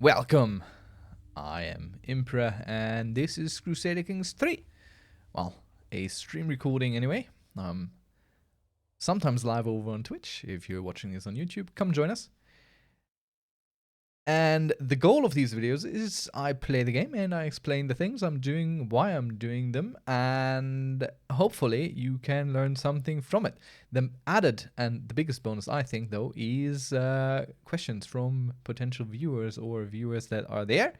Welcome! I am Emperor, and this is Crusader Kings 3. Well, a stream recording anyway. Sometimes live over on Twitch. If you're watching this on YouTube, come join us. And the goal of these videos is I play the game and I explain the things I'm doing, why I'm doing them, and hopefully you can learn something from it. The added and the biggest bonus, I think, though, is questions from potential viewers or viewers that are there,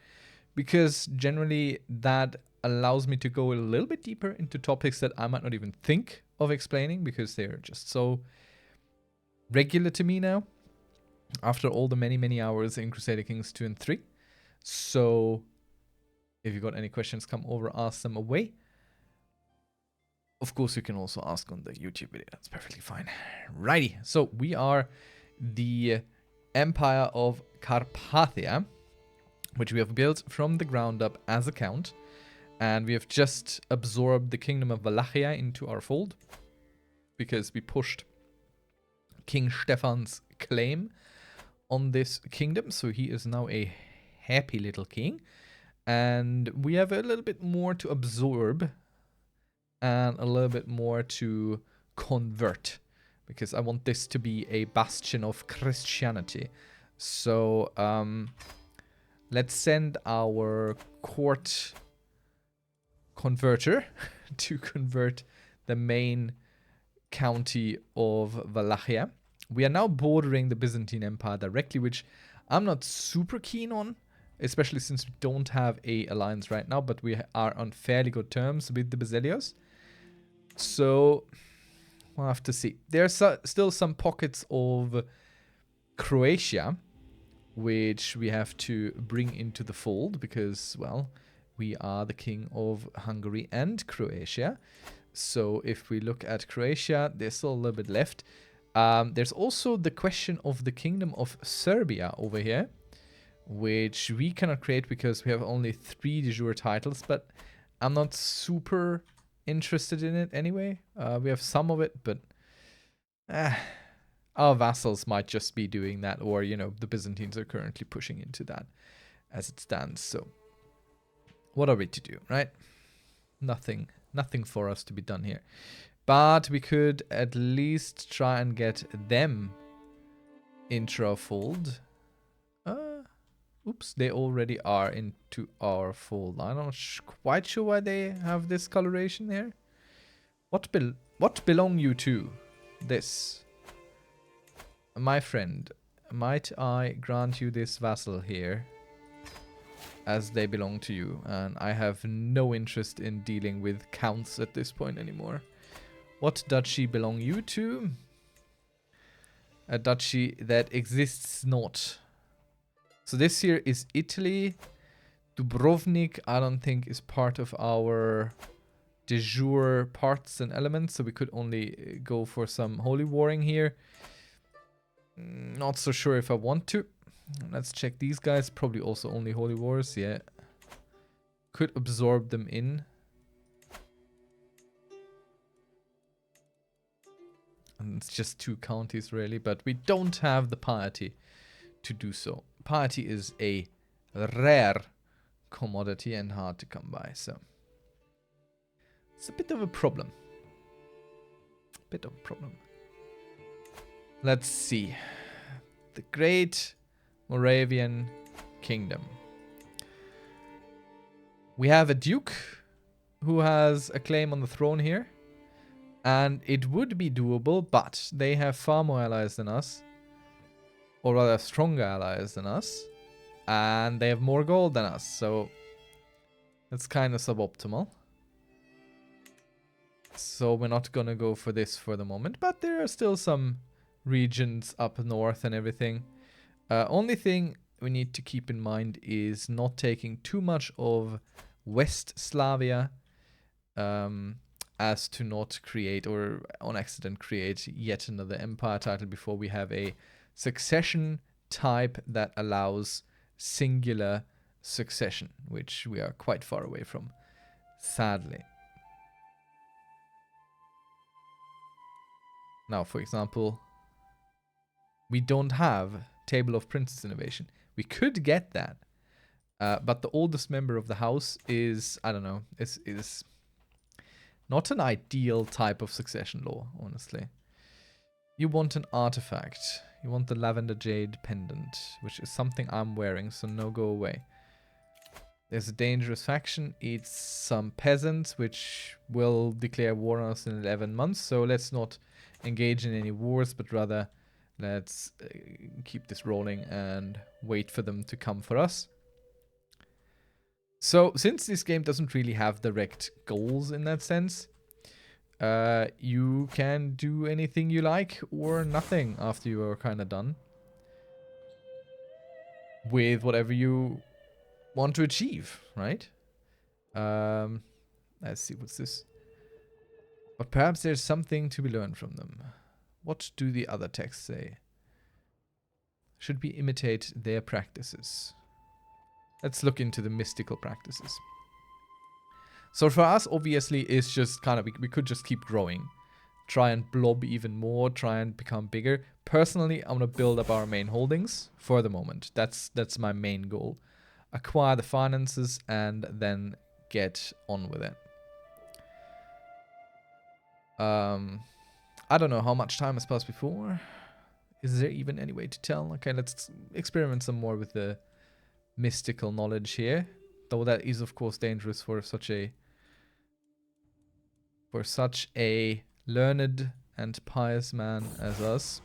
because generally that allows me to go a little bit deeper into topics that I might not even think of explaining because they're just so regular to me now, after all the many hours in Crusader Kings 2 and 3. So if you got any questions, come over, ask them away. Of course, you can also ask on the YouTube video. That's perfectly fine. Righty. So we are the Empire of Carpathia, which we have built from the ground up as a count. And we have just absorbed the Kingdom of Wallachia into our fold because we pushed King Stefan's claim on this kingdom, so he is now a happy little king, and we have a little bit more to absorb and a little bit more to convert, because I want this to be a bastion of Christianity. So let's send our court converter to convert the main county of Wallachia. We are now bordering the Byzantine Empire directly, which I'm not super keen on, especially since we don't have a alliance right now, but we are on fairly good terms with the Basilios. So we'll have to see. There's still some pockets of Croatia, which we have to bring into the fold because, well, we are the king of Hungary and Croatia. So if we look at Croatia, there's still a little bit left. There's also the question of the Kingdom of Serbia over here, which we cannot create because we have only 3 de jure titles, but I'm not super interested in it anyway. We have some of it, but our vassals might just be doing that, or, you know, the Byzantines are currently pushing into that as it stands. So what are we to do, right? Nothing for us to be done here. But we could at least try and get them into our fold. Oops, they already are into our fold. I'm not quite sure why they have this coloration here. What belong you to? This. My friend, might I grant you this vassal here, as they belong to you? And I have no interest in dealing with counts at this point anymore. What duchy belong you to? A duchy that exists not. So this here is Italy. Dubrovnik, I don't think, is part of our de jure parts and elements, so we could only go for some holy warring here. Not so sure if I want to. Let's check these guys. Probably also only holy wars, yeah. Could absorb them in. And it's just 2 counties really, but we don't have the piety to do so. Piety is a rare commodity and hard to come by, so it's a bit of a problem. Let's see. The Great Moravian Kingdom. We have a duke who has a claim on the throne here. And it would be doable, but they have far more allies than us. Or rather, stronger allies than us. And they have more gold than us, so that's kind of suboptimal. So we're not gonna go for this for the moment, but there are still some regions up north and everything. Only thing we need to keep in mind is not taking too much of West Slavia, as to not create or on accident create yet another empire title before we have a succession type that allows singular succession, which we are quite far away from, sadly. Now, for example, we don't have Table of Princess Innovation. We could get that, But the oldest member of the house is, I don't know, is not an ideal type of succession law, honestly. You want an artifact. You want the lavender jade pendant, which is something I'm wearing, so no, go away. There's a dangerous faction, eats some peasants, which will declare war on us in 11 months. So let's not engage in any wars, but rather let's keep this rolling and wait for them to come for us. So since this game doesn't really have direct goals in that sense, you can do anything you like or nothing after you are kind of done with whatever you want to achieve, right? Let's see, what's this? But perhaps there's something to be learned from them. What do the other texts say? Should we imitate their practices? Let's look into the mystical practices. So for us, obviously, it's just kind of, we could just keep growing. Try and blob even more, try and become bigger. Personally, I'm going to build up our main holdings for the moment. That's my main goal. Acquire the finances and then get on with it. I don't know how much time has passed before. Is there even any way to tell? Okay, let's experiment some more with the mystical knowledge here. Though that is, of course, dangerous for such a learned and pious man as us.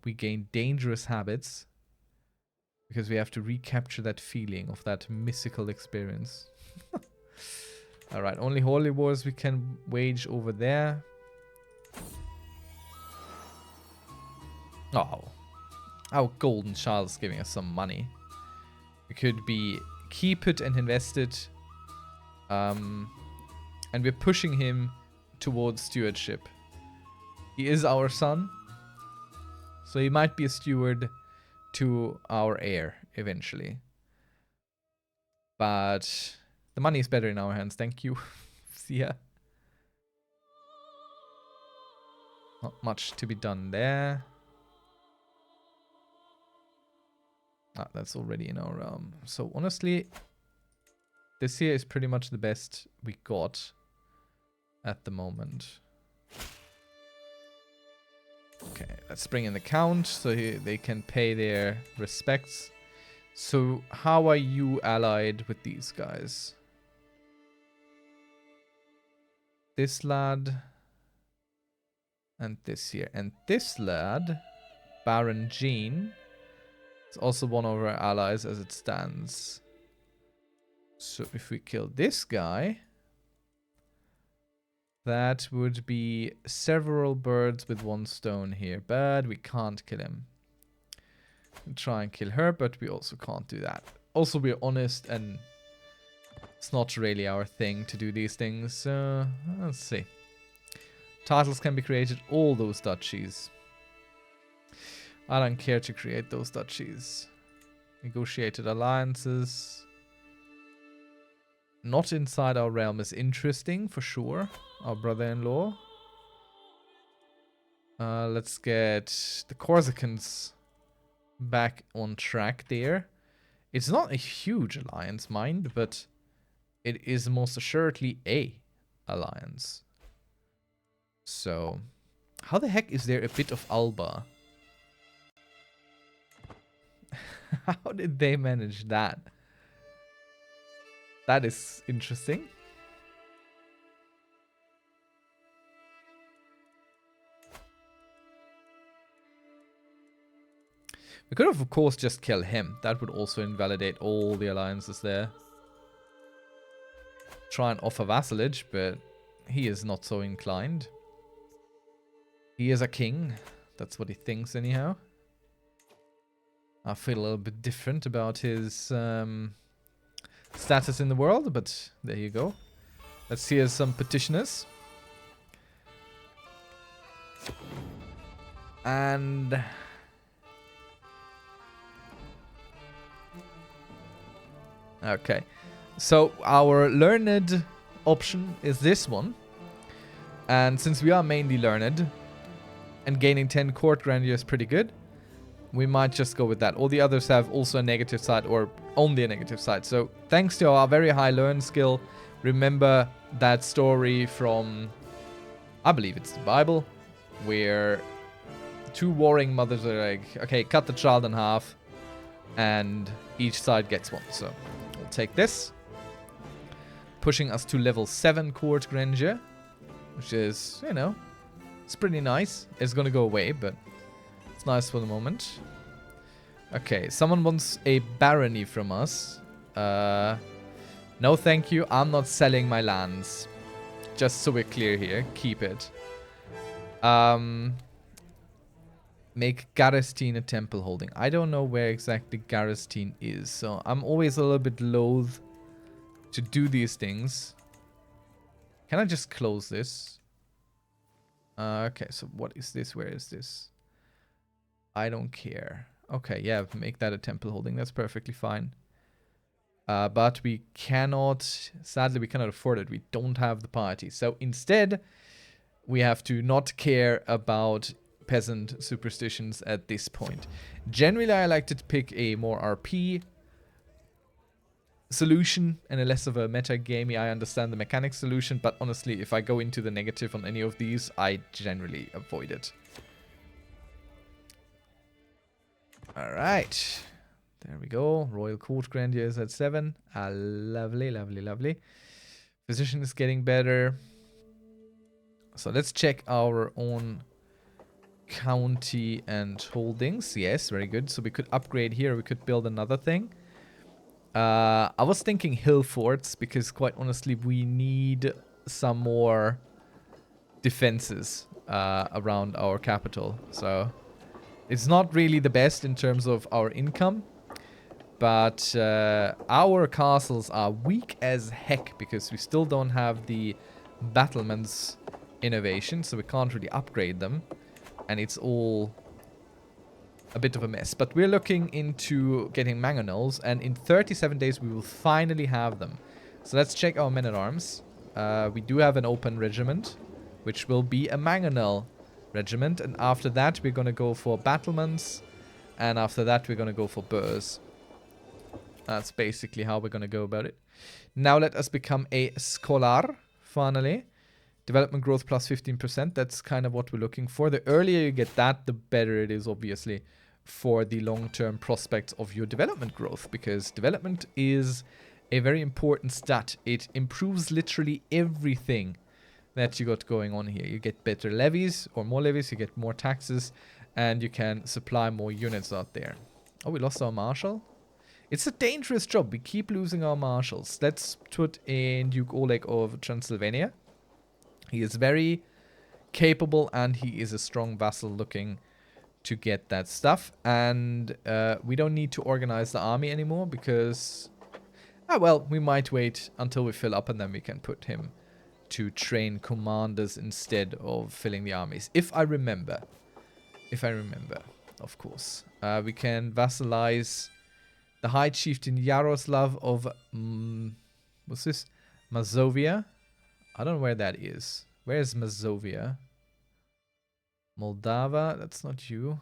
We gain dangerous habits because we have to recapture that feeling of that mystical experience. Alright, only holy wars we can wage over there. Oh, our golden child is giving us some money. We could be keep it and invest it. And we're pushing him towards stewardship. He is our son. So he might be a steward to our heir eventually. But the money is better in our hands, thank you. See ya. Not much to be done there. Ah, that's already in our realm. So honestly, this here is pretty much the best we got at the moment. Okay, let's bring in the count so they can pay their respects. So how are you allied with these guys? This lad and this here. And this lad, Baron Jean, is also one of our allies as it stands. So if we kill this guy, that would be several birds with one stone here. But we can't kill him. We'll try and kill her, but we also can't do that. Also, we're honest and it's not really our thing to do these things. Let's see. Titles can be created. All those duchies. I don't care to create those duchies. Negotiated alliances. Not inside our realm is interesting for sure. Our brother-in-law. Let's get the Corsicans back on track there. It's not a huge alliance, mind, but it is most assuredly a alliance. So, how the heck is there a bit of Alba? How did they manage that? That is interesting. We could have, of course, just killed him. That would also invalidate all the alliances there. Try and offer vassalage, but he is not so inclined. He is a king. That's what he thinks anyhow. I feel a little bit different about his status in the world, but there you go. Let's hear some petitioners. And okay, so our learned option is this one. And since we are mainly learned and gaining 10 court grandeur is pretty good, we might just go with that. All the others have also a negative side or only a negative side. So thanks to our very high learn skill, remember that story from, I believe it's the Bible, where two warring mothers are like, okay, cut the child in half, and each side gets one. So we'll take this, pushing us to level 7 court grandeur, which is, you know, it's pretty nice. It's gonna go away, but it's nice for the moment. Okay, someone wants a barony from us. No thank you, I'm not selling my lands. Just so we're clear here, keep it. Make Garestine a temple holding. I don't know where exactly Garestine is, so I'm always a little bit loath to do these things. Can I just close this? Okay, so what is this? Where is this? I don't care. Okay, yeah, make that a temple holding. That's perfectly fine. But we cannot, sadly, we cannot afford it. We don't have the party. So instead, we have to not care about peasant superstitions at this point. Generally, I like to pick a more RP solution and a less of a meta gamey. I understand the mechanics solution, but honestly, if I go into the negative on any of these, I generally avoid it. Alright. There we go. Royal Court Grandeur is at 7. Lovely, lovely, lovely. Physician is getting better. So let's check our own county and holdings. Yes, very good. So we could upgrade here. We could build another thing. I was thinking hill forts because quite honestly we need some more defenses around our capital. So it's not really the best in terms of our income, but our castles are weak as heck because we still don't have the battlements innovation, so we can't really upgrade them, and it's all a bit of a mess. But we're looking into getting mangonels, and in 37 days we will finally have them. So let's check our men-at-arms. We do have an open regiment, which will be a mangonel regiment, and after that we're going to go for battlements, and after that we're going to go for burrs. That's basically how we're going to go about it. Now let us become a scholar, finally. Development growth plus 15%. That's kind of what we're looking for. The earlier you get that, the better it is, obviously, for the long-term prospects of your development growth. Because development is a very important stat. It improves literally everything that you got going on here. You get better levies, or more levies. You get more taxes. And you can supply more units out there. Oh, we lost our marshal. It's a dangerous job. We keep losing our marshals. Let's put in Duke Oleg of Transylvania. He is very capable and he is a strong vassal looking to get that stuff. And we don't need to organize the army anymore because... well, we might wait until we fill up and then we can put him to train commanders instead of filling the armies. If I remember. If I remember, of course. We can vassalize the High Chieftain Yaroslav of... what's this? Mazovia. I don't know where that is. Where is Mazovia? Moldava? That's not you.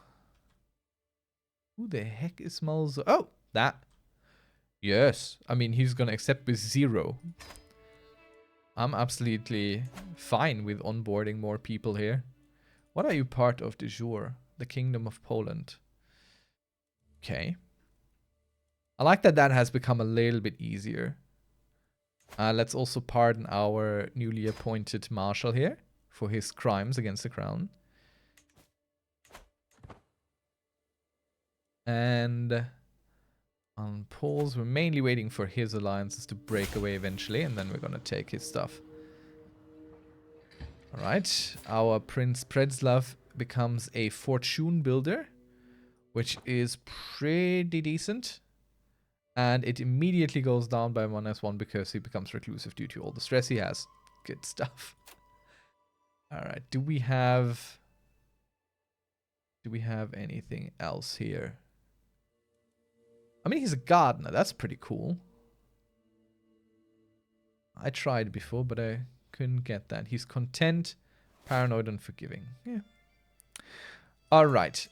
Who the heck is Moldova? Oh, that. Yes. I mean, he's going to accept with 0. I'm absolutely fine with onboarding more people here. What are you part of de jure? The Kingdom of Poland. Okay. I like that that has become a little bit easier. Let's also pardon our newly appointed marshal here for his crimes against the crown. And on pause, we're mainly waiting for his alliances to break away eventually, and then we're going to take his stuff. Alright, our Prince Predslav becomes a fortune builder, which is pretty decent. And it immediately goes down by -1 because he becomes reclusive due to all the stress he has. Good stuff. Alright, do we have anything else here? I mean, he's a gardener. That's pretty cool. I tried before, but I couldn't get that. He's content, paranoid, and forgiving. Yeah. Alright.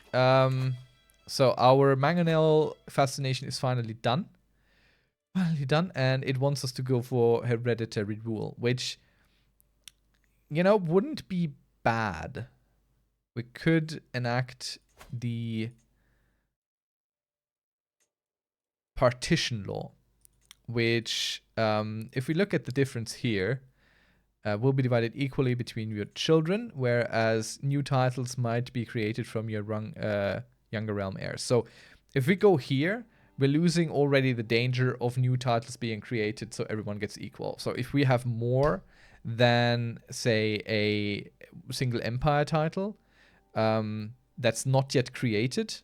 So our mangonel fascination is finally done. Finally done, and it wants us to go for hereditary rule, which, you know, wouldn't be bad. We could enact the partition law, which, if we look at the difference here, will be divided equally between your children, whereas new titles might be created from your younger realm heirs. So if we go here, we're losing already the danger of new titles being created, so everyone gets equal. So if we have more than, say, a single empire title that's not yet created,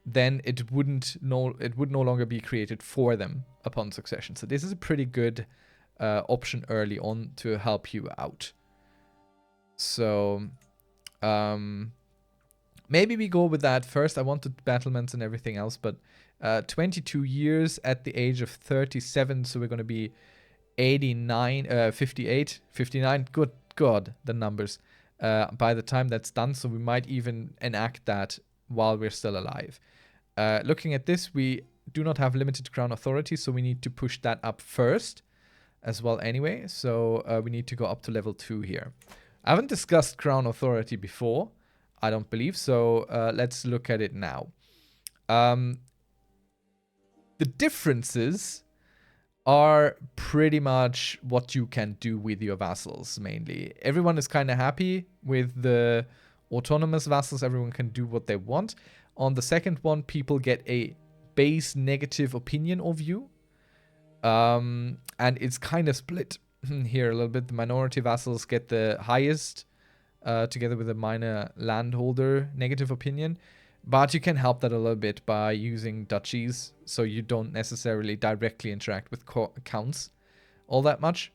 then it would no longer be created for them upon succession. So this is a pretty good option early on to help you out. So maybe we go with that first. I wanted battlements and everything else, but 22 years at the age of 37, so we're going to be 89, 58, 59. Good God, the numbers. By the time that's done, so we might even enact that while we're still alive. Looking at this, we do not have limited crown authority, so we need to push that up first as well anyway. So we need to go up to level 2 here. I haven't discussed crown authority before, I don't believe, so let's look at it now. The differences are pretty much what you can do with your vassals, mainly. Everyone is kind of happy with the autonomous vassals. Everyone can do what they want. On the second one, people get a base negative opinion of you. And it's kind of split here a little bit. The minority vassals get the highest, together with a minor landholder negative opinion. But you can help that a little bit by using duchies, so you don't necessarily directly interact with counts all that much.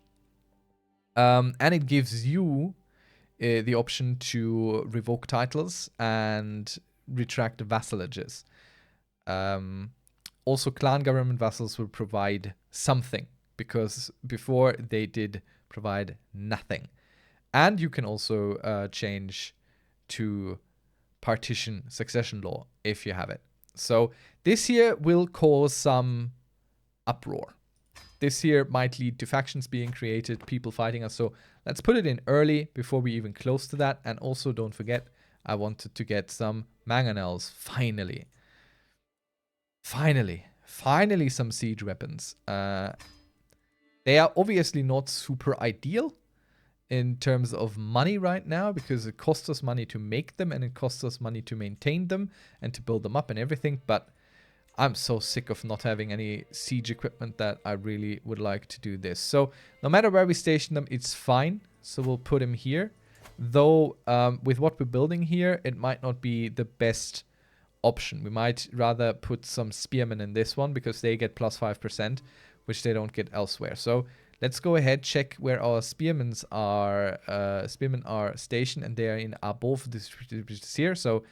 And it gives you the option to revoke titles and retract vassalages. Also, clan government vassals will provide something, because before they did provide nothing. And you can also change to partition succession law if you have it. So this here will cause some uproar. This here might lead to factions being created, people fighting us. So let's put it in early before we even close to that. And also don't forget, I wanted to get some mangonels. Finally some siege weapons. They are obviously not super ideal in terms of money right now, because it costs us money to make them and it costs us money to maintain them and to build them up and everything. But I'm so sick of not having any siege equipment that I really would like to do this. So no matter where we station them, it's fine. So we'll put them here. Though with what we're building here, it might not be the best option. We might rather put some spearmen in this one, because they get plus 5%, which they don't get elsewhere. So let's go ahead, check where our spearmen are stationed, and they are in above this here. So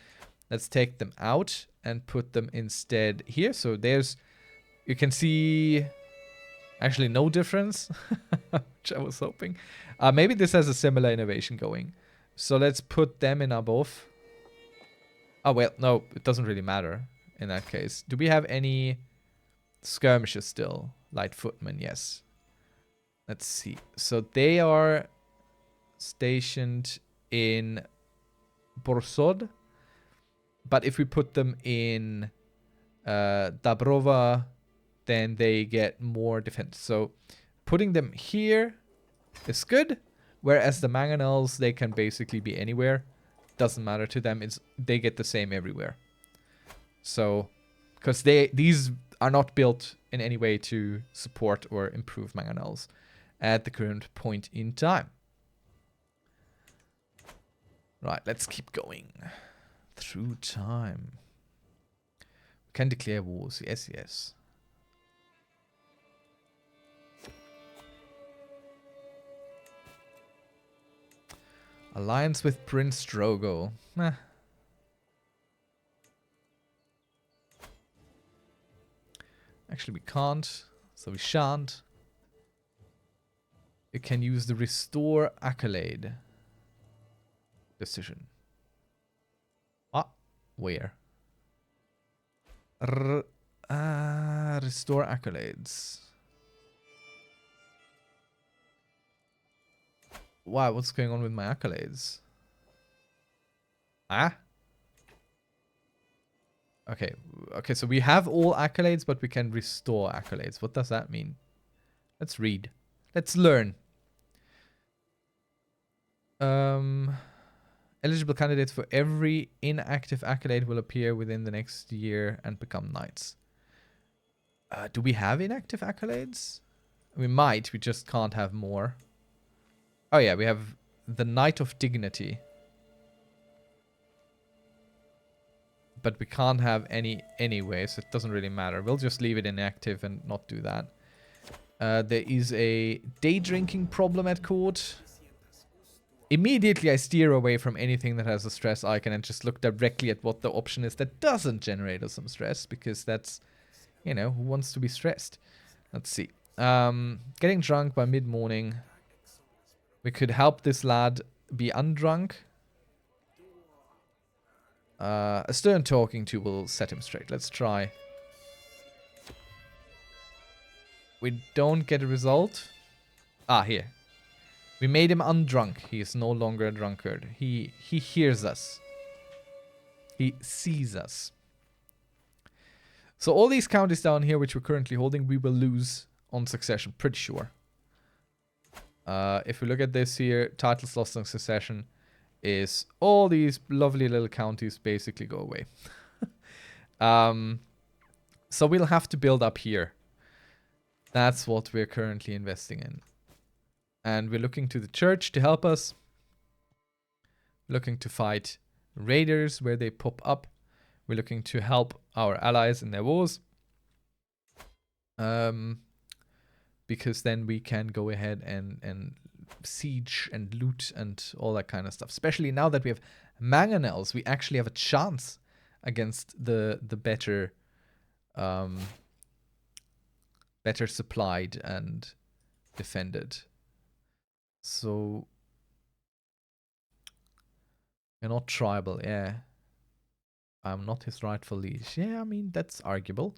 let's take them out and put them instead here. So there's, you can see actually no difference, which I was hoping. Maybe this has a similar innovation going. So let's put them in above. Oh, well, no, it doesn't really matter in that case. Do we have any skirmishes still? Light footmen, yes. Let's see. So they are stationed in Borsod. But if we put them in Dabrova, then they get more defense. So putting them here is good. Whereas the mangonels, they can basically be anywhere. Doesn't matter to them. They get the same everywhere. So, because these are not built in any way to support or improve mangonels at the current point in time. Right, let's keep going through time. We can declare wars. Yes, yes. Alliance with Prince Drogo. Meh. Actually, we can't, so we shan't. You can use the Restore Accolade decision. Ah, where? Restore accolades. Wow, what's going on with my accolades? Ah? Okay, okay, so we have all accolades, but we can restore accolades. What does that mean? Let's read. Let's learn. Eligible candidates for every inactive accolade will appear within the next year and become knights. Do we have inactive accolades? We might, we just can't have more. Oh yeah, we have the Knight of Dignity. But we can't have any anyway, so it doesn't really matter. We'll just leave it inactive and not do that. There is a day drinking problem at court. Immediately I steer away from anything that has a stress icon and just look directly at what the option is that doesn't generate us some stress, because that's, you know, who wants to be stressed? Let's see. Getting drunk by mid-morning. We could help this lad be undrunk. A stern talking to will set him straight. Let's try. We don't get a result. Ah, here. We made him undrunk. He is no longer a drunkard. He hears us. He sees us. So all these counties down here, which we're currently holding, we will lose on succession. Pretty sure. If we look at this here, titles lost on succession is all these lovely little counties basically go away. So we'll have to build up here. That's what we're currently investing in. And we're looking to the church to help us. Looking to fight raiders where they pop up. We're looking to help our allies in their wars. Because then we can go ahead and siege and loot and all that kind of stuff. Especially now that we have mangonels, we actually have a chance against the better better supplied and defended. So you're not tribal, yeah. I'm not his rightful liege. Yeah, I mean, that's arguable.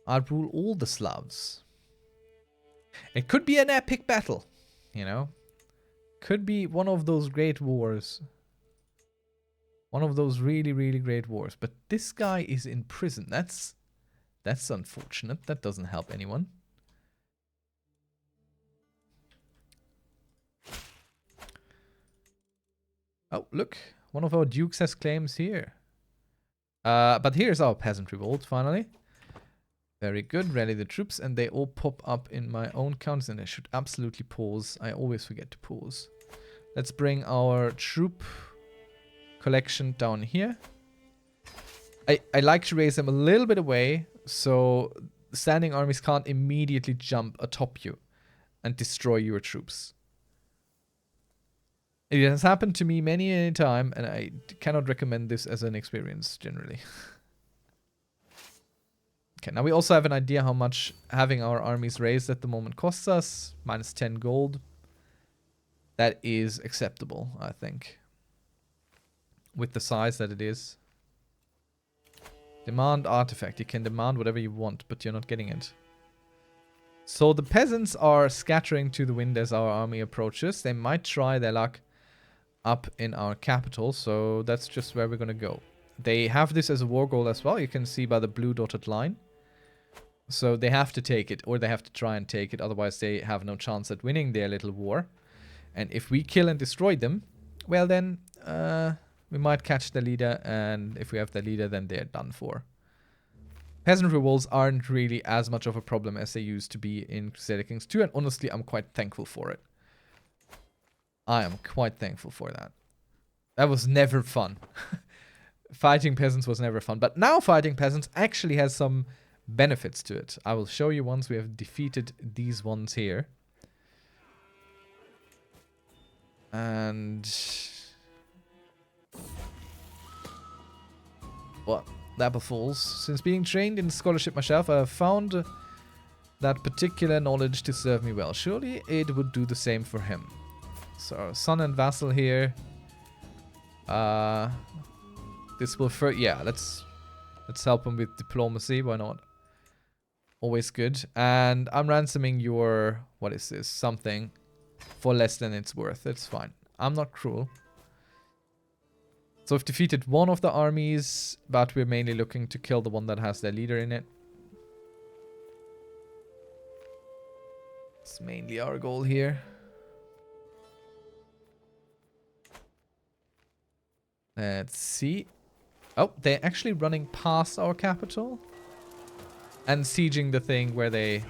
I'll rule all the Slavs. It could be an epic battle, you know. Could be one of those great wars. One of those really, really great wars. But this guy is in prison. That's unfortunate. That doesn't help anyone. Oh, look. One of our dukes has claims here. But here's our peasant revolt, finally. Very good. Rally the troops, and they all pop up in my own counties, and I should absolutely pause. I always forget to pause. Let's bring our troop collection down here. I like to raise them a little bit away, so standing armies can't immediately jump atop you and destroy your troops. It has happened to me many a time, and I cannot recommend this as an experience generally. Okay, now we also have an idea how much having our armies raised at the moment costs us. Minus 10 gold. That is acceptable, I think. With the size that it is. Demand artifact. You can demand whatever you want, but you're not getting it. So the peasants are scattering to the wind as our army approaches. They might try their luck up in our capital, so that's just where we're going to go. They have this as a war goal as well. You can see by the blue dotted line. So they have to take it, or they have to try and take it. Otherwise, they have no chance at winning their little war. And if we kill and destroy them, well then, we might catch the leader. And if we have the leader, then they're done for. Peasant revolts aren't really as much of a problem as they used to be in Crusader Kings 2. And honestly, I'm quite thankful for it. I am quite thankful for that. That was never fun. Fighting peasants was never fun. But now fighting peasants actually has some benefits to it. I will show you once we have defeated these ones here. And... what? That befalls. Since being trained in scholarship myself, I have found that particular knowledge to serve me well. Surely it would do the same for him. So our son and vassal here. This will yeah, let's Let's help him with diplomacy. Why not? Always good. And I'm ransoming your... What is this? Something. For less than it's worth. It's fine. I'm not cruel. So we've defeated one of the armies, but we're mainly looking to kill the one that has their leader in it. It's mainly our goal here. Let's see. Oh, they're actually running past our capital. And sieging the thing where they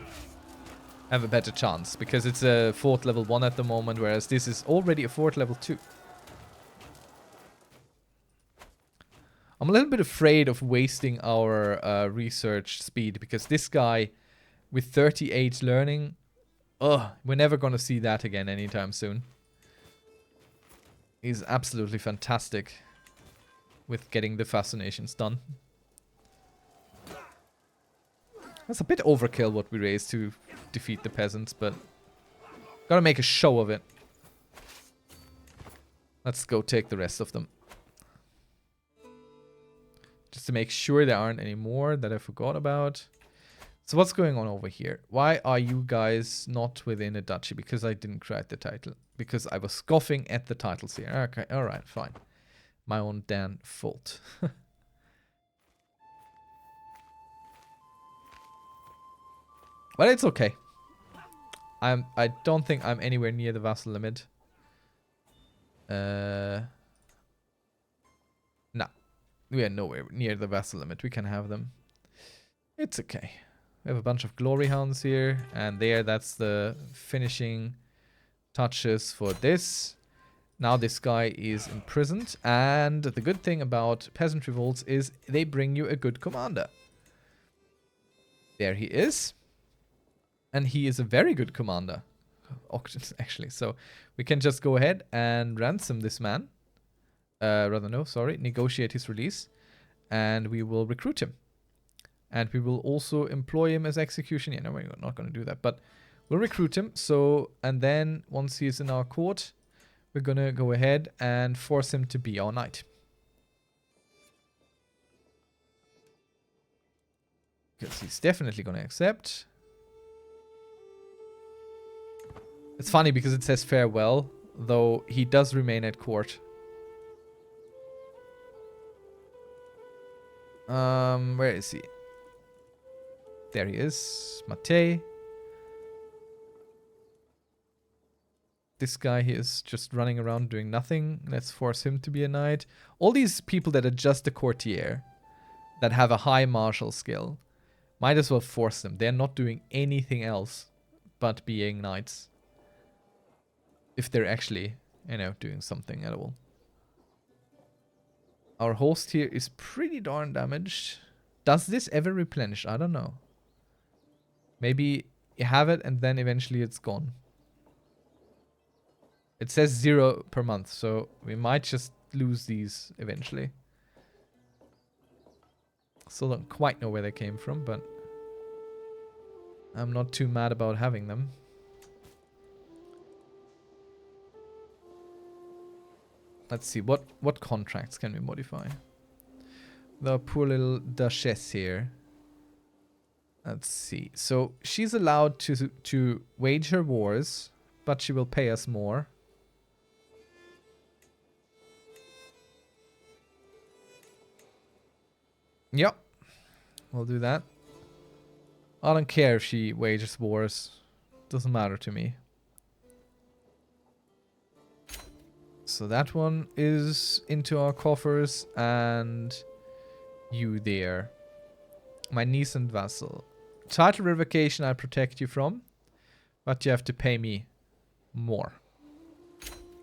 have a better chance. Because it's a fort level 1 at the moment, whereas this is already a fort level 2. I'm a little bit afraid of wasting our research speed. Because this guy with 38 learning... Ugh, we're never going to see that again anytime soon. He's absolutely fantastic with getting the fascinations done. That's a bit overkill what we raised to defeat the peasants, but gotta make a show of it. Let's go take the rest of them. Just to make sure there aren't any more that I forgot about. So what's going on over here? Why are you guys not within a duchy? Because I didn't create the title. Because I was scoffing at the titles here. Okay, alright, fine. My own damn fault. But it's okay. I don't think I'm anywhere near the vassal limit. No. We are nowhere near the vassal limit. We can have them. It's okay. We have a bunch of glory hounds here. And there, that's the finishing touches for this. Now this guy is imprisoned. And the good thing about peasant revolts is they bring you a good commander. There he is. And he is a very good commander. Actually. So we can just go ahead and ransom this man. Negotiate his release. And we will recruit him. And we will also employ him as executioner. No, we're not going to do that. But we'll recruit him. So, and then once he's in our court, we're going to go ahead and force him to be our knight. Because he's definitely going to accept. It's funny because it says farewell, though he does remain at court. Where is he? There he is. Mate. This guy here is just running around doing nothing. Let's force him to be a knight. All these people that are just a courtier, that have a high martial skill, might as well force them. They're not doing anything else but being knights. If they're actually, you know, doing something at all. Our host here is pretty darn damaged. Does this ever replenish? I don't know. Maybe you have it and then eventually it's gone. It says 0 per month, so we might just lose these eventually. Still don't quite know where they came from, but I'm not too mad about having them. Let's see, what contracts can we modify? The poor little duchess here. Let's see. So she's allowed to wage her wars, but she will pay us more. Yep. We'll do that. I don't care if she wages wars. Doesn't matter to me. So that one is into our coffers, and you there. My niece and vassal. Title revocation I protect you from, but you have to pay me more.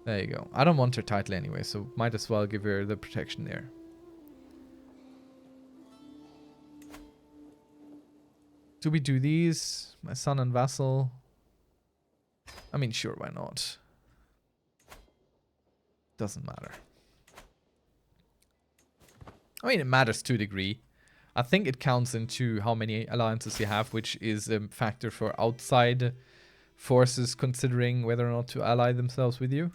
There you go. I don't want her title anyway, so might as well give her the protection there. Do we do these? My son and vassal? I mean, sure, why not? Doesn't matter. I mean, it matters to a degree. I think it counts into how many alliances you have, which is a factor for outside forces considering whether or not to ally themselves with you.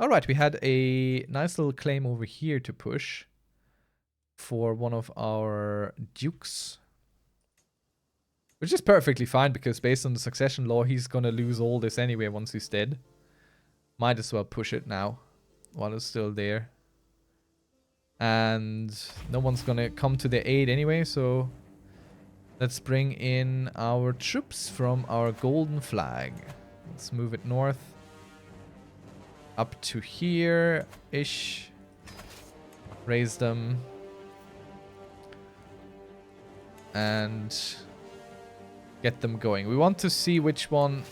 Alright, we had a nice little claim over here to push for one of our dukes. Which is perfectly fine, because based on the succession law, he's gonna lose all this anyway once he's dead. Might as well push it now, while it's still there. And no one's gonna come to their aid anyway, so let's bring in our troops from our golden flag. Let's move it north. Up to here-ish. Raise them. And get them going. We want to see which one.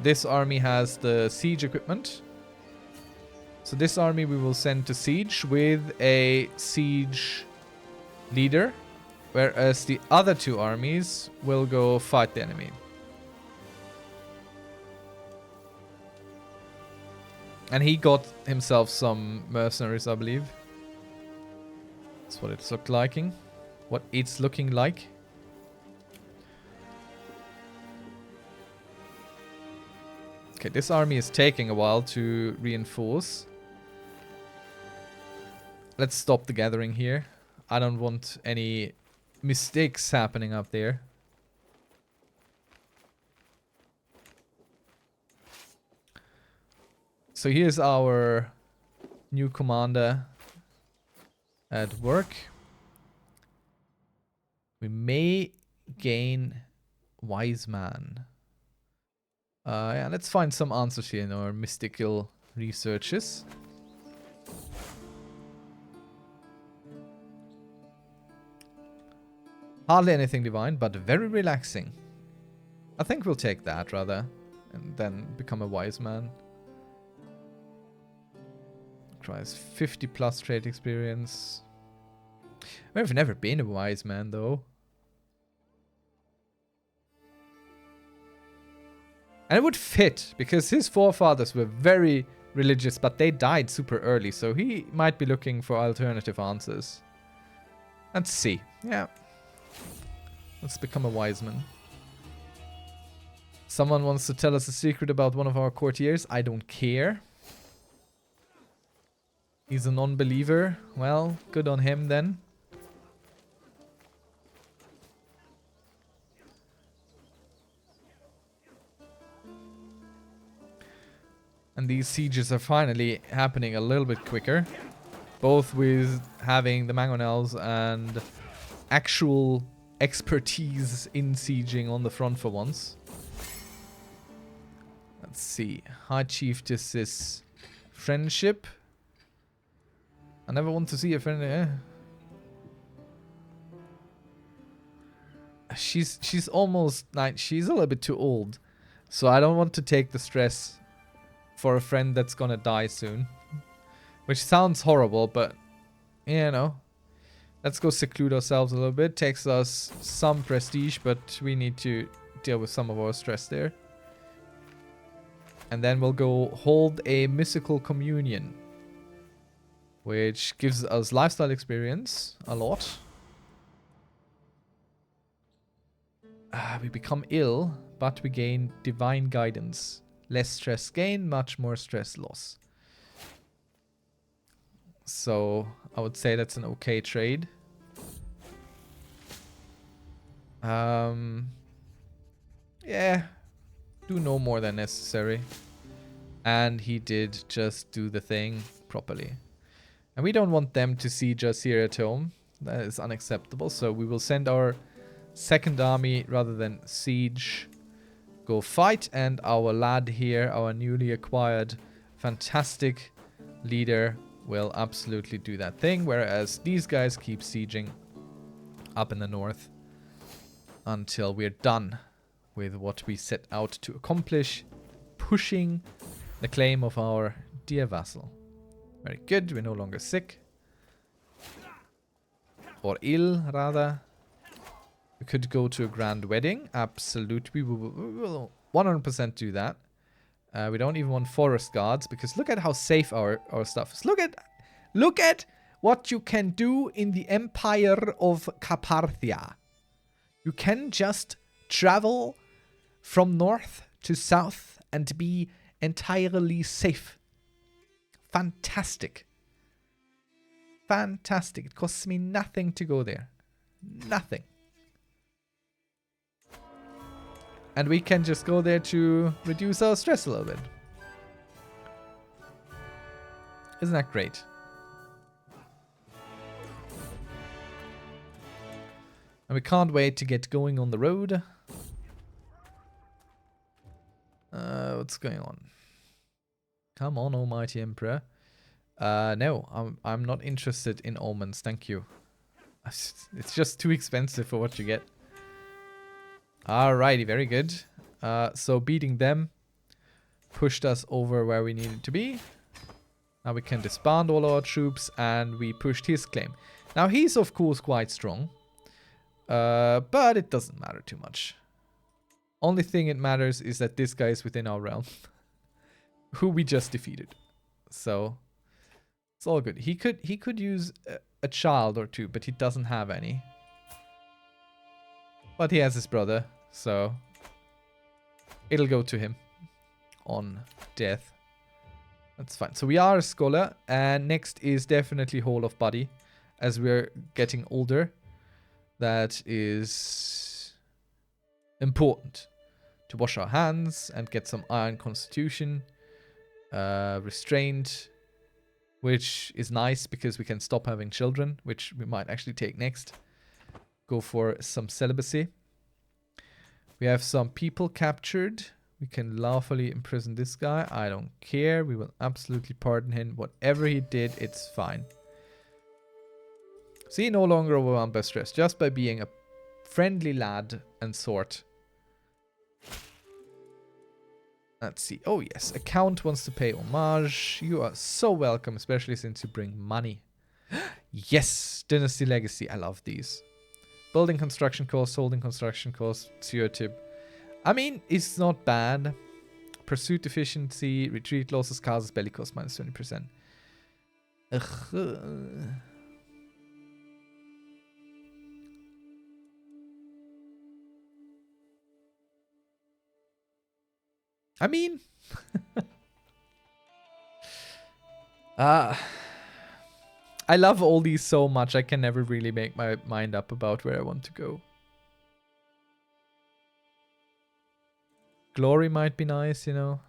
This army has the siege equipment. So this army we will send to siege with a siege leader, whereas the other two armies will go fight the enemy. And he got himself some mercenaries, I believe. That's what it's looking like. Okay, this army is taking a while to reinforce. Let's stop the gathering here. I don't want any mistakes happening up there. So here's our new commander at work. We may gain Wise Man. Yeah, let's find some answers here in our mystical researches. Hardly anything divine, but very relaxing. I think we'll take that rather, and then become a wise man. Requires 50 plus trade experience. We've never been a wise man though. And it would fit, because his forefathers were very religious, but they died super early, so he might be looking for alternative answers. Let's see. Yeah. Let's become a wise man. Someone wants to tell us a secret about one of our courtiers. I don't care. He's a non-believer. Well, good on him then. And these sieges are finally happening a little bit quicker. Both with having the Mangonels and actual expertise in sieging on the front for once. Let's see. High Chiefess's friendship. I never want to see a friend. She's almost like, she's a little bit too old. So I don't want to take the stress for a friend that's gonna die soon. Which sounds horrible, but you know. Let's go seclude ourselves a little bit. Takes us some prestige, but we need to deal with some of our stress there. And then we'll go hold a mystical communion, which gives us lifestyle experience a lot. We become ill, but we gain divine guidance. Less stress gain, much more stress loss. So I would say that's an okay trade. Yeah, do no more than necessary. And he did just do the thing properly. And we don't want them to siege us here at home. That is unacceptable. So we will send our second army rather than siege. Go fight, and our lad here, our newly acquired fantastic leader, will absolutely do that thing, whereas these guys keep sieging up in the north until we're done with what we set out to accomplish, pushing the claim of our dear vassal. Very good, we're no longer sick. Or ill, rather. We could go to a grand wedding. Absolutely, we will 100% do that. We don't even want forest guards, because look at how safe our stuff is. Look at what you can do in the Empire of Carpathia. You can just travel from north to south and be entirely safe. Fantastic. fantastic. It costs me nothing to go there. Nothing. And we can just go there to reduce our stress a little bit. Isn't that great? And we can't wait to get going on the road. What's going on? Come on, almighty emperor. No, I'm not interested in omens, thank you. It's just too expensive for what you get. Alrighty, very good. So beating them pushed us over where we needed to be. Now we can disband all our troops, and we pushed his claim. Now he's of course quite strong, but it doesn't matter too much. Only thing it matters is that this guy is within our realm, who we just defeated. So it's all good. He could use a child or two, but he doesn't have any. But he has his brother, so it'll go to him on death. That's fine. So we are a scholar, and next is definitely Hall of Body, as we're getting older. That is important to wash our hands and get some iron constitution, restraint, which is nice because we can stop having children, which we might actually take next. Go for some celibacy. We have some people captured. We can lawfully imprison this guy. I don't care. We will absolutely pardon him. Whatever he did, it's fine. See, no longer overwhelmed by stress, just by being a friendly lad and sort. Let's see. Oh yes, a count wants to pay homage. You are so welcome, especially since you bring money. Yes, dynasty legacy. I love these. Building construction costs, holding construction costs, tip. I mean, it's not bad. Pursuit efficiency, retreat losses, causes belly cost minus 20%. Ugh. I mean, I love all these so much, I can never really make my mind up about where I want to go. Glory might be nice, you know.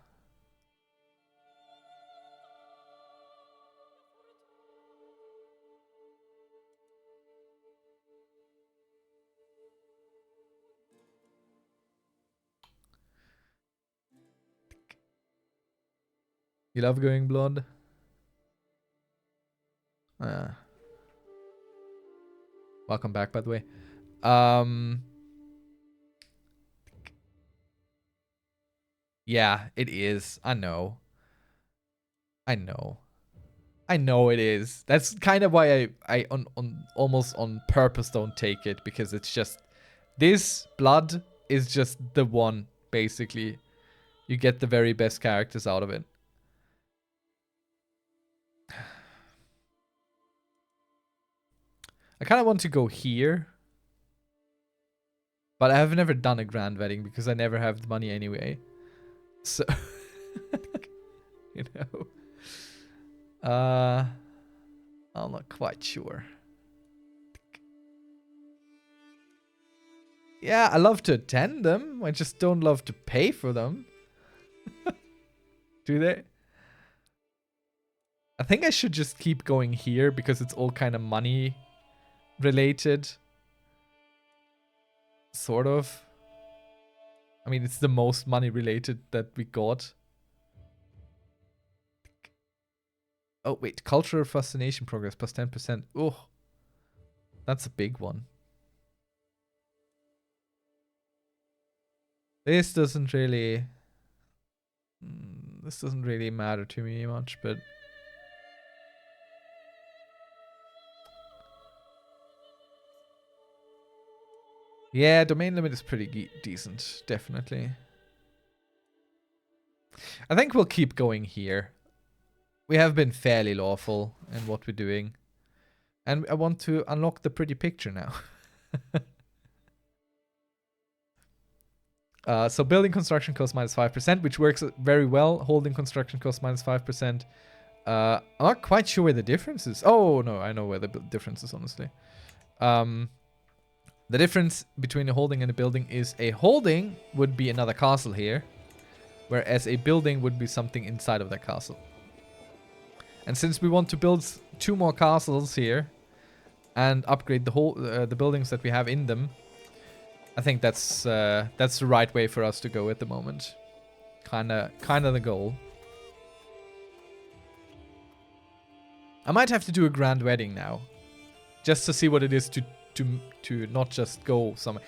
You love going blood? Welcome back, by the way. Yeah, it is. I know. I know it is. That's kind of why I almost on purpose don't take it, because it's just this blood is just the one, basically. You get the very best characters out of it. I kind of want to go here. But I have never done a grand wedding because I never have the money anyway. So, you know. I'm not quite sure. Yeah, I love to attend them. I just don't love to pay for them. Do they? I think I should just keep going here because it's all kind of money related. Sort of. I mean, it's the most money related that we got. Oh, wait. Cultural fascination progress plus 10%. Oh, that's a big one. This doesn't really... This doesn't really matter to me much, but... Yeah, domain limit is pretty decent, definitely. I think we'll keep going here. We have been fairly lawful in what we're doing. And I want to unlock the pretty picture now. So building construction costs minus 5%, which works very well. Holding construction costs minus 5%. I'm not quite sure where the difference is. Oh, no, I know where the difference is, honestly. The difference between a holding and a building is a holding would be another castle here, whereas a building would be something inside of that castle. And since we want to build 2 more castles here and upgrade the whole the buildings that we have in them, I think that's the right way for us to go at the moment. Kinda the goal. I might have to do a grand wedding now, just to see what it is to not just go somewhere.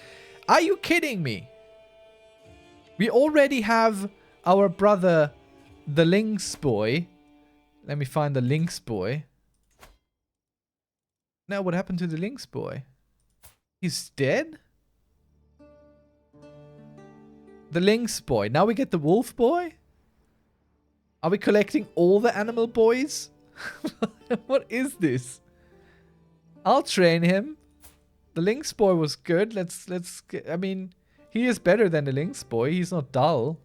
Are you kidding me? We already have our brother, the Lynx boy. Let me find the Lynx boy. Now, what happened to the Lynx boy? He's dead? The Lynx boy. Now we get the Wolf boy? Are we collecting all the animal boys? What is this? I'll train him. The Lynx boy was good. Let's get, I mean, he is better than the Lynx boy. He's not dull.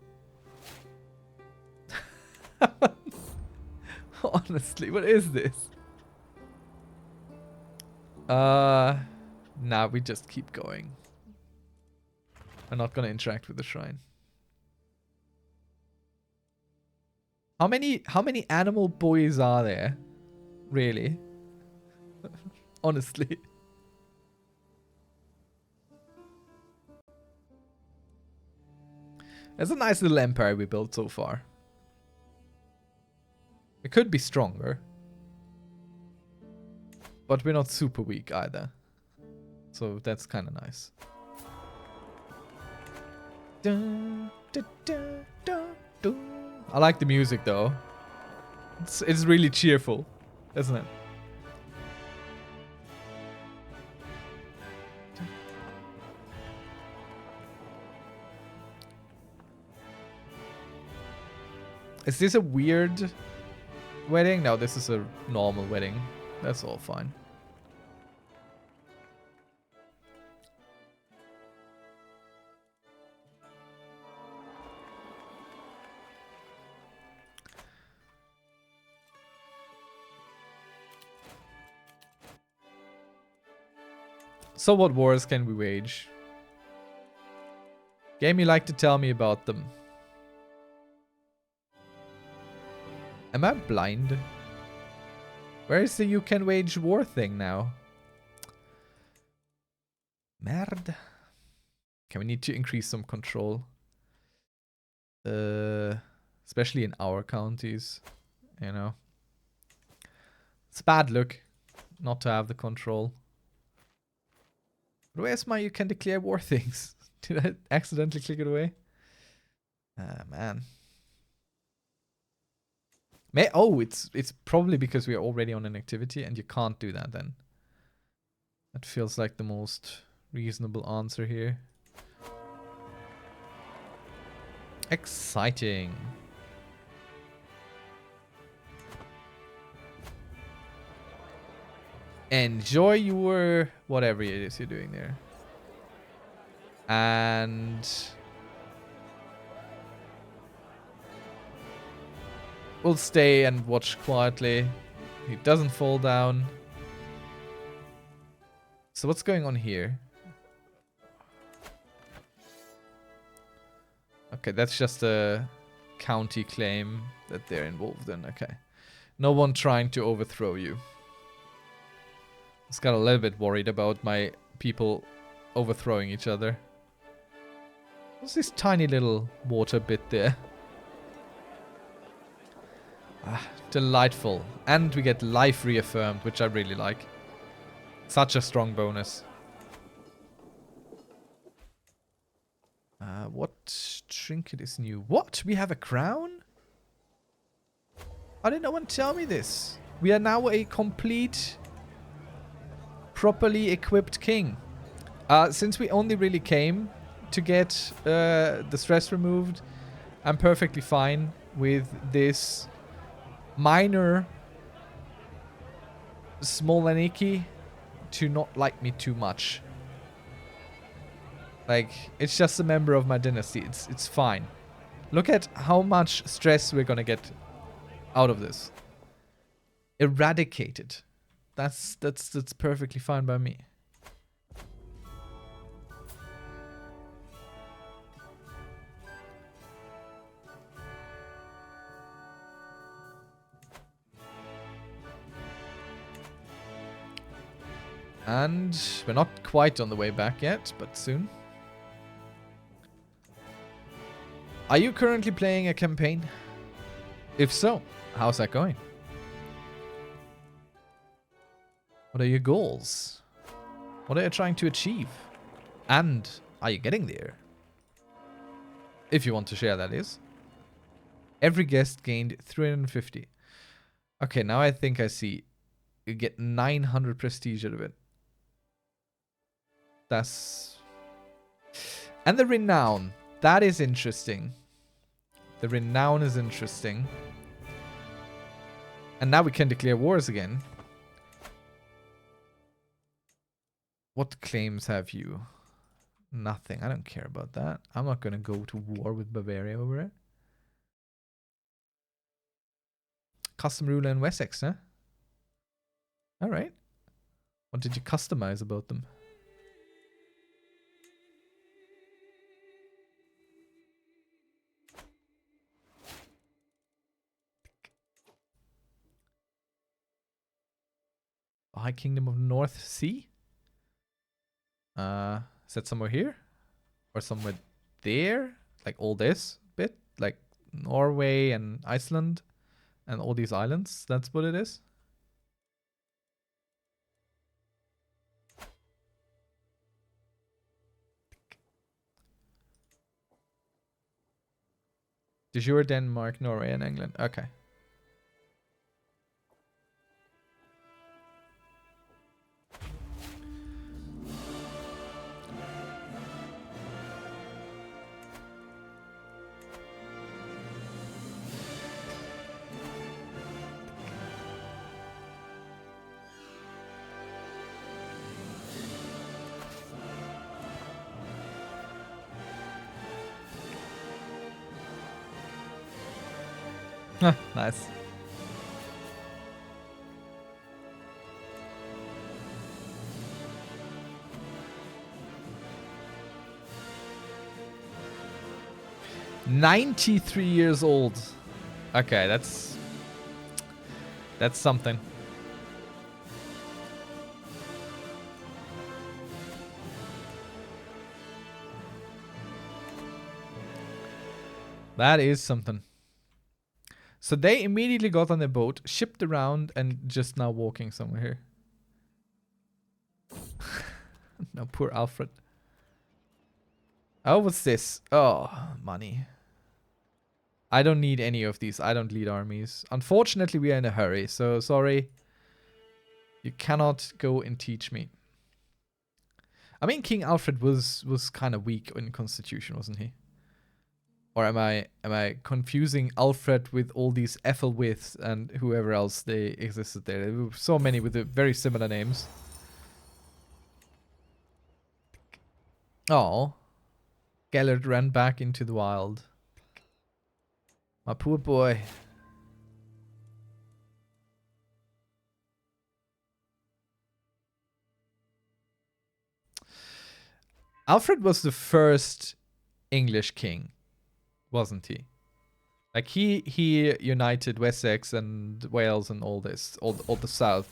Honestly, what is this? Nah, we just keep going. I'm not gonna interact with the shrine. How many animal boys are there? Really? Honestly. It's a nice little empire we built so far. It could be stronger. But we're not super weak either. So that's kind of nice. I like the music though. It's really cheerful, isn't it? Is this a weird wedding? No, this is a normal wedding. That's all fine. So what wars can we wage? Game, you like to tell me about them. Am I blind? Where is the you can wage war thing now? Merde. Okay, we need to increase some control. Especially in our counties, you know. It's a bad look not to have the control. But where's my you can declare war things? Did I accidentally click it away? Ah, man. Oh, it's probably because we are already on an activity and you can't do that then. That feels like the most reasonable answer here. Exciting. Enjoy your whatever it is you're doing there. And we'll stay and watch quietly. He doesn't fall down. So what's going on here? Okay, that's just a county claim that they're involved in. Okay. No one trying to overthrow you. I just got a little bit worried about my people overthrowing each other. What's this tiny little water bit there? Ah, delightful. And we get life reaffirmed, which I really like. Such a strong bonus. What trinket is new? What? We have a crown? How did no one tell me this? We are now a complete, properly equipped king. Since we only really came to get the stress removed, I'm perfectly fine with this minor Smoleniki to not like me too much. Like, it's just a member of my dynasty. It's fine. Look at how much stress we're gonna get out of this. eradicated. That's perfectly fine by me. And we're not quite on the way back yet, but soon. Are you currently playing a campaign? If so, how's that going? What are your goals? What are you trying to achieve? And are you getting there? If you want to share, that is. Every guest gained 350. Okay, now I think I see. You get 900 prestige out of it. That's... And the renown. That is interesting. The renown is interesting. And now we can declare wars again. What claims have you? Nothing. I don't care about that. I'm not going to go to war with Bavaria over it. Custom ruler in Wessex, huh? Alright. What did you customize about them? High Kingdom of North Sea? Is that somewhere here? Or somewhere there? Like all this bit? Like Norway and Iceland and all these islands? That's what it is? De jure Denmark, Norway and England. Okay. Nice. "93 years old." Okay, that's something. That is something. So they immediately got on their boat, shipped around, and just now walking somewhere here. No, poor Alfred. Oh, what's this? Oh, money. I don't need any of these. I don't lead armies. Unfortunately, we are in a hurry, so sorry. You cannot go and teach me. I mean, King Alfred was kind of weak in Constitution, wasn't he? Or am I confusing Alfred with all these Ethelwiths and whoever else they existed there? There were so many with very similar names. Oh, Gellert ran back into the wild. My poor boy. Alfred was the first English king, wasn't he? Like he united Wessex and Wales and all this, all the south.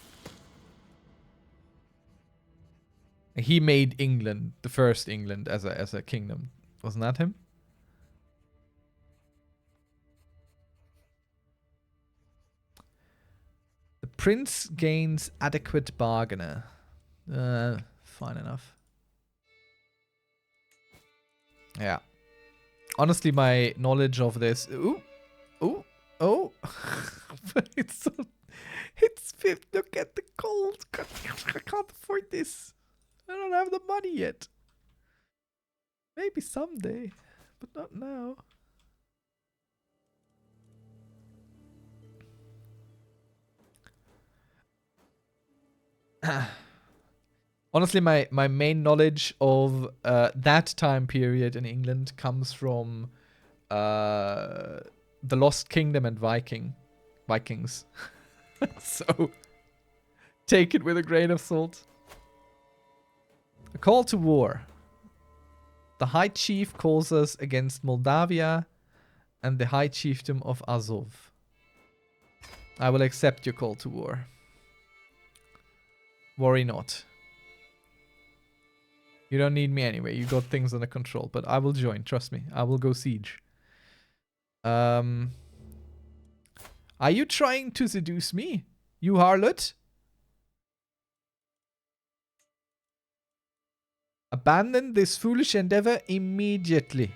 He made England the first England as a kingdom, wasn't that him? The prince gains adequate bargainer. Fine enough. Yeah. Honestly, my knowledge of this. Ooh, ooh, oh. it's look at the cold. I can't afford this. I don't have the money yet. Maybe someday, but not now. Honestly, my main knowledge of that time period in England comes from the Lost Kingdom and Vikings. So take it with a grain of salt. A call to war. The High Chief calls us against Moldavia and the High Chiefdom of Azov. I will accept your call to war. Worry not. You don't need me anyway. You got things under control. But I will join. Trust me. I will go siege. Are you trying to seduce me? You harlot? Abandon this foolish endeavor immediately.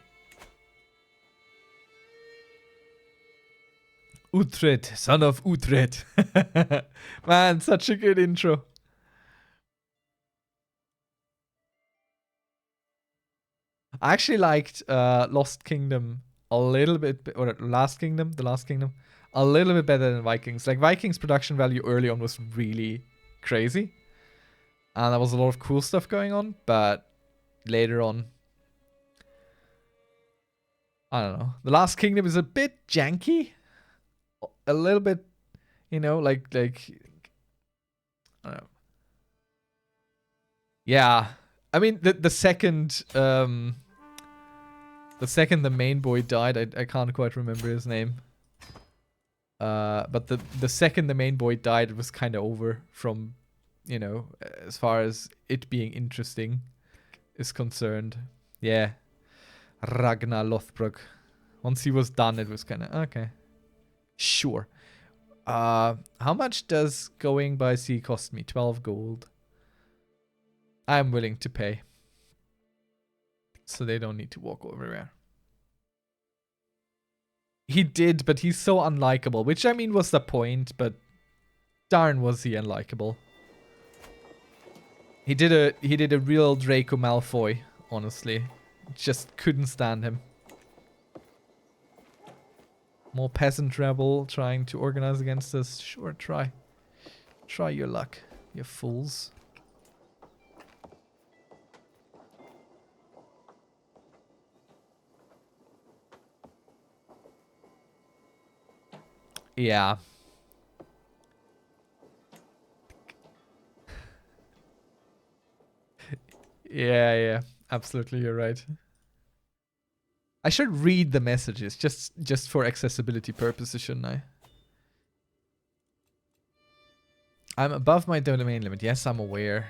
Uhtred, son of Uhtred. Man, such a good intro. I actually liked Lost Kingdom a little bit, or The Last Kingdom, a little bit better than Vikings. Like, Vikings production value early on was really crazy. And there was a lot of cool stuff going on, but later on, I don't know. The Last Kingdom is a bit janky. A little bit, you know, like, I don't know. Yeah. I mean, the second the main boy died, I can't quite remember his name. But the second the main boy died, it was kind of over from, you know, as far as it being interesting is concerned. Yeah. Ragnar Lothbrok. Once he was done, it was kind of, okay. Sure. How much does going by sea cost me? 12 gold. I'm willing to pay. So they don't need to walk everywhere. He did, but he's so unlikable. Which, I mean, was the point, but darn was he unlikable. He did a real Draco Malfoy, honestly. Just couldn't stand him. More peasant rebel trying to organize against us. Sure, try. Try your luck, you fools. Yeah. Yeah. Absolutely, you're right. I should read the messages just for accessibility purposes, shouldn't I? I'm above my domain limit. Yes, I'm aware.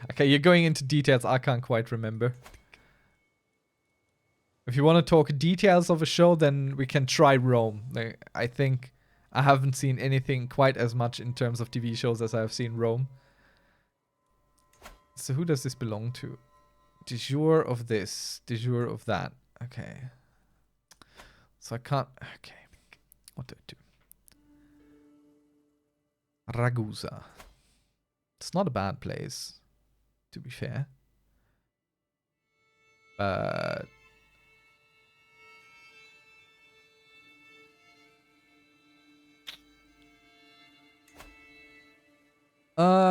Okay, you're going into details I can't quite remember. If you want to talk details of a show, then we can try Rome. Like, I think I haven't seen anything quite as much in terms of TV shows as I've seen Rome. So who does this belong to? De jure of this, de jure of that. Okay. So I can't... Okay. What do I do? Ragusa. It's not a bad place, to be fair. But...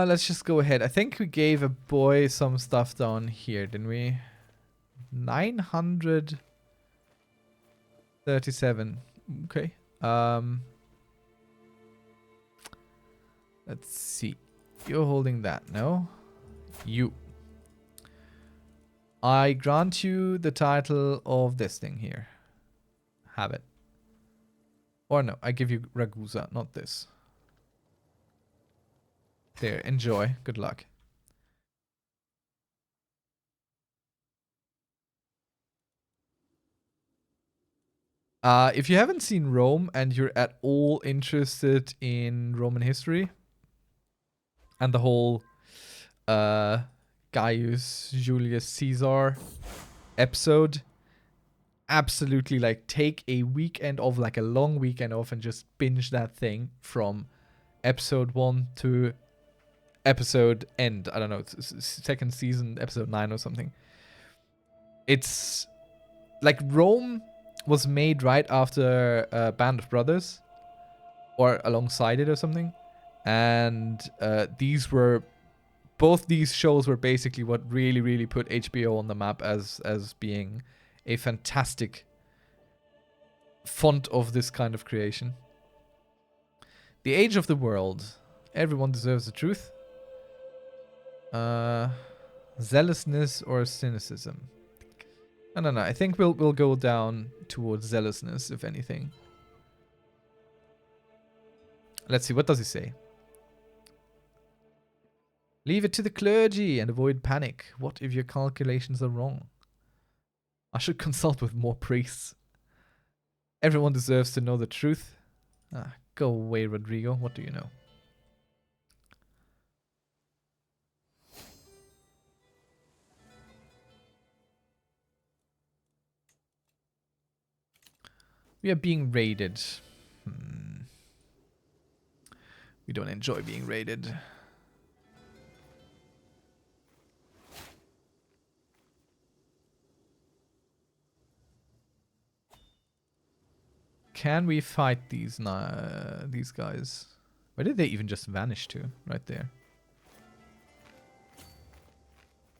let's just go ahead. I think we gave a boy some stuff down here, didn't we? 937. Okay. Let's see. You're holding that, no? You. I grant you the title of this thing here. Have it. Or no, I give you Ragusa, not this. There, enjoy. Good luck. If you haven't seen Rome and you're at all interested in Roman history and the whole Gaius Julius Caesar episode, absolutely, like, take a weekend off, like a long weekend off, and just binge that thing from episode 1 to episode end. I don't know, second season, episode 9 or something. It's like Rome was made right after Band of Brothers, or alongside it or something, and both these shows were basically what really put HBO on the map as being a fantastic fond of this kind of creation. The age of the world. Everyone deserves the truth. Zealousness or cynicism? No. I think we'll go down towards zealousness, if anything. Let's see. What does he say? Leave it to the clergy and avoid panic. What if your calculations are wrong? I should consult with more priests. Everyone deserves to know the truth. Go away, Rodrigo. What do you know? We are being raided. We don't enjoy being raided. Can we fight these guys? Where did they even just vanish to? Right there.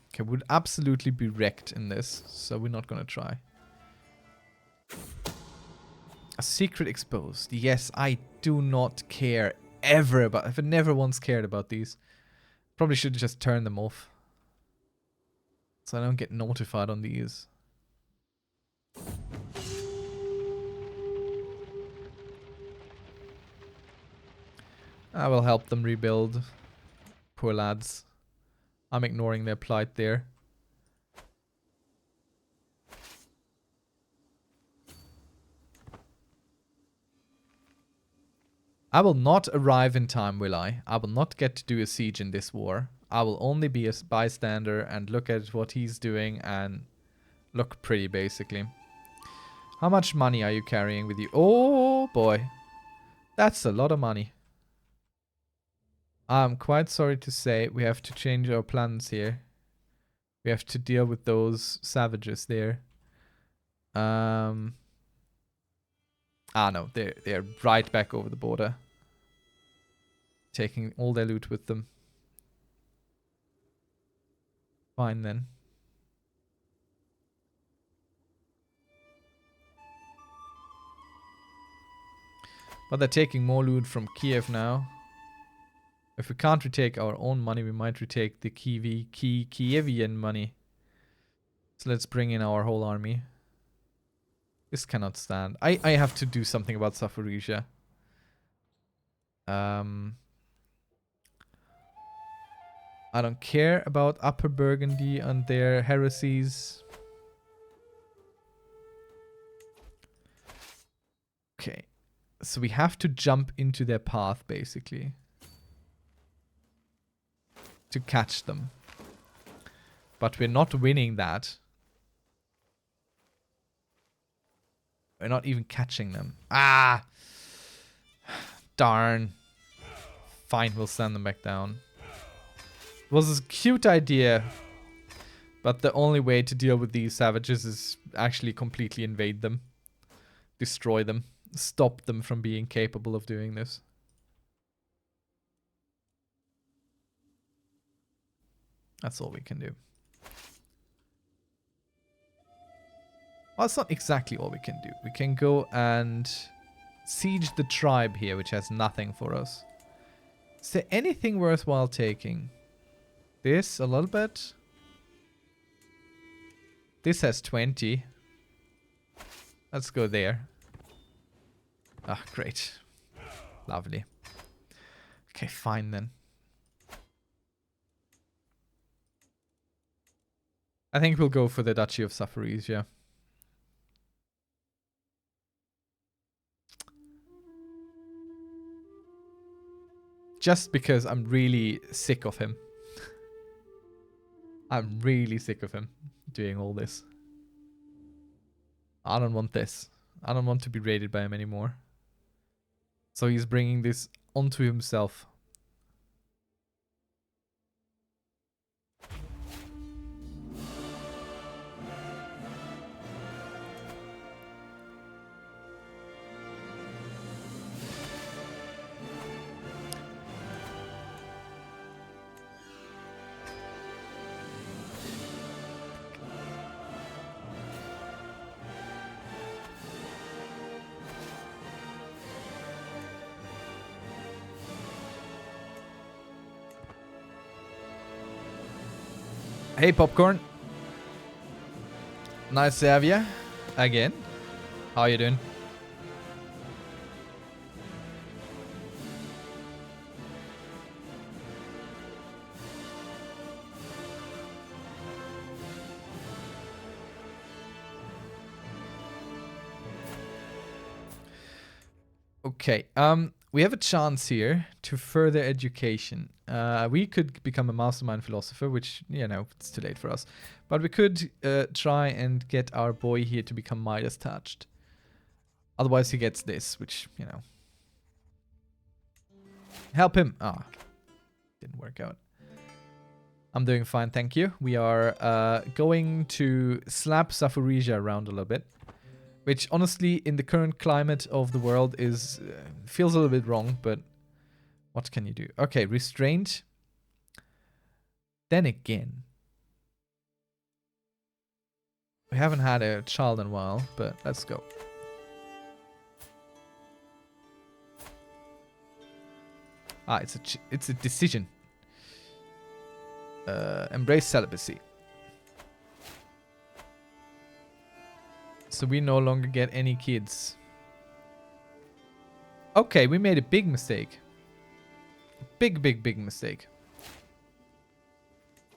Okay, would absolutely be wrecked in this, so we're not gonna try. A secret exposed. Yes, I do not care ever about... I've never once cared about these. Probably should just turn them off. So I don't get notified on these. I will help them rebuild. Poor lads. I'm ignoring their plight there. I will not arrive in time, will I? I will not get to do a siege in this war. I will only be a bystander and look at what he's doing and look pretty, basically. How much money are you carrying with you? Oh, boy. That's a lot of money. I'm quite sorry to say we have to change our plans here. We have to deal with those savages there. No, they're right back over the border. Taking all their loot with them. Fine then. But they're taking more loot from Kiev now. If we can't retake our own money, we might retake the Kievian money. So let's bring in our whole army. This cannot stand. I have to do something about Zaporizhia. I don't care about Upper Burgundy and their heresies. Okay. So we have to jump into their path, basically. To catch them. But we're not winning that. We're not even catching them. Ah! Darn. Fine, we'll send them back down. It was a cute idea. But the only way to deal with these savages is actually completely invade them. Destroy them. Stop them from being capable of doing this. That's all we can do. Well, it's not exactly all we can do. We can go and siege the tribe here, which has nothing for us. Is there anything worthwhile taking? This, a little bit. This has 20. Let's go there. Ah, great. Lovely. Okay, fine then. I think we'll go for the Duchy of Zaporizhia. Just because I'm really sick of him. I'm really sick of him doing all this. I don't want this. I don't want to be raided by him anymore. So he's bringing this onto himself. Hey, Popcorn. Nice to have you again. How you doing? Okay, we have a chance here to further education. We could become a mastermind philosopher, which, you know, it's too late for us. But we could try and get our boy here to become Midas touched. Otherwise he gets this, which, you know. Help him. Ah, didn't work out. I'm doing fine, thank you. We are going to slap Zaporizhia around a little bit. Which, honestly, in the current climate of the world is feels a little bit wrong, but what can you do? Okay, restraint. Then again. We haven't had a child in a while, but let's go. Ah, it's a decision. Embrace celibacy. So we no longer get any kids. Okay, we made a big mistake. Big mistake.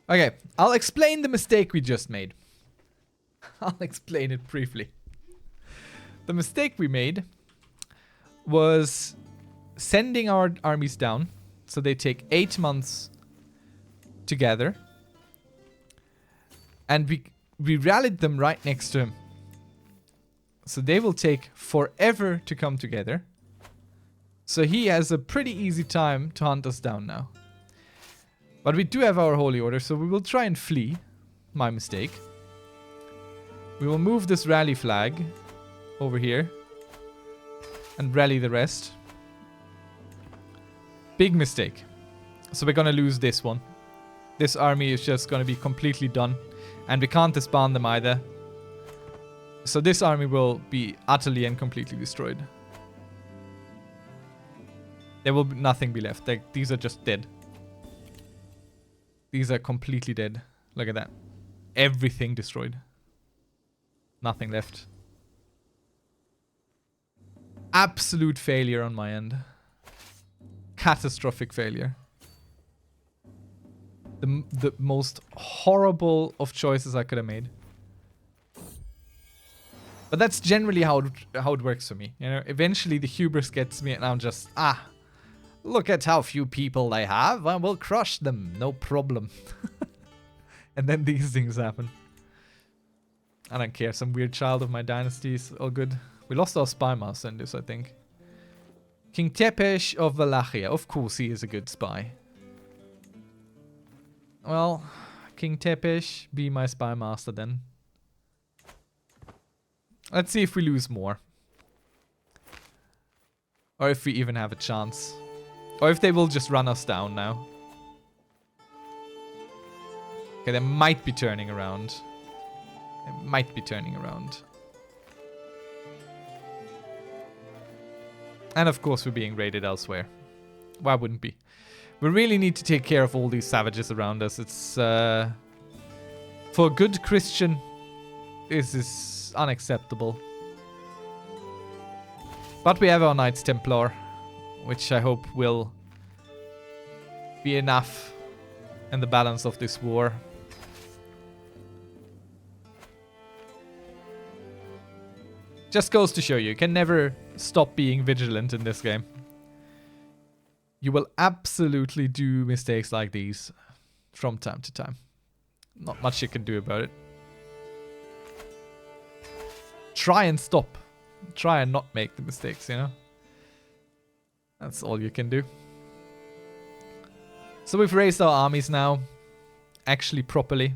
Okay, I'll explain the mistake we just made. I'll explain it briefly. The mistake we made was sending our armies down. So they take 8 months to gather. And we rallied them right next to him. So they will take forever to come together. So he has a pretty easy time to hunt us down now. But we do have our holy order, so we will try and flee. My mistake. We will move this rally flag over here. And rally the rest. Big mistake. So we're gonna lose this one. This army is just gonna be completely done. And we can't disband them either. So this army will be utterly and completely destroyed. There will nothing be left. These are just dead. These are completely dead. Look at that. Everything destroyed. Nothing left. Absolute failure on my end. Catastrophic failure. The most horrible of choices I could have made. But that's generally how it works for me. You know, eventually the hubris gets me and I'm just, look at how few people they have. I will crush them. No problem. And then these things happen. I don't care. Some weird child of my dynasty is all good. We lost our spy master in this, I think. King Tepesh of Wallachia. Of course he is a good spy. Well, King Tepesh, be my spy master then. Let's see if we lose more. Or if we even have a chance. Or if they will just run us down now. Okay, they might be turning around. They might be turning around. And of course we're being raided elsewhere. Why wouldn't we? We really need to take care of all these savages around us. It's, for a good Christian, this is unacceptable. But we have our Knights Templar, which I hope will be enough in the balance of this war. Just goes to show you can never stop being vigilant in this game. You will absolutely do mistakes like these from time to time. Not much you can do about it. Try and stop. Try and not make the mistakes, you know? That's all you can do. So we've raised our armies now. Actually properly.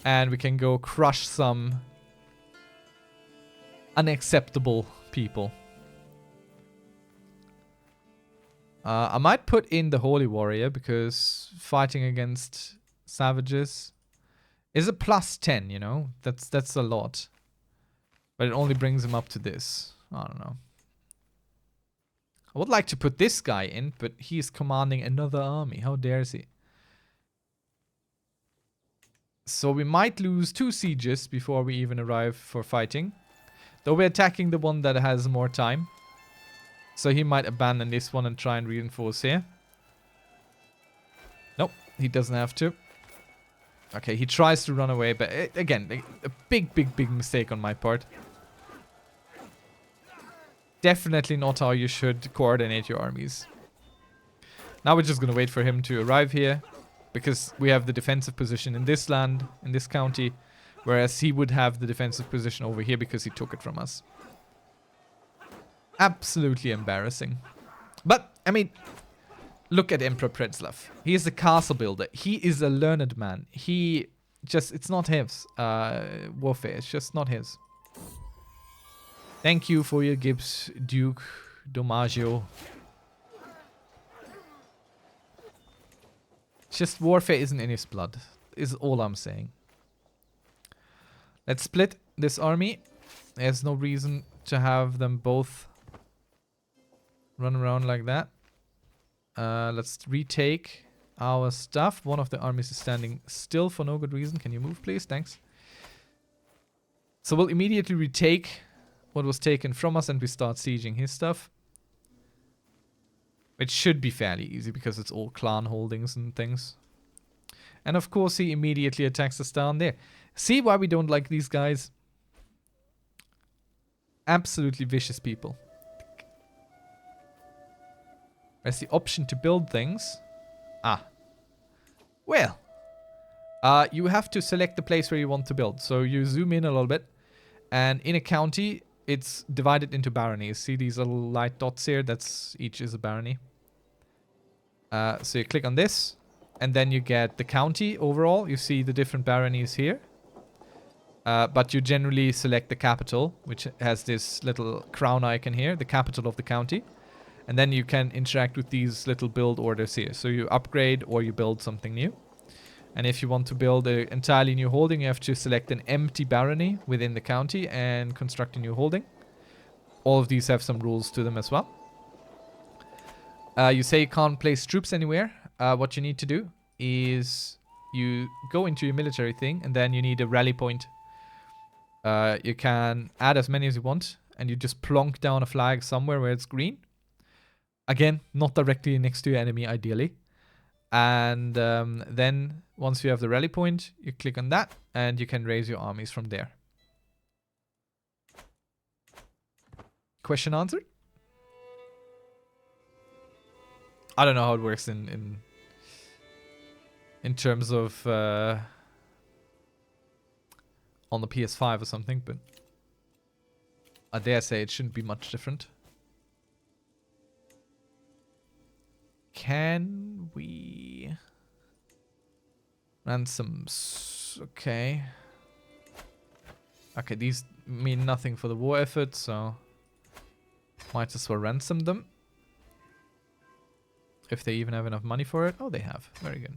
And we can go crush some unacceptable people. I might put in the Holy Warrior because fighting against savages is a plus 10, you know? That's a lot. But it only brings him up to this. I don't know. I would like to put this guy in, but he is commanding another army. How dares he? So we might lose 2 sieges before we even arrive for fighting. Though we're attacking the one that has more time. So he might abandon this one and try and reinforce here. Nope, he doesn't have to. Okay, he tries to run away, but again, a big mistake on my part. Definitely not how you should coordinate your armies. Now we're just gonna wait for him to arrive here. Because we have the defensive position in this land, in this county. Whereas he would have the defensive position over here because he took it from us. Absolutely embarrassing. But, I mean, look at Emperor Pretzlav. He is a castle builder. He is a learned man. He just, it's not his warfare. It's just not his. Thank you for your gifts, Duke Domaggio. Just warfare isn't in his blood, is all I'm saying. Let's split this army. There's no reason to have them both run around like that. Let's retake our stuff. One of the armies is standing still for no good reason. Can you move, please? Thanks. So we'll immediately retake what was taken from us and we start sieging his stuff. It should be fairly easy because it's all clan holdings and things. And of course he immediately attacks us down there. See why we don't like these guys? Absolutely vicious people. There's the option to build things. Ah. Well. You have to select the place where you want to build. So you zoom in a little bit. And in a county, it's divided into baronies. See these little light dots here? That's each is a barony. So you click on this. And then you get the county overall. You see the different baronies here. But you generally select the capital, which has this little crown icon here, the capital of the county. And then you can interact with these little build orders here. So you upgrade or you build something new. And if you want to build an entirely new holding, you have to select an empty barony within the county and construct a new holding. All of these have some rules to them as well. You say you can't place troops anywhere. What you need to do is you go into your military thing and then you need a rally point. You can add as many as you want and you just plonk down a flag somewhere where it's green. Again, not directly next to your enemy ideally. And then once you have the rally point, you click on that and you can raise your armies from there. Question answered? I don't know how it works in terms of on the PS5 or something, but I dare say it shouldn't be much different. Can we ransoms? Okay. Okay, these mean nothing for the war effort, so might as well ransom them. If they even have enough money for it. Oh, they have. Very good.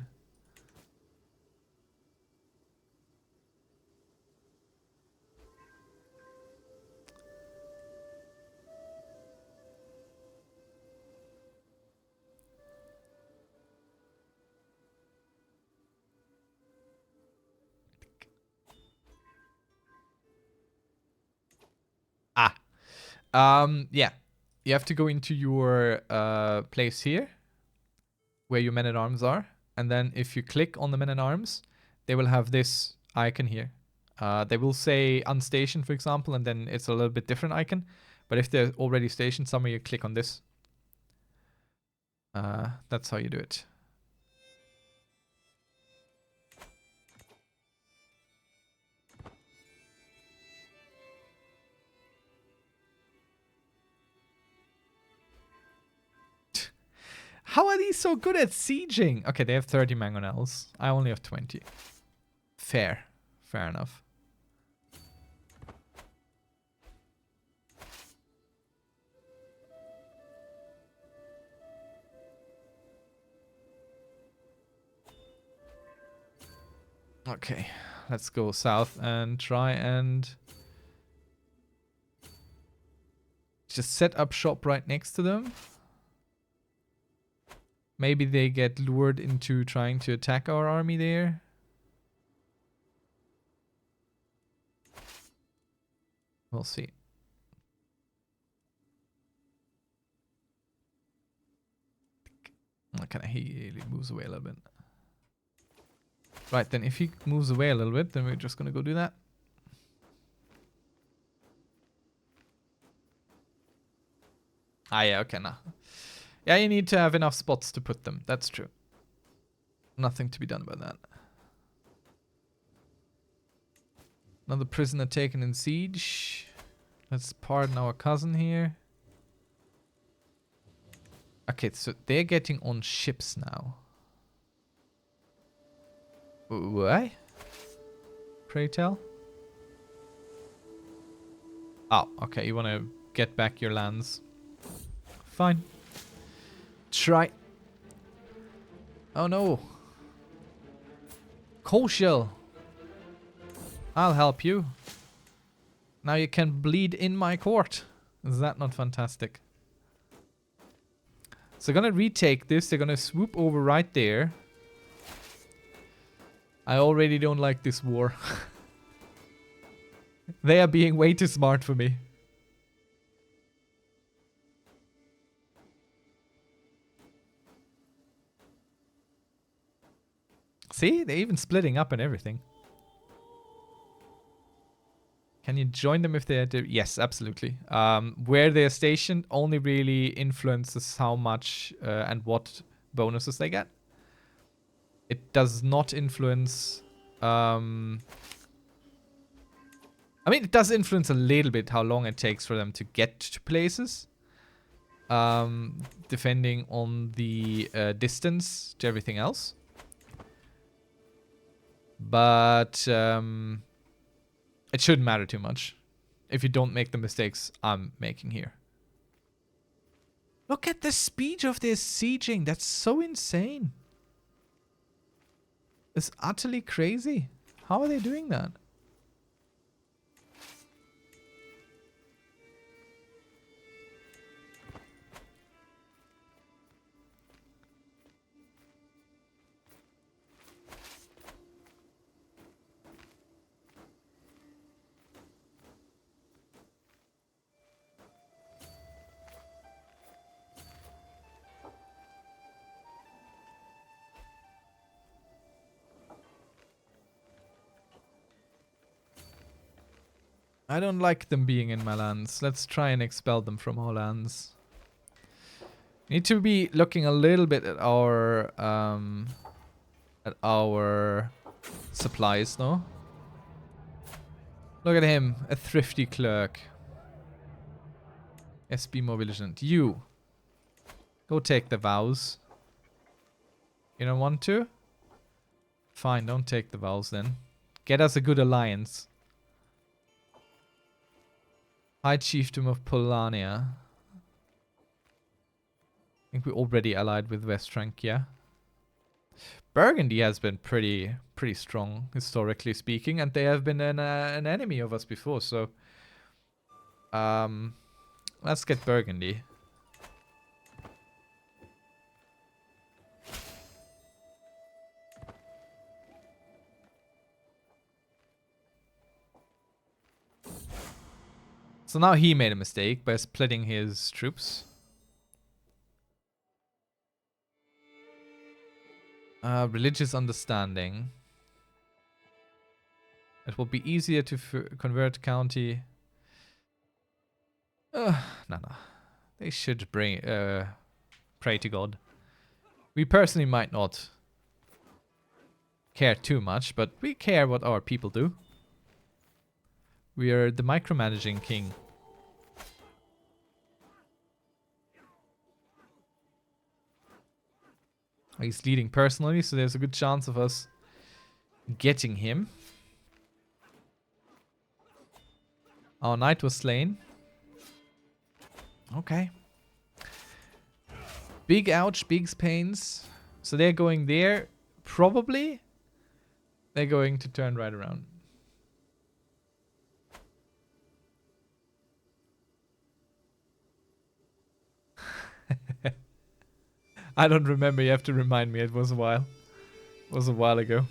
Yeah. You have to go into your place here where your men-at-arms are. And then if you click on the men-at-arms, they will have this icon here. They will say unstationed, for example, and then it's a little bit different icon. But if they're already stationed somewhere, you click on this. That's how you do it. How are these so good at sieging? Okay, they have 30 mangonels. I only have 20. Fair. Fair enough. Okay, let's go south and try and just set up shop right next to them. Maybe they get lured into trying to attack our army there. We'll see. Okay, he moves away a little bit. Right, then if he moves away a little bit, then we're just gonna go do that. Ah, yeah, okay, nah. Yeah, you need to have enough spots to put them. That's true. Nothing to be done about that. Another prisoner taken in siege. Let's pardon our cousin here. Okay, so they're getting on ships now. Why? Pray tell? Oh, okay, you want to get back your lands. Fine. Try. Oh no. Koshel. I'll help you. Now you can bleed in my court. Is that not fantastic? So they're gonna retake this. They're gonna swoop over right there. I already don't like this war. They are being way too smart for me. See? They're even splitting up and everything. Can you join them if they're... Yes, absolutely. Where they're stationed only really influences how much and what bonuses they get. It does not influence... I mean, it does influence a little bit how long it takes for them to get to places. Depending on the distance to everything else. But... it shouldn't matter too much if you don't make the mistakes I'm making here. Look at the speed of this sieging. That's so insane. It's utterly crazy. How are they doing that? I don't like them being in my lands. Let's try and expel them from our lands. Need to be looking a little bit at our supplies, though. Look at him, a thrifty clerk. SB more vigilant. You go take the vows. You don't want to? Fine, don't take the vows then. Get us a good alliance. High Chiefdom of Polania. I think we already allied with West Francia. Burgundy has been pretty strong, historically speaking, and they have been an enemy of us before, so... let's get Burgundy. So now he made a mistake by splitting his troops. Religious understanding. It will be easier to convert county. No. They should bring pray to God. We personally might not care too much, but we care what our people do. We are the micromanaging king. He's leading personally, so there's a good chance of us getting him. Our knight was slain. Okay. Big ouch, big pains. So they're going there. Probably they're going to turn right around. I don't remember. You have to remind me. It was a while. It was a while ago.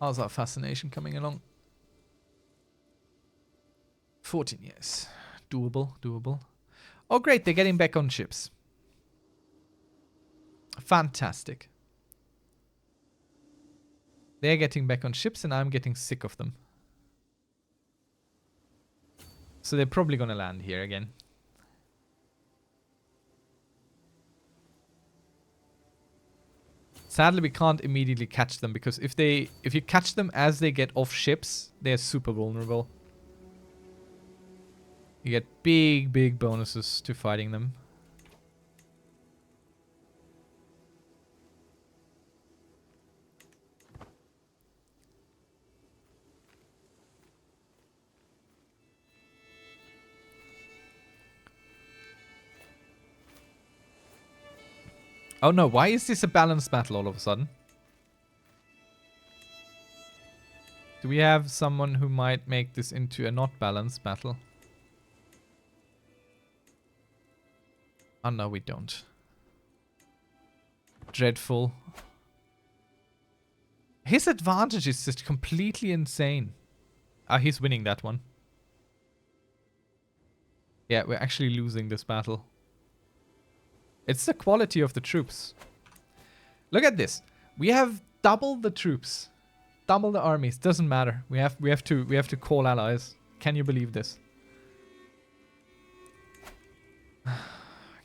How's our fascination coming along? 14 years. Doable, doable. Oh, great. They're getting back on ships. Fantastic. They're getting back on ships and I'm getting sick of them. So they're probably gonna land here again. Sadly, we can't immediately catch them because if you catch them as they get off ships, they're super vulnerable. You get big bonuses to fighting them. Oh no, why is this a balanced battle all of a sudden? Do we have someone who might make this into a not balanced battle? Oh no, we don't. Dreadful. His advantage is just completely insane. Ah, he's winning that one. Yeah, we're actually losing this battle. It's the quality of the troops. Look at this. We have double the troops. Double the armies. Doesn't matter. We have to call allies. Can you believe this?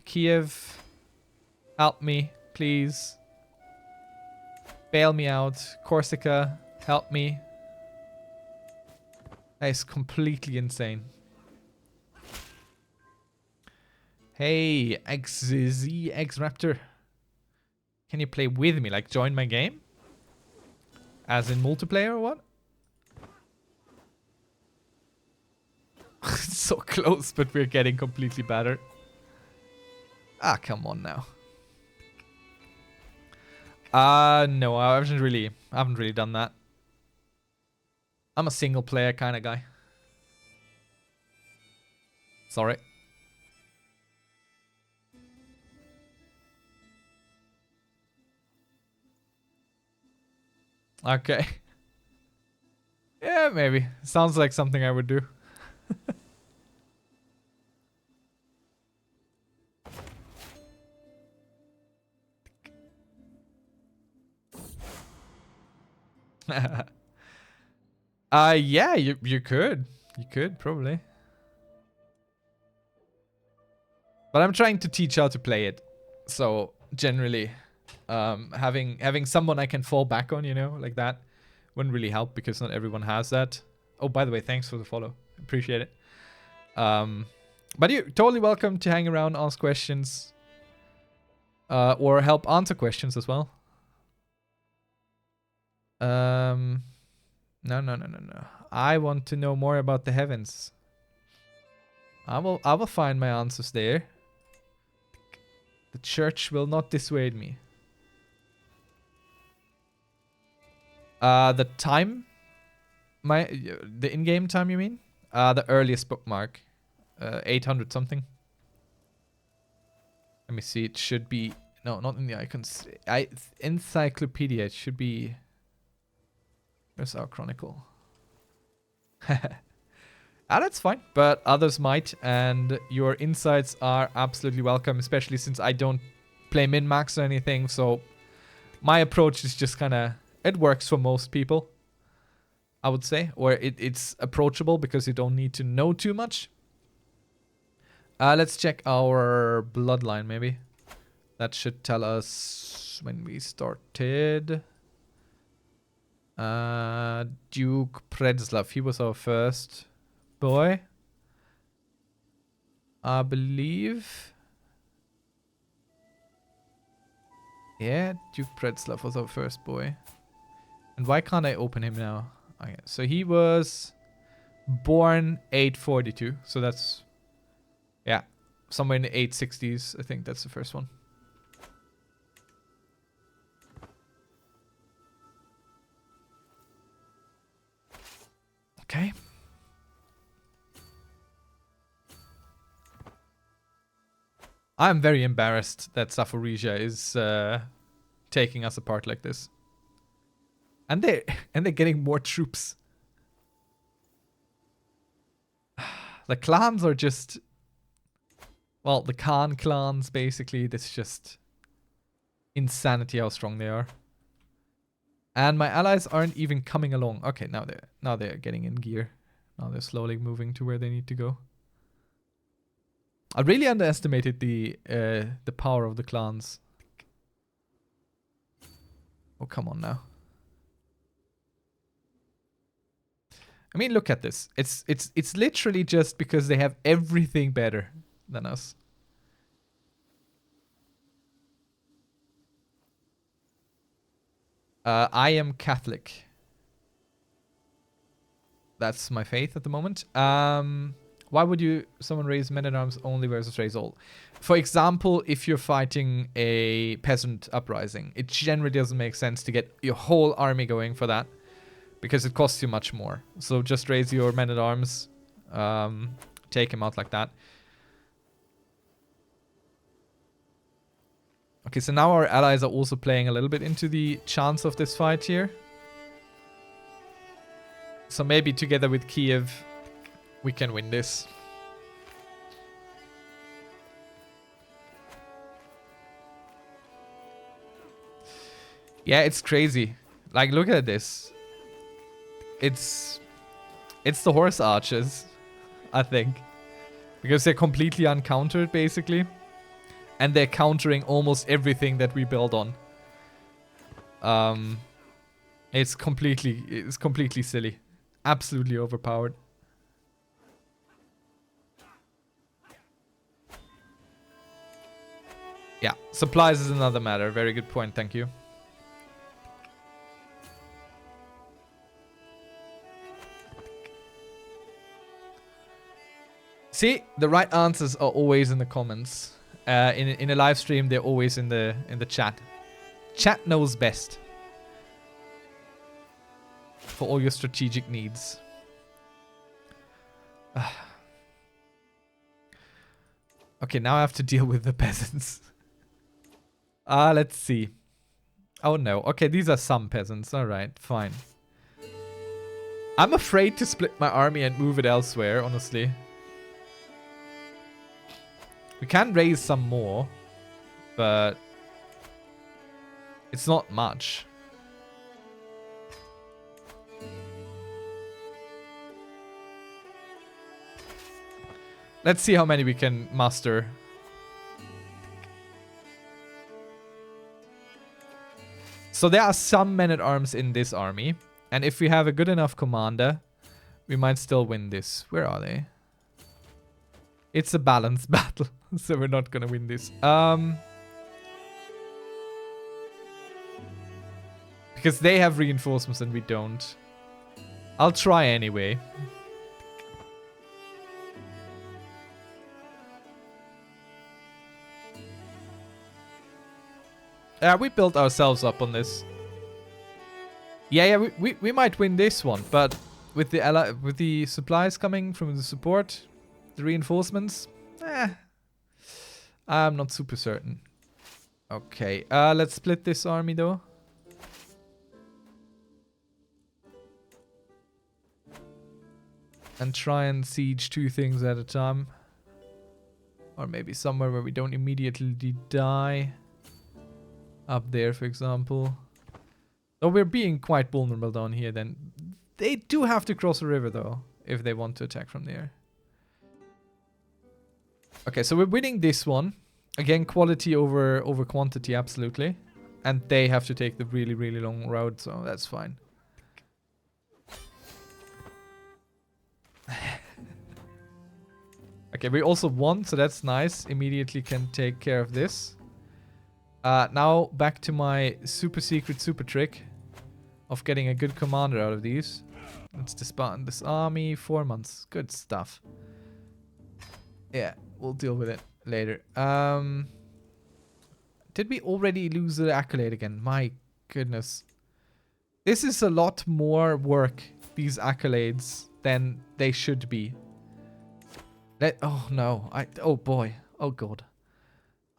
Kiev, help me, please. Bail me out. Corsica, help me. That is completely insane. Hey, X Raptor. Can you play with me? Like, join my game? As in multiplayer or what? So close, but we're getting completely battered. Ah, come on now. No, I haven't really done that. I'm a single player kind of guy. Sorry. Okay. Yeah, maybe. Sounds like something I would do. Yeah, you could. You could, probably. But I'm trying to teach how to play it. So, generally, having someone I can fall back on, you know, like that, wouldn't really help because not everyone has that. Oh, by the way, thanks for the follow. Appreciate it. But you're totally welcome to hang around, ask questions, or help answer questions as well. No. I want to know more about the heavens. I will find my answers there. The church will not dissuade me. The time? The in-game time, you mean? The earliest bookmark. 800 something. Let me see, it should be... No, not in the icons. Encyclopedia, it should be... Where's our chronicle? That's fine, but others might, and your insights are absolutely welcome, especially since I don't play min-max or anything, so my approach is just kind of... It works for most people, I would say, or it's approachable because you don't need to know too much. Let's check our bloodline, maybe. That should tell us when we started. Duke Predslav, he was our first boy, I believe. Yeah, Duke Predslav was our first boy. And why can't I open him now? Okay, so he was born 842, so that's... Yeah, somewhere in the 860s, I think that's the first one. Okay. I'm very embarrassed that Zaporizhia is taking us apart like this. And they're getting more troops. The clans are just, well, the Khan clans basically. That's just insanity how strong they are. And my allies aren't even coming along. Okay, now they're getting in gear. Now they're slowly moving to where they need to go. I really underestimated the power of the clans. Oh, come on now. I mean, look at this. It's literally just because they have everything better than us. I am Catholic. That's my faith at the moment. Why would someone raise men at arms only versus raise all? For example, if you're fighting a peasant uprising, it generally doesn't make sense to get your whole army going for that, because it costs you much more. So just raise your men at arms, take him out like that. Okay, so now our allies are also playing a little bit into the chance of this fight here. So maybe together with Kiev, we can win this. Yeah, it's crazy. Like, look at this. It's the horse archers, I think. Because they're completely uncountered, basically. And they're countering almost everything that we build on. It's completely silly. Absolutely overpowered. Yeah, supplies is another matter. Very good point, thank you. See, the right answers are always in the comments. In a live stream, they're always in the chat. Chat knows best for all your strategic needs. Okay, now I have to deal with the peasants. Let's see. Oh no. Okay, these are some peasants. Alright, fine. I'm afraid to split my army and move it elsewhere, honestly. We can raise some more, but it's not much. Let's see how many we can muster. So there are some men-at-arms in this army. And if we have a good enough commander, we might still win this. Where are they? It's a balanced battle, so we're not gonna win this. Because they have reinforcements and we don't. I'll try anyway. Yeah, we built ourselves up on this. Yeah, we might win this one, but with the supplies coming from the support, the reinforcements, I'm not super certain. Okay, let's split this army though. And try and siege 2 things at a time. Or maybe somewhere where we don't immediately die. Up there, for example. So we're being quite vulnerable down here then. They do have to cross a river though, if they want to attack from there. Okay, so we're winning this one. Again, quality over quantity, absolutely. And they have to take the really, really long road, so that's fine. Okay, we also won, so that's nice. Immediately can take care of this. Now back to my super secret super trick of getting a good commander out of these. Let's disband this army. 4 months. Good stuff. Yeah, we'll deal with it later. Did we already lose the accolade again? My goodness. This is a lot more work, these accolades, than they should be. Oh no. Oh boy. Oh god.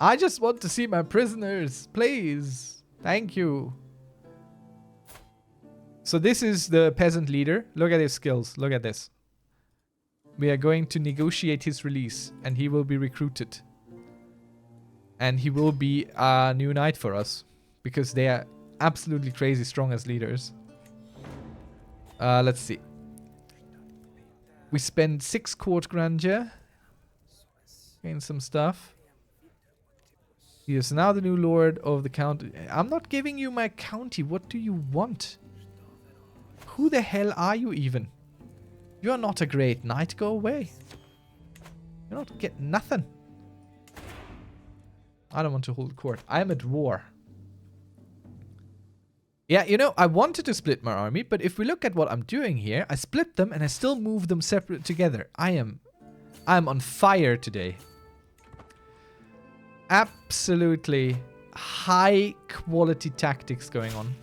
I just want to see my prisoners, please. Thank you. So this is the peasant leader. Look at his skills. Look at this. We are going to negotiate his release, and he will be recruited. And he will be a new knight for us, because they are absolutely crazy strong as leaders. Let's see. We spend 6 court grandeur. Gain some stuff. He is now the new lord of the county. I'm not giving you my county. What do you want? Who the hell are you even? You are not a great knight. Go away. You don't get nothing. I don't want to hold court. I am at war. Yeah, you know, I wanted to split my army, but if we look at what I'm doing here, I split them and I still move them separate together. I'm on fire today. Absolutely high quality tactics going on.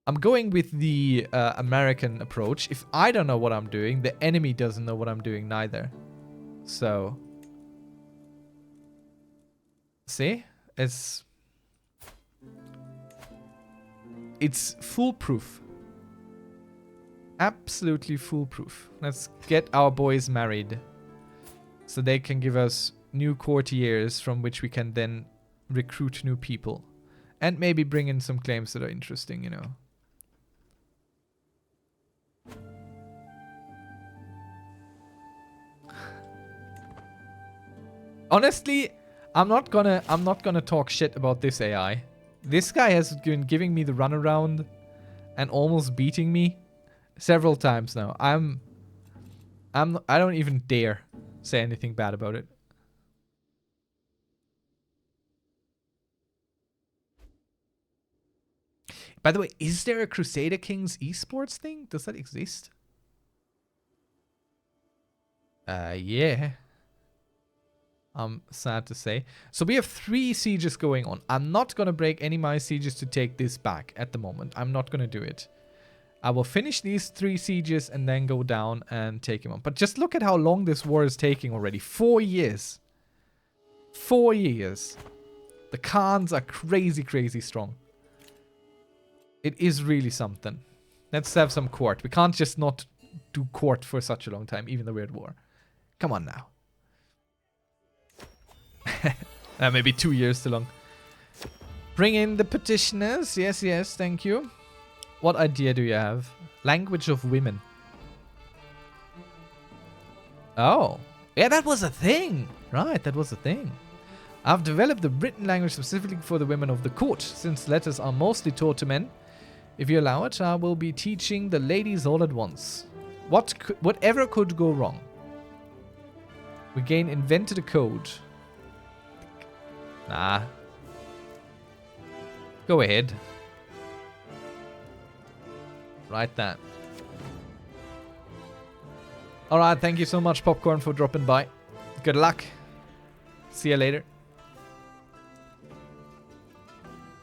I'm going with the American approach. If I don't know what I'm doing, the enemy doesn't know what I'm doing neither. So, see? It's foolproof. Absolutely foolproof. Let's get our boys married. So they can give us new courtiers from which we can then recruit new people. And maybe bring in some claims that are interesting, you know. Honestly, I'm not gonna talk shit about this AI. This guy has been giving me the runaround and almost beating me several times now. I don't even dare say anything bad about it. By the way, is there a Crusader Kings esports thing? Does that exist? Yeah. I'm sad to say. So we have 3 sieges going on. I'm not going to break any of my sieges to take this back at the moment. I'm not going to do it. I will finish these 3 sieges and then go down and take him on. But just look at how long this war is taking already. 4 years. 4 years. The Khans are crazy, crazy strong. It is really something. Let's have some court. We can't just not do court for such a long time, even though we're at war. Come on now. Maybe 2 years too long. Bring in the petitioners. Yes, yes, thank you. What idea do you have? Language of women. Oh. Yeah, that was a thing. Right, that was a thing. I've developed the written language specifically for the women of the court. Since letters are mostly taught to men, if you allow it, I will be teaching the ladies all at once. Whatever could go wrong. We gain invented a code. Nah. Go ahead. Write that. Alright, thank you so much, Popcorn, for dropping by. Good luck. See you later.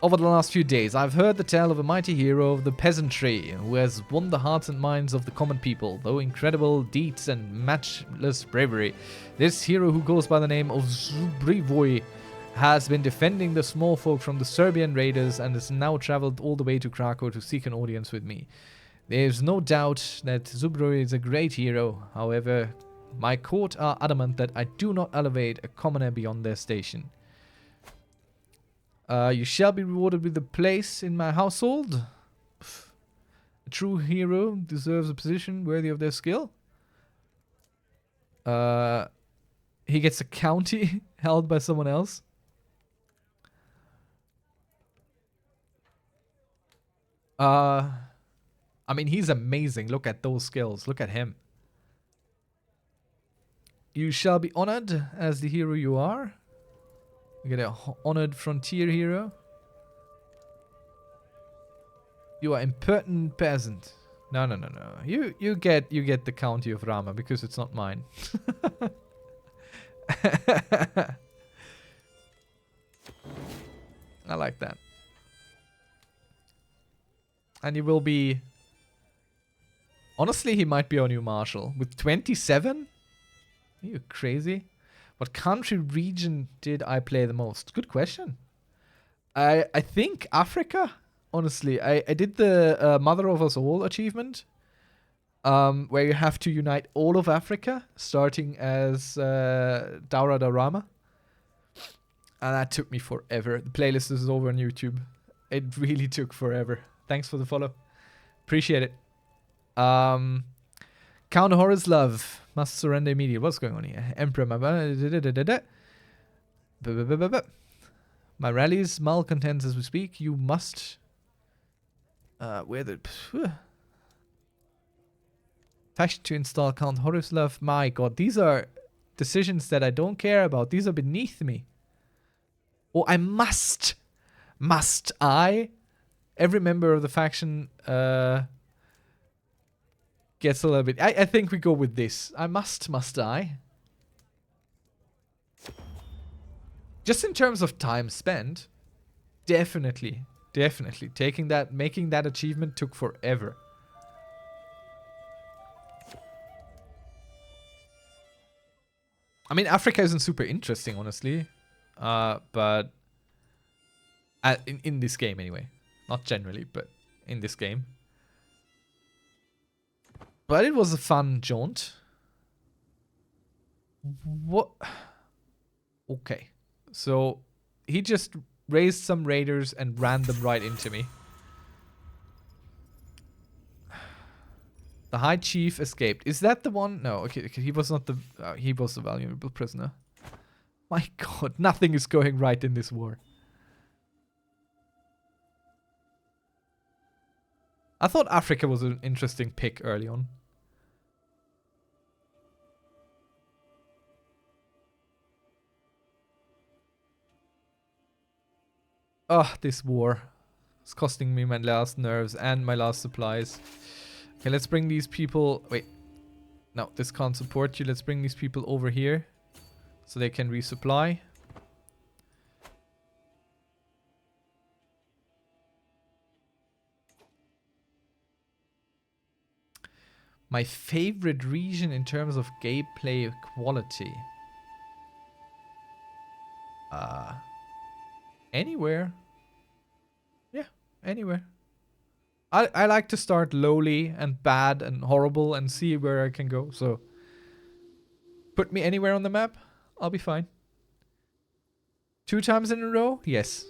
Over the last few days, I've heard the tale of a mighty hero of the peasantry who has won the hearts and minds of the common people, though incredible deeds and matchless bravery. This hero, who goes by the name of Zubrivoy, has been defending the small folk from the Serbian raiders and has now traveled all the way to Krakow to seek an audience with me. There's no doubt that Zubrivoy is a great hero. However, my court are adamant that I do not elevate a commoner beyond their station. You shall be rewarded with a place in my household. A true hero deserves a position worthy of their skill. He gets a county held by someone else. I mean, he's amazing. Look at those skills. Look at him. You shall be honored as the hero you are. You get an honored frontier hero. You are impertinent peasant. No. You get the county of Rama because it's not mine. I like that. And you will be... Honestly, he might be our new marshal. With 27? Are you crazy? What country region did I play the most? Good question. I think Africa. Honestly, I did the Mother of Us All achievement, where you have to unite all of Africa, starting as Daura Darama. And that took me forever. The playlist is over on YouTube. It really took forever. Thanks for the follow. Appreciate it. Count Horror's Love. Must surrender immediately. What's going on here? Emperor, my rallies malcontents as we speak. You must... where the... Fashion to install Count Horror's Love. My god, these are decisions that I don't care about. These are beneath me. Oh, I must. Must I? Every member of the faction gets a little bit... I think we go with this. I must I? Just in terms of time spent, definitely. Taking that, making that achievement took forever. I mean, Africa isn't super interesting, honestly. But in this game anyway. Not generally, but in this game. But it was a fun jaunt. What? Okay. So, he just raised some raiders and ran them right into me. The High Chief escaped. Is that the one? No, okay, he was not the... he was the valuable prisoner. My god, nothing is going right in this war. I thought Africa was an interesting pick early on. Oh, this war. It's costing me my last nerves and my last supplies. Okay, let's bring these people... Wait. No, this can't support you. Let's bring these people over here. So they can resupply. My favorite region in terms of gameplay quality. Anywhere. Yeah, anywhere. I like to start lowly and bad and horrible and see where I can go. So put me anywhere on the map. I'll be fine. 2 times in a row? Yes.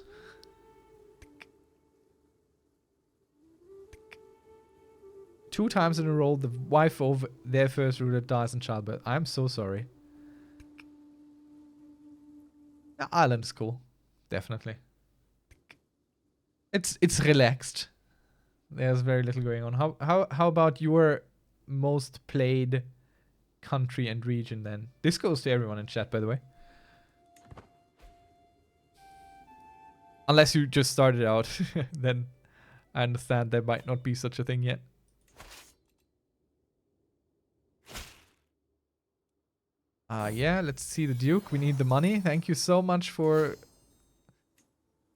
2 times in a row, the wife of their first ruler dies in childbirth. I'm so sorry. The island is cool. Definitely. It's relaxed. There's very little going on. How about your most played country and region then? This goes to everyone in chat, by the way. Unless you just started out, then I understand there might not be such a thing yet. Yeah, let's see the Duke. We need the money. Thank you so much for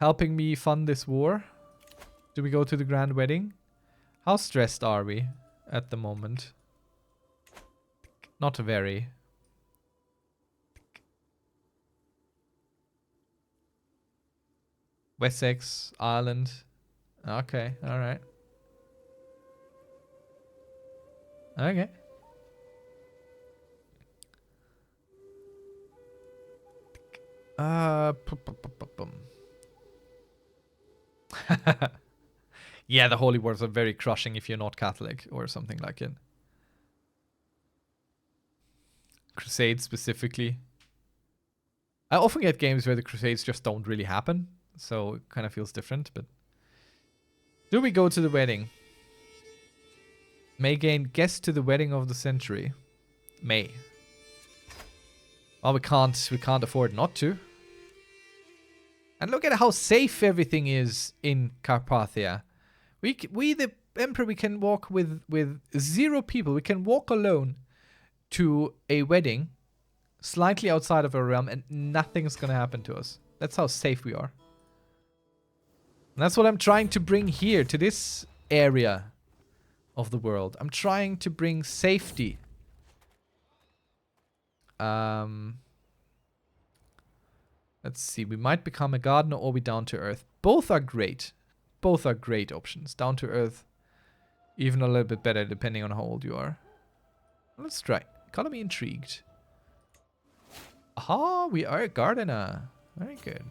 helping me fund this war. Do we go to the grand wedding? How stressed are we at the moment? Not very. Wessex, Ireland. Okay, alright. Okay. Yeah, the holy wars are very crushing if you're not Catholic or something like it. Crusades specifically. I often get games where the Crusades just don't really happen, so it kind of feels different, but... Do we go to the wedding? May gain guest to the wedding of the century. May. Well, we can't afford not to. And look at how safe everything is in Carpathia. We the Emperor, we can walk with 0 people. We can walk alone to a wedding slightly outside of our realm and nothing's gonna happen to us. That's how safe we are. And that's what I'm trying to bring here to this area of the world. I'm trying to bring safety. Let's see. We might become a gardener or be down to earth. Both are great. Both are great options. Down to earth, even a little bit better depending on how old you are. Let's try. Economy intrigued. Aha, we are a gardener. Very good.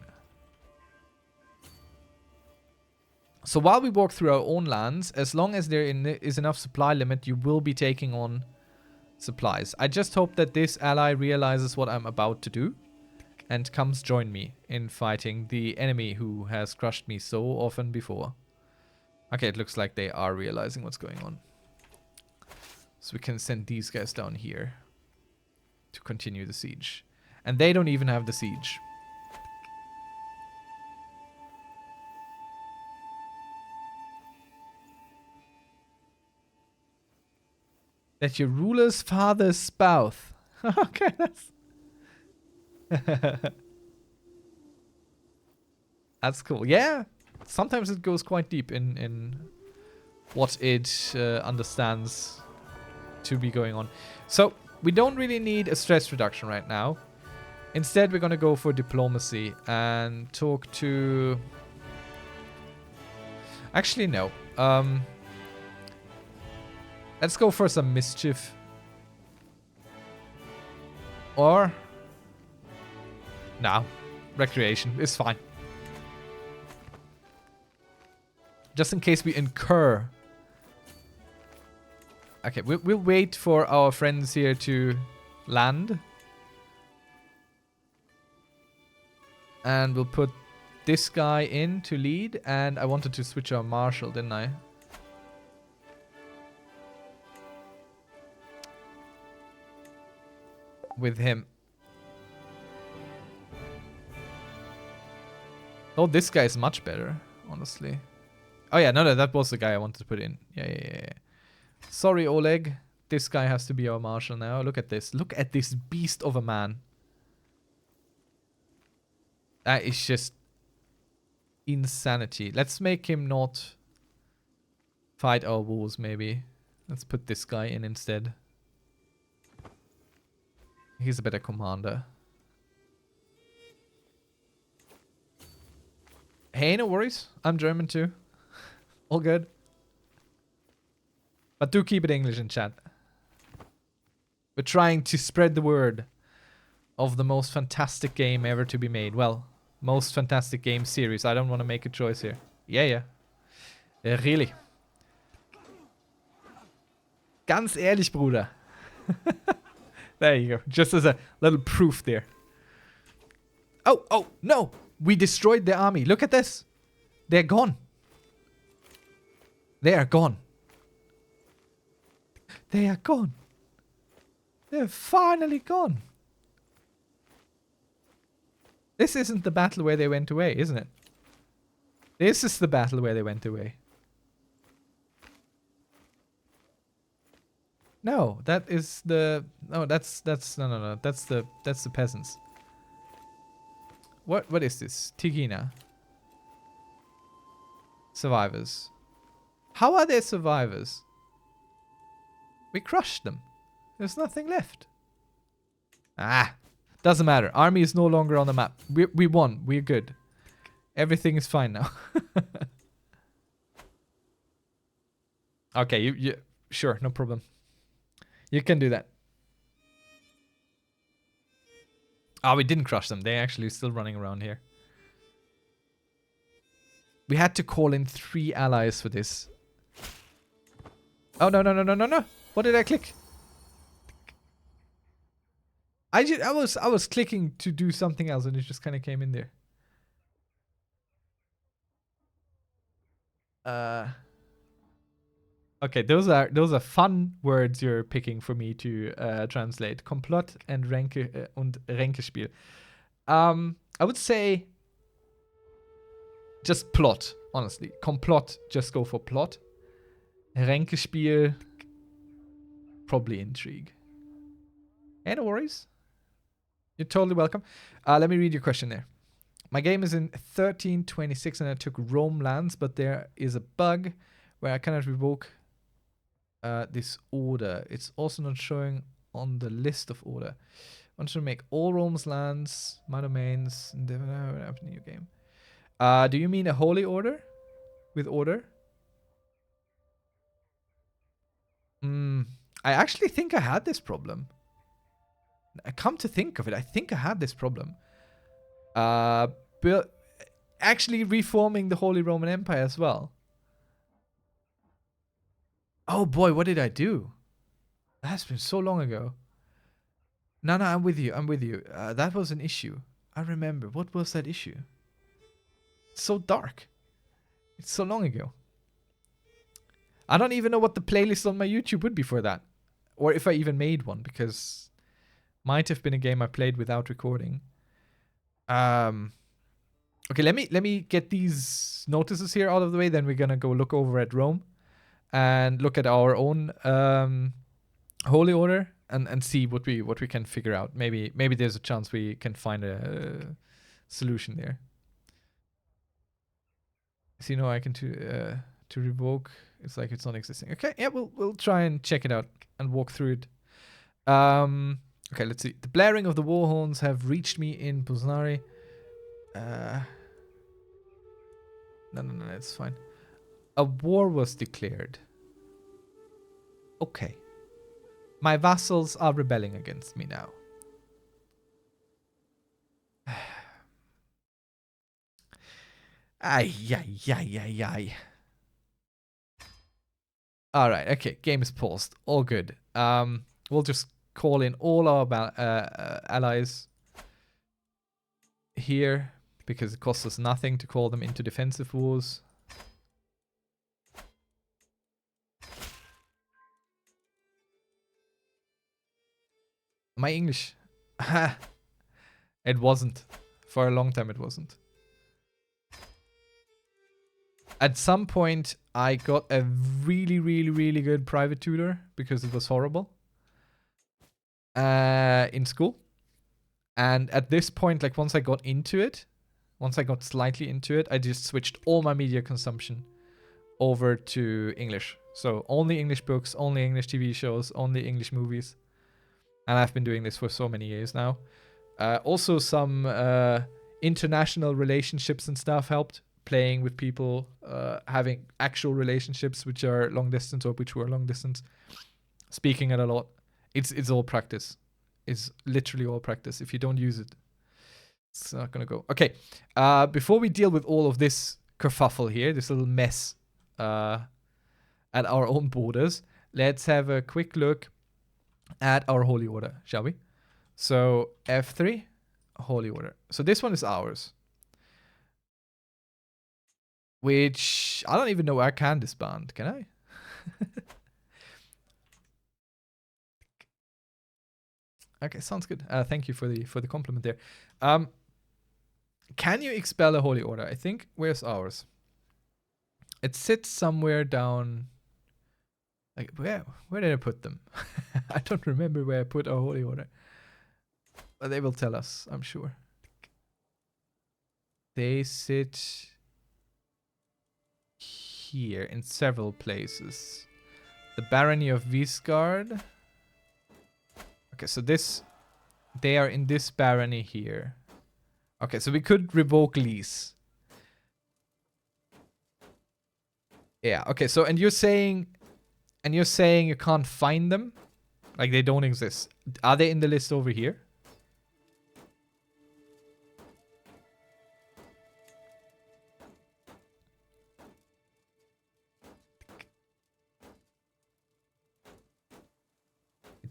So while we walk through our own lands, as long as there is enough supply limit, you will be taking on supplies. I just hope that this ally realizes what I'm about to do and comes join me in fighting the enemy who has crushed me so often before. Okay, it looks like they are realizing what's going on. So we can send these guys down here to continue the siege. And they don't even have the siege. That your ruler's father's spouse. Okay, that's... That's cool. Yeah, sometimes it goes quite deep in what it understands to be going on. So, we don't really need a stress reduction right now. Instead, we're going to go for diplomacy and talk to... Actually, no. Let's go for some mischief. Or... No. Recreation is fine. Just in case we incur. Okay, we'll wait for our friends here to land. And we'll put this guy in to lead. And I wanted to switch our marshal, didn't I? With him. Oh, this guy is much better, honestly. Oh yeah, no, that was the guy I wanted to put in. Yeah. Sorry, Oleg. This guy has to be our marshal now. Look at this. Look at this beast of a man. That is just insanity. Let's make him not fight our wars, maybe. Let's put this guy in instead. He's a better commander. Hey, no worries. I'm German too. All good. But do keep it English in chat. We're trying to spread the word of the most fantastic game ever to be made. Well, most fantastic game series. I don't want to make a choice here. Yeah. Really. Ganz ehrlich, Bruder. There you go. Just as a little proof there. Oh, no. We destroyed the army. Look at this. They're gone. They are gone. They are gone. They're finally gone. This isn't the battle where they went away, isn't it? This is the battle where they went away. No, that is the... No, that's no. That's the peasants. What is this? Tigina. Survivors. How are they survivors? We crushed them. There's nothing left. Ah, doesn't matter. Army is no longer on the map. We won. We're good. Everything is fine now. Okay, you sure, no problem. You can do that. Oh, we didn't crush them. They're actually still running around here. We had to call in 3 allies for this. Oh, no. What did I click? I was clicking to do something else and it just kind of came in there. Okay, those are fun words you're picking for me to translate. Komplott and Ränkespiel. I would say just plot, honestly. Komplott, just go for plot. Ränkespiel, probably intrigue. Hey, no worries. You're totally welcome. Let me read your question there. My game is in 1326 and I took Rome lands, but there is a bug where I cannot revoke this order. It's also not showing on the list of order. I want to make all Rome's lands, my domains, and new game. Do you mean a holy order? With order? I actually think I had this problem. I come to think of it, I think I had this problem. But actually reforming the Holy Roman Empire as well. Oh boy, what did I do? That has been so long ago. No, I'm with you. I'm with you. That was an issue. I remember. What was that issue? It's so dark. It's so long ago. I don't even know what the playlist on my YouTube would be for that. Or if I even made one, because might have been a game I played without recording. Okay, let me get these notices here out of the way. Then we're gonna go look over at Rome and look at our own holy order and see what we can figure out. Maybe there's a chance we can find a solution there. So I can to revoke. It's like it's not existing. Okay, yeah, we'll try and check it out and walk through it. Okay, let's see. The blaring of the war horns have reached me in Poznari. No, it's fine. A war was declared. Okay. My vassals are rebelling against me now. Ay. Alright, okay. Game is paused. All good. We'll just call in all our allies here, because it costs us nothing to call them into defensive wars. My English. It wasn't. For a long time it wasn't. At some point I got a really good private tutor because it was horrible. In school. And at this point, like once I got into it, once I got slightly into it, I just switched all my media consumption over to English. So only English books, only English TV shows, only English movies. And I've been doing this for so many years now. Also some international relationships and stuff helped. Playing with people, having actual relationships which are long distance or which were long distance. Speaking it a lot. It's all practice. It's literally all practice. If you don't use it, it's not gonna go. Okay, before we deal with all of this kerfuffle here, this little mess at our own borders, let's have a quick look at our holy order, shall we? So F3, holy order. So this one is ours. Which I don't even know I can disband, can I? Okay, sounds good. Thank you for the compliment there. Can you expel a holy order? I think where's ours? It sits somewhere down. Like where did I put them? I don't remember where I put our holy order. But they will tell us, I'm sure. They sit here in several places. The Barony of Visgard. Okay, so they are in this barony here. Okay, so we could revoke lease. Yeah, okay, so and you're saying you can't find them? Like they don't exist. Are they in the list over here?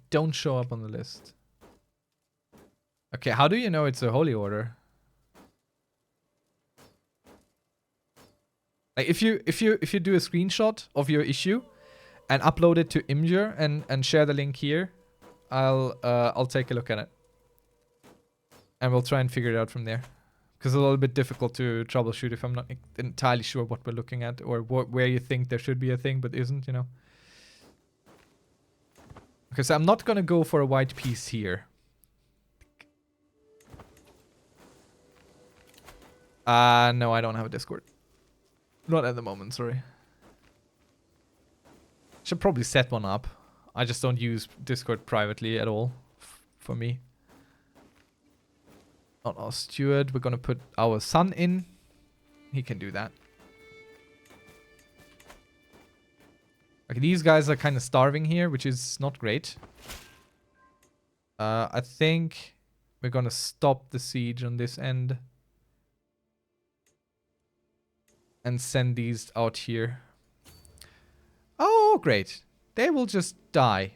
Don't show up on the list. Okay, how do you know it's a holy order? Like if you do a screenshot of your issue and upload it to Imgur and share the link here, I'll take a look at it. And we'll try and figure it out from there. Because it's a little bit difficult to troubleshoot if I'm not entirely sure what we're looking at or where you think there should be a thing but isn't, you know. Okay, so I'm not gonna go for a white piece here. No, I don't have a Discord. Not at the moment, sorry. Should probably set one up. I just don't use Discord privately at all. For me. Not our steward. We're gonna put our son in. He can do that. Okay, these guys are kind of starving here, which is not great. I think we're gonna stop the siege on this end. And send these out here. Oh, great. They will just die.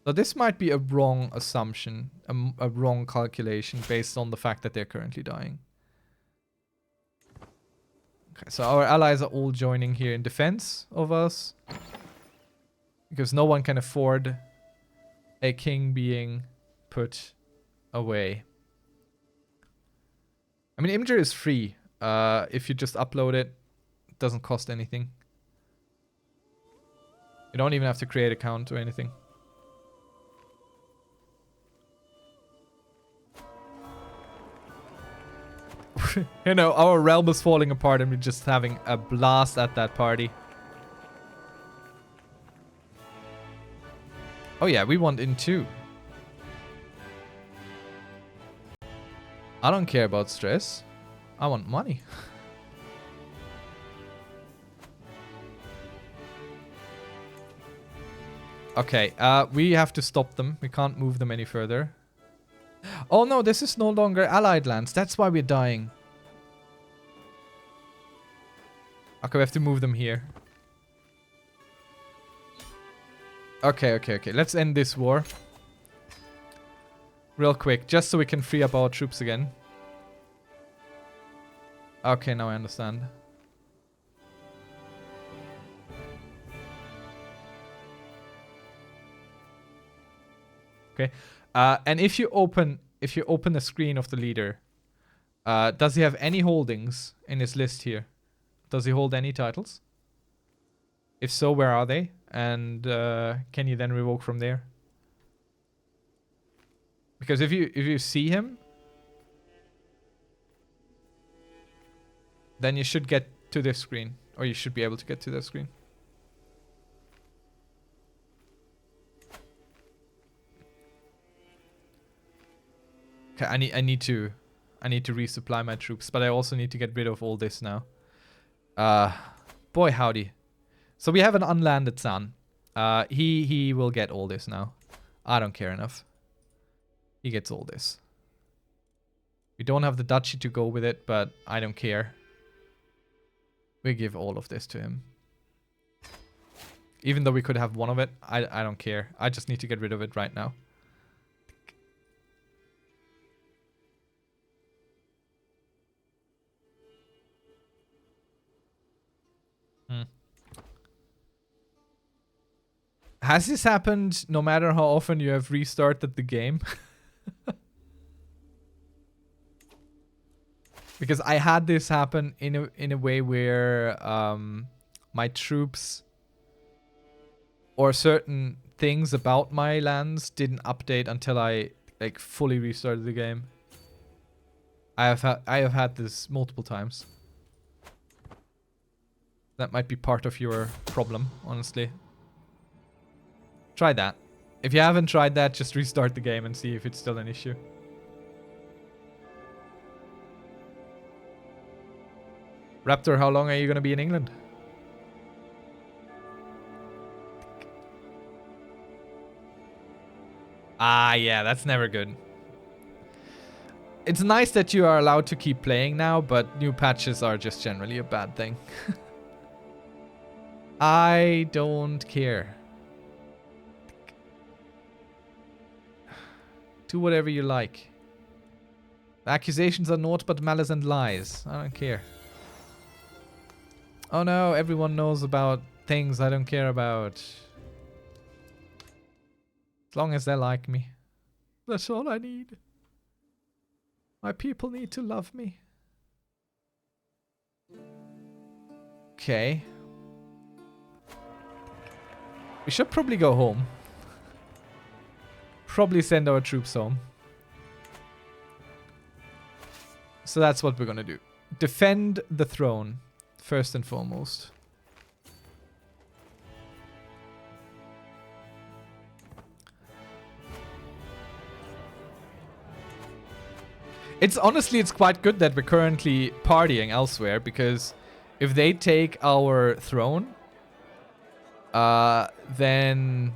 So this might be a wrong assumption, a wrong calculation based on the fact that they're currently dying. Okay, so our allies are all joining here in defense of us. Because no one can afford a king being put away. I mean, Imager is free. If you just upload it, it doesn't cost anything. You don't even have to create an account or anything. You know, our realm is falling apart and we're just having a blast at that party. Oh yeah, we want in too. I don't care about stress. I want money. Okay, we have to stop them. We can't move them any further. Oh no, this is no longer allied lands. That's why we're dying. Okay, we have to move them here. Okay. Let's end this war. Real quick, just so we can free up our troops again. Okay, now I understand. Okay. And if you open the screen of the leader, does he have any holdings in his list here? Does he hold any titles? If so, where are they? And can you then revoke from there? Because if you see him, then you should get to this screen, or you should be able to get to this screen. Okay, I need to resupply my troops, but I also need to get rid of all this now. Boy howdy. So we have an unlanded son. He will get all this now. I don't care enough. He gets all this. We don't have the duchy to go with it, but I don't care. We give all of this to him. Even though we could have one of it, I don't care. I just need to get rid of it right now. Has this happened no matter how often you have restarted the game? Because I had this happen in a way where my troops or certain things about my lands didn't update until I like fully restarted the game. I have had this multiple times. That might be part of your problem, honestly. Try that. If you haven't tried that, just restart the game and see if it's still an issue. Raptor, how long are you going to be in England? Ah, yeah, that's never good. It's nice that you are allowed to keep playing now, but new patches are just generally a bad thing. I don't care. Do whatever you like. The accusations are naught but malice and lies. I don't care. Oh no, everyone knows about things I don't care about. As long as they like me. That's all I need. My people need to love me. Okay. We should probably go home. Probably send our troops home. So that's what we're gonna do. Defend the throne, first and foremost. It's honestly, it's quite good that we're currently partying elsewhere, because if they take our throne, then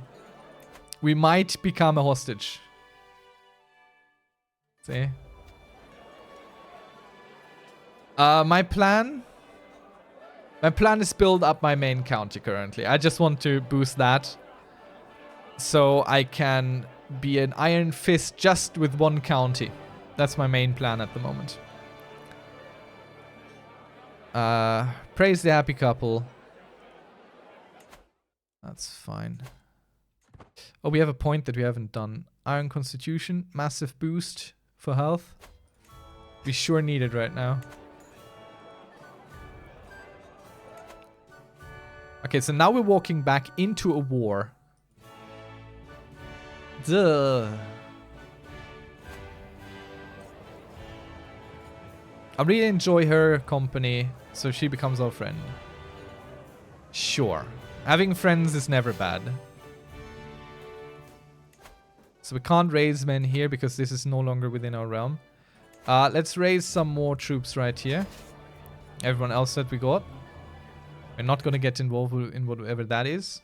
we might become a hostage. See? My plan is build up my main county currently. I just want to boost that, so I can be an iron fist just with one county. That's my main plan at the moment. Praise the happy couple. That's fine. Oh, we have a point that we haven't done. Iron Constitution, massive boost for health. We sure need it right now. Okay, so now we're walking back into a war. Duh. I really enjoy her company, so she becomes our friend. Sure. Having friends is never bad. So we can't raise men here because this is no longer within our realm. Let's raise some more troops right here. Everyone else that we got. We're not going to get involved in whatever that is.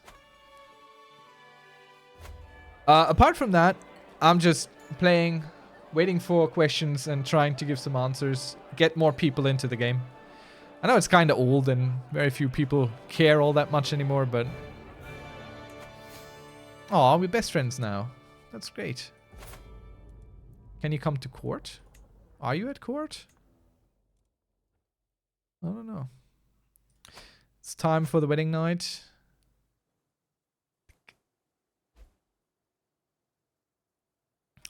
Apart from that, I'm just playing, waiting for questions and trying to give some answers. Get more people into the game. I know it's kind of old and very few people care all that much anymore, but... Aw, we're best friends now. That's great. Can you come to court? Are you at court? I don't know. It's time for the wedding night.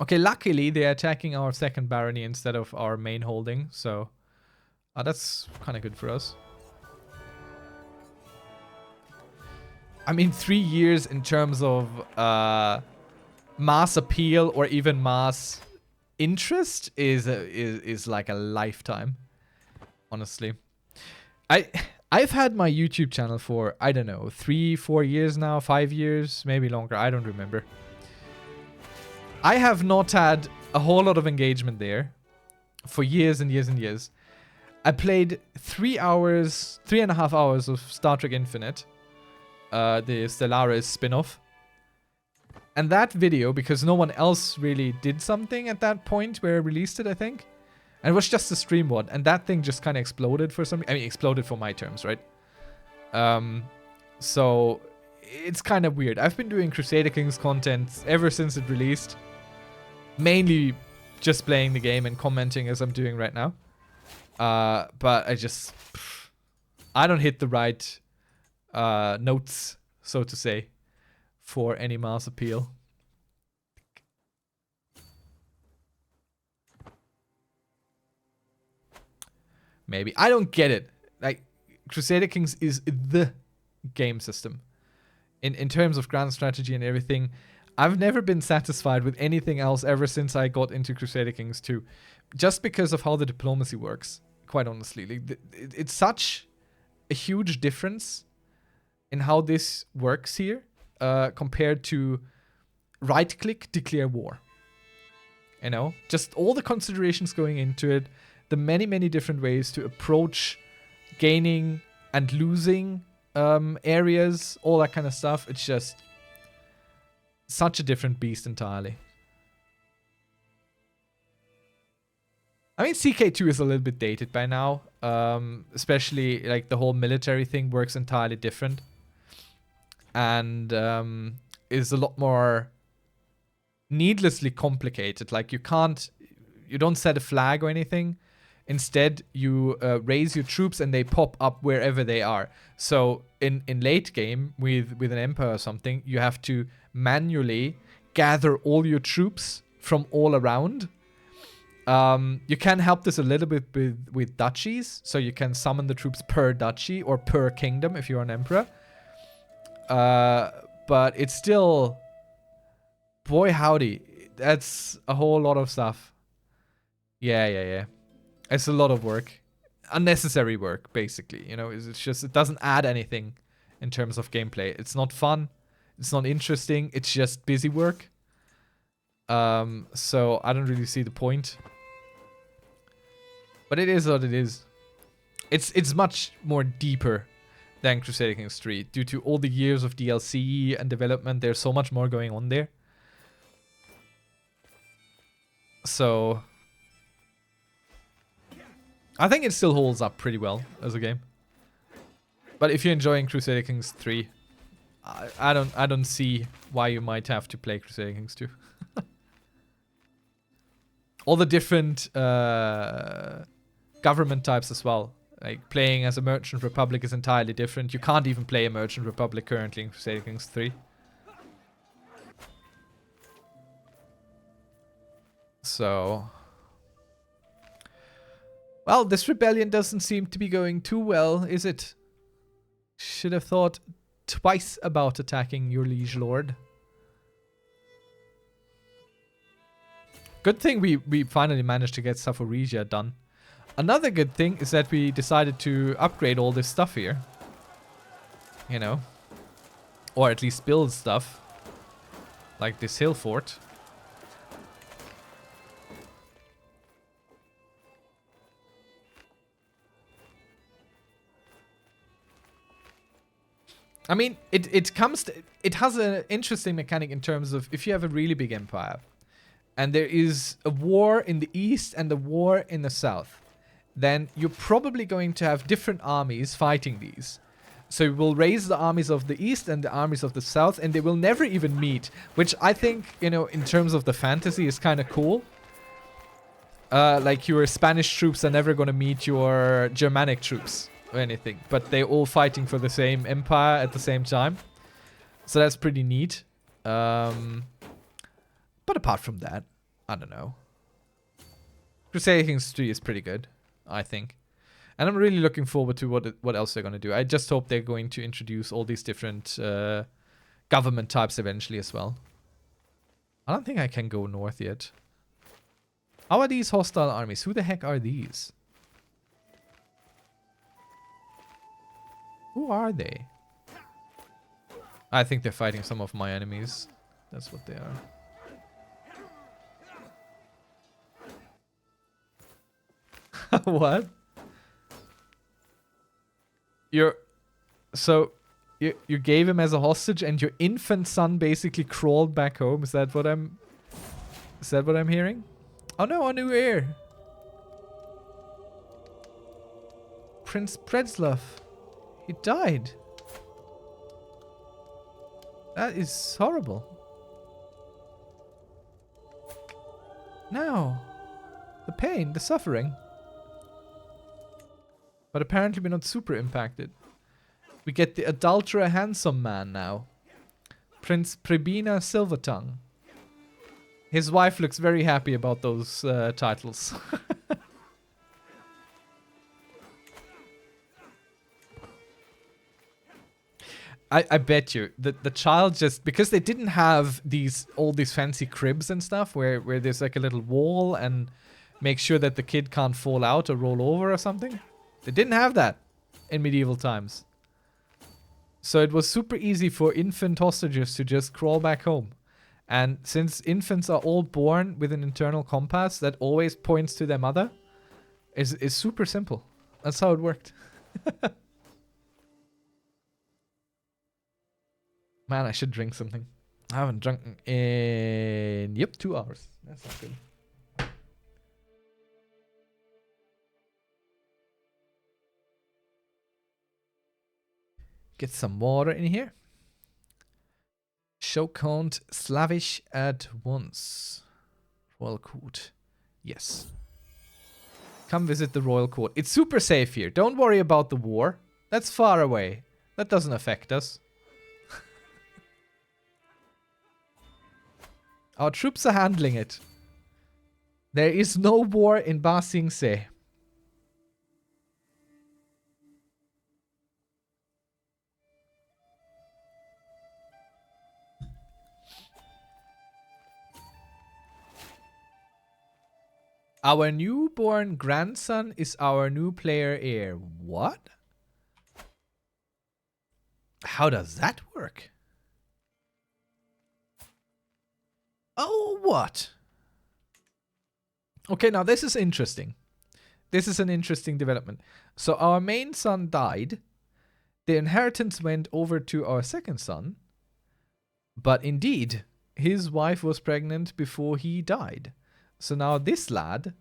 Okay, luckily they're attacking our second barony instead of our main holding, so that's kind of good for us. I mean, 3 years in terms of mass appeal or even mass interest is like a lifetime, honestly. I've had my YouTube channel for, I don't know, 3-4 years now, 5 years, maybe longer, I don't remember. I have not had a whole lot of engagement there for years and years and years. I played 3.5 hours of Star Trek Infinite, the Stellaris spin-off. And that video, because no one else really did something at that point where I released it, I think. And it was just a stream VOD, and that thing just kind of exploded for some... I mean, exploded for my terms, right? So, it's kind of weird. I've been doing Crusader Kings content ever since it released. Mainly just playing the game and commenting as I'm doing right now. But I don't hit the right notes, so to say, for any mass appeal. Maybe. I don't get it. Like, Crusader Kings is the game system. In terms of grand strategy and everything, I've never been satisfied with anything else ever since I got into Crusader Kings 2. Just because of how the diplomacy works, quite honestly. Like, it's such a huge difference in how this works here compared to right-click, declare war. You know? Just all the considerations going into it, the many, many different ways to approach gaining and losing areas, all that kind of stuff. It's just such a different beast entirely. I mean, CK2 is a little bit dated by now. Especially, like, the whole military thing works entirely different. And is a lot more needlessly complicated. Like, you don't set a flag or anything. Instead, you raise your troops and they pop up wherever they are. So in late game with an empire or something, you have to manually gather all your troops from all around. You can help this a little bit with duchies. So you can summon the troops per duchy or per kingdom if you're an emperor. But it's still... Boy howdy. That's a whole lot of stuff. Yeah. It's a lot of work. Unnecessary work, basically. You know, it's just, it doesn't add anything in terms of gameplay. It's not fun. It's not interesting. It's just busy work. So I don't really see the point. But it is what it is. It's much more deeper than Crusader Kings 3 due to all the years of DLC and development. There's so much more going on there. So I think it still holds up pretty well as a game. But if you're enjoying Crusader Kings 3, I don't see why you might have to play Crusader Kings 2. All the different government types as well. Like playing as a Merchant Republic is entirely different. You can't even play a Merchant Republic currently in Crusader Kings 3. So, well, this rebellion doesn't seem to be going too well, is it? Should have thought twice about attacking your liege lord. Good thing we finally managed to get Zaporizhia done. Another good thing is that we decided to upgrade all this stuff here. You know. Or at least build stuff. Like this hill fort. I mean, it has an interesting mechanic in terms of if you have a really big empire and there is a war in the east and a war in the south, then you're probably going to have different armies fighting these. So you will raise the armies of the east and the armies of the south, and they will never even meet, which I think, you know, in terms of the fantasy is kind of cool. Like your Spanish troops are never going to meet your Germanic troops or anything, but they're all fighting for the same empire at the same time. So that's pretty neat. But apart from that, I don't know. Crusader Kings 3 is pretty good, I think. And I'm really looking forward to what else they're going to do. I just hope they're going to introduce all these different government types eventually as well. I don't think I can go north yet. How are these hostile armies? Who the heck are these? Who are they? I think they're fighting some of my enemies. That's what they are. What? You gave him as a hostage and your infant son basically crawled back home. Is that what I'm hearing? Oh no, a new heir. Prince Pretzlav. He died. That is horrible. No. The pain, the suffering. But apparently we're not super impacted. We get the adulterer handsome man now. Prince Prebina Silvertongue. His wife looks very happy about those titles. I bet you the child just, because they didn't have all these fancy cribs and stuff where there's like a little wall and make sure that the kid can't fall out or roll over or something. They didn't have that in medieval times. So it was super easy for infant hostages to just crawl back home. And since infants are all born with an internal compass that always points to their mother, is super simple. That's how it worked. Man, I should drink something. I haven't drunk in 2 hours. That's not good. Get some water in here. Show count Slavish at once. Royal court. Yes. Come visit the royal court. It's super safe here. Don't worry about the war. That's far away. That doesn't affect us. Our troops are handling it. There is no war in Ba Sing Se. Our newborn grandson is our new player heir. What? How does that work? Oh, what? Okay, now this is interesting. this is an interesting development. So our main son died. The inheritance went over to our second son. But indeed, his wife was pregnant before he died. So now this lad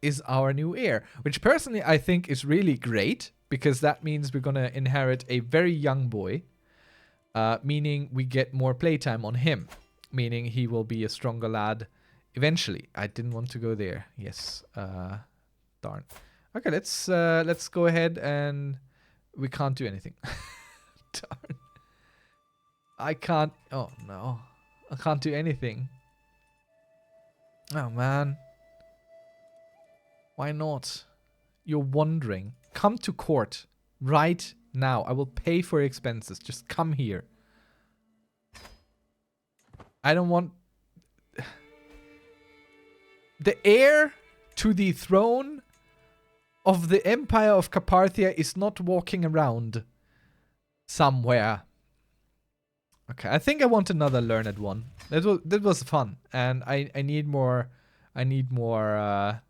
is our new heir, which personally I think is really great, because that means we're going to inherit a very young boy, meaning we get more playtime on him, meaning he will be a stronger lad eventually. I didn't want to go there. Yes. Darn. Okay, let's go ahead, and we can't do anything. Darn. I can't. Oh no. I can't do anything. Oh man. Why not? You're wandering. Come to court right now. I will pay for your expenses. Just come here. I don't want... The heir to the throne of the Empire of Carpathia is not walking around somewhere. Okay, I think I want another learned one. That was fun, and I need more. I need more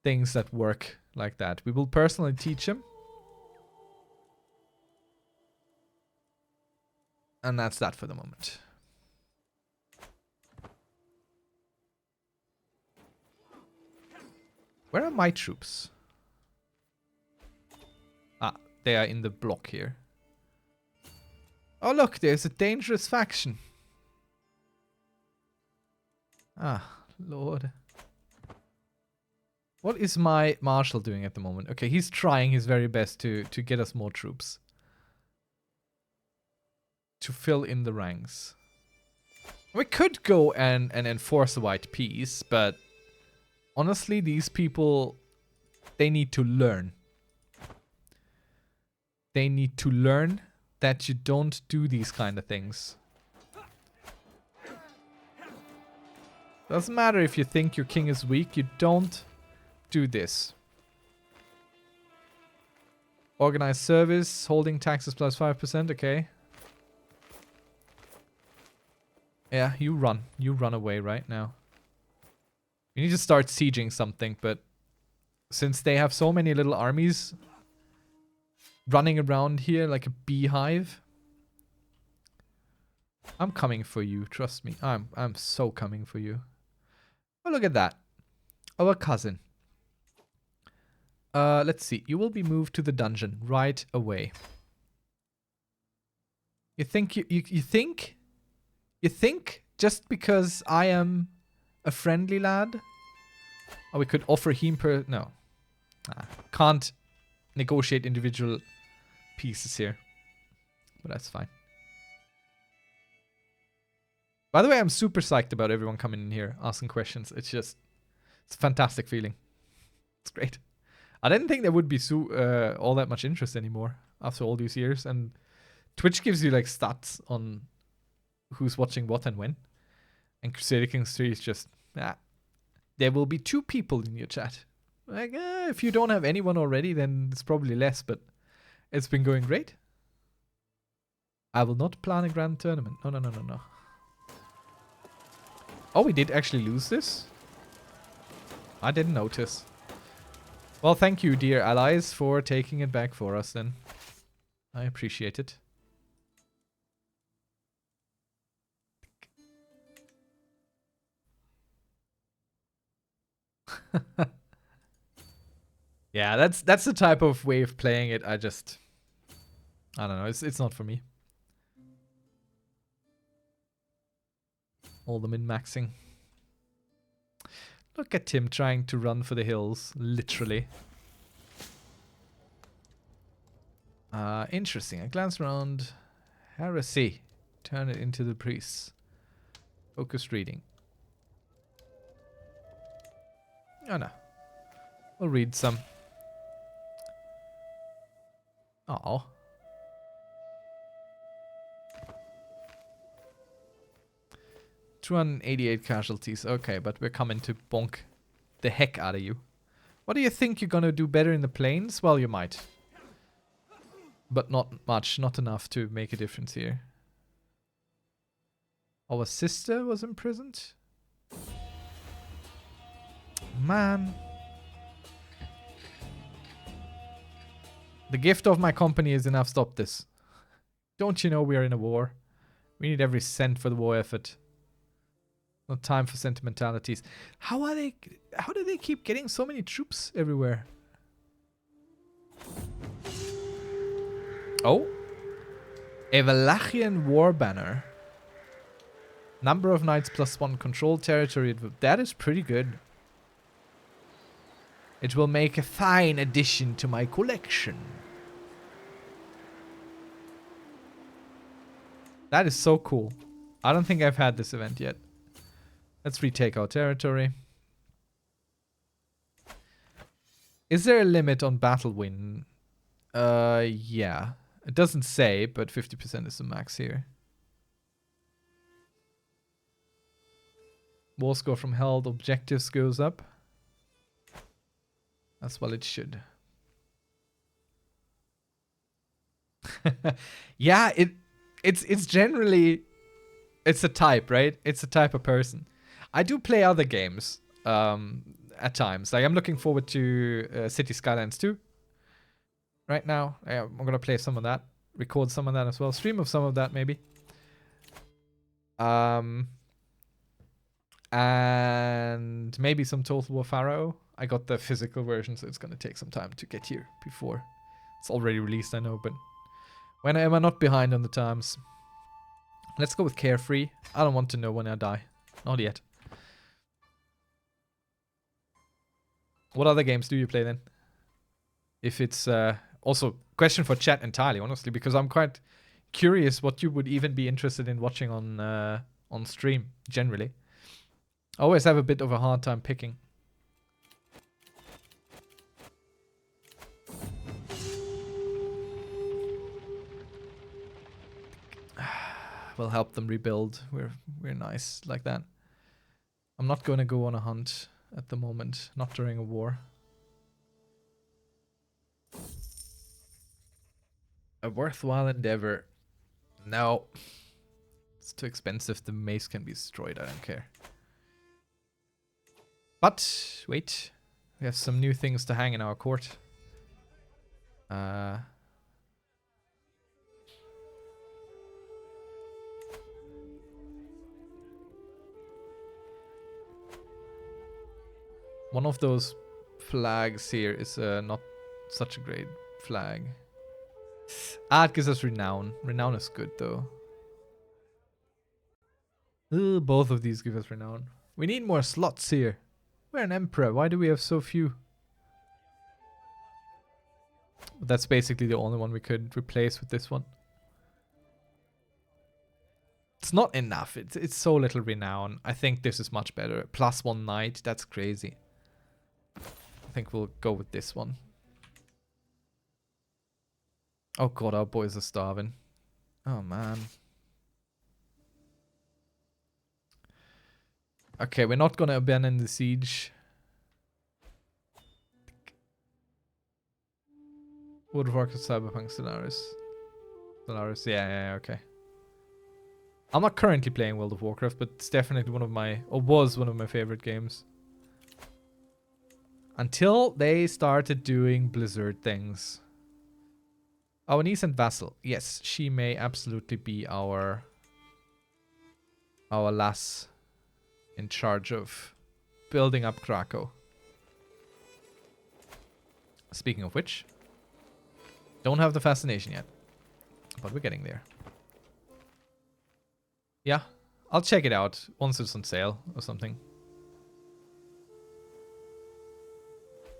things that work like that. We will personally teach him, and that's that for the moment. Where are my troops? Ah, they are in the block here. Oh look, there's a dangerous faction. Ah, Lord. What is my marshal doing at the moment? Okay, he's trying his very best to get us more troops. To fill in the ranks. We could go and enforce a white peace, but honestly, these people, they need to learn. They need to learn that you don't do these kind of things. Doesn't matter if you think your king is weak, you don't do this. Organized service, holding taxes plus 5%, okay. Yeah, you run. You run away right now. You need to start sieging something, but since they have so many little armies running around here like a beehive, I'm coming for you, trust me. I'm so coming for you. Oh, look at that. Our cousin. Let's see. You will be moved to the dungeon right away. You think you think just because I am a friendly lad? Or we could offer him no. Can't negotiate individual pieces here. But that's fine. By the way, I'm super psyched about everyone coming in here asking questions. It's a fantastic feeling. It's great. I didn't think there would be all that much interest anymore after all these years. And Twitch gives you like stats on who's watching what and when. And Crusader Kings 3 is just, there will be 2 people in your chat. Like, if you don't have anyone already, then it's probably less, but it's been going great. I will not plan a grand tournament. No. Oh, we did actually lose this? I didn't notice. Well, thank you, dear allies, for taking it back for us then. I appreciate it. Yeah, that's the type of way of playing it. I don't know. It's not for me. All the min-maxing. Look at him trying to run for the hills, literally. Interesting. I glance around. Heresy. Turn it into the priests. Focused reading. Oh no. We'll read some. Oh. $288 casualties. Okay, but we're coming to bonk the heck out of you. What do you think you're gonna do better in the plains? Well, you might. But not much. Not enough to make a difference here. Our sister was imprisoned? Man. The gift of my company is enough. Stop this. Don't you know we are in a war? We need every cent for the war effort. No time for sentimentalities. How do they keep getting so many troops everywhere? Oh. A Wallachian war banner. Number of knights +1 control territory. That is pretty good. It will make a fine addition to my collection. That is so cool. I don't think I've had this event yet. Let's retake our territory. Is there a limit on battle win? Yeah. It doesn't say, but 50% is the max here. War score from held objectives goes up. As well it should. Yeah, it's generally it's a type, right? It's a type of person. I do play other games at times. Like I'm looking forward to City Skylines 2 right now. I'm gonna play some of that, record some of that as well, stream of some of that maybe. And maybe some Total War Pharaoh. I got the physical version, so it's gonna take some time to get here before it's already released, I know, but when am I not behind on the times? Let's go with Carefree. I don't want to know when I die. Not yet. What other games do you play then? If it's also question for chat entirely, honestly, because I'm quite curious what you would even be interested in watching on stream generally. I always have a bit of a hard time picking. We'll help them rebuild. We're nice like that. I'm not going to go on a hunt at the moment, not during a war. A worthwhile endeavor. No. It's too expensive. The mace can be destroyed. I don't care. But, wait. We have some new things to hang in our court. One of those flags here is not such a great flag. Ah, it gives us renown. Renown is good, though. Both of these give us renown. We need more slots here. We're an emperor. Why do we have so few? That's basically the only one we could replace with this one. It's not enough. It's so little renown. I think this is much better. +1 knight. That's crazy. I think we'll go with this one. Oh god, our boys are starving. Oh man. Okay, we're not gonna abandon the siege. World of Warcraft Cyberpunk Stellaris. Stellaris, yeah, okay. I'm not currently playing World of Warcraft, but it's definitely one of my, or was one of my favorite games. Until they started doing Blizzard things. Our niece and vassal. Yes, she may absolutely be our lass in charge of building up Krakow. Speaking of which, don't have the fascination yet, but we're getting there. Yeah, I'll check it out once it's on sale or something.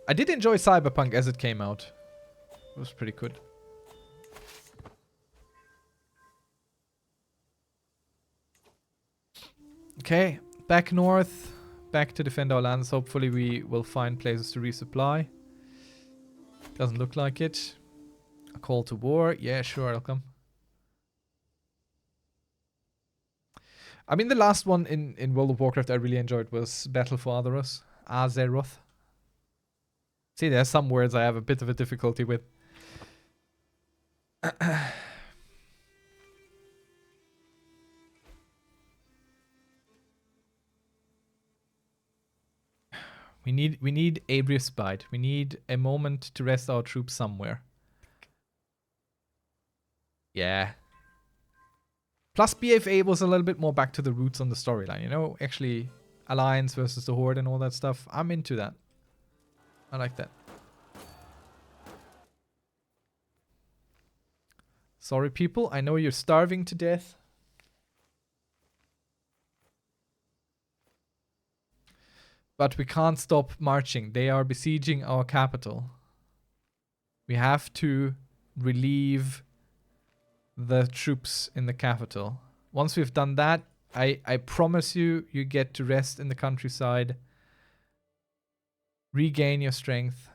I did enjoy Cyberpunk as it came out. It was pretty good. Okay, back north, back to defend our lands. Hopefully we will find places to resupply. Doesn't look like it. A call to war. Yeah, sure, I'll come. I mean, the last one in World of Warcraft I really enjoyed was Battle for Azeroth. See, there's some words I have a bit of a difficulty with. We need a respite. We need a moment to rest our troops somewhere. Yeah. Plus BFA was a little bit more back to the roots on the storyline, you know? Actually, Alliance versus the Horde and all that stuff. I'm into that. I like that. Sorry, people. I know you're starving to death. But we can't stop marching. They are besieging our capital. We have to relieve the troops in the capital. Once we've done that, I promise you, you get to rest in the countryside. Regain your strength.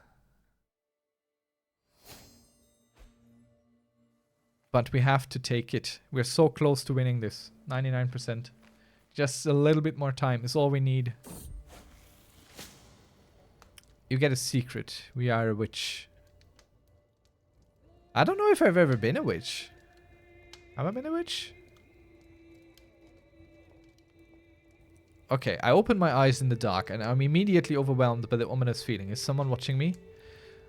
But we have to take it. We're so close to winning this. 99%. Just a little bit more time is all we need. You get a secret. We are a witch. I don't know if I've ever been a witch. Have I been a witch? Okay, I open my eyes in the dark and I'm immediately overwhelmed by the ominous feeling. Is someone watching me?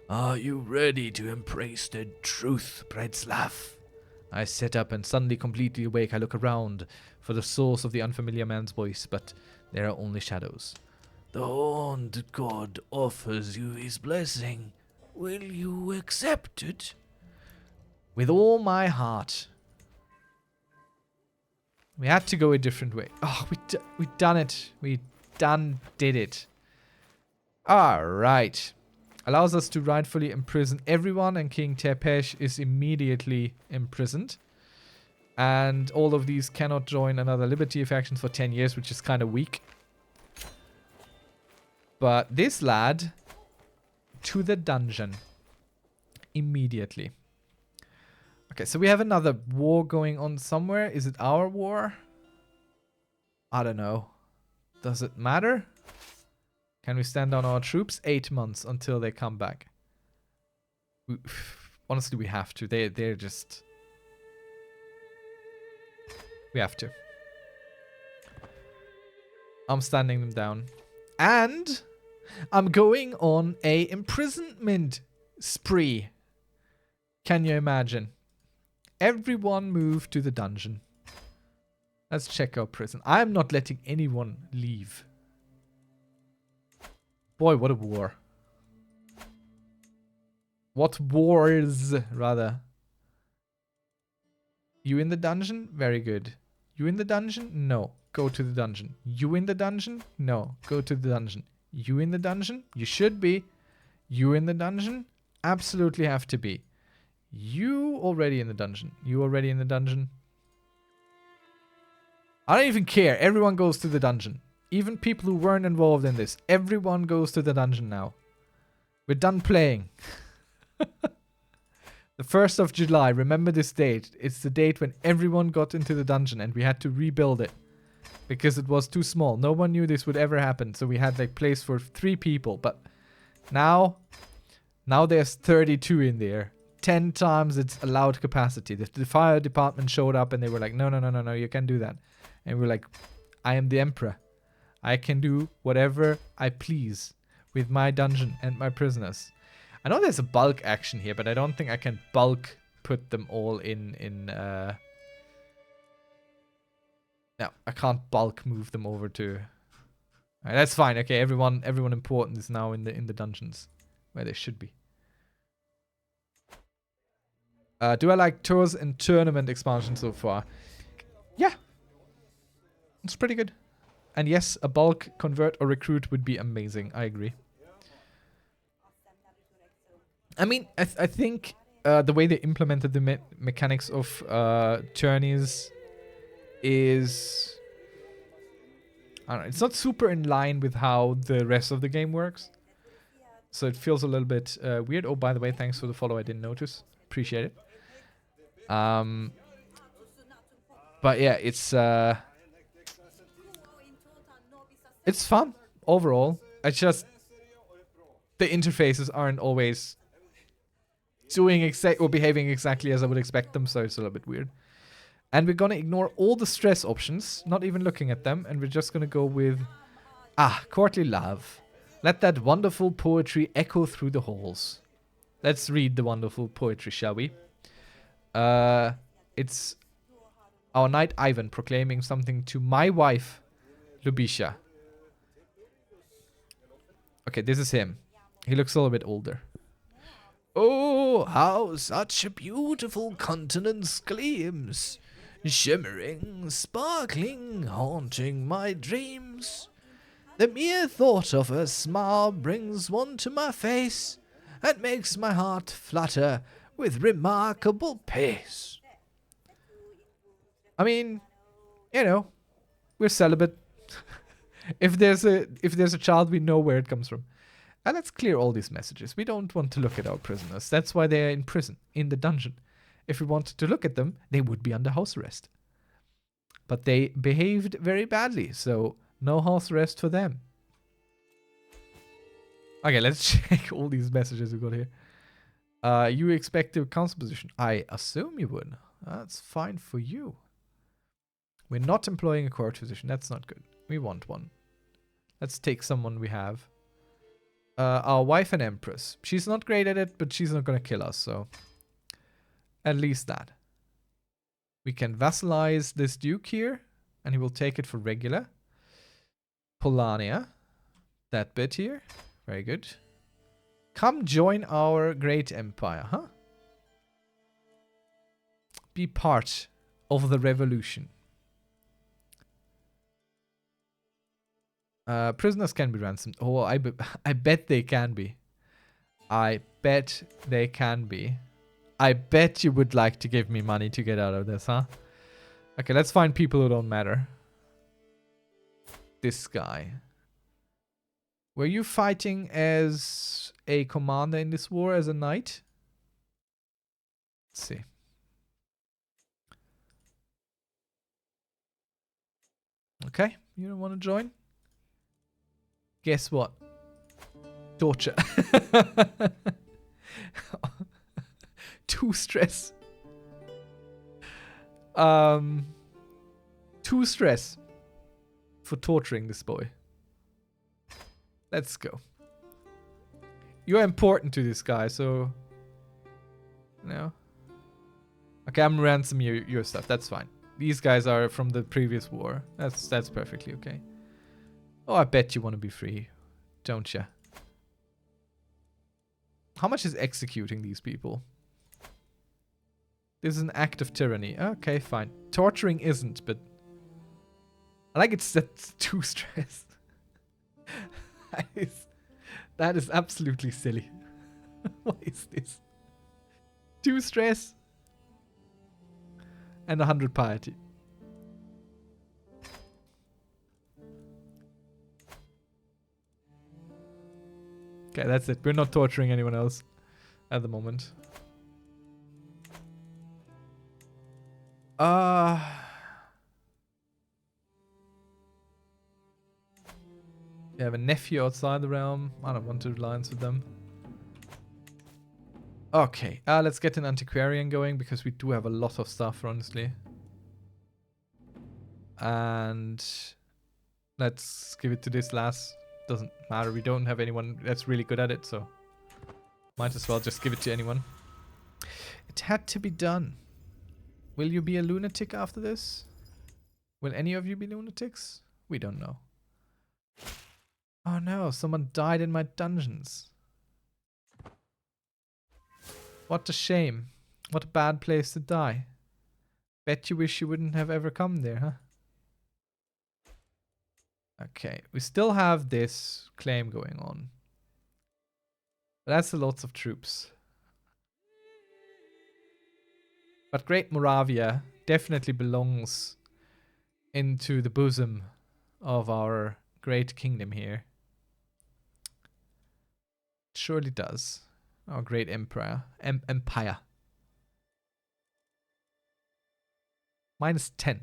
Are you ready to embrace the truth, Bredslav? I sit up and suddenly completely awake. I look around for the source of the unfamiliar man's voice, but there are only shadows. The Horned God offers you his blessing. Will you accept it? With all my heart. We had to go a different way. Oh, we done it. We did it. Alright. Allows us to rightfully imprison everyone, and King Tepesh is immediately imprisoned. And all of these cannot join another Liberty factions for 10 years, which is kind of weak. But this lad, to the dungeon. Immediately. Okay, so we have another war going on somewhere. Is it our war? I don't know. Does it matter? Can we stand down our troops? 8 months until they come back. Honestly, we have to. They're just... We have to. I'm standing them down. And I'm going on a imprisonment spree. Can you imagine? Everyone move to the dungeon. Let's check our prison. I'm not letting anyone leave. Boy, what a war. What wars, rather. You in the dungeon? Very good. You in the dungeon? No. Go to the dungeon. You in the dungeon? No. Go to the dungeon. You in the dungeon? You should be. You in the dungeon? Absolutely have to be. You already in the dungeon. You already in the dungeon. I don't even care. Everyone goes to the dungeon. Even people who weren't involved in this. Everyone goes to the dungeon now. We're done playing. The 1st of July. Remember this date. It's the date when everyone got into the dungeon and we had to rebuild it. Because it was too small. No one knew this would ever happen. So we had like place for 3 people. But now there's 32 in there. 10 times its allowed capacity. The fire department showed up and they were like, no, you can't do that. And we're like, I am the emperor. I can do whatever I please with my dungeon and my prisoners. I know there's a bulk action here, but I don't think I can bulk put them all in no, I can't bulk move them over to... Alright, that's fine. Okay, everyone important is now in the dungeons where they should be. Do I like tours and tournament expansion so far? Yeah. It's pretty good. And yes, a bulk, convert, or recruit would be amazing. I agree. I mean, I think the way they implemented the mechanics of tourneys is... I don't know, it's not super in line with how the rest of the game works. So it feels a little bit weird. Oh, by the way, thanks for the follow. I didn't notice. Appreciate it. But yeah, it's fun overall. It's just the interfaces aren't always doing or behaving exactly as I would expect them, so it's a little bit weird. And we're gonna ignore all the stress options, not even looking at them, and we're just gonna go with courtly love. Let that wonderful poetry echo through the halls. Let's read the wonderful poetry, shall we? It's our knight Ivan proclaiming something to my wife, Lubisha. Okay, this is him. He looks a little bit older. Oh, how such a beautiful countenance gleams, shimmering, sparkling, haunting my dreams. The mere thought of her smile brings one to my face, and makes my heart flutter with remarkable pace. I mean, you know, we're celibate. If there's a child, we know where it comes from. And let's clear all these messages. We don't want to look at our prisoners. That's why they're in prison, in the dungeon. If we wanted to look at them, they would be under house arrest. But they behaved very badly, so no house arrest for them. Okay, let's check all these messages we got here. You expect a council position. I assume you would. That's fine for you. We're not employing a court physician. That's not good. We want one. Let's take someone we have. Our wife and empress. She's not great at it, but she's not going to kill us, so... At least that. We can vassalize this duke here, and he will take it for regular. Polania. That bit here. Very good. Come join our great empire, huh? Be part of the revolution. Prisoners can be ransomed. Oh, I bet they can be. I bet they can be. I bet you would like to give me money to get out of this, huh? Okay, let's find people who don't matter. This guy. Were you fighting as a commander in this war, as a knight? Let's see. Okay, you don't want to join? Guess what? Torture. 2 stress. 2 stress for torturing this boy. Let's go. You're important to this guy, so... You know. Okay, I'm ransoming your stuff. That's fine. These guys are from the previous war. That's perfectly okay. Oh, I bet you want to be free, don't you? How much is executing these people? This is an act of tyranny. Okay, fine. Torturing isn't, but... I like it's that's 2 stress. That is absolutely silly. What is this? 2 stress. And 100 piety. Okay, that's it. We're not torturing anyone else at the moment. We have a nephew outside the realm. I don't want to alliance with them. Okay, let's get an antiquarian going because we do have a lot of stuff, honestly. And let's give it to this lass. Doesn't matter, we don't have anyone that's really good at it, so might as well just give it to anyone. It had to be done. Will you be a lunatic after this? Will any of you be lunatics? We don't know. Oh no, someone died in my dungeons. What a shame. What a bad place to die. Bet you wish you wouldn't have ever come there, huh? Okay, we still have this claim going on. But that's a lot of troops. But Great Moravia definitely belongs into the bosom of our great kingdom here. It surely does. Our great emperor. Empire. -10.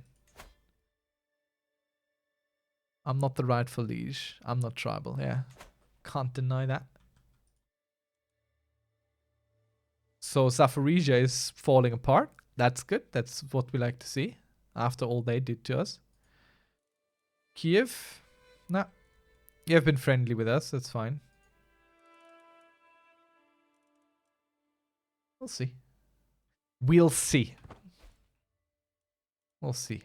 I'm not the rightful liege. I'm not tribal, yeah. Can't deny that. So Zaporizhia is falling apart. That's good. That's what we like to see. After all they did to us. Kiev? Nah. You have been friendly with us. That's fine. We'll see. We'll see. We'll see.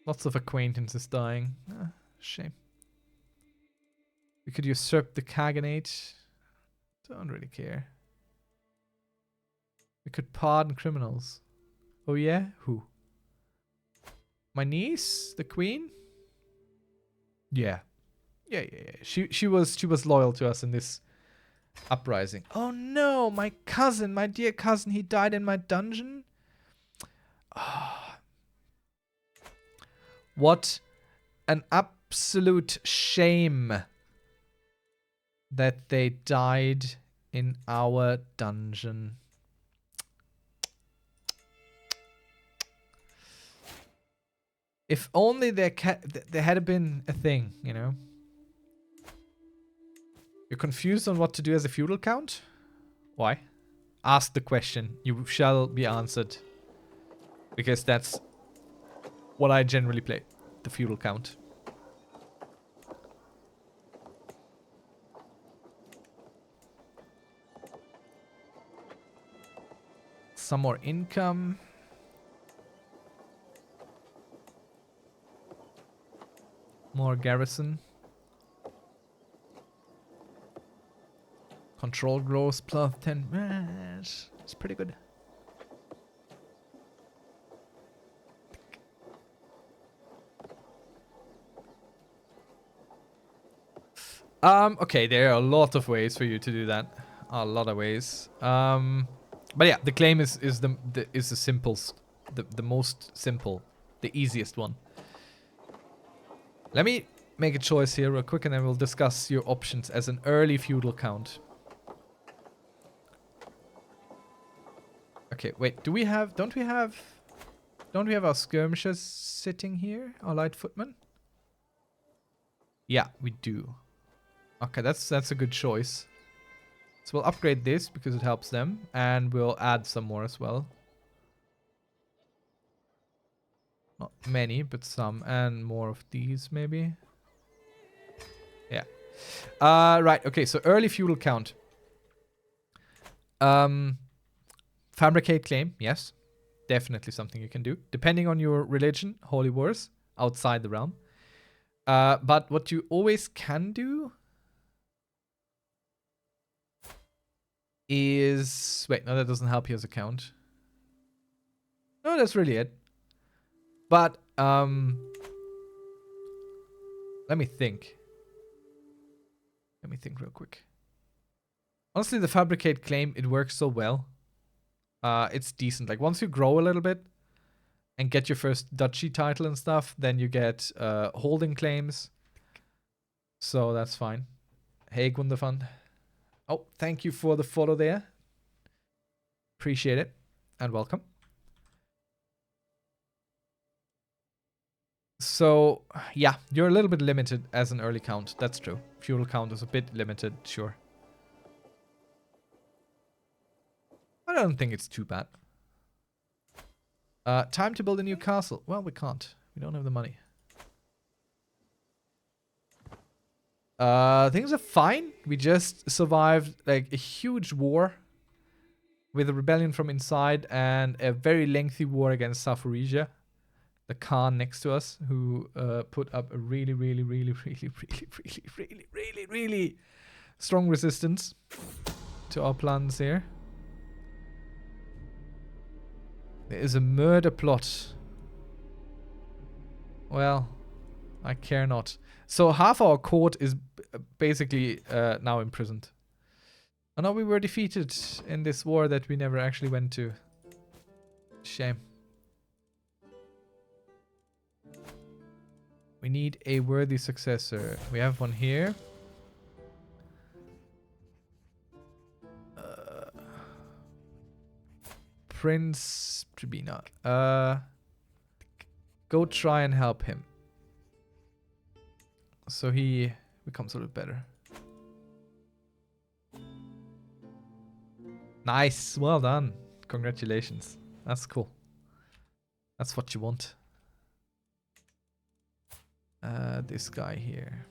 Lots of acquaintances dying. Shame. We could usurp the Khaganate. Don't really care. We could pardon criminals. Oh yeah? Who? My niece? The queen? Yeah. Yeah. She was loyal to us in this uprising. Oh no, my cousin, my dear cousin, he died in my dungeon? Oh, what an absolute shame that they died in our dungeon. If only there had been a thing, you know? You're confused on what to do as a feudal count? Why? Ask the question. You shall be answered. Because that's what I generally play. The feudal count. Some more income. More garrison. Control growth plus 10. It's pretty good. Okay, there are a lot of ways for you to do that. A lot of ways. But yeah, the claim is the simplest, the most simple, the easiest one. Let me make a choice here real quick, and then we'll discuss your options as an early feudal count. Okay, wait. Don't we have our skirmishers sitting here? Our light footmen? Yeah, we do. Okay, that's a good choice. So we'll upgrade this because it helps them, and we'll add some more as well. Not many, but some, and more of these maybe. Yeah. Right. Okay. So early feudal count. Fabricate claim. Yes, definitely something you can do, depending on your religion. Holy wars outside the realm. But what you always can do is... Wait, no, that doesn't help you as a count. No, that's really it. But, let me think. Let me think real quick. Honestly, the Fabricate claim, it works so well. It's decent. Like, once you grow a little bit and get your first duchy title and stuff, then you get holding claims. So that's fine. Hey, Gundafund. Oh, thank you for the follow there. Appreciate it. And welcome. So, yeah, you're a little bit limited as an early count. That's true. Feudal count is a bit limited, sure. I don't think it's too bad. Time to build a new castle. Well, we can't. We don't have the money. Things are fine. We just survived like a huge war with a rebellion from inside and a very lengthy war against Zaporizhia. The Khan next to us, who put up a really strong resistance to our plans here. There is a murder plot. Well, I care not. So half our court is basically now imprisoned. Oh no, we were defeated in this war that we never actually went to. Shame. We need a worthy successor. We have one here. Prince Tribina. Go try and help him. So he becomes a little better. Nice. Well done. Congratulations. That's cool. That's what you want. This guy here.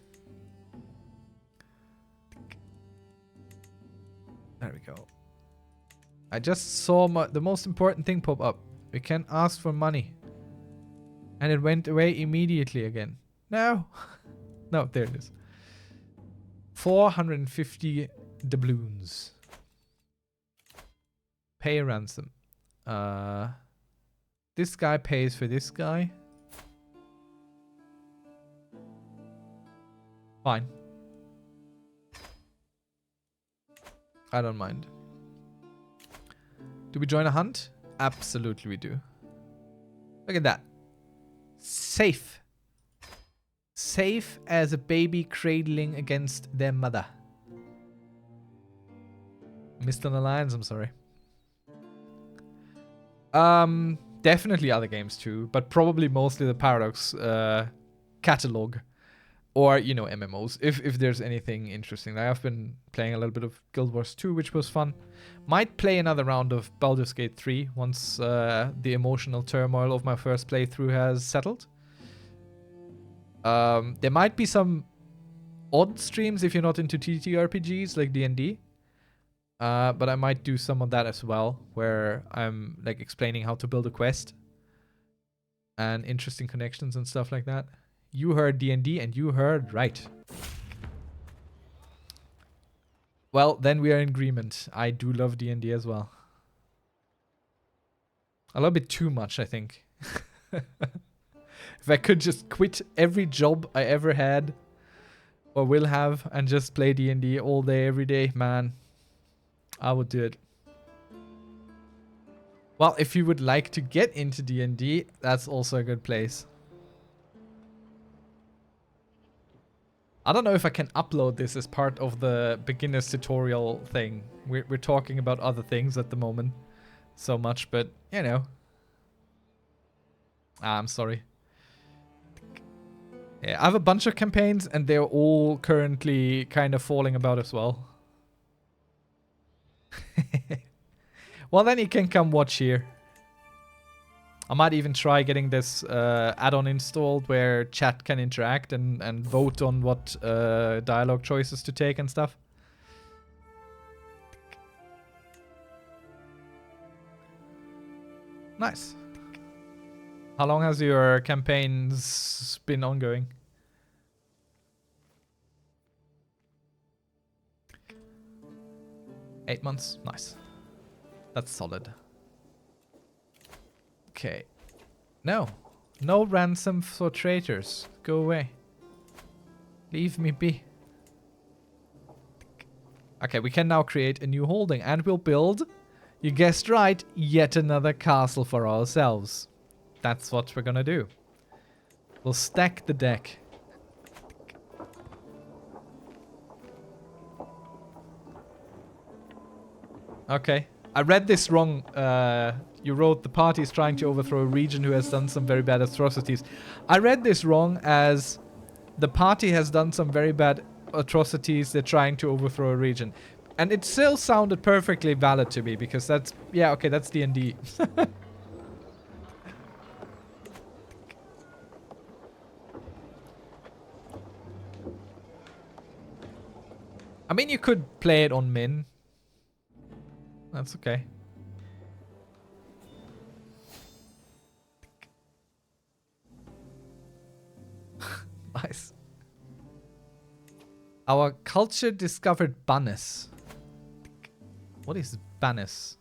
There we go. I just saw the most important thing pop up. We can ask for money. And it went away immediately again. No. No, there it is. 450 doubloons. Pay a ransom. This guy pays for this guy. Fine. I don't mind. Do we join a hunt? Absolutely we do. Look at that. Safe. Safe as a baby cradling against their mother. Missed an alliance, I'm sorry. Definitely other games too, but probably mostly the Paradox catalog. Or, you know, MMOs, if there's anything interesting. Like, I've been playing a little bit of Guild Wars 2, which was fun. Might play another round of Baldur's Gate 3 once the emotional turmoil of my first playthrough has settled. There might be some odd streams if you're not into TTRPGs like D&D. But I might do some of that as well, where I'm like explaining how to build a quest. And interesting connections and stuff like that. You heard D&D and you heard right. Well, then we are in agreement. I do love D&D as well. A little bit too much, I think. If I could just quit every job I ever had or will have and just play D&D all day, every day, man, I would do it. Well, if you would like to get into D&D, that's also a good place. I don't know if I can upload this as part of the beginner's tutorial thing. We're talking about other things at the moment so much, but, you know. I'm sorry. Yeah, I have a bunch of campaigns, and they're all currently kind of falling about as well. Well, then you can come watch here. I might even try getting this add-on installed where chat can interact and vote on what dialogue choices to take and stuff. Nice. How long has your campaigns been ongoing? Eight months. Nice. That's solid. Okay. No. No ransom for traitors. Go away. Leave me be. Okay, we can now create a new holding and we'll build, you guessed right, yet another castle for ourselves. That's what we're gonna do. We'll stack the deck. Okay. I read this wrong. You wrote the party is trying to overthrow a region who has done some very bad atrocities. I read this wrong as the party has done some very bad atrocities. They're trying to overthrow a region. And it still sounded perfectly valid to me because that's... Yeah, okay, that's D&D. I mean, you could play it on min. That's okay. Nice. Our culture discovered Bannis. What is Bannis?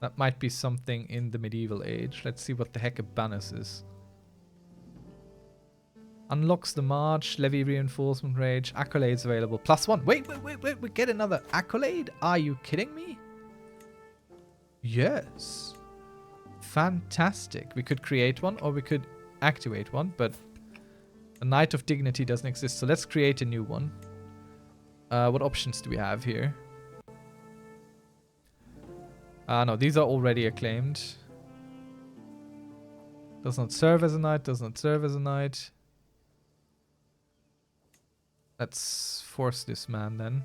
That might be something in the medieval age. Let's see what the heck a Bannis is. Unlocks the march, levy reinforcement rage, accolades available. +1. Wait, we get another accolade? Are you kidding me? Yes. Fantastic. We could create one or we could activate one, but a Knight of Dignity doesn't exist, so let's create a new one. What options do we have here? No, these are already acclaimed. Does not serve as a knight, does not serve as a knight. Let's force this man then.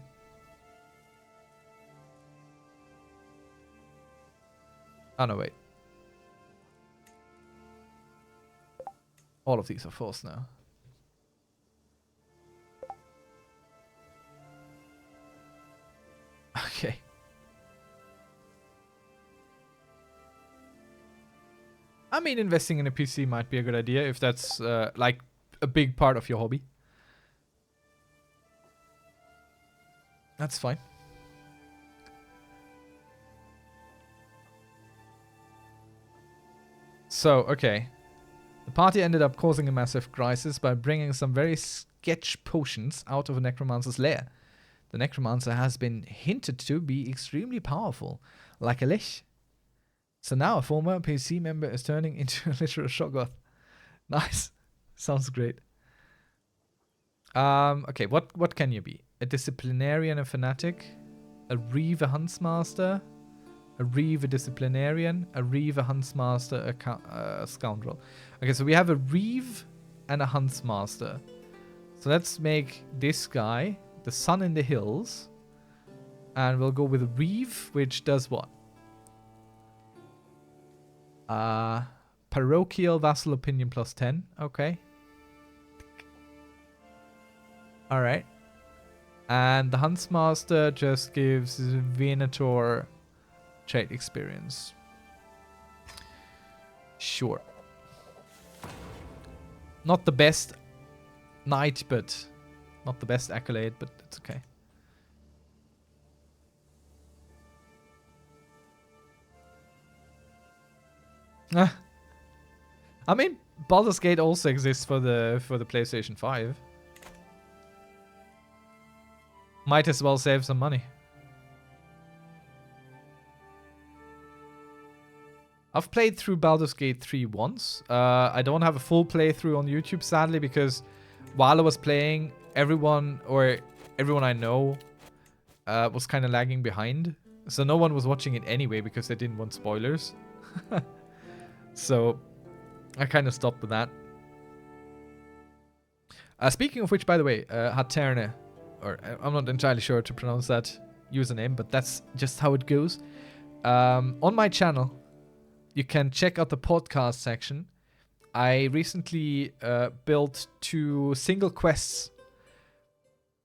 Oh no, wait. All of these are forced now. Okay. I mean, investing in a PC might be a good idea if that's like a big part of your hobby. That's fine. So, okay. The party ended up causing a massive crisis by bringing some very sketch potions out of a necromancer's lair. The necromancer has been hinted to be extremely powerful, like a lich. So now a former PC member is turning into a literal shoggoth. Nice. Sounds great. Okay, what can you be? A disciplinarian, a fanatic, a reeve, a huntsmaster, a reeve, a disciplinarian, a reeve, a huntsmaster, a scoundrel. Okay, so we have a reeve and a huntsmaster. So let's make this guy the sun in the hills. And we'll go with a reeve, which does what? Parochial vassal opinion plus 10. Okay. Alright. And the huntsmaster just gives Venator trade experience. Sure. Not the best knight, but not the best accolade, but it's okay. I mean, Baldur's Gate also exists for the PlayStation 5. Might as well save some money. I've played through Baldur's Gate 3 once. I don't have a full playthrough on YouTube, sadly, because while I was playing, everyone I know was kind of lagging behind. So no one was watching it anyway because they didn't want spoilers. So I kind of stopped with that. Speaking of which, by the way, Haterne, or I'm not entirely sure to pronounce that username, but that's just how it goes. On my channel, you can check out the podcast section. I recently built 2 single quests,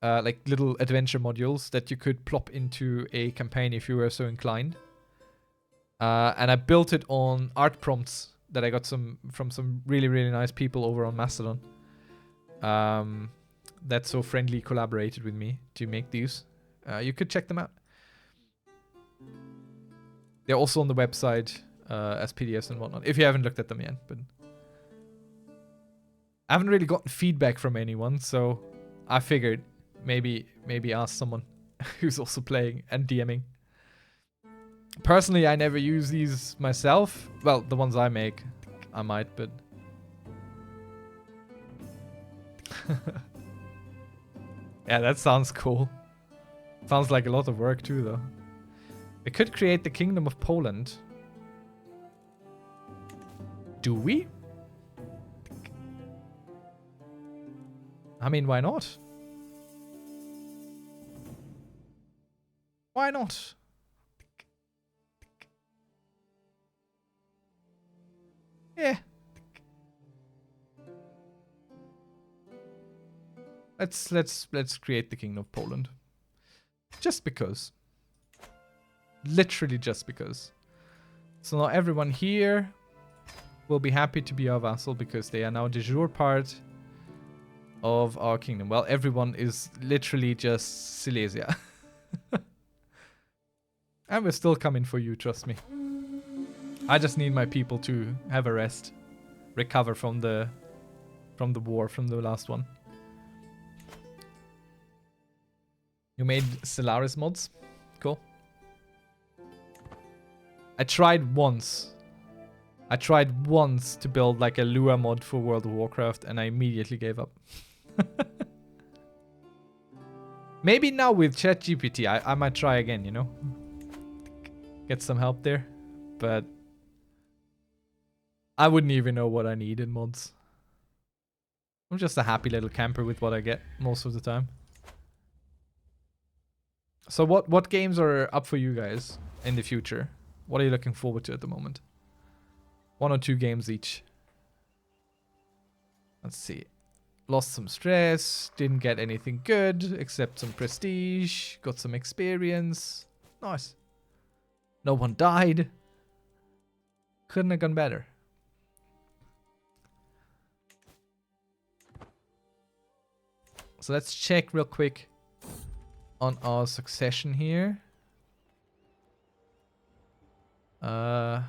like little adventure modules that you could plop into a campaign if you were so inclined. And I built it on art prompts that I got from some really, really nice people over on Mastodon. That so friendly collaborated with me to make these. You could check them out. They're also on the website as PDFs and whatnot, if you haven't looked at them yet. But I haven't really gotten feedback from anyone, so I figured maybe ask someone who's also playing and DMing. Personally, I never use these myself. Well, the ones I make, I might, but... Yeah, that sounds cool. Sounds like a lot of work too, though. We could create the Kingdom of Poland. Do we? I mean, why not? Why not? Yeah. Let's create the Kingdom of Poland. Just because. Literally just because. So now everyone here will be happy to be our vassal because they are now de jure part of our kingdom. Well, everyone is literally just Silesia. And we're still coming for you, trust me. I just need my people to have a rest. Recover from the war, from the last one. You made Stellaris mods? Cool. I tried once to build like a Lua mod for World of Warcraft and I immediately gave up. Maybe now with ChatGPT I might try again, you know? Get some help there. But I wouldn't even know what I need in mods. I'm just a happy little camper with what I get most of the time. So what games are up for you guys in the future? What are you looking forward to at the moment? 1 or 2 games each. Let's see. Lost some stress. Didn't get anything good except some prestige. Got some experience. Nice. No one died. Couldn't have gone better. So let's check real quick on our succession here. Maybe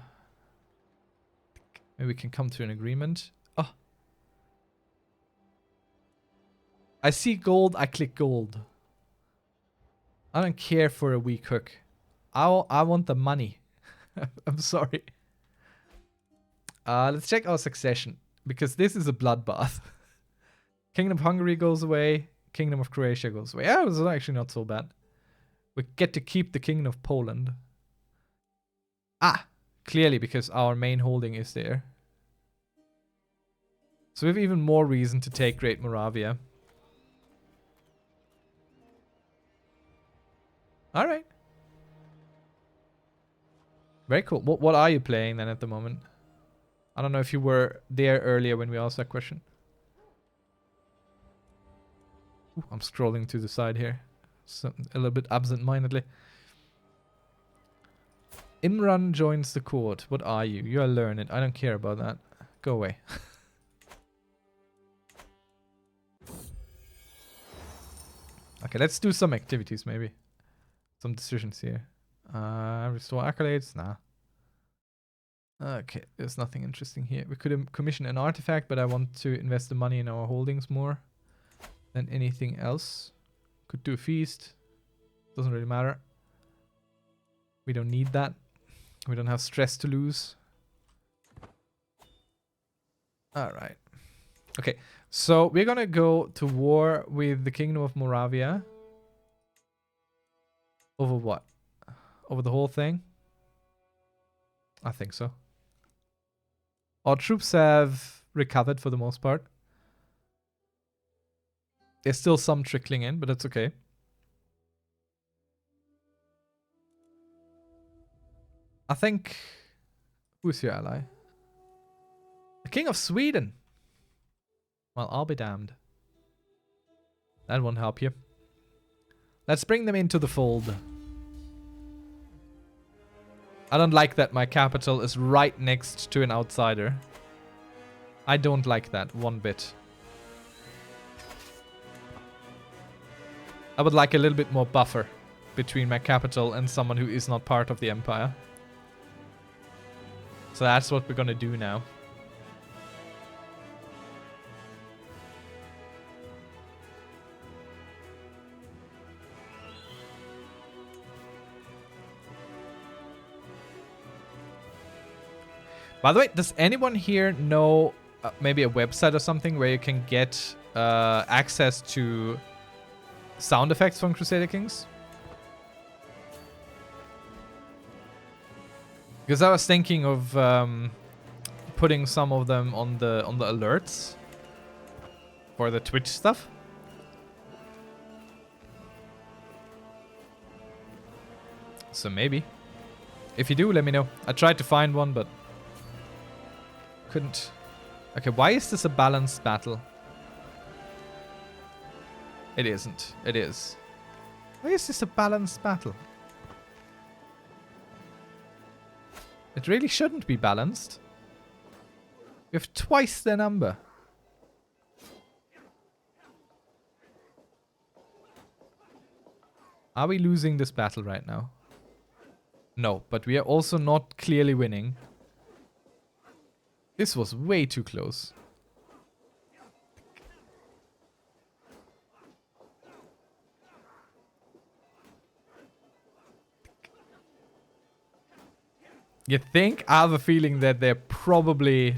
we can come to an agreement. Oh. I see gold, I click gold. I don't care for a weak hook. I want the money. I'm sorry. Let's check our succession. Because this is a bloodbath. Kingdom of Hungary goes away. Kingdom of Croatia goes away. Yeah, it was actually not so bad. We get to keep the Kingdom of Poland. Ah! Clearly because our main holding is there. So we have even more reason to take Great Moravia. Alright. Very cool. What are you playing then at the moment? I don't know if you were there earlier when we asked that question. Ooh, I'm scrolling to the side here. So, a little bit absent-mindedly. Imran joins the court. What are you? You are learned. I don't care about that. Go away. Okay, let's do some activities maybe. Some decisions here. Restore accolades? Nah. Okay, there's nothing interesting here. We could commission an artifact, but I want to invest the money in our holdings more than anything else. Could do a feast. Doesn't really matter. We don't need that. We don't have stress to lose. Alright. Okay, so we're gonna go to war with the Kingdom of Moravia. Over what? Over the whole thing? I think so. Our troops have recovered for the most part. There's still some trickling in, but that's okay. I think... Who's your ally? The King of Sweden! Well, I'll be damned. That won't help you. Let's bring them into the fold. I don't like that my capital is right next to an outsider. I don't like that one bit. I would like a little bit more buffer between my capital and someone who is not part of the empire. So that's what we're gonna do now. By the way, does anyone here know maybe a website or something where you can get access to sound effects from Crusader Kings? Because I was thinking of putting some of them on the alerts for the Twitch stuff. So maybe. If you do, let me know. I tried to find one, but couldn't. Okay, why is this a balanced battle? It isn't. It is. Why is this a balanced battle? It really shouldn't be balanced. We have twice the number. Are we losing this battle right now? No, but we are also not clearly winning. This was way too close. You think? I have a feeling that they're probably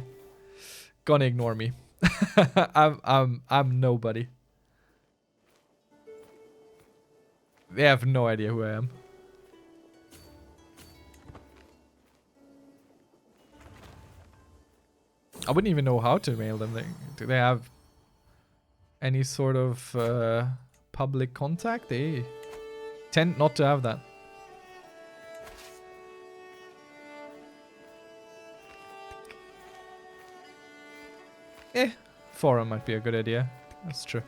gonna ignore me. I'm nobody. They have no idea who I am. I wouldn't even know how to mail them. Do they have any sort of public contact? They tend not to have that. Forum might be a good idea. That's true.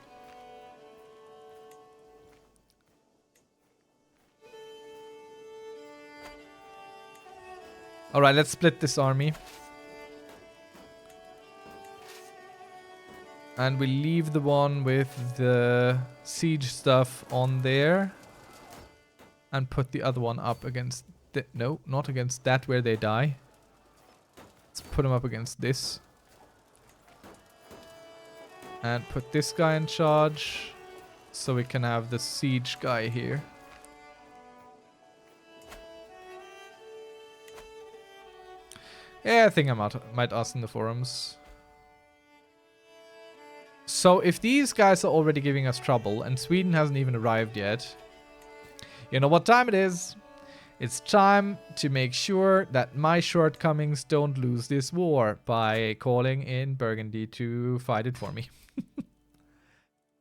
Alright, let's split this army. And we leave the one with the siege stuff on there. And put the other one up against... no, not against that where they die. Let's put them up against this. And put this guy in charge. So we can have the siege guy here. Yeah, I think I might ask in the forums. So if these guys are already giving us trouble and Sweden hasn't even arrived yet, you know what time it is? It's time to make sure that my shortcomings don't lose this war by calling in Burgundy to fight it for me.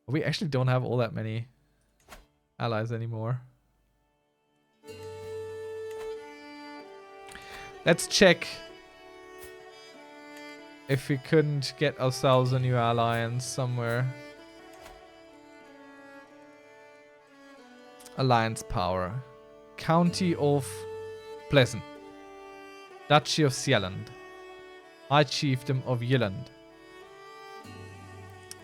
We actually don't have all that many allies anymore. Let's check if we couldn't get ourselves a new alliance somewhere. Alliance power. County of Pleasant. Duchy of Sealand. High Chiefdom of Yilland.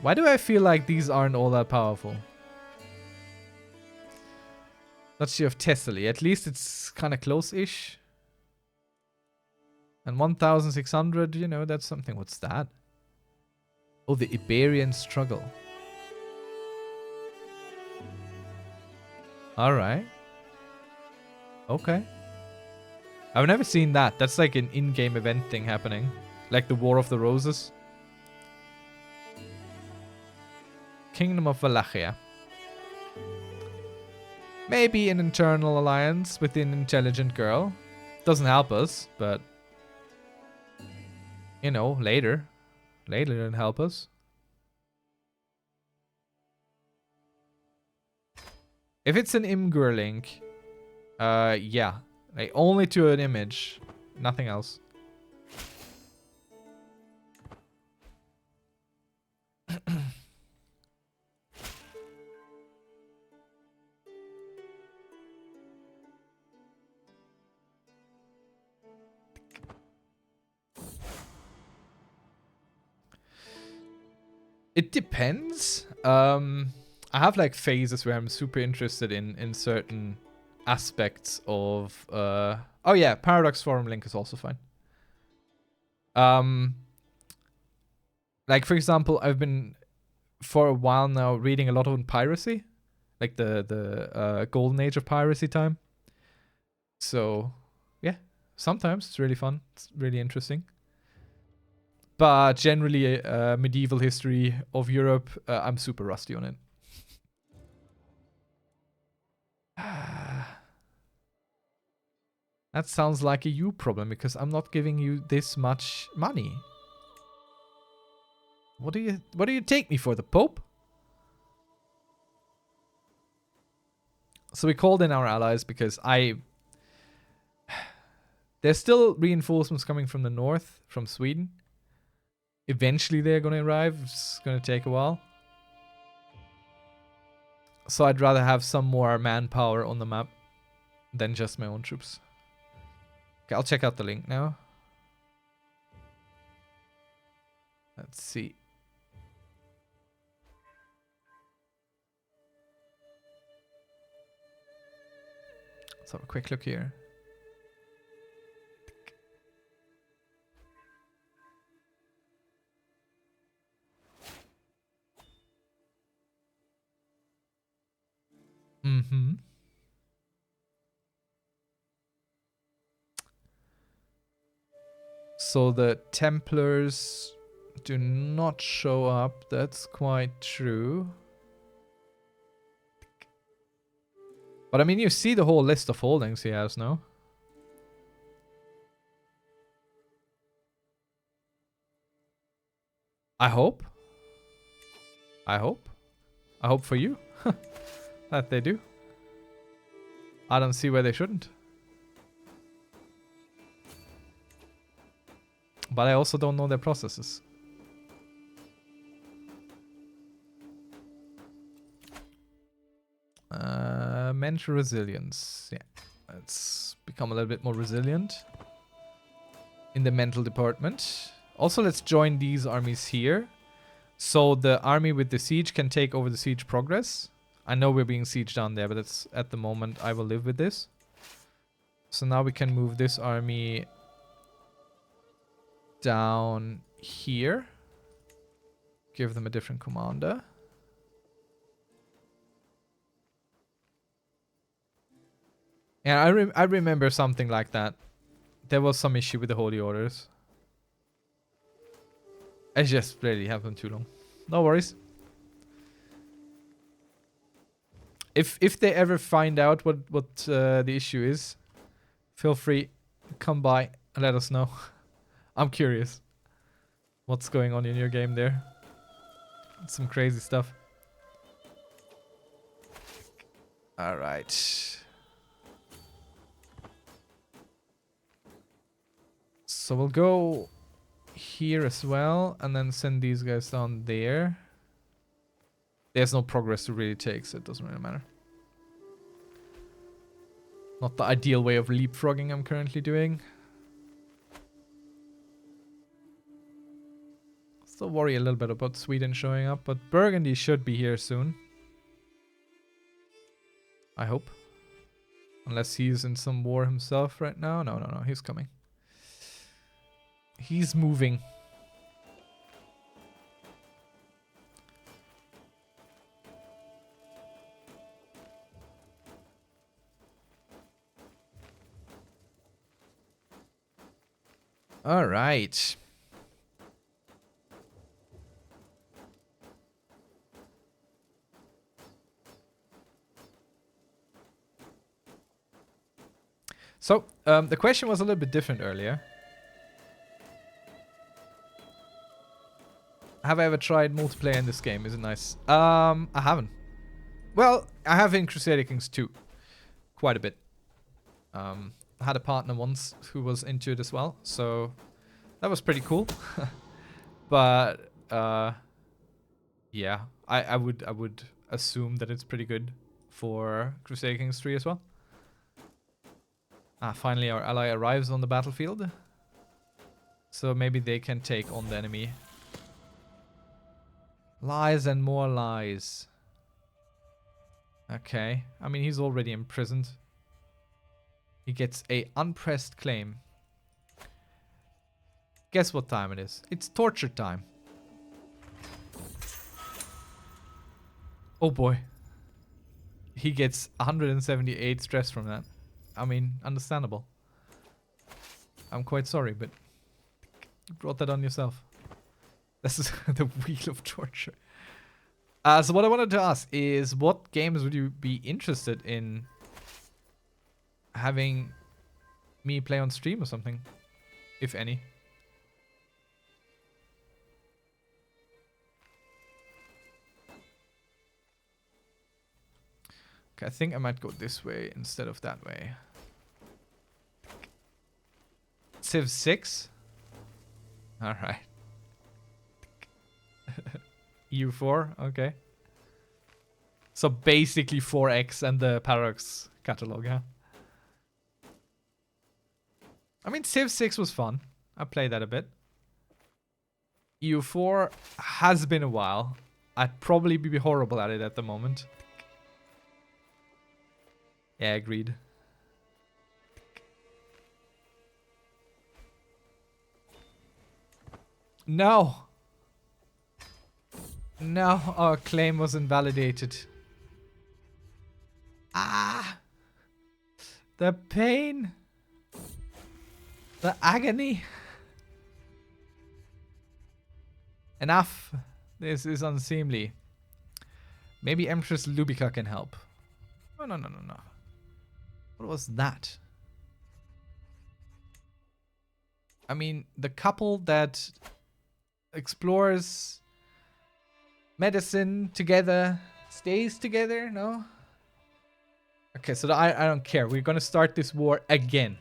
Why do I feel like these aren't all that powerful? Duchy of Thessaly. At least it's kind of close-ish. And 1,600, you know, that's something. What's that? Oh, the Iberian struggle. Alright. Okay. I've never seen that. That's like an in-game event thing happening. Like the War of the Roses. Kingdom of Wallachia. Maybe an internal alliance with an intelligent girl. Doesn't help us, but... you know, later. Later it'll help us. If it's an Imgur link, yeah. Like, only to an image. Nothing else. It depends. I have like phases where I'm super interested in certain aspects of oh yeah, Paradox Forum link is also fine. Like for example, I've been for a while now reading a lot on piracy, like the golden age of piracy time. So yeah, sometimes it's really fun. It's really interesting. But generally, medieval history of Europe, I'm super rusty on it. That sounds like a you problem because I'm not giving you this much money. What do you take me for, the Pope? So we called in our allies because there's still reinforcements coming from the north, from Sweden. Eventually they're going to arrive. It's going to take a while. So I'd rather have some more manpower on the map than just my own troops. Okay, I'll check out the link now. Let's see. Let's have a quick look here. Mm-hmm. So the Templars do not show up. That's quite true. But I mean, you see the whole list of holdings he has now. I hope. I hope. I hope for you that they do. I don't see why they shouldn't. But I also don't know their processes. Mental resilience. Yeah. Let's become a little bit more resilient in the mental department. Also, let's join these armies here. So the army with the siege can take over the siege progress. I know we're being sieged down there, but it's at the moment I will live with this. So now we can move this army down here. Give them a different commander. Yeah, I remember something like that. There was some issue with the Holy Orders. I just really have them too long. No worries. If they ever find out what the issue is, feel free, come by and let us know. I'm curious. What's going on in your game there? Some crazy stuff. All right. So we'll go here as well and then send these guys down there. There's no progress to really take, so it doesn't really matter. Not the ideal way of leapfrogging I'm currently doing. Still worry a little bit about Sweden showing up, but Burgundy should be here soon. I hope. Unless he's in some war himself right now. No, he's coming. He's moving. All right. So, the question was a little bit different earlier. Have I ever tried multiplayer in this game? Is it nice? I haven't. Well, I have in Crusader Kings 2. Quite a bit. I had a partner once who was into it as well, so that was pretty cool. But yeah, I would assume that it's pretty good for Crusader Kings 3 as well. Finally our ally arrives on the battlefield. So maybe they can take on the enemy. Lies and more lies. Okay. I mean, he's already imprisoned. He gets a unpressed claim. Guess what time it is? It's torture time. Oh boy. He gets 178 stress from that. I mean, understandable. I'm quite sorry, but you brought that on yourself. This is the wheel of torture. So what I wanted to ask is, what games would you be interested in having me play on stream or something, if any? Okay, I think I might go this way instead of that way. Civ 6? Alright. EU4, okay. So basically 4X and the Paradox catalog, huh? I mean, Civ 6 was fun. I played that a bit. EU4 has been a while. I'd probably be horrible at it at the moment. Yeah, agreed. No! No, our claim was invalidated. Ah! The pain! The agony! Enough! This is unseemly. Maybe Empress Lubica can help. No. What was that? I mean, the couple that explores medicine together stays together, no? Okay, so I don't care. We're gonna start this war again.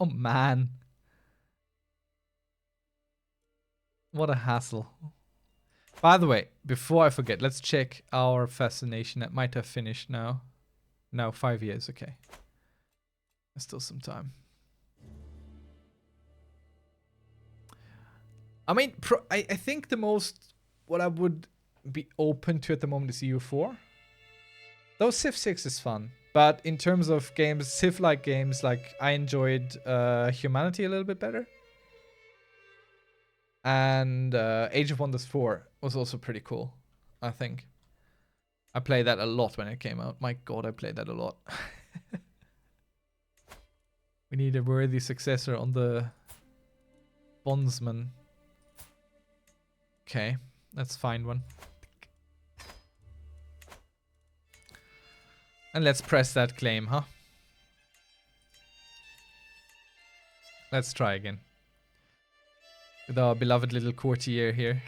Oh man. What a hassle. By the way, before I forget, let's check our fascination. That might have finished now. No, 5 years, okay. There's still some time. I mean, I think the most what I would be open to at the moment is EU4. Though Civ 6 is fun, but in terms of games, Civ-like games, like I enjoyed Humanity a little bit better. And Age of Wonders 4 was also pretty cool, I think. I played that a lot when it came out. My god, I played that a lot. We need a worthy successor on the Bondsman. Okay, let's find one. And let's press that claim, huh? Let's try again. With our beloved little courtier here.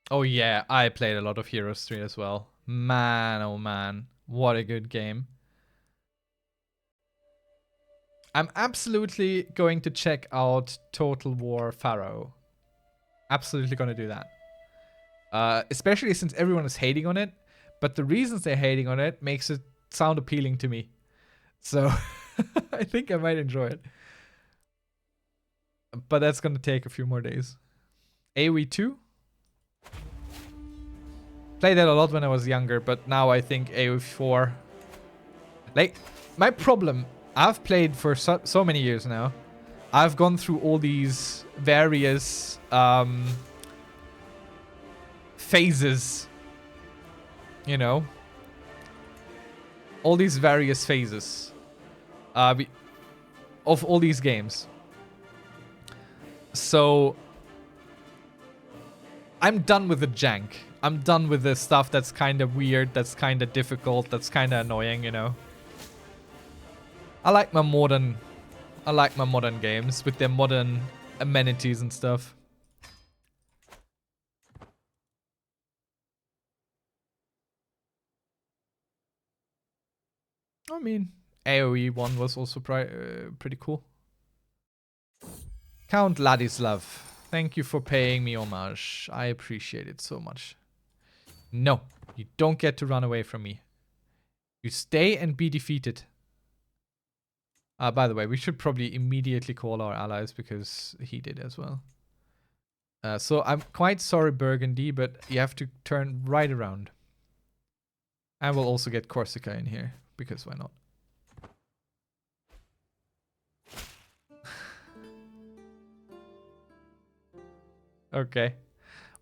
Oh yeah, I played a lot of Heroes 3 as well. Man, oh man. What a good game. I'm absolutely going to check out Total War Pharaoh. Absolutely gonna do that. Especially since everyone is hating on it. But the reasons they're hating on it makes it sound appealing to me. So I think I might enjoy it. But that's gonna take a few more days. AoE 2? Played that a lot when I was younger, but now I think AoE 4. Like, my problem, I've played for so many years now. I've gone through all these various phases. You know? All these various phases. Of all these games. So I'm done with the jank. I'm done with the stuff that's kind of weird, that's kind of difficult, that's kind of annoying, you know. I like my modern games with their modern amenities and stuff. I mean, AoE 1 was also pretty cool. Count Ladislav, thank you for paying me homage. I appreciate it so much. No, you don't get to run away from me. You stay and be defeated. By the way, we should probably immediately call our allies because he did as well. So I'm quite sorry, Burgundy, but you have to turn right around. And we'll also get Corsica in here, because why not? Okay.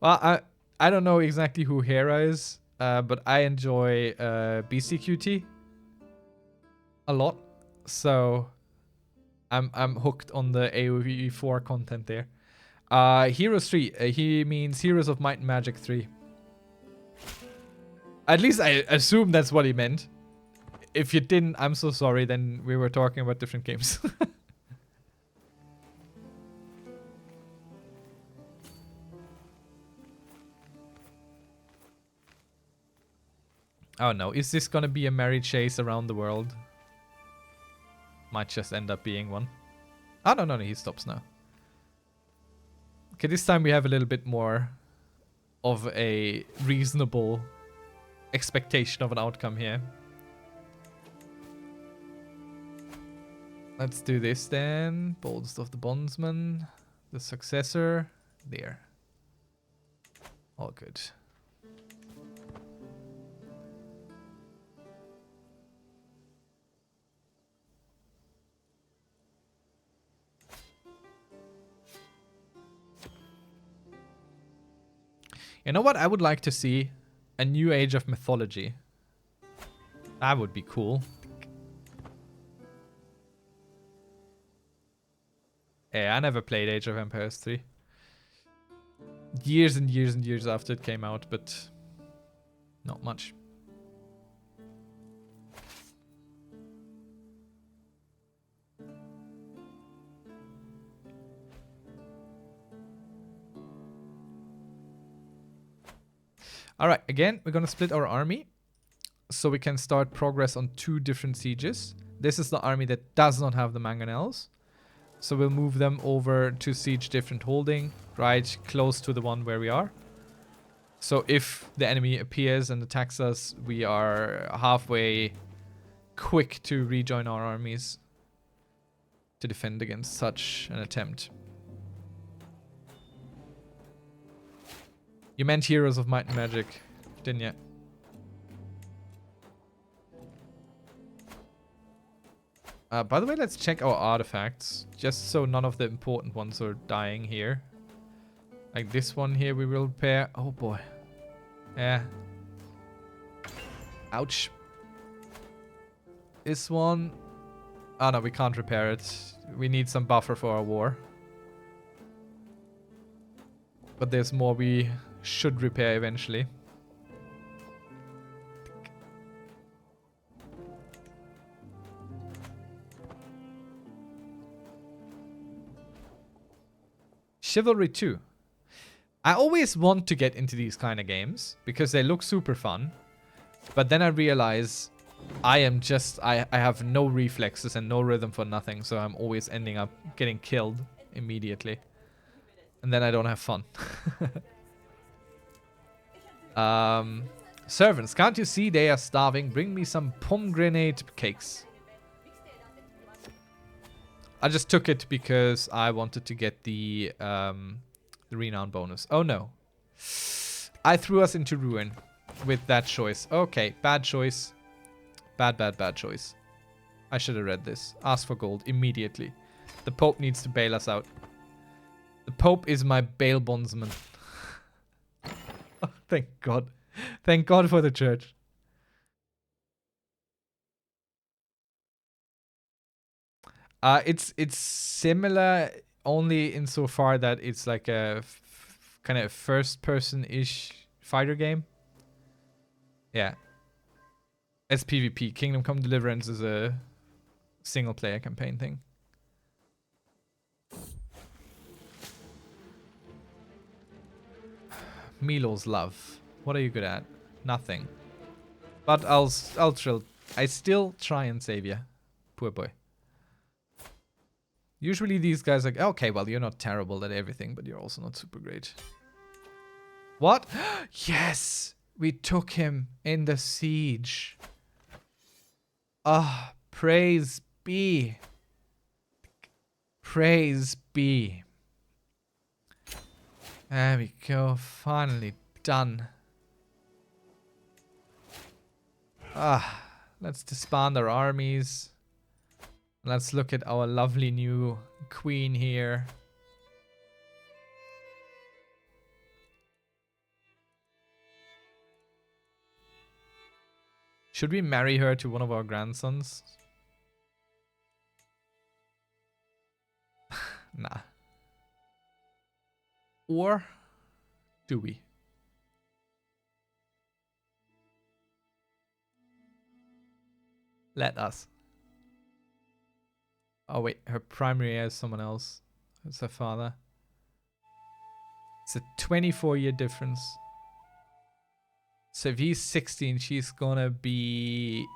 Well, I don't know exactly who Hera is, but I enjoy BCQT a lot. So I'm hooked on the AoE 4 content there. Heroes 3, he means Heroes of Might and Magic 3. At least I assume that's what he meant. If you didn't, I'm so sorry, then we were talking about different games. Oh no, is this gonna be a merry chase around the world? Might just end up being one. Oh no, he stops now. Okay, this time we have a little bit more of a reasonable expectation of an outcome here. Let's do this then. Boldest of the Bondsman. The successor. There. All good. You know what I would like to see? A new Age of Mythology. That would be cool. Yeah, I never played Age of Empires 3. Years and years and years after it came out, but not much. Alright, again, we're gonna split our army so we can start progress on 2 different sieges. This is the army that does not have the mangonels. So we'll move them over to siege different holding, right close to the one where we are. So if the enemy appears and attacks us, we are halfway quick to rejoin our armies. to defend against such an attempt. You meant Heroes of Might and Magic, didn't you? By the way, let's check our artifacts, just so none of the important ones are dying here. Like this one here we will repair. Oh boy. Yeah. Ouch. This one... Oh no, we can't repair it. We need some buffer for our war. But there's more we should repair eventually. Chivalry 2. I always want to get into these kind of games because they look super fun. But then I realize I have no reflexes and no rhythm for nothing. So I'm always ending up getting killed immediately. And then I don't have fun. Servants, can't you see they are starving? Bring me some pomegranate cakes. I just took it because I wanted to get the renown bonus. Oh no. I threw us into ruin with that choice. Okay, bad choice. Bad choice. I should have read this. Ask for gold immediately. The Pope needs to bail us out. The Pope is my bail bondsman. Oh, thank God. Thank God for the church. It's similar only insofar that it's like a kind of first-person-ish fighter game. Yeah. It's PvP. Kingdom Come Deliverance is a single-player campaign thing. Milo's love. What are you good at? Nothing. But I'll I still try and save you. Poor boy. Usually these guys are like, okay, well, you're not terrible at everything, but you're also not super great. What? Yes! We took him in the siege. Ah, praise be. Praise be. There we go. Finally done. Ah, let's disband our armies. Let's look at our lovely new queen here. Should we marry her to one of our grandsons? Nah. Or do we? Let us. Oh wait, her primary heir is someone else. It's her father. It's a 24-year difference. So if he's 16, she's gonna be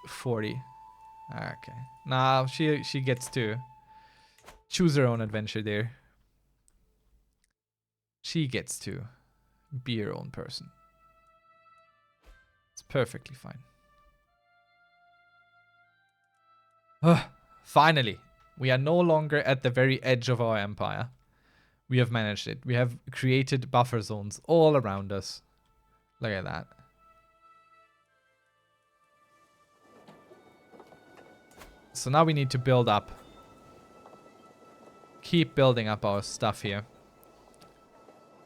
40. Okay. Nah, she gets to choose her own adventure there. She gets to be her own person. It's perfectly fine. Finally. We are no longer at the very edge of our empire. We have managed it. We have created buffer zones all around us. Look at that. So now we need to build up. Keep building up our stuff here.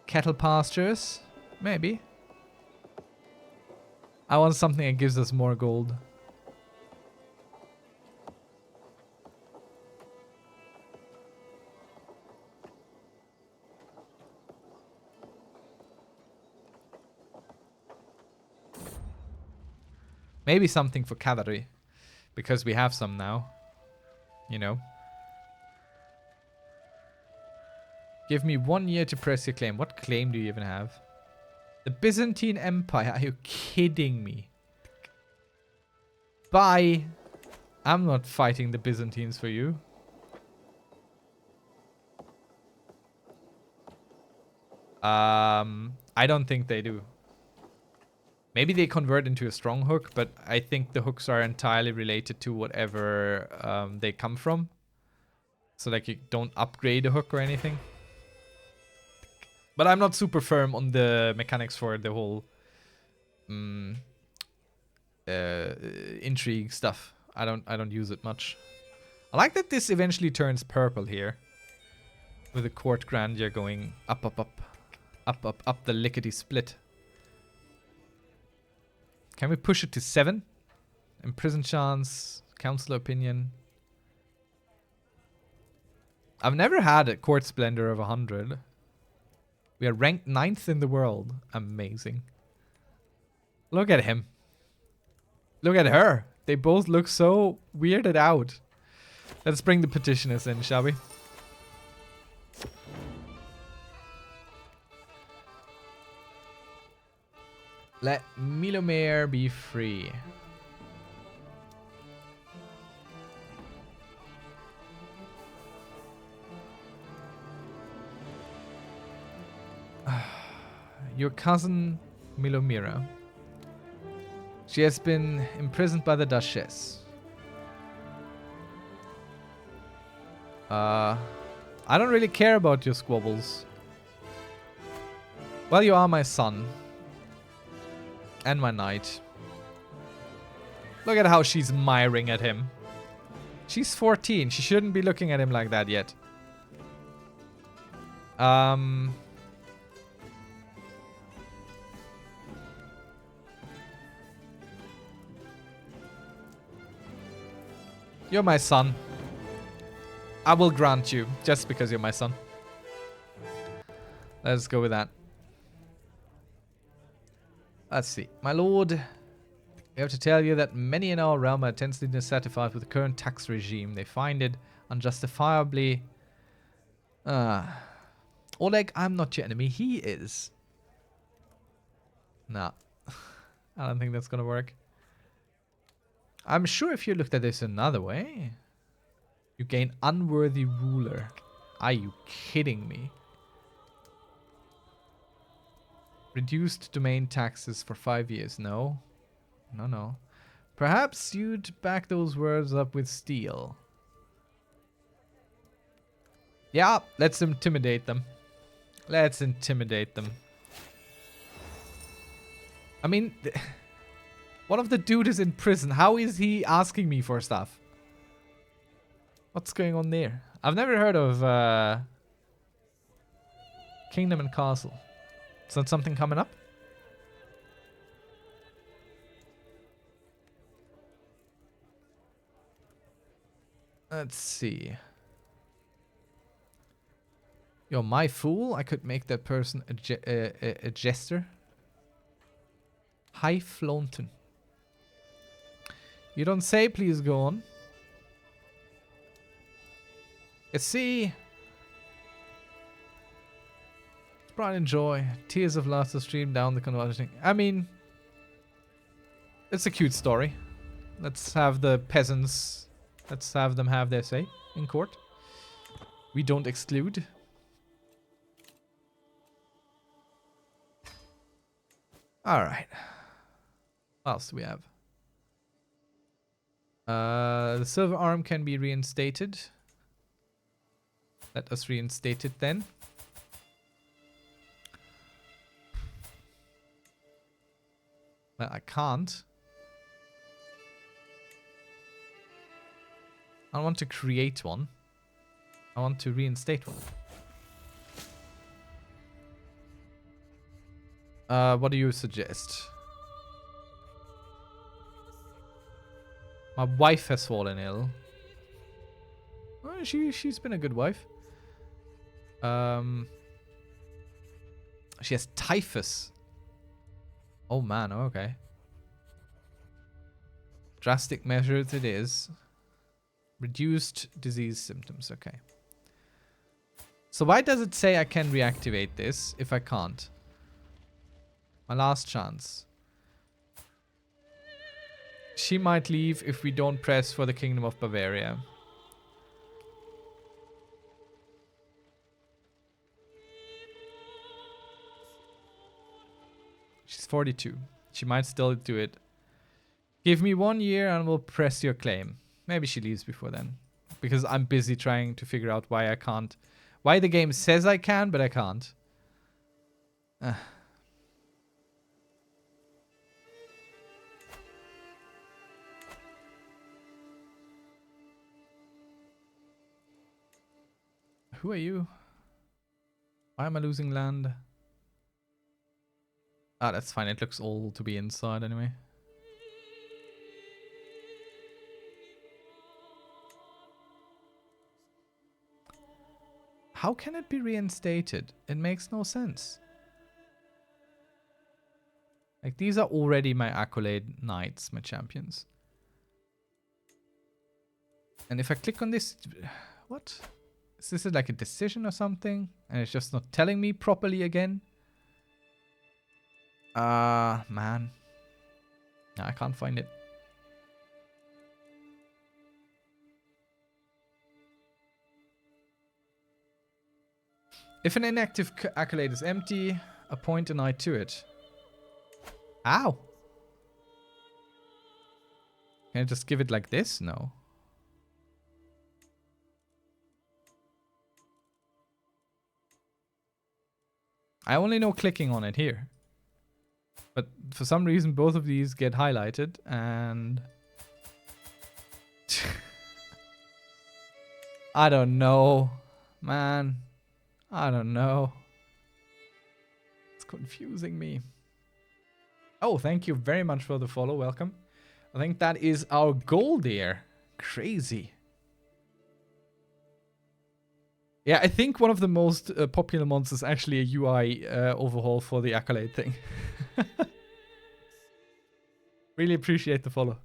Cattle pastures? Maybe. I want something that gives us more gold. Maybe something for cavalry. Because we have some now. You know. Give me 1 year to press your claim. What claim do you even have? The Byzantine Empire. Are you kidding me? Bye. I'm not fighting the Byzantines for you. I don't think they do. Maybe they convert into a strong hook, but I think the hooks are entirely related to whatever they come from. So like you don't upgrade a hook or anything. But I'm not super firm on the mechanics for the whole intrigue stuff. I don't use it much. I like that this eventually turns purple here. With the court grandeur going up, up, up. Up, up, up the lickety split. Can we push it to 7? Imprison chance, counselor opinion. I've never had a court splendor of 100. We are ranked 9th in the world. Amazing. Look at him. Look at her. They both look so weirded out. Let's bring the petitioners in, shall we? Let Milomere be free. Your cousin Milomira. She has been imprisoned by the Duchess. I don't really care about your squabbles. Well, you are my son. And my knight. Look at how she's miring at him. She's 14. She shouldn't be looking at him like that yet. You're my son. I will grant you, just because you're my son. Let's go with that. Let's see. My lord, we have to tell you that many in our realm are intensely dissatisfied with the current tax regime. They find it unjustifiably... Oleg, I'm not your enemy. He is. Nah. I don't think that's gonna work. I'm sure if you looked at this another way, you gain unworthy ruler. Are you kidding me? Reduced domain taxes for 5 years. No. No, no. Perhaps you'd back those words up with steel. Yeah, let's intimidate them. Let's intimidate them. I mean... One of the dude is in prison. How is he asking me for stuff? What's going on there? I've never heard of Kingdom and Castle. Is that something coming up? Let's see. Yo, my fool. I could make that person a jester. High Flaunton. You don't say, please go on. Let's see. Pride and joy. Tears of laughter stream down the converting. I mean, it's a cute story. Let's have the peasants. Let's have them have their say in court. We don't exclude. Alright. What else do we have? The silver arm can be reinstated. Let us reinstate it then. Well, I can't. I don't want to create one. I want to reinstate one. What do you suggest? My wife has fallen ill. Well, she's been a good wife. She has typhus. Oh man, okay. Drastic measures it is. Reduced disease symptoms, okay. So why does it say I can reactivate this if I can't? My last chance. She might leave if we don't press for the Kingdom of Bavaria. She's 42. She might still do it. Give me 1 year and we'll press your claim. Maybe she leaves before then. because I'm busy trying to figure out why I can't. Why the game says I can, but I can't. Who are you? Why am I losing land? Ah, that's fine. It looks all to be inside anyway. How can it be reinstated? It makes no sense. Like, these are already my accolade knights, my champions. And if I click on this... What? Is this like a decision or something? And it's just not telling me properly again? Man. No, I can't find it. If an inactive accolade is empty, appoint a knight to it. Ow! Can I just give it like this? No. I only know clicking on it here. But for some reason, both of these get highlighted and... I don't know. Man. I don't know. It's confusing me. Oh, thank you very much for the follow. Welcome. I think that is our goal there. Crazy. Yeah, I think one of the most popular mods is actually a UI overhaul for the accolade thing. Really appreciate the follow.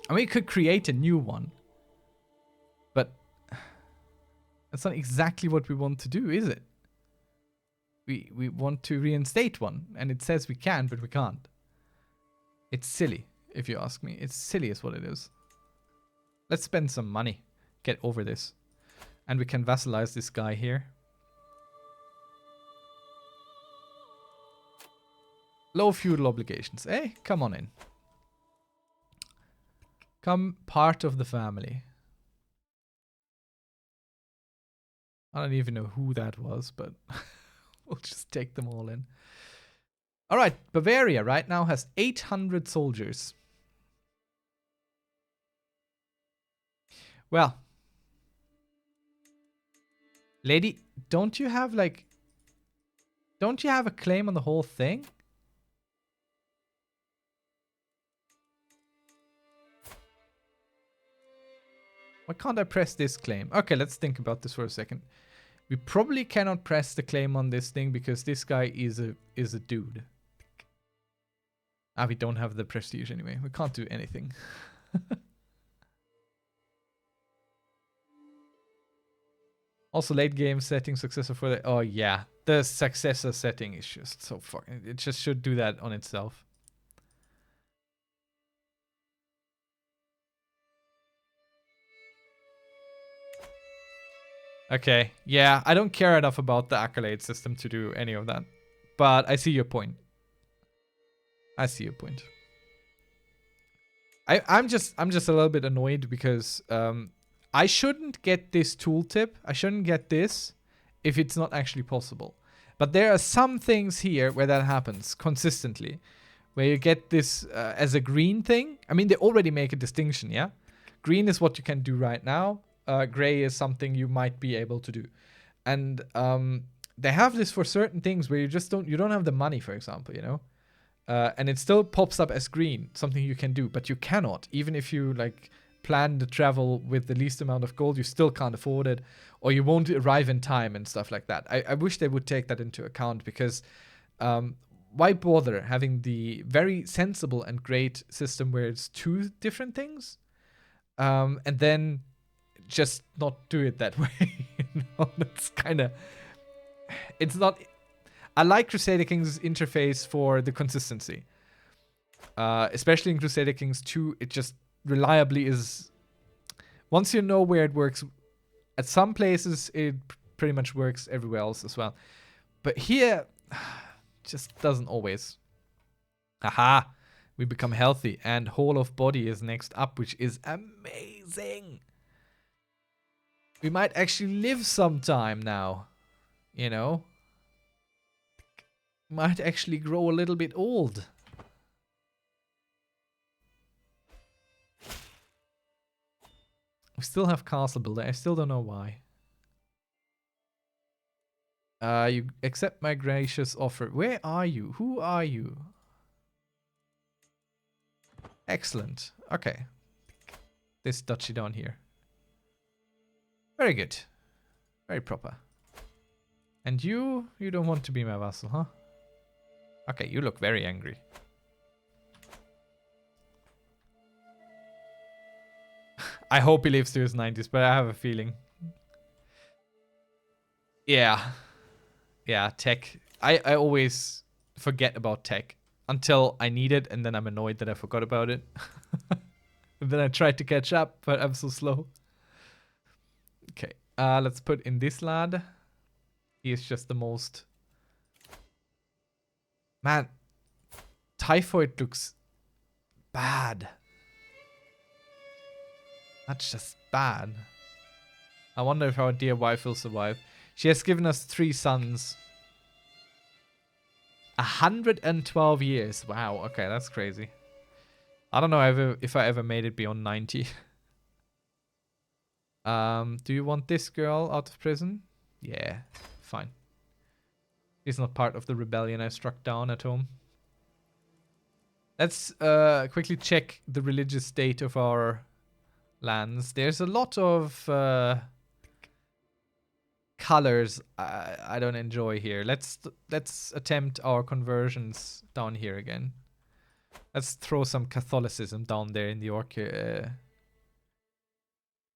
I mean, we could create a new one. But that's not exactly what we want to do, is it? We want to reinstate one, and it says we can, but we can't. It's silly. If you ask me, it's silly is what it is. Let's spend some money. Get over this. And we can vassalize this guy here. Low feudal obligations. Eh? Come on in. Come part of the family. I don't even know who that was, but we'll just take them all in. Alright, Bavaria right now has 800 soldiers. Well, lady, don't you have like... Don't you have a claim on the whole thing? Why can't I press this claim? Okay, let's think about this for a second. We probably cannot press the claim on this thing because this guy is a dude. Ah, we don't have the prestige anyway. We can't do anything. Also, late game setting successor for the... Oh, yeah. The successor setting is just so fucking... It just should do that on itself. Okay. Yeah, I don't care enough about the accolade system to do any of that. But I see your point. I see your point. I'm just a little bit annoyed because... I shouldn't get this tooltip. I shouldn't get this if it's not actually possible. But there are some things here where that happens consistently. Where you get this as a green thing. I mean, they already make a distinction, yeah? Green is what you can do right now. Gray is something you might be able to do. And they have this for certain things where you just don't have the money, for example, you know? And it still pops up as green, something you can do. But you cannot, even if you, like... plan the travel with the least amount of gold, you still can't afford it, or you won't arrive in time and stuff like that. I wish they would take that into account because why bother having the very sensible and great system where it's two different things and then just not do it that way. You know, that's kind of... It's not... I like Crusader Kings interface for the consistency. Especially in Crusader Kings 2, it just reliably is... Once you know where it works, at some places it pretty much works everywhere else as well. But here, just doesn't always. Haha! We become healthy, and whole of body is next up, which is amazing. We might actually live sometime now, you know. Might actually grow a little bit old. We still have castle builder. I still don't know why. You accept my gracious offer. Where are you? Who are you? Excellent. Okay. This duchy down here. Very good. Very proper. And you don't want to be my vassal, huh? Okay, you look very angry. I hope he lives to his 90s, but I have a feeling. Yeah. Yeah, tech. I always forget about tech until I need it, and then I'm annoyed that I forgot about it. And then I tried to catch up, but I'm so slow. Okay, let's put in this lad. He is just the most... Man, typhoid looks bad. That's just bad. I wonder if our dear wife will survive. She has given us 3 sons. 112 years. Wow, okay, that's crazy. I don't know if I ever made it beyond 90. Do you want this girl out of prison? Yeah, fine. She's not part of the rebellion I struck down at home. Let's quickly check the religious state of our lands. There's a lot of colors I don't enjoy here. Let's attempt our conversions down here again. Let's throw some Catholicism down there in the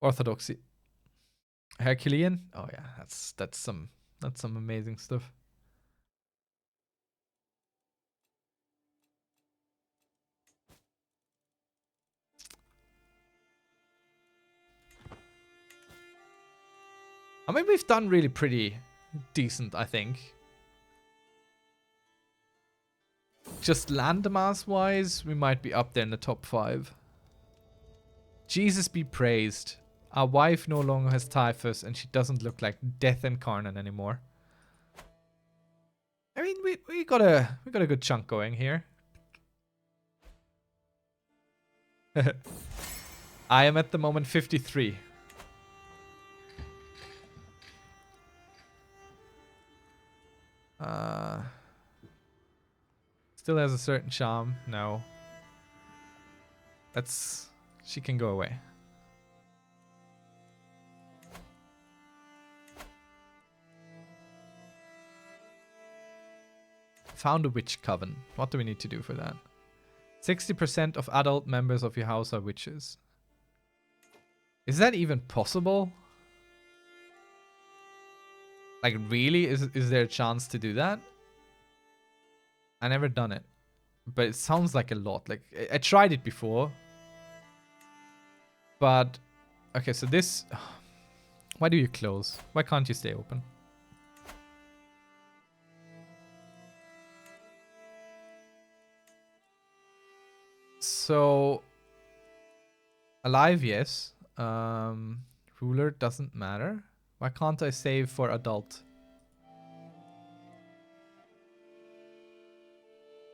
Orthodoxy. Herculean? Oh yeah, that's some amazing stuff. I mean, we've done really pretty decent, I think. Just landmass wise, we might be up there in the top 5. Jesus be praised. Our wife no longer has typhus and she doesn't look like death incarnate anymore. I mean, we got a good chunk going here. I am at the moment 53. Still has a certain charm. No. She can go away. Found a witch coven. What do we need to do for that? 60% of adult members of your house are witches. Is that even possible? Like, really? Is there a chance to do that? I never done it. But it sounds like a lot. Like, I tried it before. But, okay, so this... Why do you close? Why can't you stay open? So... Alive, yes. Ruler doesn't matter. Why can't I save for adult?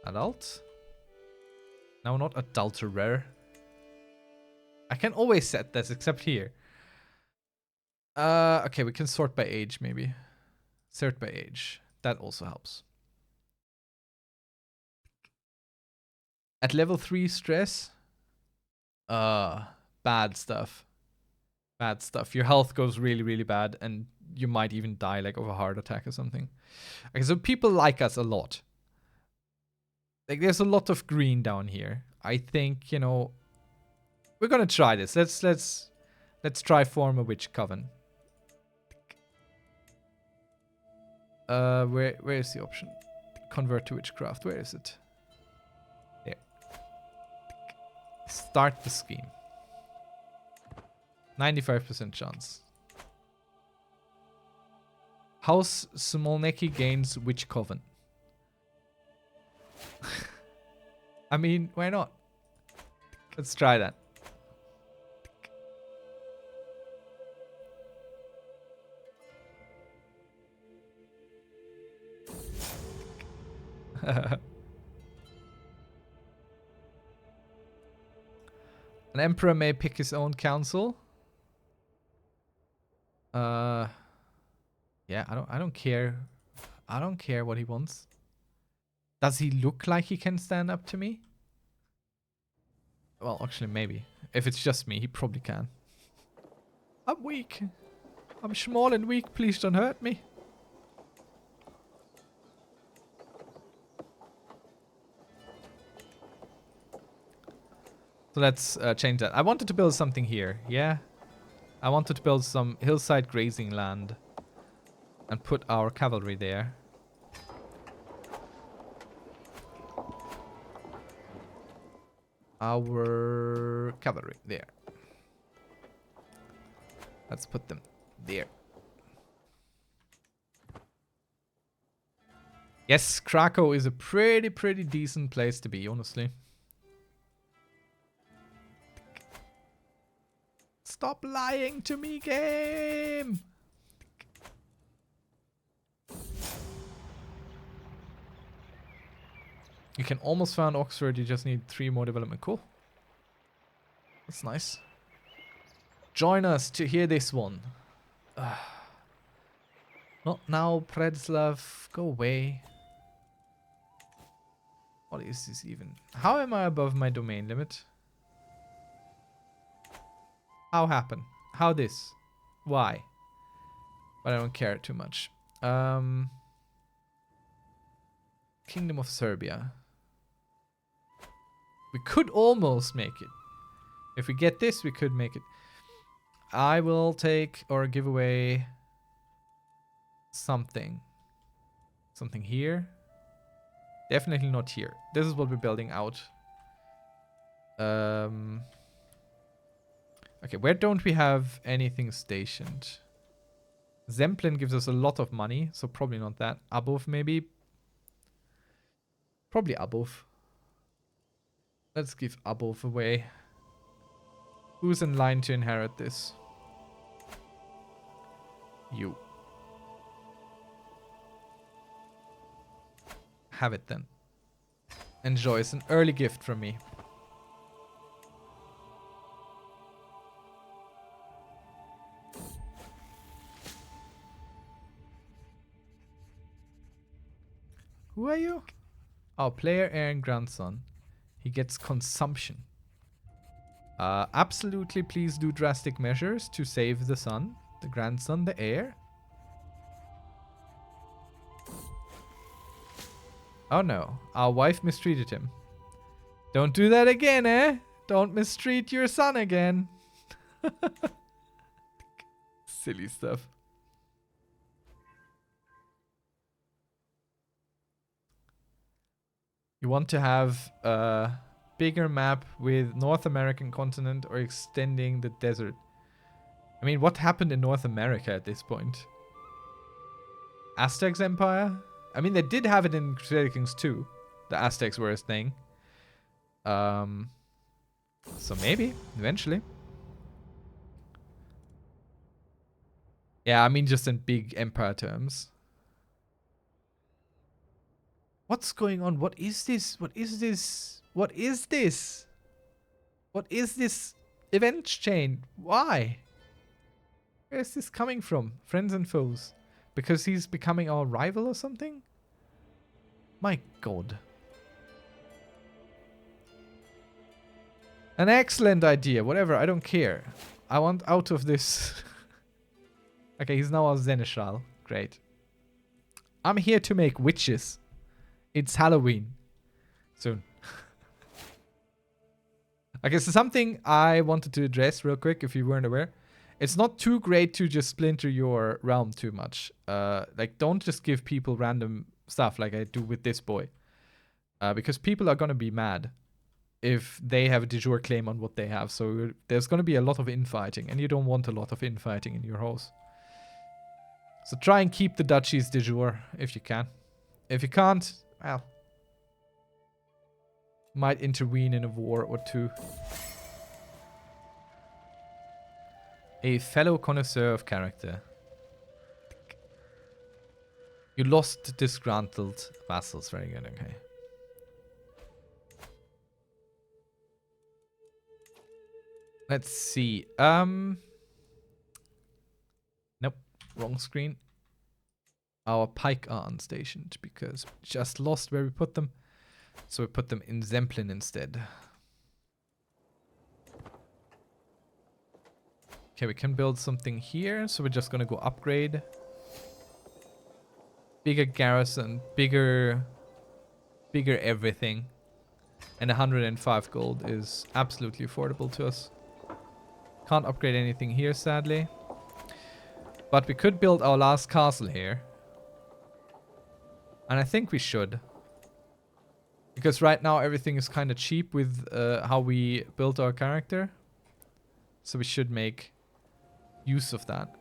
Adult? No, not adulterer. I can always set this, except here. Okay, we can sort by age, maybe. Sort by age. That also helps. At level 3 stress. Bad stuff. Bad stuff. Your health goes really, really bad, and you might even die, like, of a heart attack or something. Okay, so people like us a lot. Like, there's a lot of green down here. I think, you know, we're gonna try this. Let's try form a witch coven. Where is the option? Convert to witchcraft. Where is it? There. Start the scheme. 95% chance. House Smolnecki gains witch coven. I mean, why not? Let's try that. An emperor may pick his own council. Yeah, I don't care. I don't care what he wants. Does he look like he can stand up to me? Well, actually, maybe. If it's just me, he probably can. I'm weak. I'm small and weak. Please don't hurt me. So let's change that. I wanted to build something here. Yeah. I wanted to build some hillside grazing land. And put our cavalry there. Our cavalry there. Let's put them there. Yes, Krakow is a pretty decent place to be, honestly. Stop lying to me, game! You can almost found Oxford, you just need 3 more development. Cool. That's nice. Join us to hear this one. Not now, Predslav. Go away. What is this even? How am I above my domain limit? How happen? How this? Why? But I don't care too much. Kingdom of Serbia. We could almost make it. If we get this, we could make it. I will take or give away something. Something here. Definitely not here. This is what we're building out. Okay, where don't we have anything stationed? Zemplin gives us a lot of money, so probably not that. Abov maybe. Probably Abov. Let's give Abov away. Who's in line to inherit this? You. Have it then. Enjoy. It's an early gift from me. Who are you? Oh, player, heir, and grandson. He gets consumption. Absolutely, please do drastic measures to save the son, the grandson, the heir. Oh no, our wife mistreated him. Don't do that again, eh? Don't mistreat your son again. Silly stuff. You want to have a bigger map with North American continent or extending the desert. I mean, what happened in North America at this point? Aztecs Empire? I mean, they did have it in Crusader Kings 2. The Aztecs were a thing. So maybe, eventually. Yeah, I mean just in big empire terms. What's going on? What is this? What is this? What is this? What is this event chain? Why? Where is this coming from? Friends and foes. Because he's becoming our rival or something? My god. An excellent idea. Whatever, I don't care. I want out of this. Okay, he's now our Seneschal. Great. I'm here to make witches. It's Halloween. Soon. Okay, so something I wanted to address real quick if you weren't aware. It's not too great to just splinter your realm too much. Like, don't just give people random stuff like I do with this boy. Because people are going to be mad if they have a de jure claim on what they have. So there's going to be a lot of infighting. And you don't want a lot of infighting in your house. So try and keep the duchies de jure if you can. If you can't, well, Might intervene in a war or two. A fellow connoisseur of character. You lost disgruntled vassals. Very good, okay. Let's see. Nope, wrong screen. Our pike are unstationed because we just lost where we put them. So we put them in Zemplin instead. Okay, we can build something here. So we're just gonna go upgrade. Bigger garrison, bigger everything. And 105 gold is absolutely affordable to us. Can't upgrade anything here, sadly. But we could build our last castle here. And I think we should. Because right now everything is kind of cheap with how we built our character. So we should make use of that.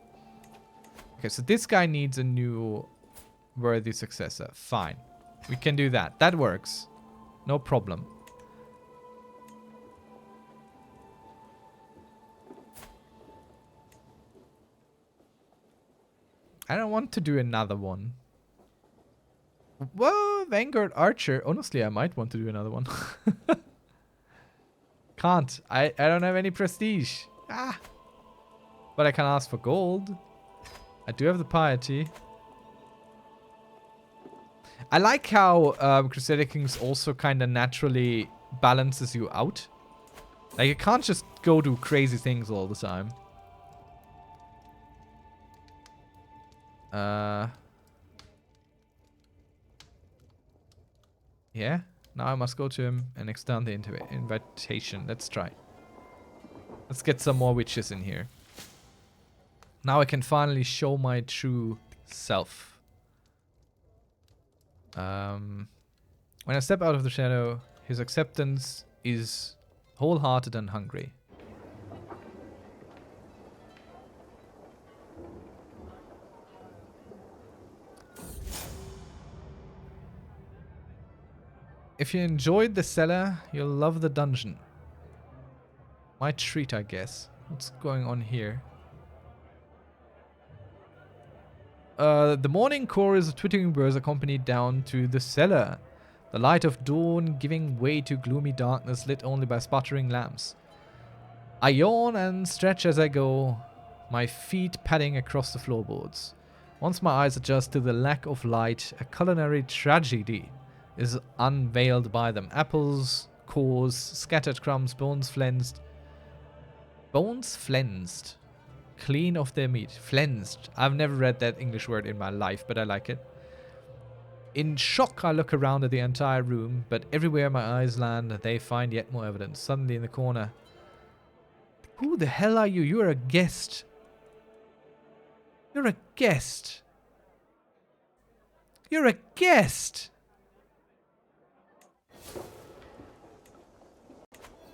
Okay, so this guy needs a new worthy successor. Fine. We can do that. That works. No problem. I don't want to do another one. Whoa, Vanguard Archer. Honestly, I might want to do another one. Can't. I don't have any prestige. Ah. But I can ask for gold. I do have the piety. I like how Crusader Kings also kind of naturally balances you out. Like, you can't just go do crazy things all the time. Yeah. Now I must go to him and extend the invitation. Let's try. Let's get some more witches in here. Now I can finally show my true self. When I step out of the shadow, his acceptance is wholehearted and hungry. If you enjoyed the cellar, you'll love the dungeon. My treat, I guess. What's going on here? The morning chorus of twittering birds accompanied down to the cellar. The light of dawn giving way to gloomy darkness lit only by sputtering lamps. I yawn and stretch as I go, my feet padding across the floorboards. Once my eyes adjust to the lack of light, a culinary tragedy is unveiled by them. Apples, cores, scattered crumbs, bones flensed. Bones flensed. Clean of their meat. Flensed. I've never read that English word in my life, but I like it. In shock, I look around at the entire room, but everywhere my eyes land, they find yet more evidence. Suddenly in the corner. Who the hell are you? You're a guest. You're a guest. You're a guest.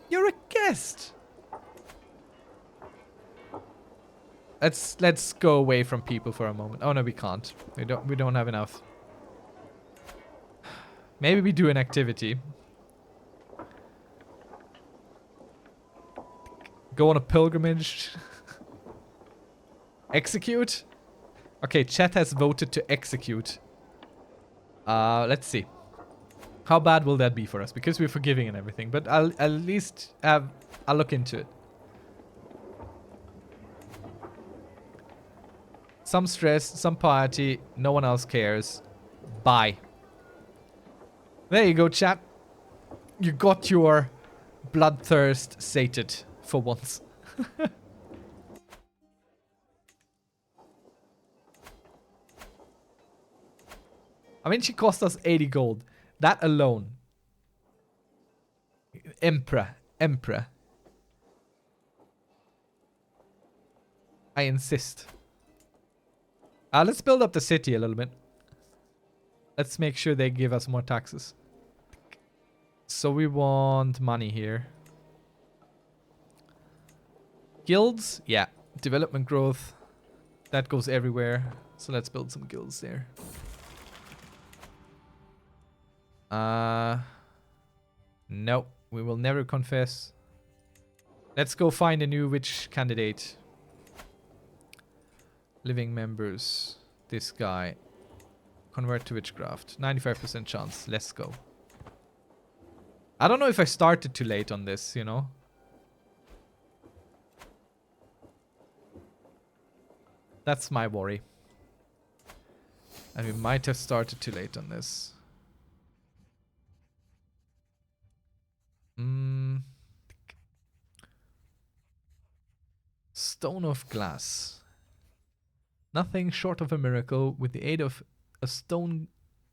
You're a guest. Let's go away from people for a moment. Oh no, we can't. We don't have enough. Maybe we do an activity. Go on a pilgrimage. Execute? Okay, chat has voted to execute. Let's see. How bad will that be for us? Because we're forgiving and everything. But I'll at least I'll look into it. Some stress, some piety, no one else cares. Bye. There you go, chat. You got your bloodthirst sated for once. I mean, she cost us 80 gold. That alone. Emperor. I insist. Let's build up the city a little bit. Let's make sure they give us more taxes. So we want money here. Guilds? Yeah. Development growth. That goes everywhere. So let's build some guilds there. No, we will never confess. Let's go find a new witch candidate. Living members. This guy. Convert to witchcraft. 95% chance. Let's go. I don't know if I started too late on this, you know. That's my worry. And we might have started too late on this. Stone of glass. Nothing short of a miracle. With the aid of a stone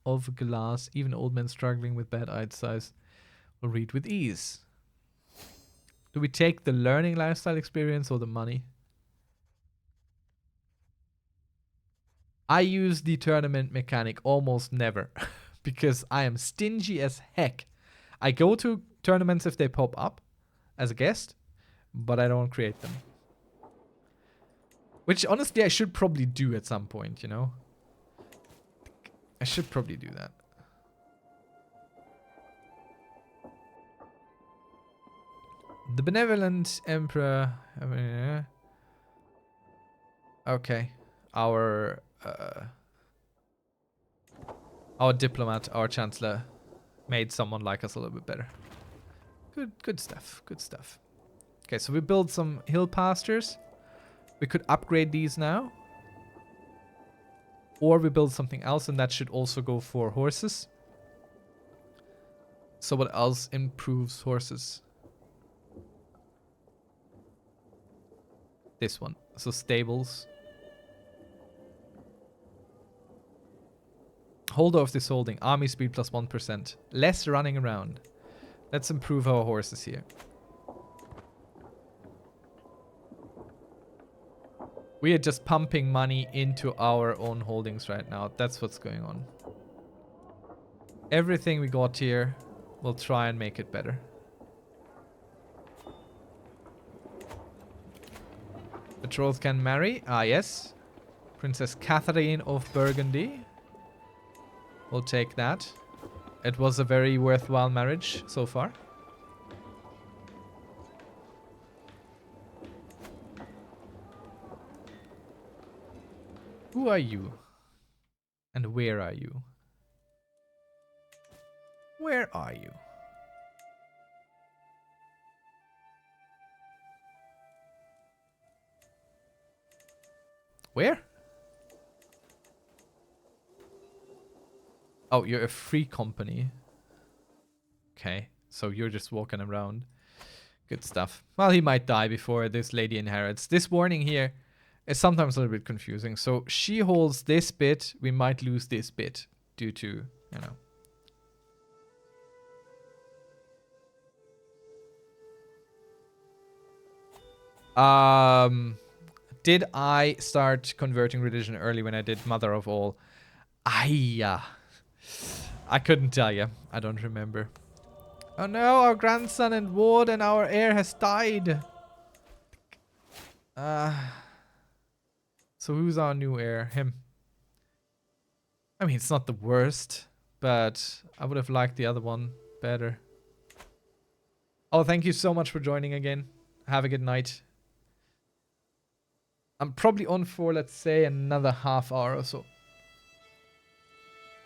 of glass, even old men struggling with bad eyesight will read with ease. Do we take the learning lifestyle experience or the money? I use the tournament mechanic almost never because I am stingy as heck. I go to tournaments if they pop up as a guest, but I don't create them. Which honestly I should probably do at some point, you know? I should probably do that. The benevolent emperor. Okay. Our diplomat, our chancellor, made someone like us a little bit better. Good stuff. Good stuff. Okay, so we build some hill pastures. We could upgrade these now. Or we build something else, and that should also go for horses. So what else improves horses? This one. So stables. Holder of this holding. Army speed plus 1%. Less running around. Let's improve our horses here. We are just pumping money into our own holdings right now. That's what's going on. Everything we got here, we'll try and make it better. Betrothed can marry. Ah, yes. Princess Catherine of Burgundy. We'll take that. It was a very worthwhile marriage so far. Who are you? And where are you? Where are you? Where? Oh, you're a free company. Okay, so you're just walking around. Good stuff. Well, he might die before this lady inherits. This warning here is sometimes a little bit confusing. So she holds this bit. We might lose this bit due to, you know. Did I start converting religion early when I did Mother of All? I couldn't tell you. I don't remember. Oh no, our grandson and ward and our heir has died. So who's our new heir? Him. I mean, it's not the worst, but I would have liked the other one better. Oh, thank you so much for joining again. Have a good night. I'm probably on for, let's say, another half hour or so.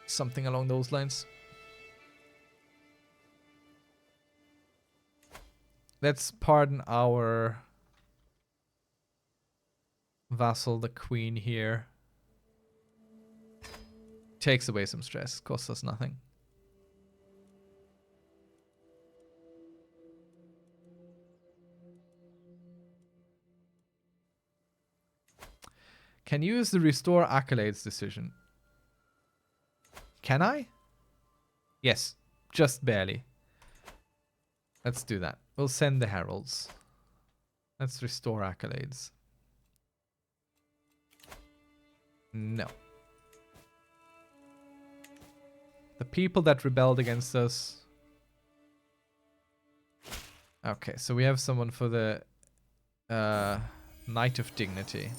Something along those lines. Let's pardon our vassal, the queen here. Takes away some stress. Costs us nothing. Can use the restore accolades decision. Can I? Yes, just barely. Let's do that. We'll send the heralds. Let's restore accolades. No. The people that rebelled against us. Okay, so we have someone for the Knight of Dignity.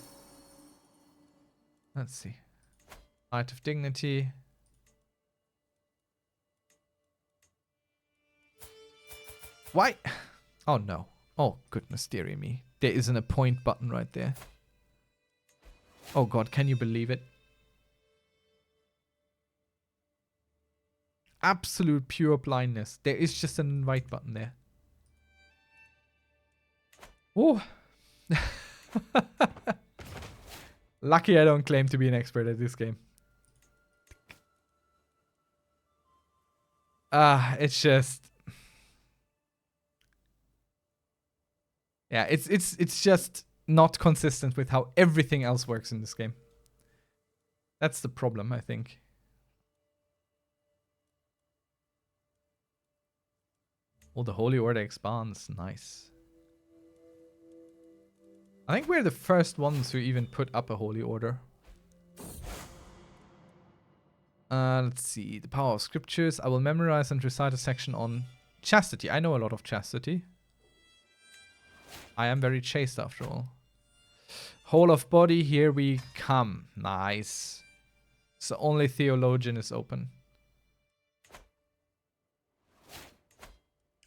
Let's see. Knight of Dignity. Why? Oh no. Oh goodness dearie me. There is an appoint button right there. Oh god, can you believe it? Absolute pure blindness. There is just an invite button there. Oh. Lucky I don't claim to be an expert at this game. It's just... Yeah, it's just not consistent with how everything else works in this game. That's the problem, I think. Oh, the Holy Order expands. Nice. I think we're the first ones who even put up a Holy Order. Let's see. The power of scriptures. I will memorize and recite a section on chastity. I know a lot of chastity. I am very chaste after all. Whole of body, here we come. Nice. So only theologian is open.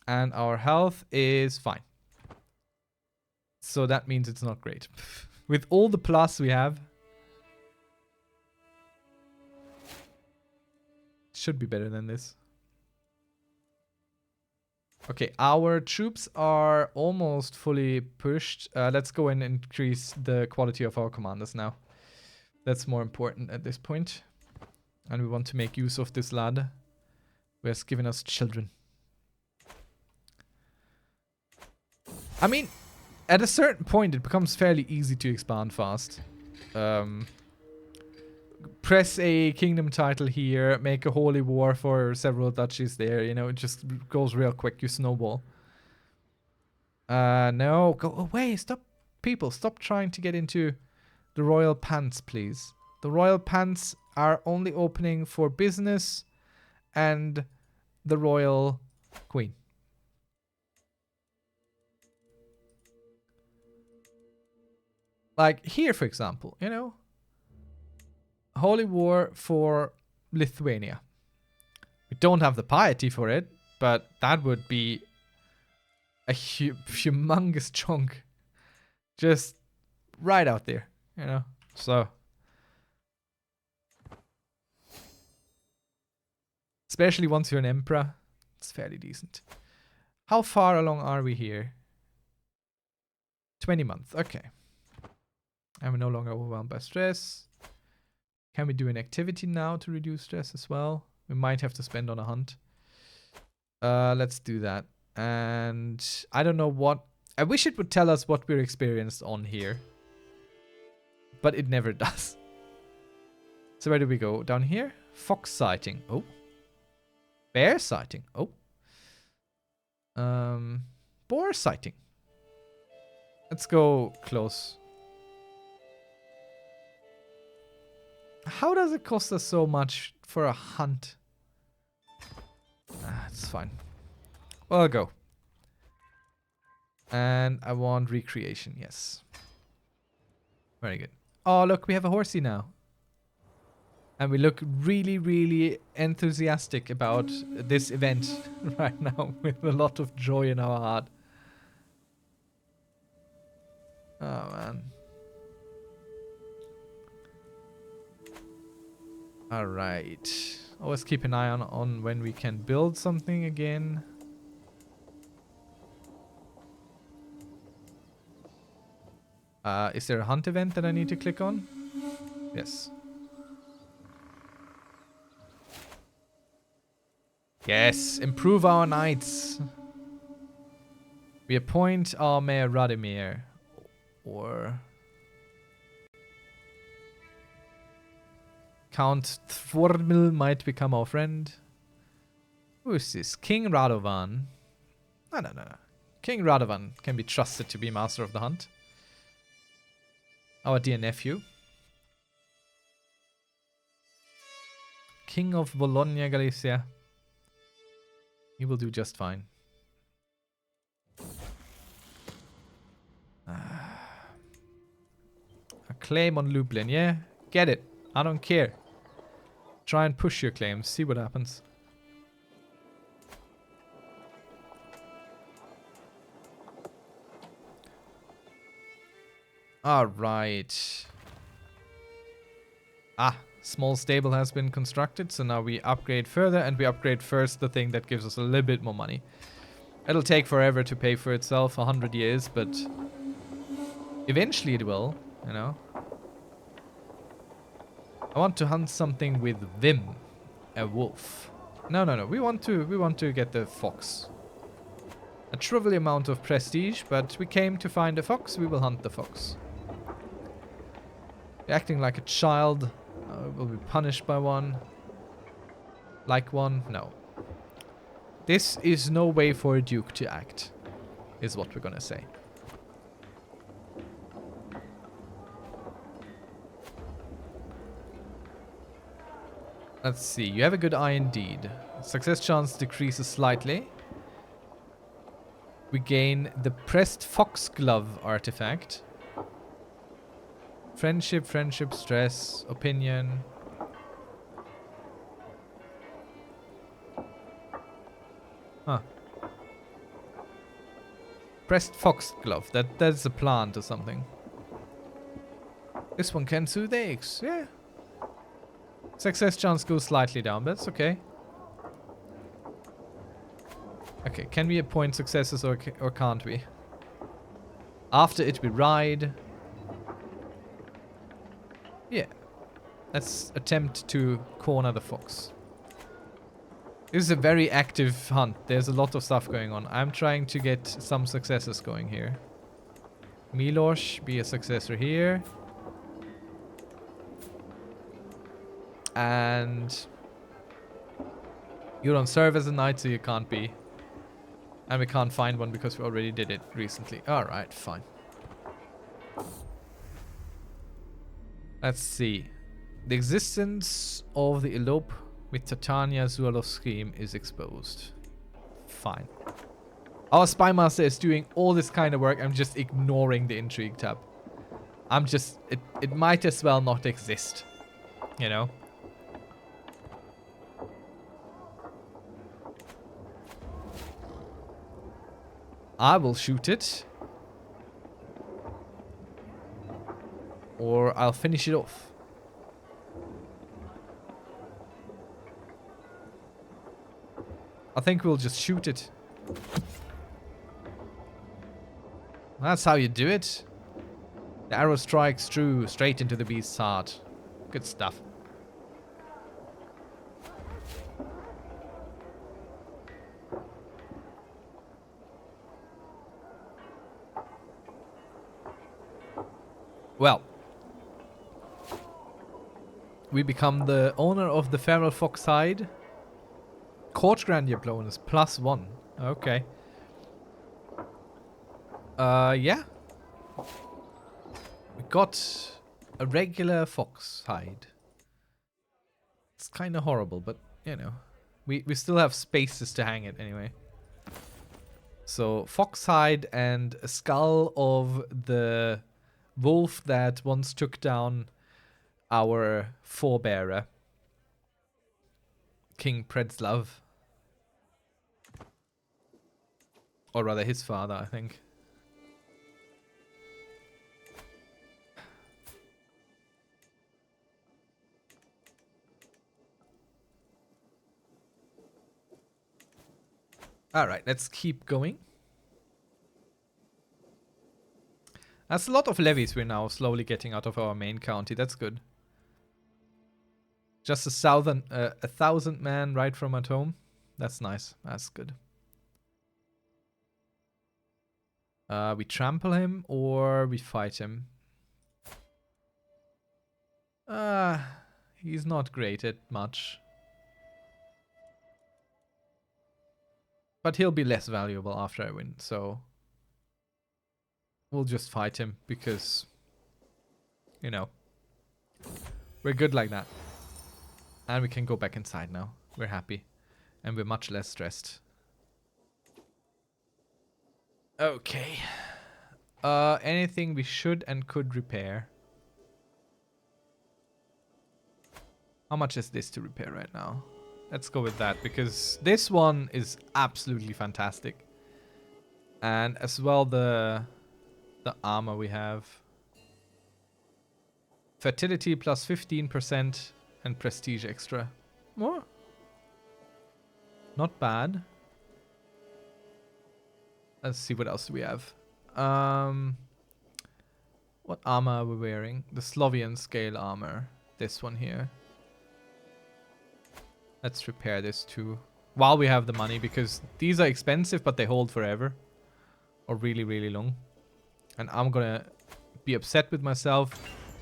And our health is fine. So that means it's not great. With all the plus we have, should be better than this. Okay, our troops are almost fully pushed. Let's go and increase the quality of our commanders now. That's more important at this point. And we want to make use of this lad who has given us children. I mean, at a certain point, it becomes fairly easy to expand fast. Press a kingdom title here, make a holy war for several duchies there, you know, it just goes real quick, you snowball. No, go away, stop, people, stop trying to get into the royal pants, please. The royal pants are only opening for business and the royal queen. Like here, for example, you know, holy war for Lithuania. We don't have the piety for it, but that would be a humongous chunk. Just right out there, you know. So, especially once you're an emperor, it's fairly decent. How far along are we here? 20 months, okay. And we're no longer overwhelmed by stress. Can we do an activity now to reduce stress as well? We might have to spend on a hunt. Let's do that. And I don't know what... I wish it would tell us what we're experienced on here. But it never does. So where do we go? Down here? Fox sighting. Oh. Bear sighting. Oh. Boar sighting. Let's go close. How does it cost us so much for a hunt? It's fine. Well, I'll go. And I want recreation, yes. Very good. Oh, look, we have a horsey now. And we look really, really enthusiastic about this event right now with a lot of joy in our heart. Oh, man. Alright. Always keep an eye on when we can build something again. Is there a hunt event that I need to click on? Yes. Yes, improve our knights. We appoint our Mayor Radimir. Or... Count Thvormil might become our friend. Who is this? King Radovan. No. King Radovan can be trusted to be master of the hunt. Our dear nephew. King of Bologna, Galicia. He will do just fine. A claim on Lublin, yeah? Get it. I don't care. Try and push your claims. See what happens. Alright. Ah, small stable has been constructed, so now we upgrade further, and we upgrade first the thing that gives us a little bit more money. It'll take forever to pay for itself, 100 years, but eventually it will, you know. I want to hunt something with vim, a wolf. No, no, no. We want to get the fox. A trivial amount of prestige, but we came to find a fox. We will hunt the fox. You're acting like a child. Will be punished by one. Like one? No. This is no way for a duke to act, is what we're gonna say. Let's see. You have a good eye indeed. Success chance decreases slightly. We gain the pressed foxglove artifact. Friendship, friendship, stress, opinion. Huh. Pressed foxglove. That's a plant or something. This one can soothe aches. Yeah. Success chance goes slightly down, but that's okay. Okay, can we appoint successes or can't we? After it we ride. Yeah. Let's attempt to corner the fox. This is a very active hunt. There's a lot of stuff going on. I'm trying to get some successes going here. Milosh, be a successor here. And you don't serve as a knight, so you can't be. And we can't find one because we already did it recently. Alright, fine. Let's see. The existence of the elope with Titania Zualov scheme is exposed. Fine. Our spy master is doing all this kind of work. I'm just ignoring the intrigue tab. I'm just... It might as well not exist. You know? I will shoot it. Or I'll finish it off. I think we'll just shoot it. That's how you do it. The arrow strikes true, straight into the beast's heart. Good stuff. Well, we become the owner of the feral fox hide. Court grandeur bonus +1. Okay. Yeah. We got a regular fox hide. It's kind of horrible, but you know, we still have spaces to hang it anyway. So fox hide and a skull of the wolf that once took down our forebearer, King Predslav. Or rather his father, I think. Alright, let's keep going. That's a lot of levies we're now slowly getting out of our main county. That's good. Just a thousand man right from at home. That's nice. That's good. We trample him or we fight him. He's not great at much. But he'll be less valuable after I win, so we'll just fight him because, you know, we're good like that. And we can go back inside now. We're happy. And we're much less stressed. Okay. Anything we should and could repair? How much is this to repair right now? Let's go with that, because this one is absolutely fantastic. And as well the armor we have. Fertility plus 15% and prestige extra. More? Not bad. Let's see what else we have. What armor are we wearing? The Slovian scale armor. This one here. Let's repair this too. While we have the money, because these are expensive, but they hold forever. Or really, really long. And I'm gonna be upset with myself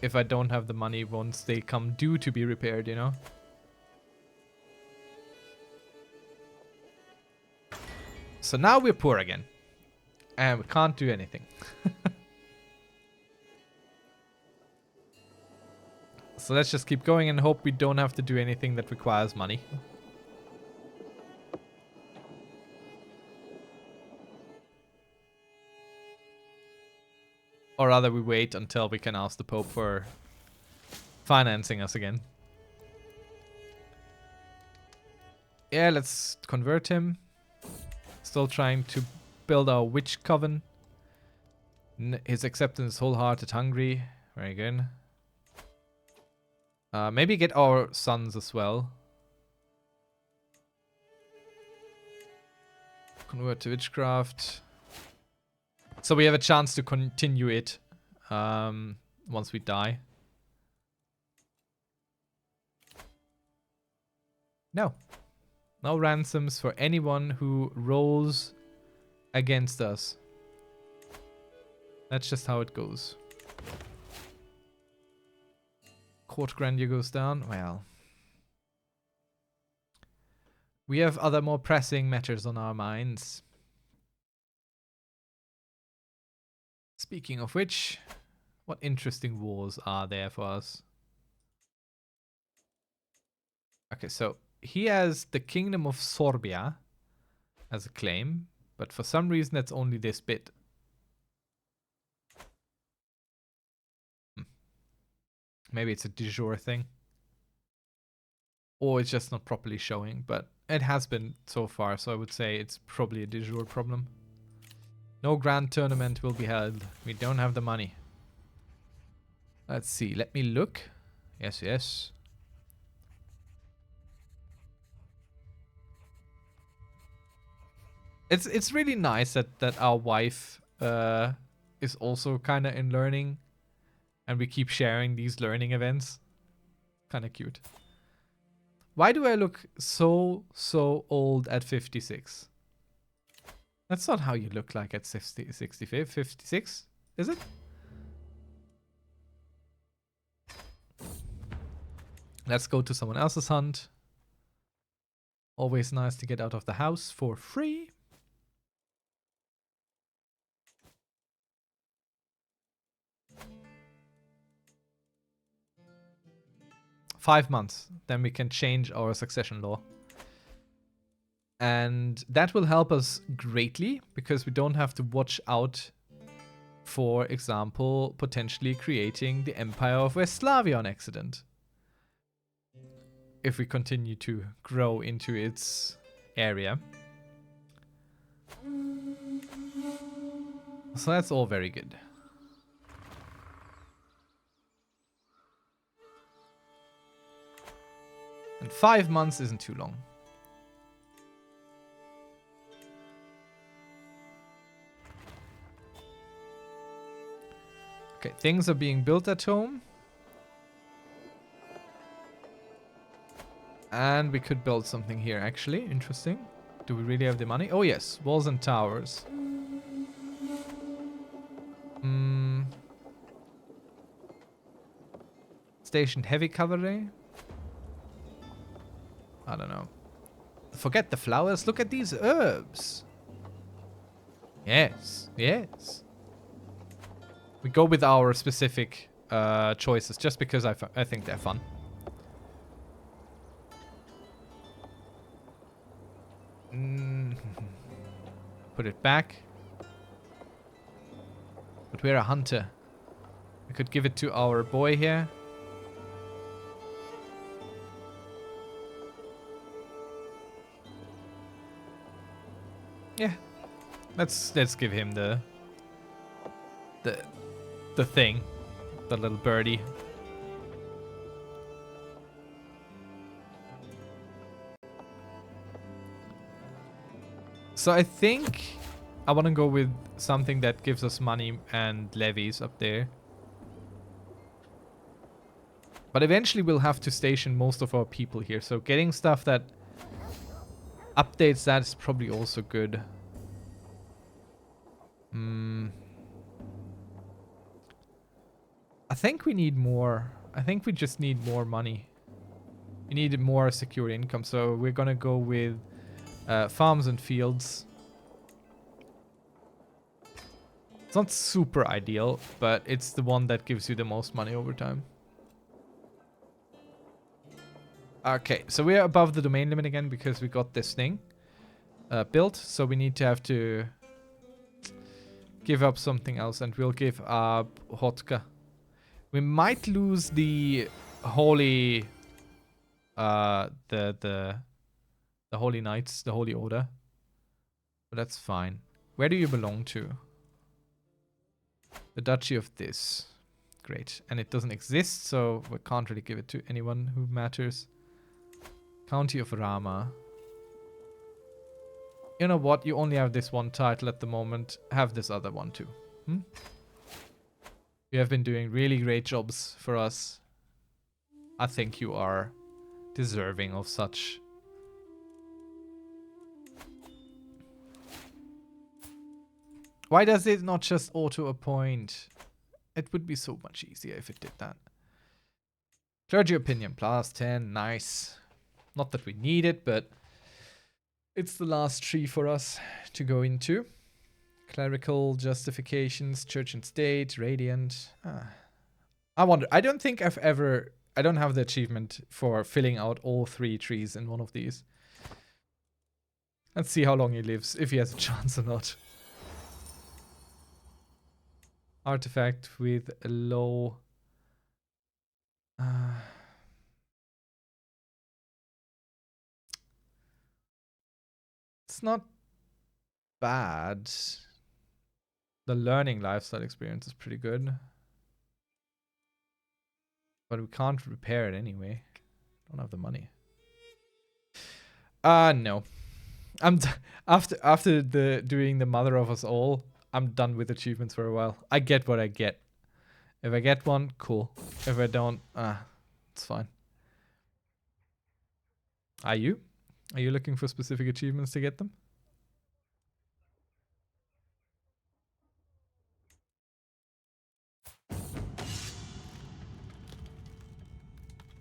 if I don't have the money once they come due to be repaired, you know? So now we're poor again. And we can't do anything. So let's just keep going and hope we don't have to do anything that requires money. Or rather we wait until we can ask the Pope for financing us again. Yeah, let's convert him. Still trying to build our witch coven. His acceptance is wholehearted hungry. Very good. Maybe get our sons as well. Convert to witchcraft. So we have a chance to continue it once we die. No. No ransoms for anyone who rolls against us. That's just how it goes. Court grandeur goes down. Well. We have other more pressing matters on our minds. Speaking of which, what interesting wars are there for us? Okay, so he has the Kingdom of Sorbia as a claim, but for some reason that's only this bit. Maybe it's a de jure thing. Or it's just not properly showing, but it has been so far, so I would say it's probably a de jure problem. No grand tournament will be held. We don't have the money. Let's see. Let me look. Yes, yes. It's really nice that our wife is also kind of in learning, and we keep sharing these learning events. Kind of cute. Why do I look so old at 56? That's not how you look like at 65, 56, is it? Let's go to someone else's hunt. Always nice to get out of the house for free. $5 months, then we can change our succession law. And that will help us greatly, because we don't have to watch out, for example, potentially creating the Empire of Westlavia on accident. If we continue to grow into its area. So that's all very good. And 5 months isn't too long. Okay, things are being built at home. And we could build something here, actually. Interesting. Do we really have the money? Oh, yes. Walls and towers. Stationed heavy cavalry. I don't know. Forget the flowers. Look at these herbs. Yes. Yes. We go with our specific choices just because I think they're fun. Put it back. But we're a hunter. We could give it to our boy here. Yeah. Let's give him the thing. The little birdie. So I think I want to go with something that gives us money and levies up there. But eventually we'll have to station most of our people here. So getting stuff that updates that is probably also good. I think we need more. I think we just need more money. We need more secure income. So we're going to go with farms and fields. It's not super ideal, but it's the one that gives you the most money over time. Okay, so we're above the domain limit again because we got this thing built. So we need to have to give up something else, and we'll give up Hotka. We might lose the holy, the holy knights, the holy order, but that's fine. Where do you belong to? The duchy of this. Great, and it doesn't exist, so we can't really give it to anyone who matters. County of Rama. You know what? You only have this one title at the moment. Have this other one too. You have been doing really great jobs for us. I think you are deserving of such. Why does it not just auto-appoint? It would be so much easier if it did that. Clergy opinion, plus 10. Nice. Not that we need it, but it's the last tree for us to go into. Clerical justifications, church and state, radiant. I wonder. I don't think I've ever... I don't have the achievement for filling out all 3 trees in one of these. Let's see how long he lives, if he has a chance or not. Artifact with a low... it's not bad. The learning lifestyle experience is pretty good. But we can't repair it anyway. Don't have the money. No. I'm after doing the mother of us all, I'm done with achievements for a while. I get what I get. If I get one, cool. If I don't, it's fine. Are you? Are you looking for specific achievements to get them?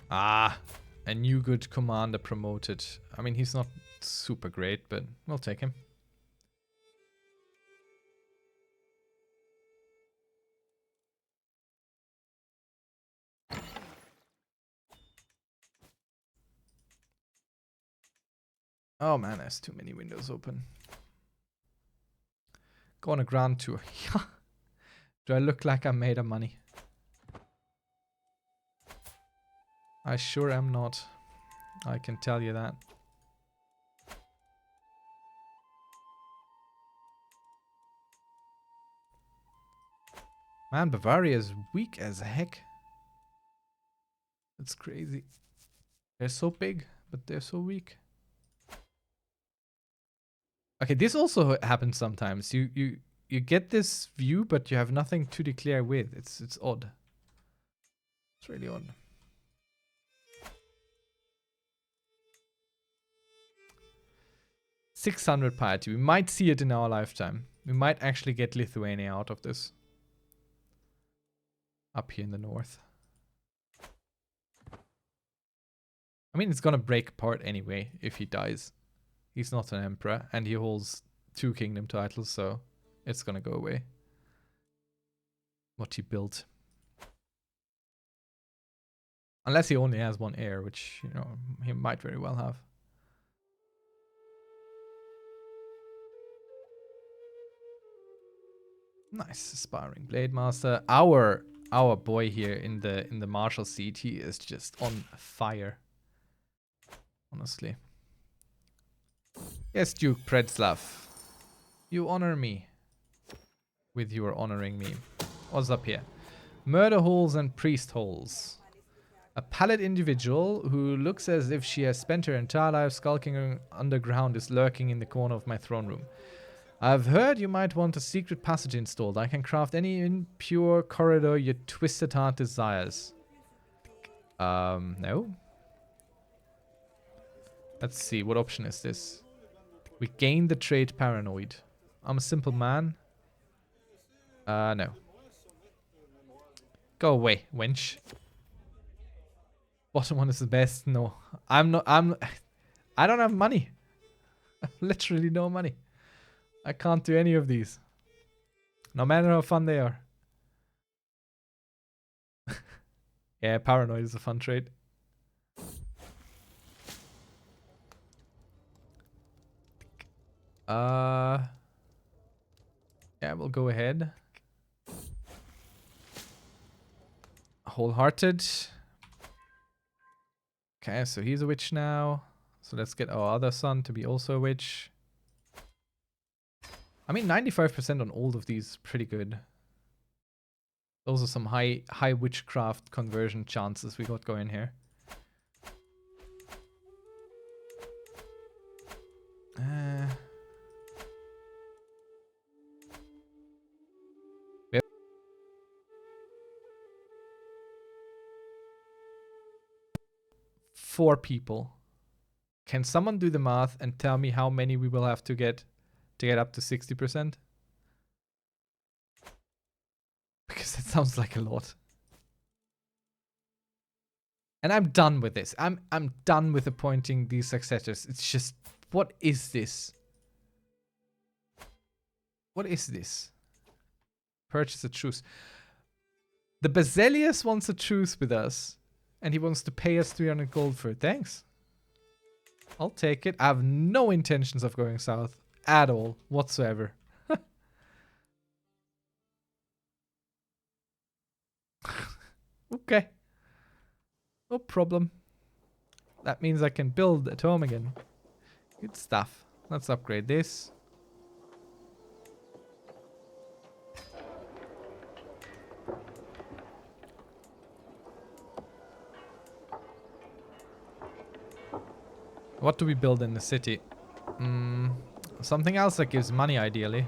Ah, a new good commander promoted. I mean, he's not super great, but we'll take him. Oh man, there's too many windows open. Go on a grand tour. Do I look like I'm made of money? I sure am not. I can tell you that. Man, Bavaria is weak as heck. That's crazy. They're so big, but they're so weak. Okay, this also happens sometimes. You get this view, but you have nothing to declare with. It's odd. It's really odd. $600 piety. We might see it in our lifetime. We might actually get Lithuania out of this. Up here in the north. I mean, it's gonna break apart anyway if he dies. He's not an emperor, and he holds 2 kingdom titles, so it's gonna go away. What he built. Unless he only has 1 heir, which, you know, he might very well have. Nice, aspiring blade master. Our boy here in the martial seat, he is just on fire. Honestly. Yes, Duke Predslav. You honor me with your honoring me. What's up here? Murder holes and priest holes. A pallid individual who looks as if she has spent her entire life skulking underground is lurking in the corner of my throne room. I've heard you might want a secret passage installed. I can craft any impure corridor your twisted heart desires. No. Let's see, what option is this? We gain the trait paranoid. I'm a simple man. No. Go away, wench. Bottom one is the best. No. I don't have money. I have literally no money. I can't do any of these. No matter how fun they are. Yeah, paranoid is a fun trait. Yeah, we'll go ahead. Wholehearted. Okay, so he's a witch now. So let's get our other son to be also a witch. I mean, 95% on all of these is pretty good. Those are some high witchcraft conversion chances we got going here. We have 4 people. Can someone do the math and tell me how many we will have to get up to 60%? Because that sounds like a lot. And I'm done with this. I'm done with appointing these successors. It's just, what is this? What is this? Purchase a truce. The Basilius wants a truce with us. And he wants to pay us 300 gold for it. Thanks. I'll take it. I have no intentions of going south. At all. Whatsoever. Okay. No problem. That means I can build at home again. Good stuff. Let's upgrade this. What do we build in the city? Something else that gives money, ideally.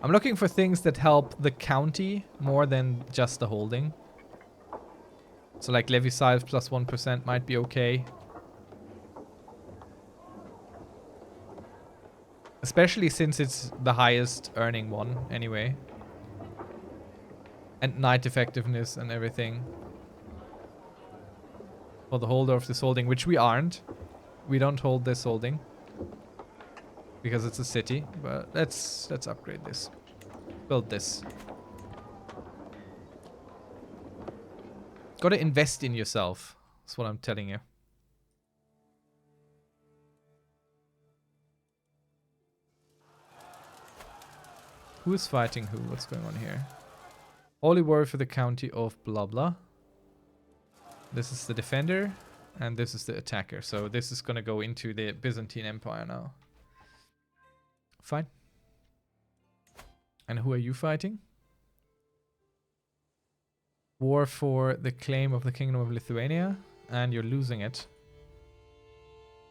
I'm looking for things that help the county more than just the holding. So like levy size plus 1% might be okay. Especially since it's the highest earning one anyway. And knight effectiveness and everything. For the holder of this holding, which we aren't. We don't hold this holding. Because it's a city. But let's upgrade this. Build this. Gotta invest in yourself. That's what I'm telling you. Who's fighting who? What's going on here? Holy warrior for the county of blah blah. This is the defender. And this is the attacker. So this is gonna go into the Byzantine Empire now. Fine. And who are you fighting? War for the claim of the Kingdom of Lithuania. And you're losing it.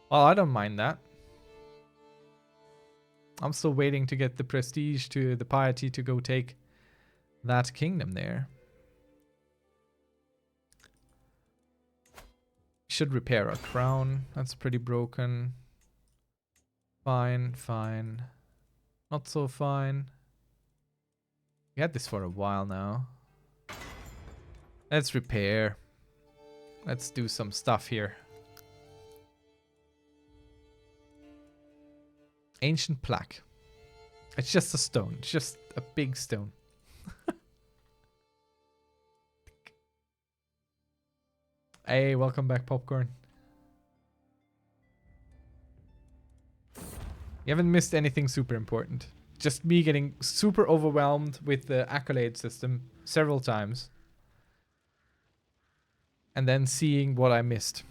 Well, I don't mind that. I'm still waiting to get the prestige to the piety to go take that kingdom there. Should repair our crown. That's pretty broken. Fine, fine. Not so fine. We had this for a while now. Let's repair. Let's do some stuff here. Ancient plaque. It's just a stone. It's just a big stone. Hey, welcome back, Popcorn. You haven't missed anything super important. Just me getting super overwhelmed with the accolade system several times. And then seeing what I missed.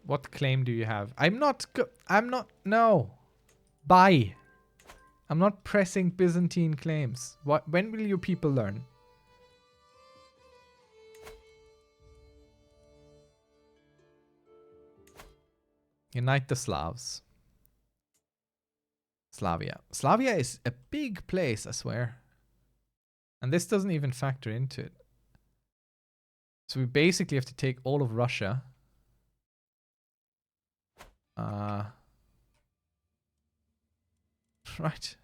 What claim do you have? I'm not... No. Buy. I'm not pressing Byzantine claims. When will you people learn? Unite the Slavs. Slavia. Slavia is a big place, I swear. And this doesn't even factor into it. So we basically have to take all of Russia. Right.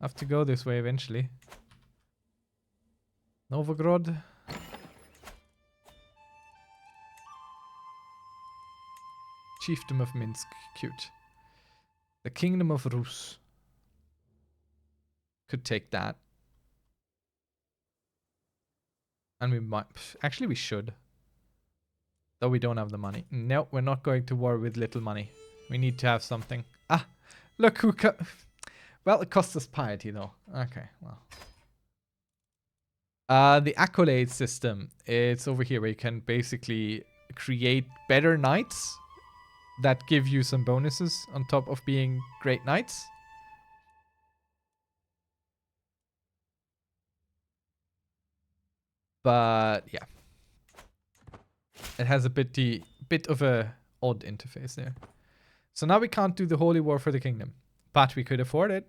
I have to go this way eventually. Novgorod. Chiefdom of Minsk. Cute. The Kingdom of Rus. Could take that. And we might... Actually, we should. Though we don't have the money. No, we're not going to war with little money. We need to have something. Ah! Look who... Well, it costs us piety, though. Okay, well. The accolade system. It's over here where you can basically create better knights that give you some bonuses on top of being great knights. But yeah, it has a bit of a odd interface there. So now we can't do the holy war for the kingdom, but we could afford it.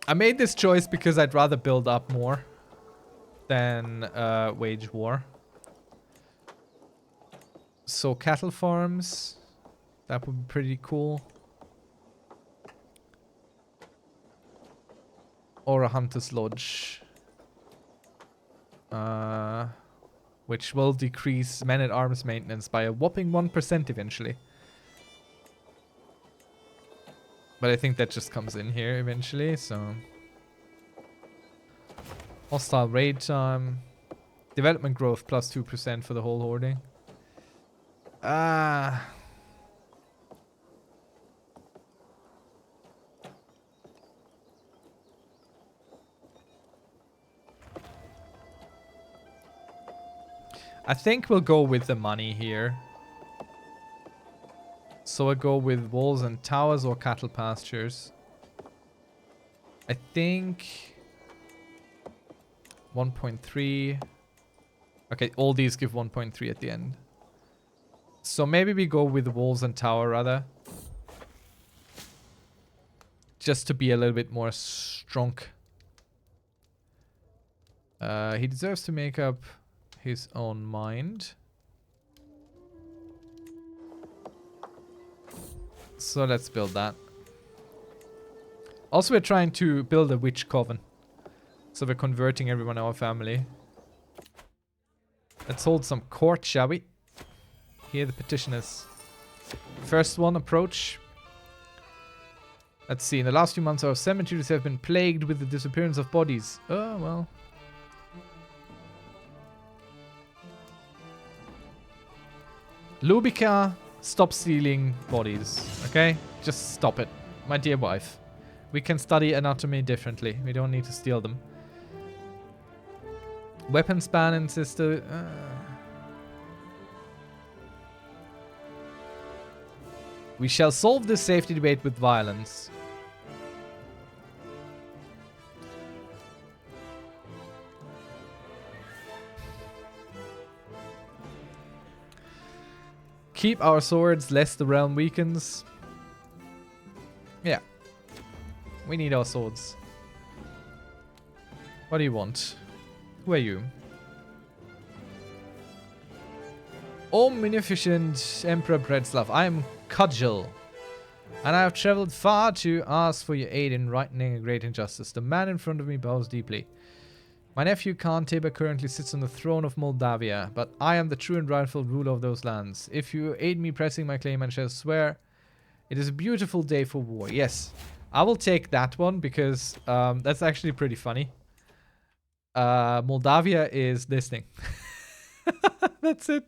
I made this choice because I'd rather build up more than wage war. So cattle farms, that would be pretty cool. Or a hunter's lodge. Which will decrease men-at-arms maintenance by a whopping 1% eventually. But I think that just comes in here eventually, so... Hostile raid time. Development growth plus 2% for the whole hoarding. I think we'll go with the money here. So I go with walls and towers or cattle pastures. I think 1.3. Okay, all these give 1.3 at the end. So maybe we go with walls and tower rather. Just to be a little bit more strong. He deserves to make up his own mind. So let's build that. Also, we're trying to build a witch coven. So we're converting everyone in our family. Let's hold some court, shall we? Here the petitioners. First one, approach. Let's see. In the last few months, our cemeteries have been plagued with the disappearance of bodies. Oh, well. Lubica, stop stealing bodies, okay? Just stop it, my dear wife. We can study anatomy differently. We don't need to steal them. Weapons ban and sister... We shall solve this safety debate with violence. Keep our swords lest the realm weakens. Yeah. We need our swords. What do you want? Who are you? O munificent Emperor Bredslav, I am Cudgel, and I have traveled far to ask for your aid in rightening a great injustice. The man in front of me bows deeply. My nephew Khan Teba currently sits on the throne of Moldavia, but I am the true and rightful ruler of those lands. If you aid me pressing my claim, I shall swear it is a beautiful day for war. Yes, I will take that one because that's actually pretty funny. Moldavia is listening. That's it.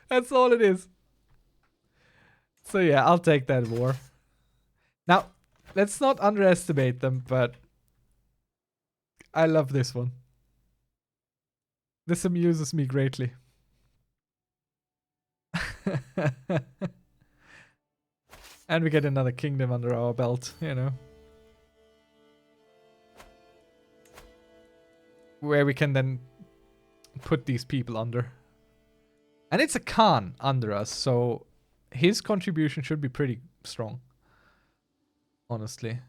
That's all it is. So yeah, I'll take that war. Now, let's not underestimate them, but I love this one. This amuses me greatly. And we get another kingdom under our belt, you know. Where we can then put these people under. And it's a Khan under us, so his contribution should be pretty strong. Honestly.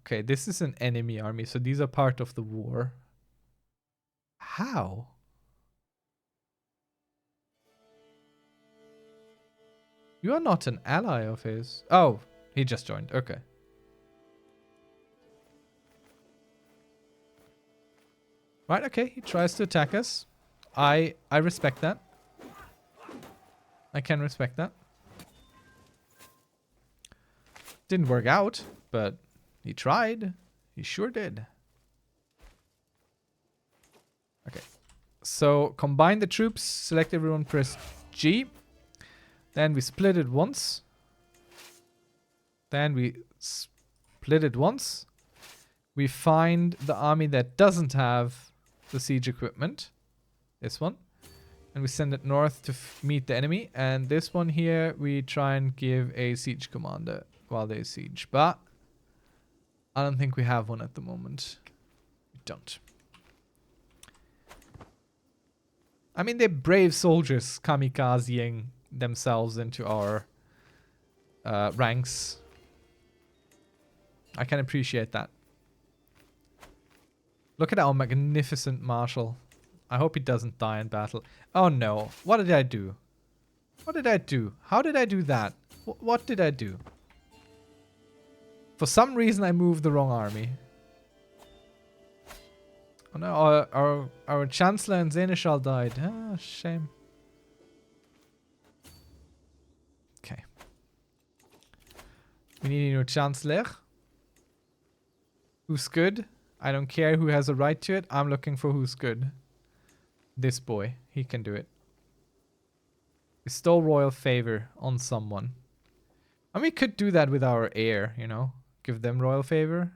Okay, this is an enemy army, so these are part of the war. How? You are not an ally of his. Oh, he just joined. Okay. Right, okay. He tries to attack us. I respect that. I can respect that. Didn't work out, but he tried. He sure did. Okay. So, combine the troops. Select everyone, press G. Then we split it once. Then we split it once. We find the army that doesn't have the siege equipment. This one. And we send it north to meet the enemy. And this one here, we try and give a siege commander while they siege. But I don't think we have one at the moment. We don't. I mean, they're brave soldiers kamikazing themselves into our ranks. I can appreciate that. Look at our magnificent marshal. I hope he doesn't die in battle. Oh no. What did I do? What did I do? How did I do that? What did I do? For some reason I moved the wrong army. Oh no, our Chancellor and Seneschal died. Ah, shame. Okay. We need a new Chancellor. Who's good? I don't care who has a right to it. I'm looking for who's good. This boy. He can do it. Bestow royal favor on someone. And we could do that with our heir, you know. Give them royal favor.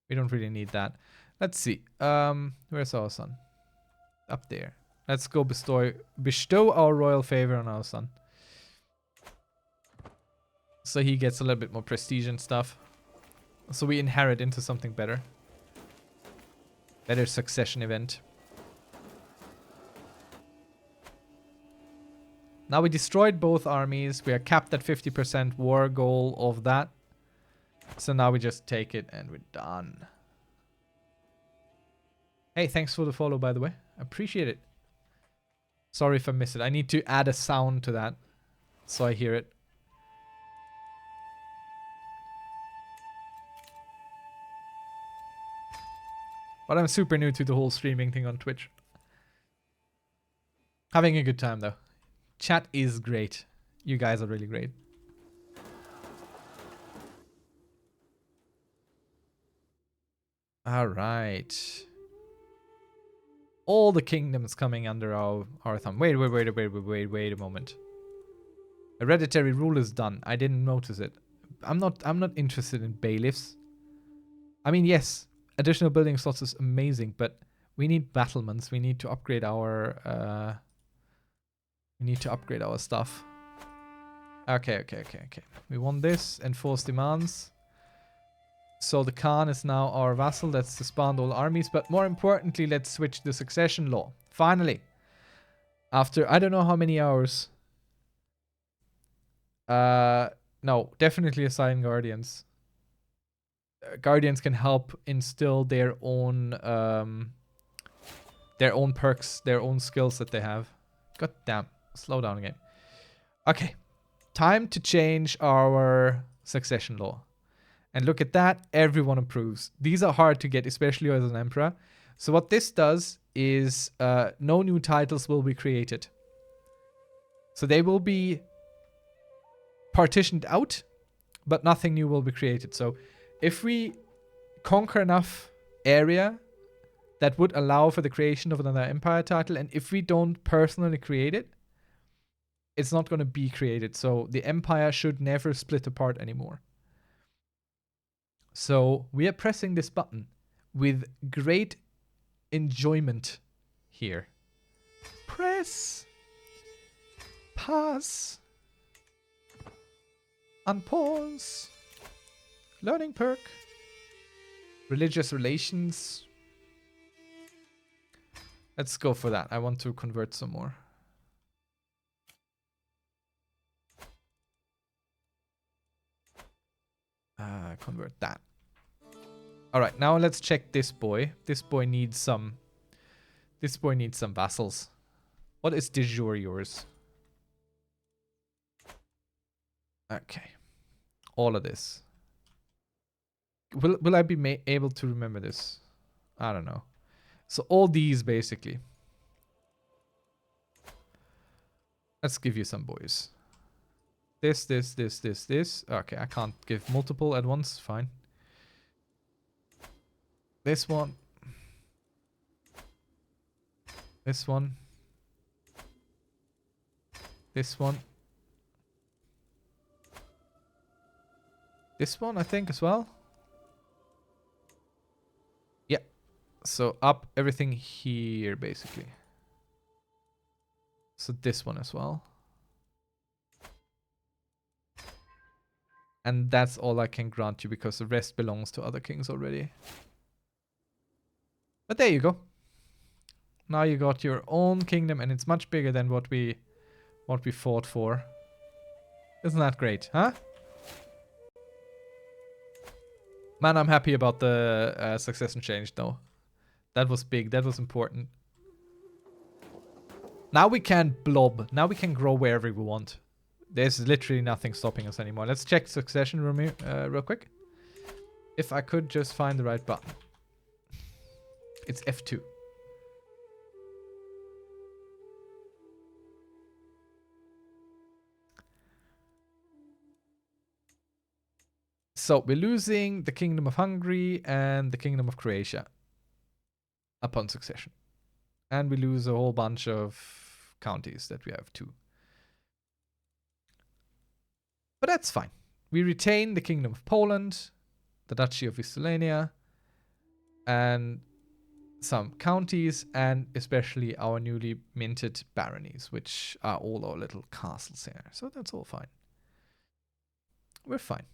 We don't really need that. Let's see. Where's our son? Up there. Let's go bestow our royal favor on our son. So he gets a little bit more prestige and stuff. So we inherit into something better. Better succession event. Now we destroyed both armies. We are capped at 50% war goal of that. So now we just take it and we're done. Hey, thanks for the follow, by the way. Appreciate it. Sorry if I missed it. I need to add a sound to that so I hear it. But I'm super new to the whole streaming thing on Twitch. Having a good time, though. Chat is great. You guys are really great. All right. All the kingdoms coming under our thumb. Wait a moment. Hereditary rule is done. I didn't notice it. I'm not interested in bailiffs. I mean, yes, additional building slots is amazing, but we need battlements. We need to upgrade our stuff. Okay. We want this. Enforce demands. So the Khan is now our vassal. Let's disband all armies. But more importantly, let's switch the succession law. Finally. After I don't know how many hours. No, definitely assign guardians. Guardians can help instill their own perks, their own skills that they have. God damn. Slow down again. Okay. Time to change our succession law. And look at that. Everyone approves. These are hard to get, especially as an emperor. So what this does is no new titles will be created. So they will be partitioned out, but nothing new will be created. So if we conquer enough area that would allow for the creation of another empire title, and if we don't personally create it, it's not going to be created. So the empire should never split apart anymore. So we are pressing this button with great enjoyment here. Press. Pass. Unpause. Learning perk. Religious relations. Let's go for that. I want to convert some more. Convert that. All right, now let's check this boy. This boy needs some vassals. What is de jure yours? Okay. All of this. Will I be able to remember this? I don't know. So all these basically. Let's give you some boys. This. Okay, I can't give multiple at once. Fine. This one. This one. This one. This one, I think, as well. Yeah. So up everything here, basically. So this one as well. And that's all I can grant you because the rest belongs to other kings already. But there you go. Now you got your own kingdom and it's much bigger than what we fought for. Isn't that great, huh? Man, I'm happy about the succession change though. That was big, that was important. Now we can blob. Now we can grow wherever we want. There's literally nothing stopping us anymore. Let's check succession real quick. If I could just find the right button. It's F2. So we're losing the Kingdom of Hungary and the Kingdom of Croatia upon succession. And we lose a whole bunch of counties that we have too. But that's fine. We retain the Kingdom of Poland, the Duchy of Vistulania, and some counties, and especially our newly minted baronies, which are all our little castles here. So that's all fine. We're fine.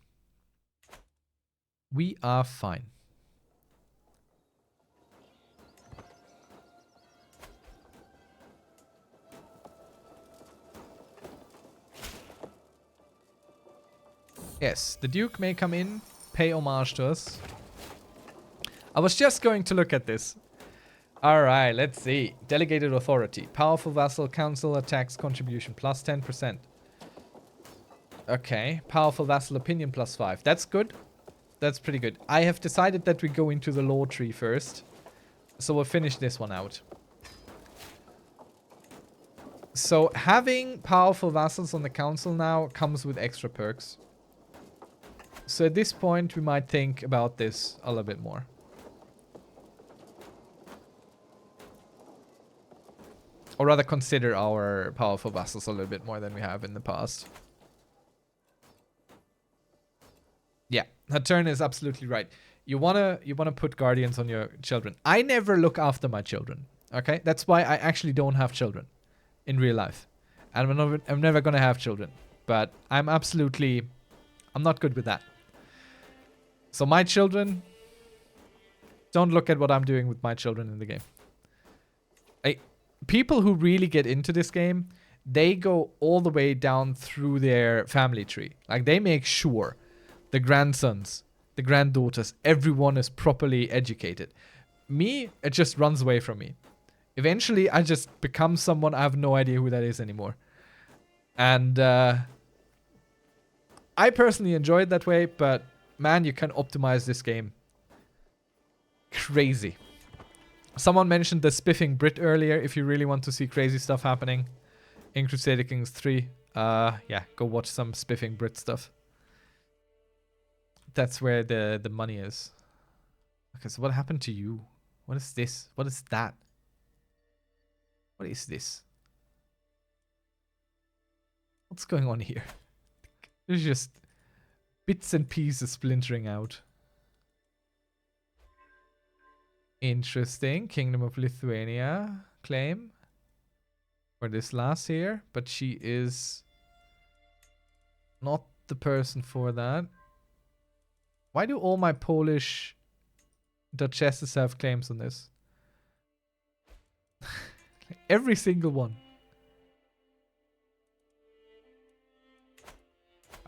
We are fine. Yes, the Duke may come in, pay homage to us. I was just going to look at this. Alright, let's see. Delegated authority. Powerful vassal council attacks contribution plus 10%. Okay. Powerful vassal opinion plus 5. That's good. That's pretty good. I have decided that we go into the law tree first. So we'll finish this one out. So having powerful vassals on the council now comes with extra perks. So at this point we might think about this a little bit more. Or rather consider our powerful vassals a little bit more than we have in the past. Yeah, her turn is absolutely right. You wanna put guardians on your children. I never look after my children. Okay? That's why I actually don't have children in real life. And I'm never gonna have children. But I'm not good with that. So my children, don't look at what I'm doing with my children in the game. People who really get into this game, they go all the way down through their family tree. Like, they make sure the grandsons, the granddaughters, everyone is properly educated. Me, it just runs away from me. Eventually, I just become someone, I have no idea who that is anymore. And I personally enjoy it that way, but man, you can optimize this game. Crazy. Someone mentioned the spiffing Brit earlier. If you really want to see crazy stuff happening in Crusader Kings 3, yeah, go watch some spiffing Brit stuff. That's where the money is. Okay, so what happened to you? What is this? What is that? What is this? What's going on here? There's just bits and pieces splintering out. Interesting. Kingdom of Lithuania claim for this lass here, but she is not the person for that. Why do all my Polish duchesses have claims on this? Every single one.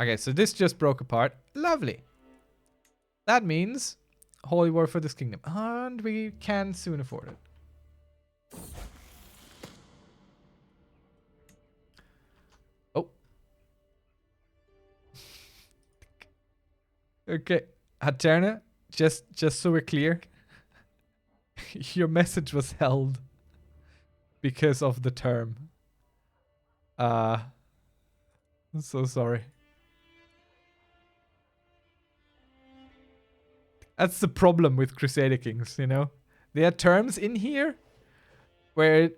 Okay, so this just broke apart. Lovely. That means holy war for this kingdom. And we can soon afford it. Oh. Okay. Haterna, just so we're clear. Your message was held because of the term. I'm so sorry. That's the problem with Crusader Kings, you know? There are terms in here where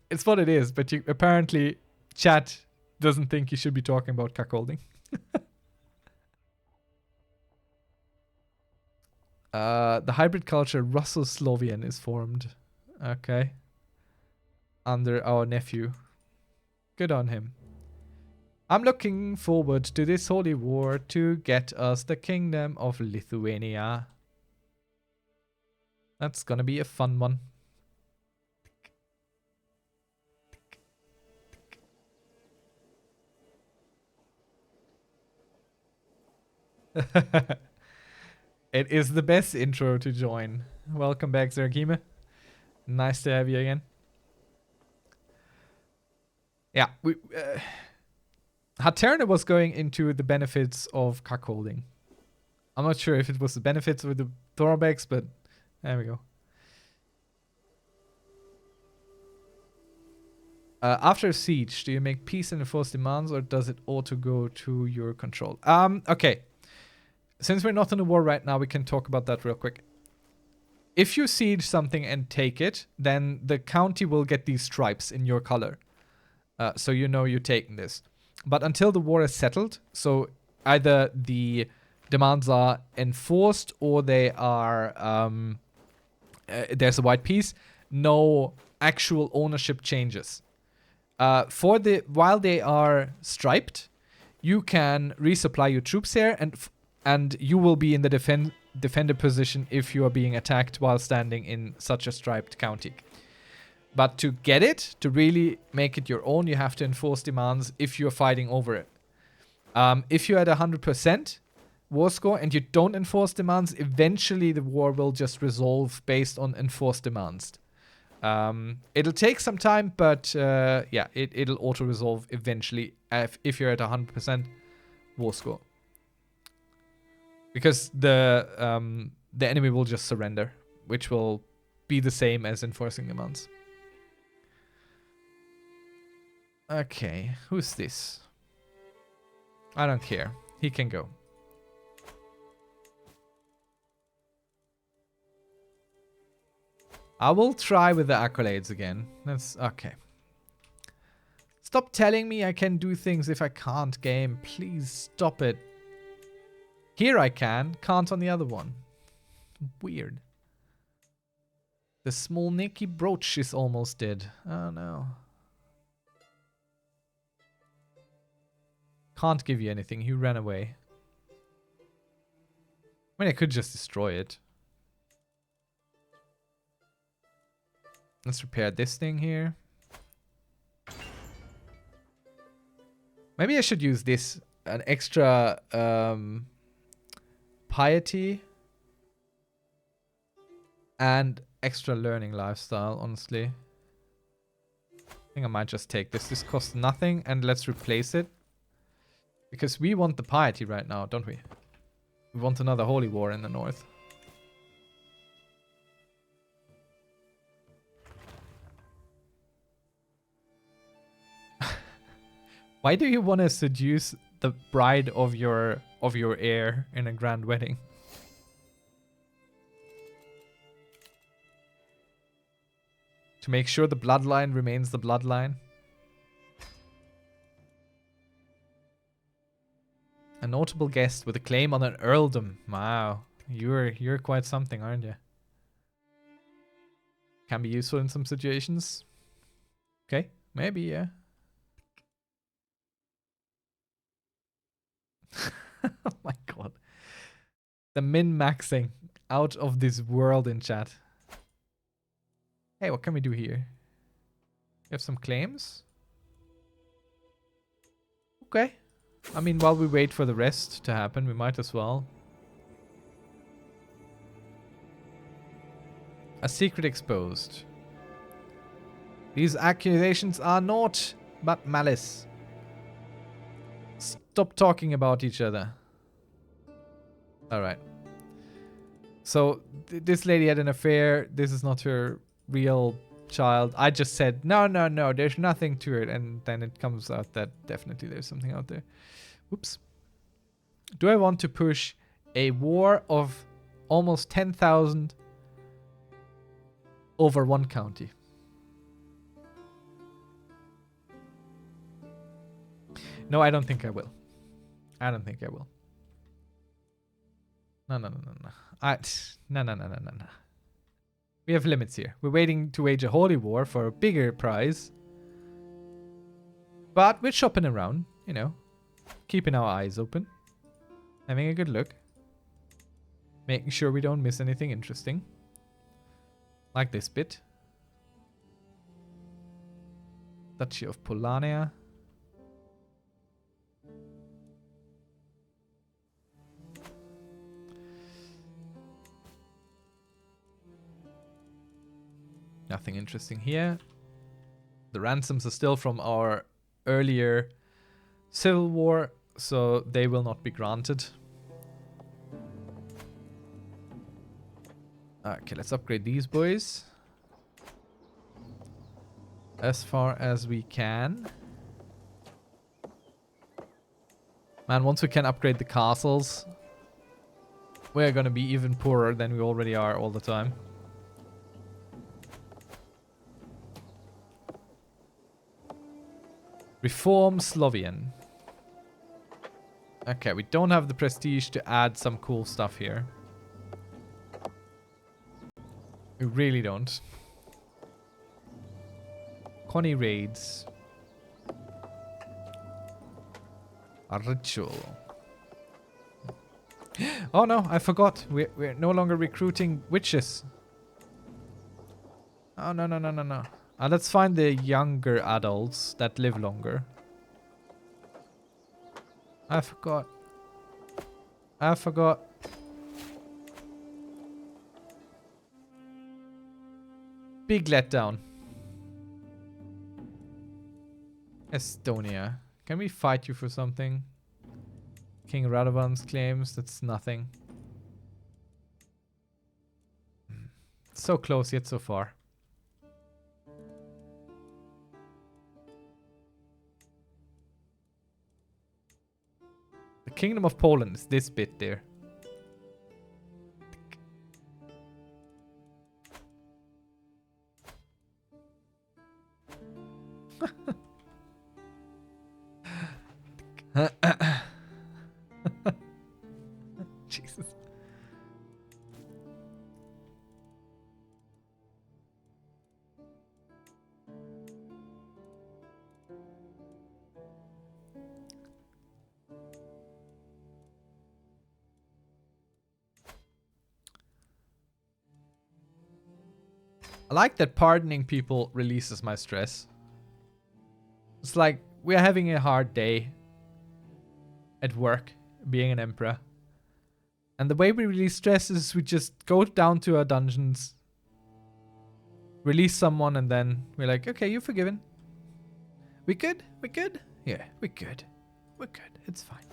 it's what it is, but apparently chat doesn't think you should be talking about cuckolding. The hybrid culture Russo-Slovian is formed. Okay. Under our nephew. Good on him. I'm looking forward to this holy war to get us the kingdom of Lithuania. That's gonna be a fun one. It is the best intro to join. Welcome back, Zergime. Nice to have you again. Yeah, Haterna was going into the benefits of cuckolding. I'm not sure if it was the benefits or the drawbacks, but there we go. After siege, do you make peace and enforce demands, or does it auto go to your control? Okay. Since we're not in a war right now, we can talk about that real quick. If you siege something and take it, then the county will get these stripes in your color. So you know you're taking this. But until the war is settled, so either the demands are enforced or they are there's a white peace, no actual ownership changes. While they are striped, you can resupply your troops here, and you will be in the defender position if you are being attacked while standing in such a striped county. But to get it, to really make it your own, you have to enforce demands if you're fighting over it. If you're at 100% war score and you don't enforce demands, eventually the war will just resolve based on enforced demands. It'll take some time, but yeah, it'll auto-resolve eventually if you're at 100% war score. Because the enemy will just surrender, which will be the same as enforcing demands. Okay, who's this? I don't care. He can go. I will try with the accolades again. That's okay. Stop telling me I can do things if I can't, game. Please stop it. Here I can't on the other one. Weird. The small Nicky brooch is almost dead. Oh no. Can't give you anything. He ran away. I mean, I could just destroy it. Let's repair this thing here. Maybe I should use this. An extra piety. And extra learning lifestyle, honestly. I think I might just take this. This costs nothing. And let's replace it. Because we want the piety right now, don't we? We want another holy war in the north. Why do you want to seduce the bride of your heir in a grand wedding? To make sure the bloodline remains the bloodline? A notable guest with a claim on an earldom. Wow. You're quite something, aren't you? Can be useful in some situations. Okay, maybe, yeah. Oh my god. The min-maxing out of this world in chat. Hey, what can we do here? We have some claims. Okay. I mean, while we wait for the rest to happen, we might as well. A secret exposed. These accusations are naught but malice. Stop talking about each other. Alright. So, this lady had an affair. This is not her real child. I just said, no, there's nothing to it. And then it comes out that definitely there's something out there. Oops. Do I want to push a war of almost 10,000 over one county? No, I don't think I will. I don't think I will. No. No. We have limits here. We're waiting to wage a holy war for a bigger prize. But we're shopping around, you know. Keeping our eyes open. Having a good look. Making sure we don't miss anything interesting. Like this bit. Duchy of Polania. Nothing interesting here. The ransoms are still from our earlier civil war, so they will not be granted. Okay, let's upgrade these boys. As far as we can. Man, once we can upgrade the castles, we're gonna be even poorer than we already are all the time. Reform Slovian. Okay, we don't have the prestige to add some cool stuff here. We really don't. Connie raids. A ritual. Oh no, I forgot. We're no longer recruiting witches. Oh no. Let's find the younger adults that live longer. I forgot. Big letdown. Estonia. Can we fight you for something? King Radovan's claims that's nothing. So close yet so far. The Kingdom of Poland is this bit there. Jesus. I like that pardoning people releases my stress. It's like we're having a hard day at work, being an emperor. And the way we release stress is we just go down to our dungeons, release someone, and then we're like, okay, you're forgiven. We good? We good? Yeah, we're good. We're good. It's fine.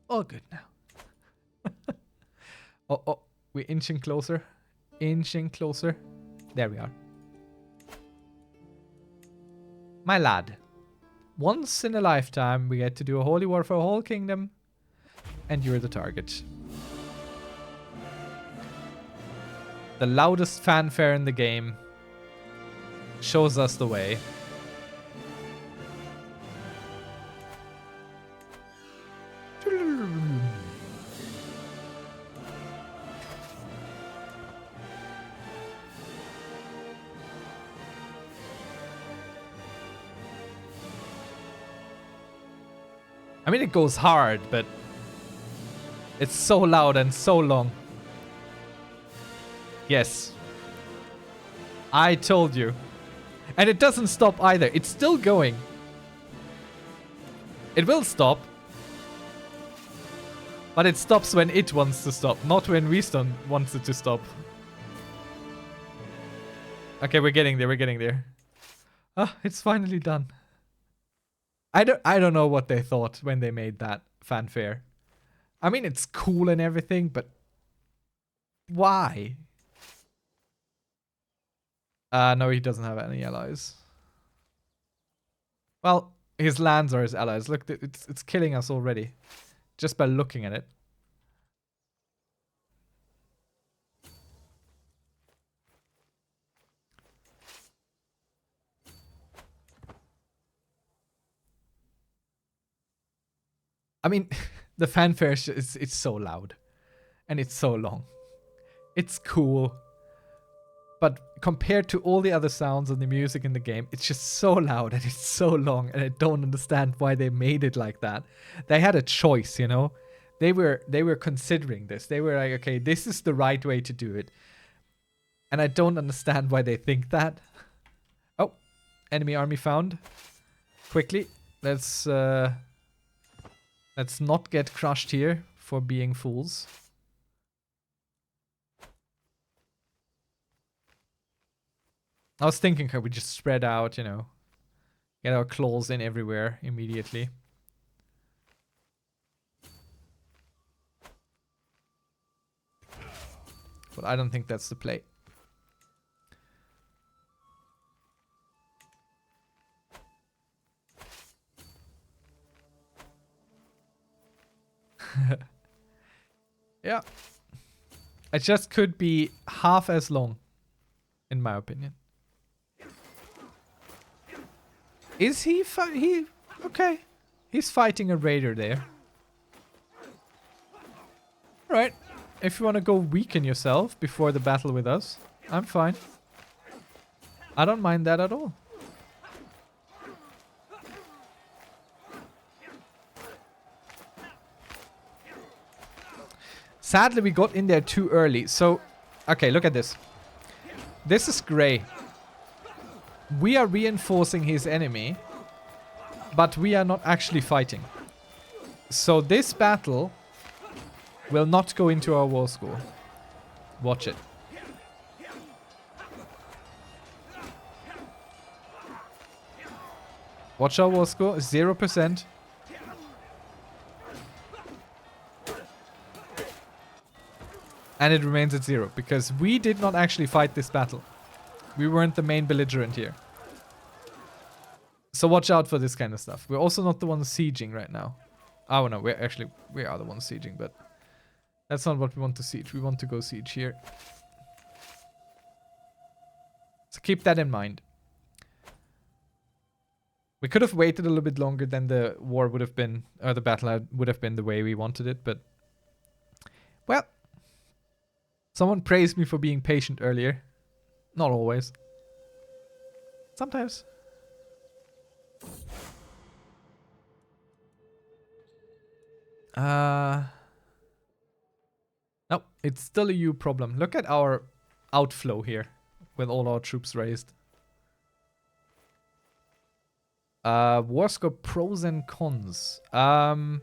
All good now. Oh, we're inching closer. Inching closer. There we are. My lad. Once in a lifetime, we get to do a holy war for a whole kingdom. And you're the target. The loudest fanfare in the game shows us the way. I mean, it goes hard, but it's so loud and so long. Yes. I told you. And it doesn't stop either. It's still going. It will stop. But it stops when it wants to stop, not when Weastone wants it to stop. Okay, we're getting there, we're getting there. Ah, it's finally done. I don't know what they thought when they made that fanfare. I mean, it's cool and everything, but why? No, he doesn't have any allies. Well, his lands are his allies. Look, it's killing us already. Just by looking at it. I mean, the fanfare it's so loud. And it's so long. It's cool. But compared to all the other sounds and the music in the game, it's just so loud and it's so long. And I don't understand why they made it like that. They had a choice, you know? They were considering this. They were like, okay, this is the right way to do it. And I don't understand why they think that. Oh, enemy army found. Quickly, let's not get crushed here for being fools. I was thinking, could we just spread out, you know, get our claws in everywhere immediately. But I don't think that's the play. Yeah. It just could be half as long, in my opinion. Is he okay. He's fighting a raider there. Right. If you want to go weaken yourself before the battle with us, I'm fine. I don't mind that at all. Sadly, we got in there too early. So, okay, look at this. This is grey. We are reinforcing his enemy, but we are not actually fighting. So this battle will not go into our war score. Watch it. Watch our war score, 0%. And it remains at 0, because we did not actually fight this battle. We weren't the main belligerent here. So watch out for this kind of stuff. We're also not the ones sieging right now. Oh no, we are the ones sieging, but that's not what we want to siege. We want to go siege here. So keep that in mind. We could have waited a little bit longer than the war would have been, or the battle would have been the way we wanted it, but well, someone praised me for being patient earlier. Not always. Sometimes. No, it's still a you problem. Look at our outflow here with all our troops raised. War score pros and cons. You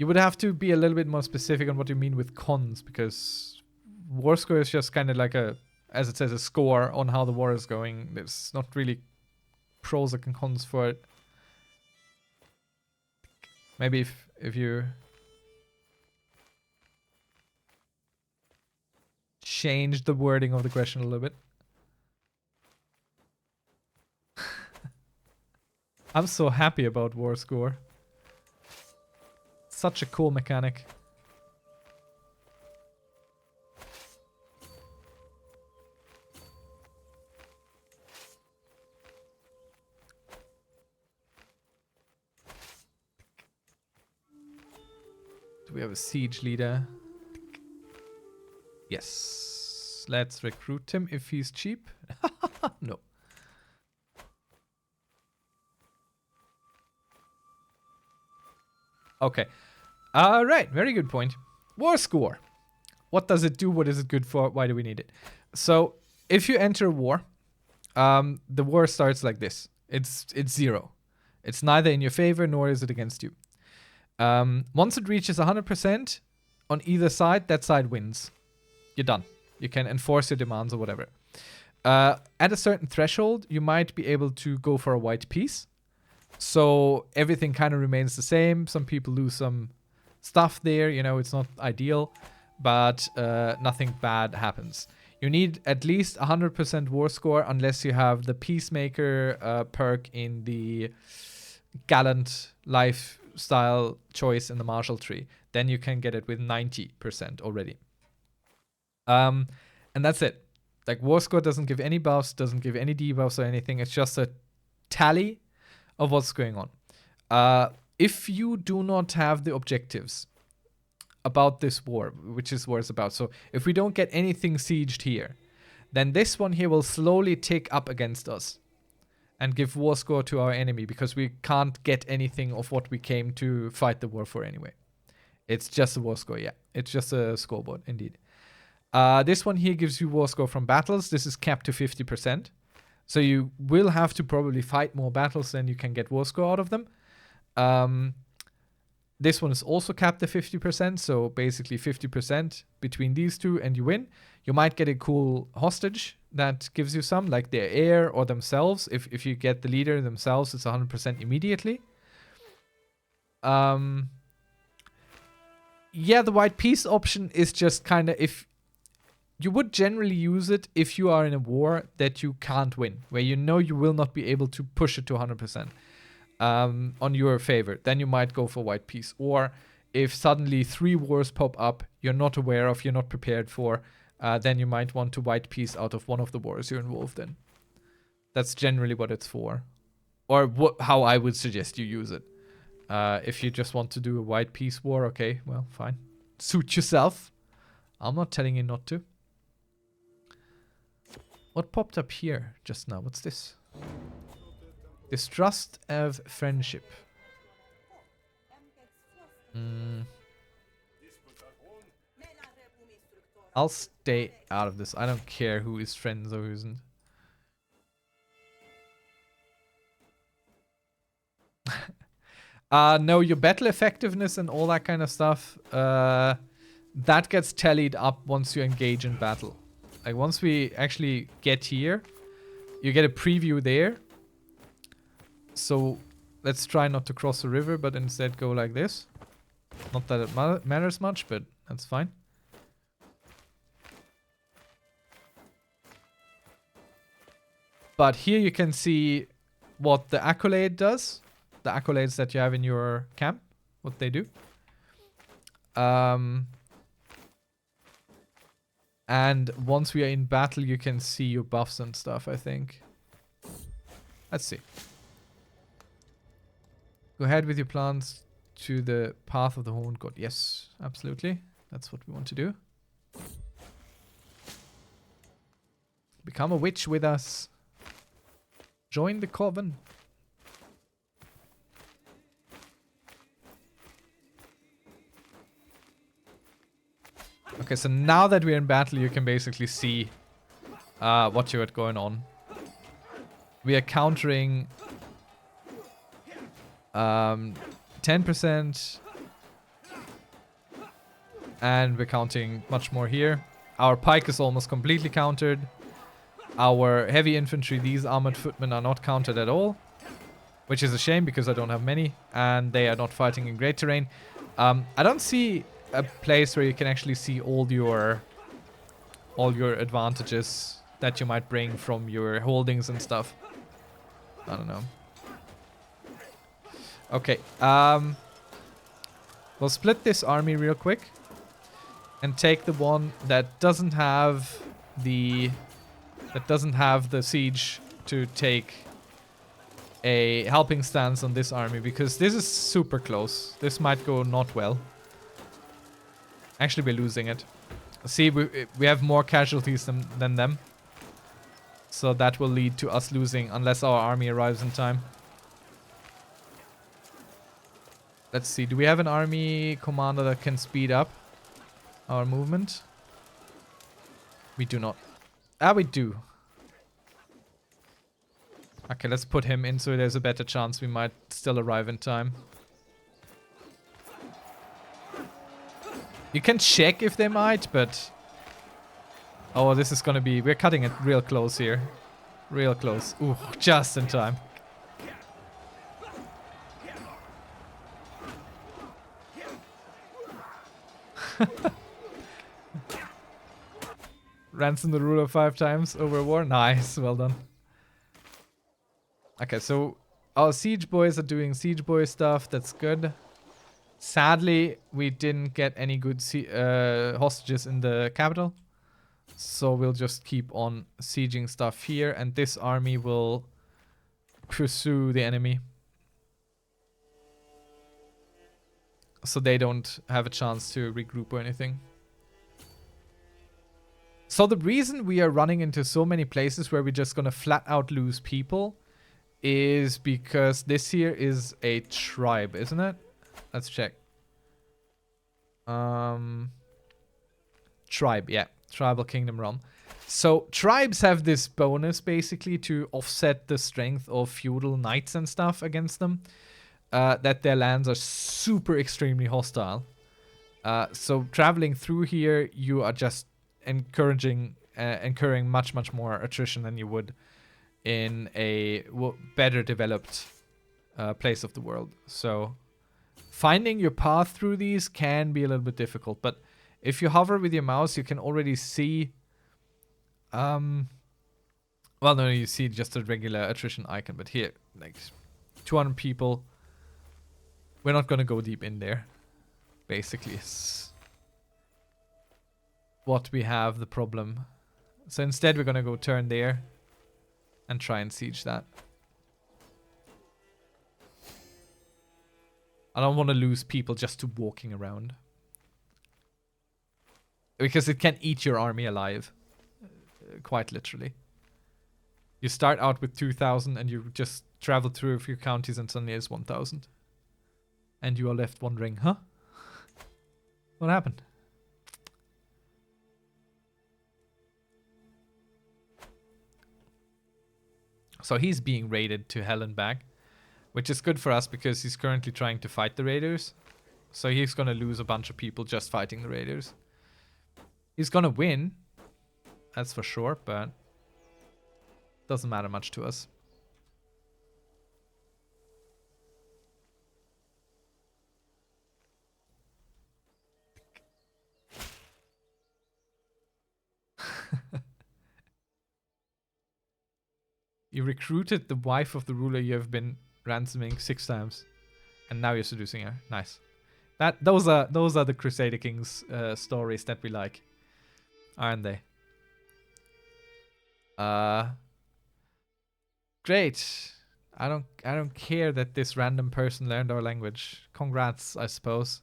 would have to be a little bit more specific on what you mean with cons, because war score is just kind of like a, as it says, a score on how the war is going. There's not really pros and cons for it. Maybe if you change the wording of the question a little bit. I'm so happy about war score. Such a cool mechanic. Do we have a siege leader? Yes. Let's recruit him if he's cheap. No. Okay. Right. Very good point. War score. What does it do? What is it good for? Why do we need it? So if you enter a war, the war starts like this. It's 0. It's neither in your favor nor is it against you. Once it reaches 100% on either side, that side wins. You're done. You can enforce your demands or whatever. At a certain threshold, you might be able to go for a white peace. So everything kind of remains the same. Some people lose some stuff there. You know, it's not ideal, but nothing bad happens. You need at least 100% war score unless you have the Peacemaker perk in the Gallant lifestyle choice in the Marshall tree. Then you can get it with 90% already. And that's it. Like, war score doesn't give any buffs, doesn't give any debuffs or anything. It's just a tally of what's going on. If you do not have the objectives about this war, which is what it's about. So if we don't get anything sieged here, then this one here will slowly tick up against us and give war score to our enemy because we can't get anything of what we came to fight the war for anyway. It's just a war score, yeah. It's just a scoreboard, indeed. This one here gives you war score from battles. This is capped to 50%. So you will have to probably fight more battles than you can get war score out of them. This one is also capped at 50%, so basically 50% between these two and you win. You might get a cool hostage that gives you some, like their heir or themselves. If you get the leader themselves, it's 100% immediately. Yeah, the white peace option is just kind of if... You would generally use it if you are in a war that you can't win, where you know you will not be able to push it to 100%. On your favor, then you might go for white peace. Or if suddenly 3 wars pop up you're not aware of, you're not prepared for, then you might want to white peace out of one of the wars you're involved in. That's generally what it's for, or how I would suggest you use it. If you just want to do a white peace war, okay, well, fine, suit yourself. I'm not telling you not to. What popped up here just now? What's this? Distrust of friendship. I'll stay out of this. I don't care who is friends or who isn't. No, your battle effectiveness and all that kind of stuff, that gets tallied up once you engage in battle. Like, once we actually get here, you get a preview there. So let's try not to cross the river, but instead go like this. Not that it matters much, but that's fine. But here you can see what the accolade does. The accolades that you have in your camp, what they do. And once we are in battle, you can see your buffs and stuff, I think. Let's see. Go ahead with your plans to the path of the Horned God. Yes, absolutely. That's what we want to do. Become a witch with us. Join the coven. Okay, so now that we're in battle, you can basically see what you got going on. We are countering 10%, and we're counting much more here. Our pike is almost completely countered. Our heavy infantry, these armored footmen, are not countered at all, which is a shame because I don't have many, and they are not fighting in great terrain. I don't see a place where you can actually see all your advantages that you might bring from your holdings and stuff. I don't know. Okay, we'll split this army real quick and take the one that doesn't have the siege to take a helping stance on this army, because this is super close. This might go not well. Actually, we're losing it. See, we have more casualties than them. So that will lead to us losing unless our army arrives in time. Let's see. Do we have an army commander that can speed up our movement? We do not. Ah, we do. Okay, let's put him in so there's a better chance we might still arrive in time. You can check if they might, but... Oh, this is gonna be... We're cutting it real close here. Real close. Ooh, just in time. Ransom the ruler 5 times over war. Nice, well done. Okay, so our siege boys are doing siege boy stuff. That's good. Sadly, we didn't get any good hostages in the capital. So we'll just keep on sieging stuff here. And this army will pursue the enemy. So they don't have a chance to regroup or anything. So the reason we are running into so many places where we're just gonna flat out lose people is because this here is a tribe, isn't it? Let's check. Tribe, yeah. Tribal Kingdom Realm. So tribes have this bonus basically to offset the strength of feudal knights and stuff against them. That their lands are super extremely hostile. So traveling through here, you are just incurring much more attrition than you would in a better developed place of the world. So finding your path through these can be a little bit difficult, but if you hover with your mouse, you can already see well, no, you see just a regular attrition icon, but here, like 200 people. We're not gonna go deep in there. Basically, it's what we have the problem. So instead we're gonna go turn there and try and siege that. I don't want to lose people just to walking around. Because it can eat your army alive. Quite literally. You start out with 2,000 and you just travel through a few counties and suddenly it's 1,000. And you are left wondering, huh? What happened? So he's being raided to hell and back, which is good for us because he's currently trying to fight the raiders. So he's gonna lose a bunch of people just fighting the raiders. He's gonna win, that's for sure, but doesn't matter much to us. You recruited the wife of the ruler you have been ransoming 6 times, and now you're seducing her. Nice. Those are the Crusader Kings stories that we like, aren't they? Great. I don't care that this random person learned our language. Congrats, I suppose.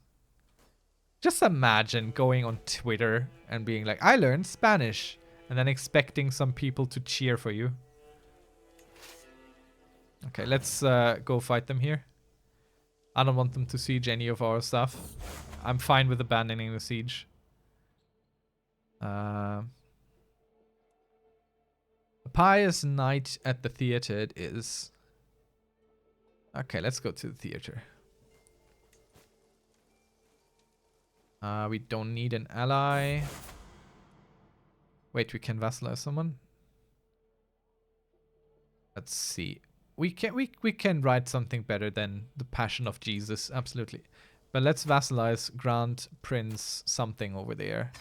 Just imagine going on Twitter and being like, I learned Spanish, and then expecting some people to cheer for you. Okay, let's go fight them here. I don't want them to siege any of our stuff. I'm fine with abandoning the siege. A pious night at the theater it is. Okay, let's go to the theater. We don't need an ally. Wait, we can vassalize someone? Let's see. We can write something better than the Passion of Jesus, absolutely. But let's vassalize Grand Prince something over there.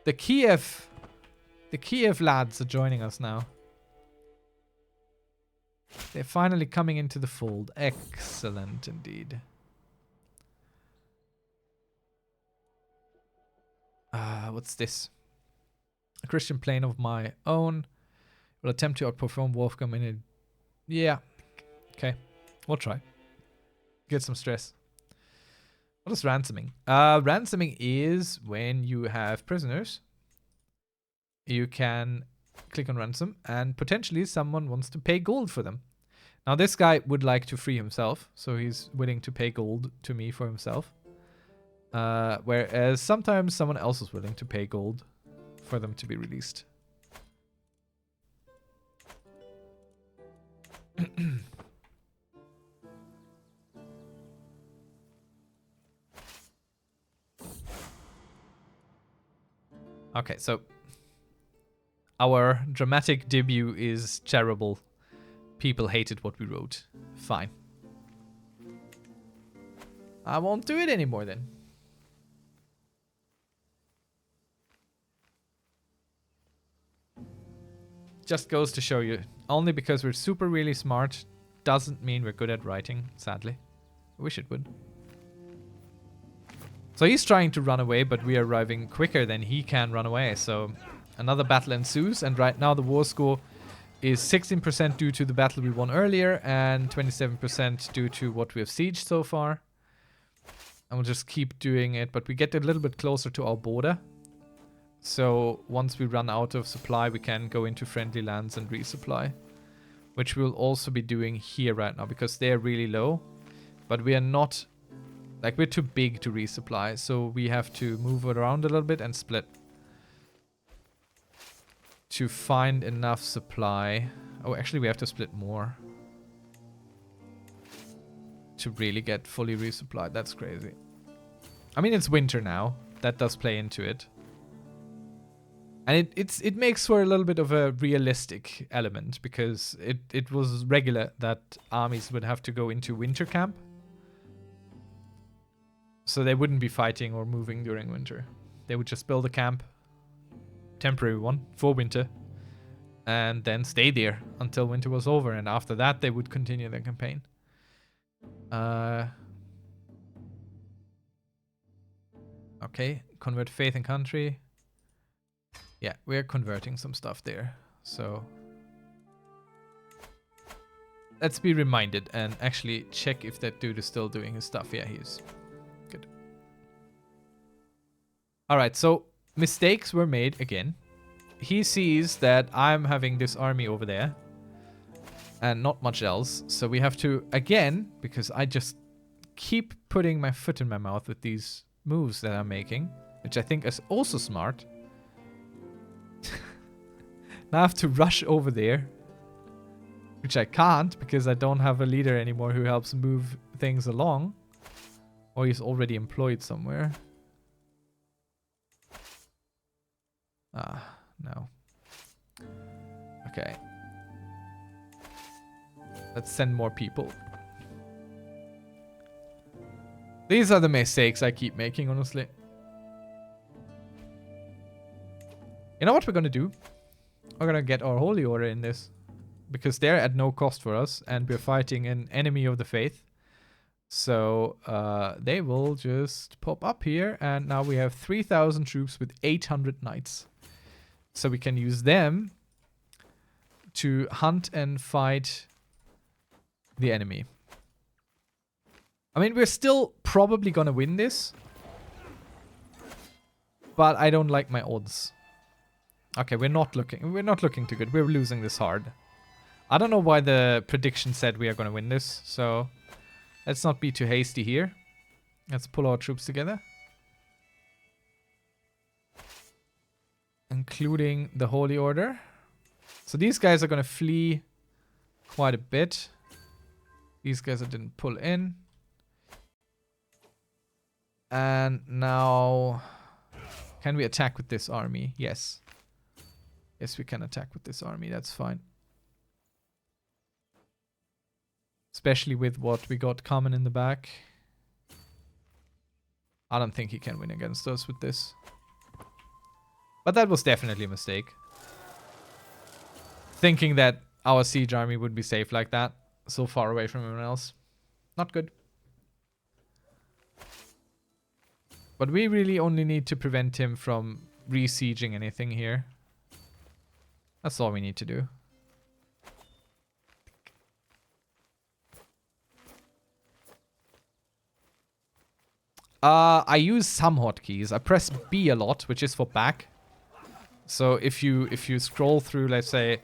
The Kiev lads are joining us now. They're finally coming into the fold. Excellent indeed. What's this? A Christian plane of my own. Will attempt to outperform Wolfgang in a... Yeah. Okay. We'll try. Get some stress. What is ransoming? Ransoming is when you have prisoners. You can click on ransom and potentially someone wants to pay gold for them. Now this guy would like to free himself, so he's willing to pay gold to me for himself. Whereas sometimes someone else is willing to pay gold for them to be released. Okay, so our dramatic debut is terrible. People hated what we wrote. Fine. I won't do it anymore then. Just goes to show you, only because we're super really smart doesn't mean we're good at writing, sadly. I wish it would. So he's trying to run away, but we are arriving quicker than he can run away. So another battle ensues, and right now the war score is 16% due to the battle we won earlier and 27% due to what we have sieged so far. And we'll just keep doing it, but we get a little bit closer to our border. So once we run out of supply, we can go into friendly lands and resupply, which we'll also be doing here right now because they're really low, but we are not, like, we're too big to resupply, so we have to move around a little bit and split to find enough supply. Oh, actually we have to split more to really get fully resupplied. That's crazy. I mean, it's winter now. That does play into it. And it makes for a little bit of a realistic element, because it was regular that armies would have to go into winter camp. So they wouldn't be fighting or moving during winter. They would just build a camp, temporary one, for winter, and then stay there until winter was over. And after that, they would continue their campaign. Okay, convert faith and country. Yeah, we're converting some stuff there. So let's be reminded and actually check if that dude is still doing his stuff. Yeah, he is. Good. Alright, so mistakes were made again. He sees that I'm having this army over there and not much else. So we have to, again, because I just keep putting my foot in my mouth with these moves that I'm making, which I think is also smart. Now I have to rush over there, which I can't because I don't have a leader anymore who helps move things along. Or he's already employed somewhere. Ah, no. Okay. Let's send more people. These are the mistakes I keep making, honestly. You know what we're gonna do? We're gonna get our holy order in this, because they're at no cost for us and we're fighting an enemy of the faith. So they will just pop up here, and now we have 3,000 troops with 800 knights. So we can use them to hunt and fight the enemy. I mean, we're still probably gonna win this, but I don't like my odds. Okay, we're not looking too good. We're losing this hard. I don't know why the prediction said we are gonna win this, so let's not be too hasty here. Let's pull our troops together, including the Holy Order. So these guys are gonna flee quite a bit. These guys I didn't pull in. And now, can we attack with this army? Yes. Yes, we can attack with this army. That's fine. Especially with what we got coming in the back. I don't think he can win against us with this. But that was definitely a mistake. Thinking that our siege army would be safe like that, so far away from everyone else. Not good. But we really only need to prevent him from re-sieging anything here. That's all we need to do. I use some hotkeys. I press B a lot, which is for back. So if you scroll through, let's say,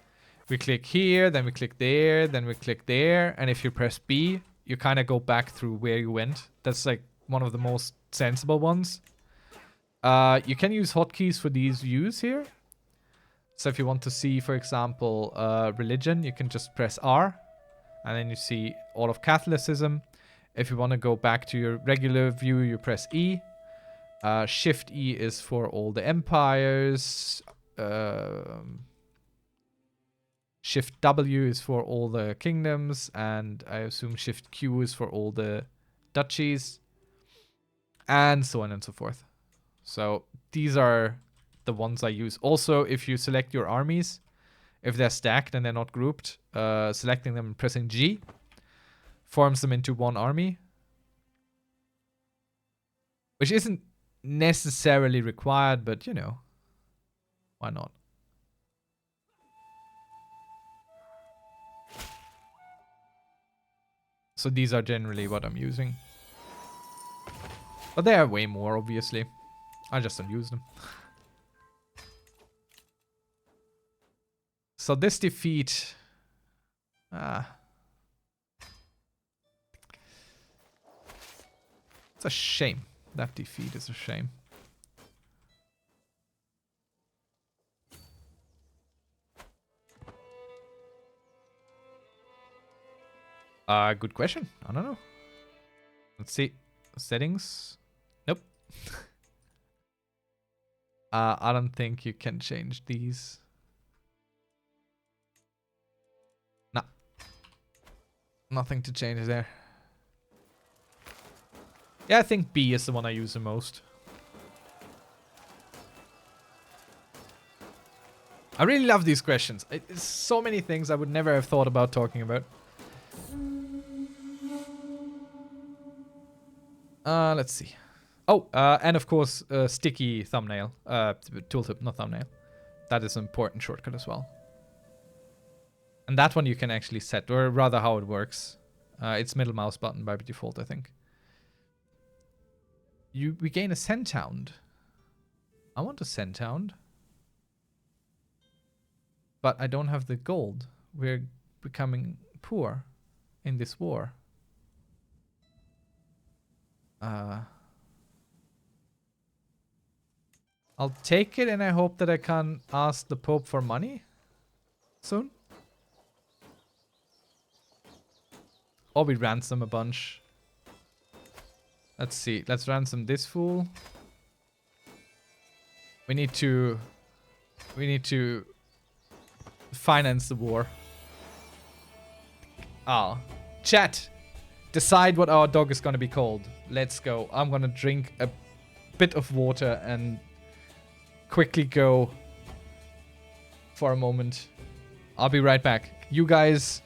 We click here, then we click there, then we click there. And if you press B, you kind of go back through where you went. That's like one of the most sensible ones. You can use hotkeys for these views here. So if you want to see, for example, religion, you can just press R. And then you see all of Catholicism. If you want to go back to your regular view, you press E. Shift E is for all the empires. Shift W is for all the kingdoms. And I assume Shift Q is for all the duchies. And so on and so forth. So these are the ones I use. Also, if you select your armies, if they're stacked and they're not grouped, selecting them and pressing G forms them into one army. Which isn't necessarily required, but you know, why not? So these are generally what I'm using. But there are way more, obviously. I just don't use them. So this defeat... it's a shame. That defeat is a shame. Good question. I don't know. Let's see. Settings. Nope. I don't think you can change these. No. Nothing to change there. Yeah, I think B is the one I use the most. I really love these questions. It's so many things I would never have thought about talking about. Let's see. Oh, and of course, sticky thumbnail. Tooltip, not thumbnail. That is an important shortcut as well. And that one you can actually set, or rather how it works. It's middle mouse button by default, I think. We gain a Centhound. I want a Centhound. But I don't have the gold. We're becoming poor in this war. I'll take it and I hope that I can ask the Pope for money soon. Or we ransom a bunch. Let's see. Let's ransom this fool. We need to finance the war. Chat. Decide what our dog is gonna be called. Let's go. I'm gonna drink a bit of water and quickly go for a moment. I'll be right back. You guys,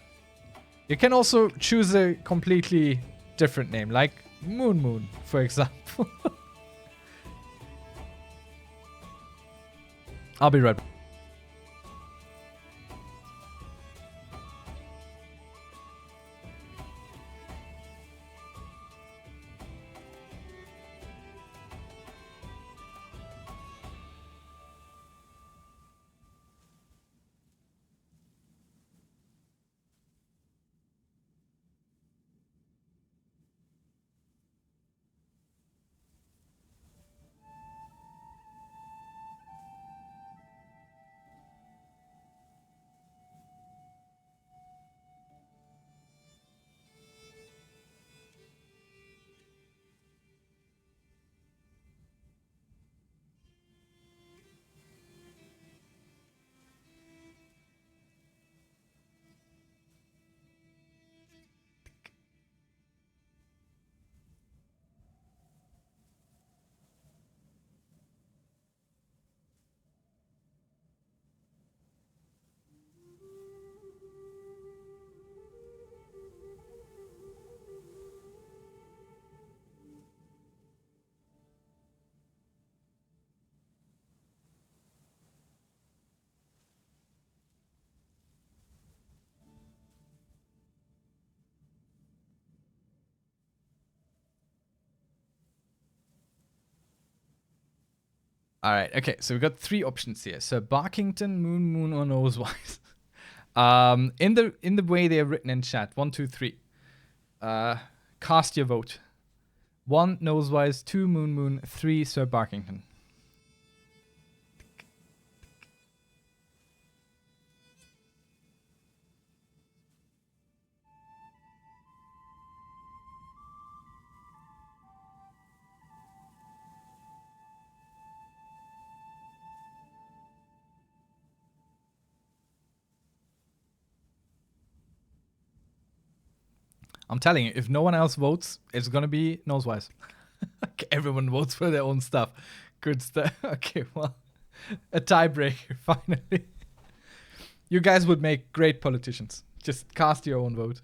you can also choose a completely different name, like Moon Moon, for example. I'll be right back. All right. Okay. So we've got three options here. So Barkington, Moon Moon, or Nosewise. In the way they are written in chat, 1, 2, 3. Cast your vote. 1, Nosewise. 2, Moon. 3, Sir Barkington. I'm telling you, if no one else votes, it's gonna be Nosewise. Everyone votes for their own stuff. Good stuff. Okay, well, a tiebreaker, finally. You guys would make great politicians. Just cast your own vote.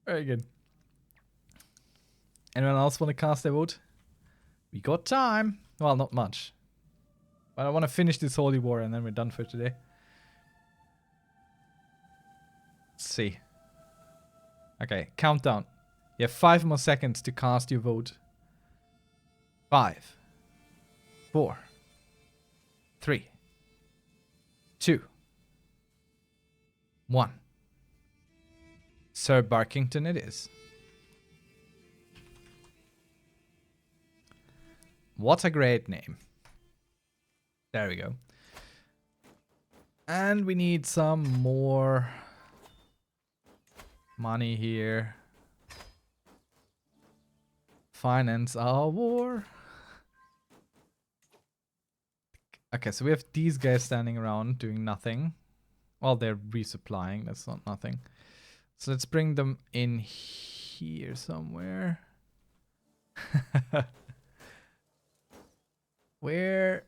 Very good. Anyone else want to cast their vote? We got time. Well, not much. But I want to finish this holy war and then we're done for today. Let's see. Okay, countdown. You have 5 more seconds to cast your vote. 5, 4, 3, 2, 1. Sir Barkington it is. What a great name. There we go. And we need some more money here. Finance our war. Okay, so we have these guys standing around doing nothing. Well, they're resupplying. That's not nothing. So let's bring them in here somewhere. Where?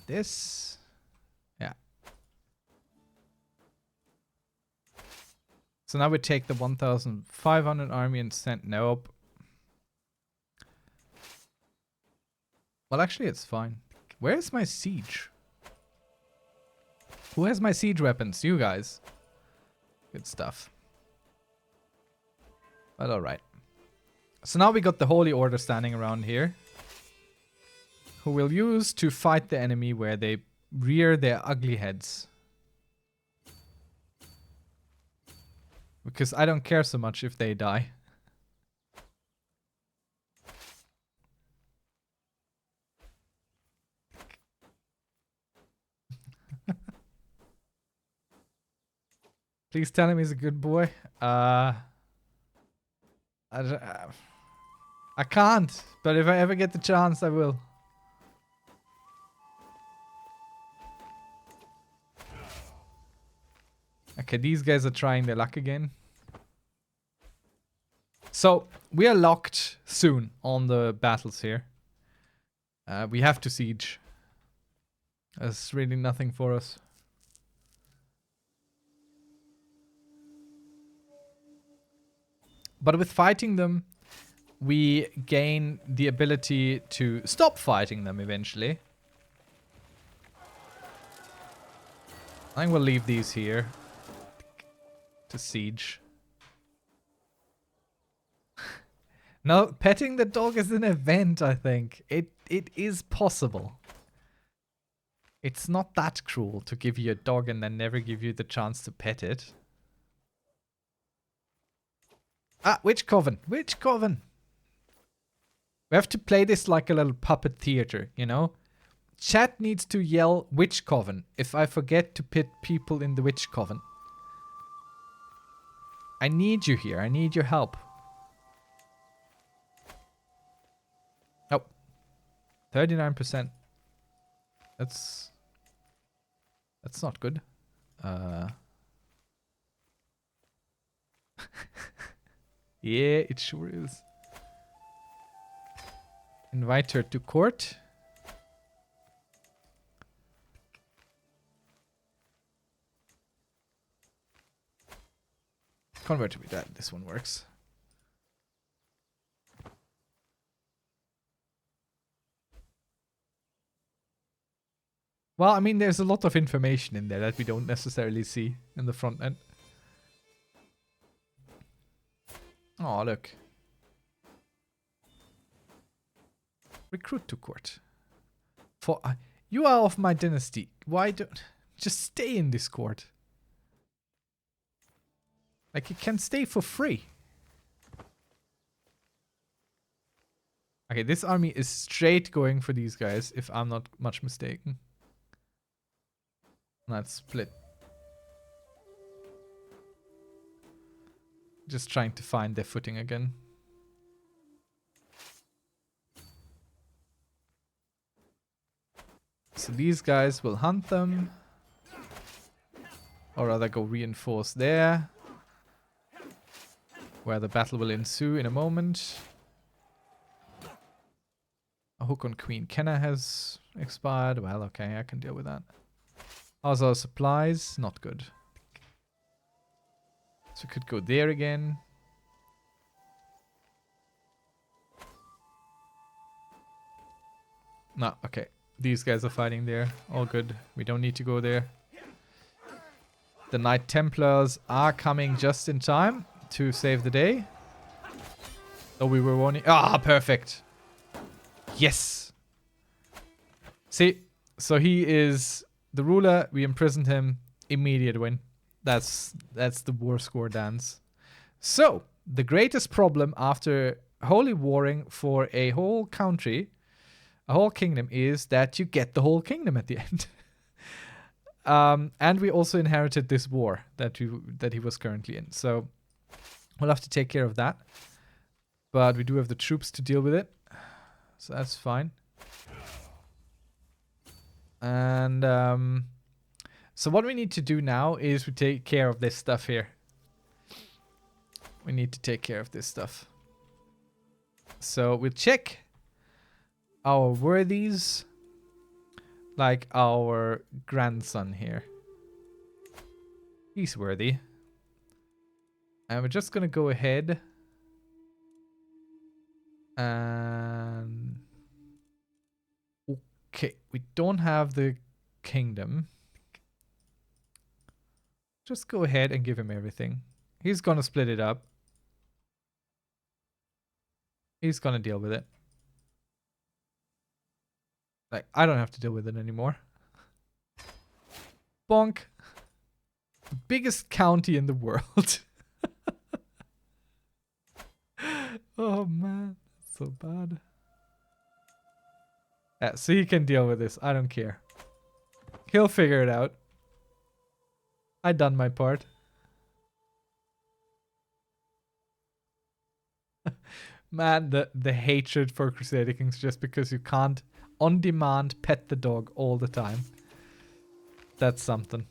This? Yeah. So now we take the 1,500 army and send... Nope. Well, actually, it's fine. Where's my siege? Who has my siege weapons? You guys. Good stuff. But alright. So now we got the Holy Order standing around here. Who we'll use to fight the enemy where they rear their ugly heads. Because I don't care so much if they die. Please tell him he's a good boy. I can't, but if I ever get the chance, I will. Okay, these guys are trying their luck again. So, we are locked soon on the battles here. We have to siege. There's really nothing for us. But with fighting them, we gain the ability to stop fighting them eventually. I think we'll leave these here to siege. No, petting the dog is an event, I think. It is possible. It's not that cruel to give you a dog and then never give you the chance to pet it. Ah, which coven? Which coven? We have to play this like a little puppet theater, you know? Chat needs to yell witch coven if I forget to pit people in the witch coven. I need you here. I need your help. Oh. 39%. That's not good. Yeah, it sure is. Invite her to court. Convert to be that. This one works. Well, I mean, there's a lot of information in there that we don't necessarily see in the front end. Oh, look. Recruit to court. For You are of my dynasty. Why don't... Just stay in this court. Like, you can stay for free. Okay, this army is straight going for these guys, if I'm not much mistaken. Let's split. Just trying to find their footing again. So these guys will hunt them. Or rather go reinforce there. Where the battle will ensue in a moment. A hook on Queen Kenna has expired. Well, okay, I can deal with that. How's our supplies? Not good. So we could go there again. No, okay. These guys are fighting there. All good. We don't need to go there. The Knight Templars are coming just in time to save the day. Oh, we were warning. Ah, perfect. Yes. See, so he is the ruler. We imprisoned him. Immediate win. That's the war score dance. So the greatest problem after holy warring for a whole country, a whole kingdom, is that you get the whole kingdom at the end. And we also inherited this war that he was currently in. So we'll have to take care of that. But we do have the troops to deal with it. So that's fine. And so what we need to do now is we take care of this stuff here. We need to take care of this stuff. So we'll check our worthies. Like our grandson here. He's worthy. And we're just gonna go ahead and... Okay, we don't have the kingdom. Just go ahead and give him everything. He's gonna split it up. He's gonna deal with it. Like, I don't have to deal with it anymore. Bonk. Biggest county in the world. Oh man, that's so bad. Yeah, so he can deal with this. I don't care. He'll figure it out. I done my part. Man, the hatred for Crusader Kings just because you can't on demand pet the dog all the time. That's something.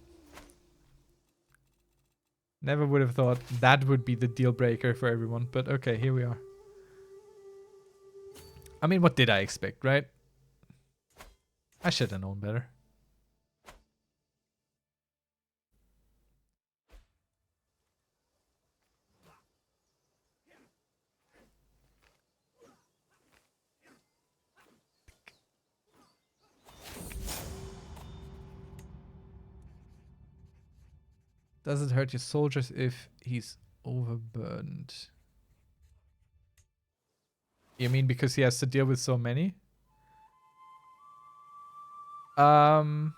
Never would have thought that would be the deal breaker for everyone, but okay, here we are. I mean, what did I expect, right? I should have known better. Does it hurt your soldiers if he's overburdened? You mean because he has to deal with so many? No.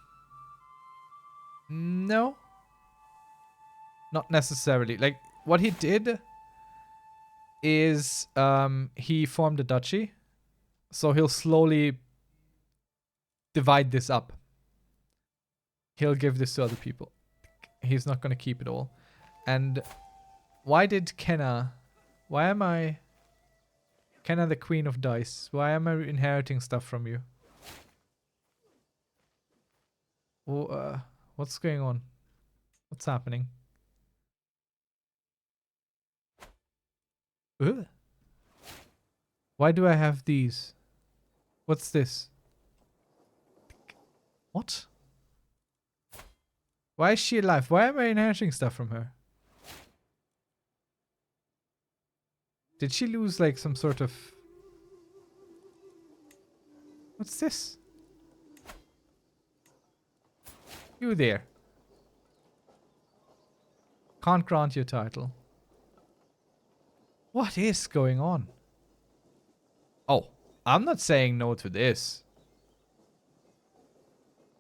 Not necessarily. Like, what he did is he formed a duchy. So he'll slowly divide this up. He'll give this to other people. He's not going to keep it all. And why did Kenna... Why am I... Kenna the Queen of Dice. Why am I inheriting stuff from you? Oh, what's going on? What's happening? Ugh. Why do I have these? What's this? What? Why is she alive? Why am I inheriting stuff from her? Did she lose like some sort of... What's this? You there. Can't grant your title. What is going on? Oh, I'm not saying no to this.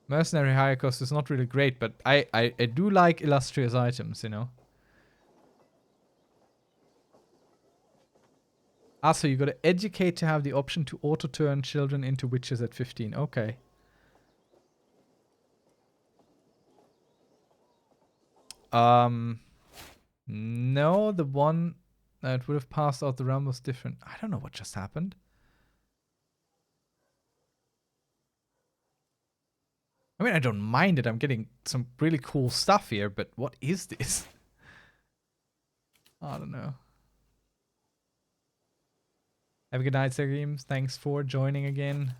Mercenary higher cost is not really great, but I do like illustrious items, you know. Also, you gotta educate to have the option to auto-turn children into witches at 15. Okay. No, the one that would have passed out the realm was different. I don't know what just happened. I mean, I don't mind it. I'm getting some really cool stuff here, but what is this? I don't know. Have a good night, Sergeam. Thanks for joining again.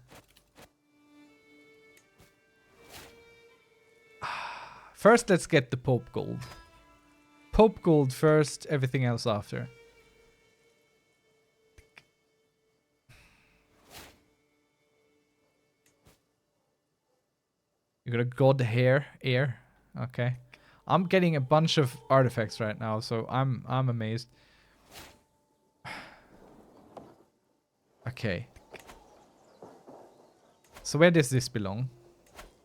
First, let's get the Pope Gold. Pope Gold first, everything else after. You got a God hair, air. Okay. I'm getting a bunch of artifacts right now, so I'm amazed. Okay. So where does this belong?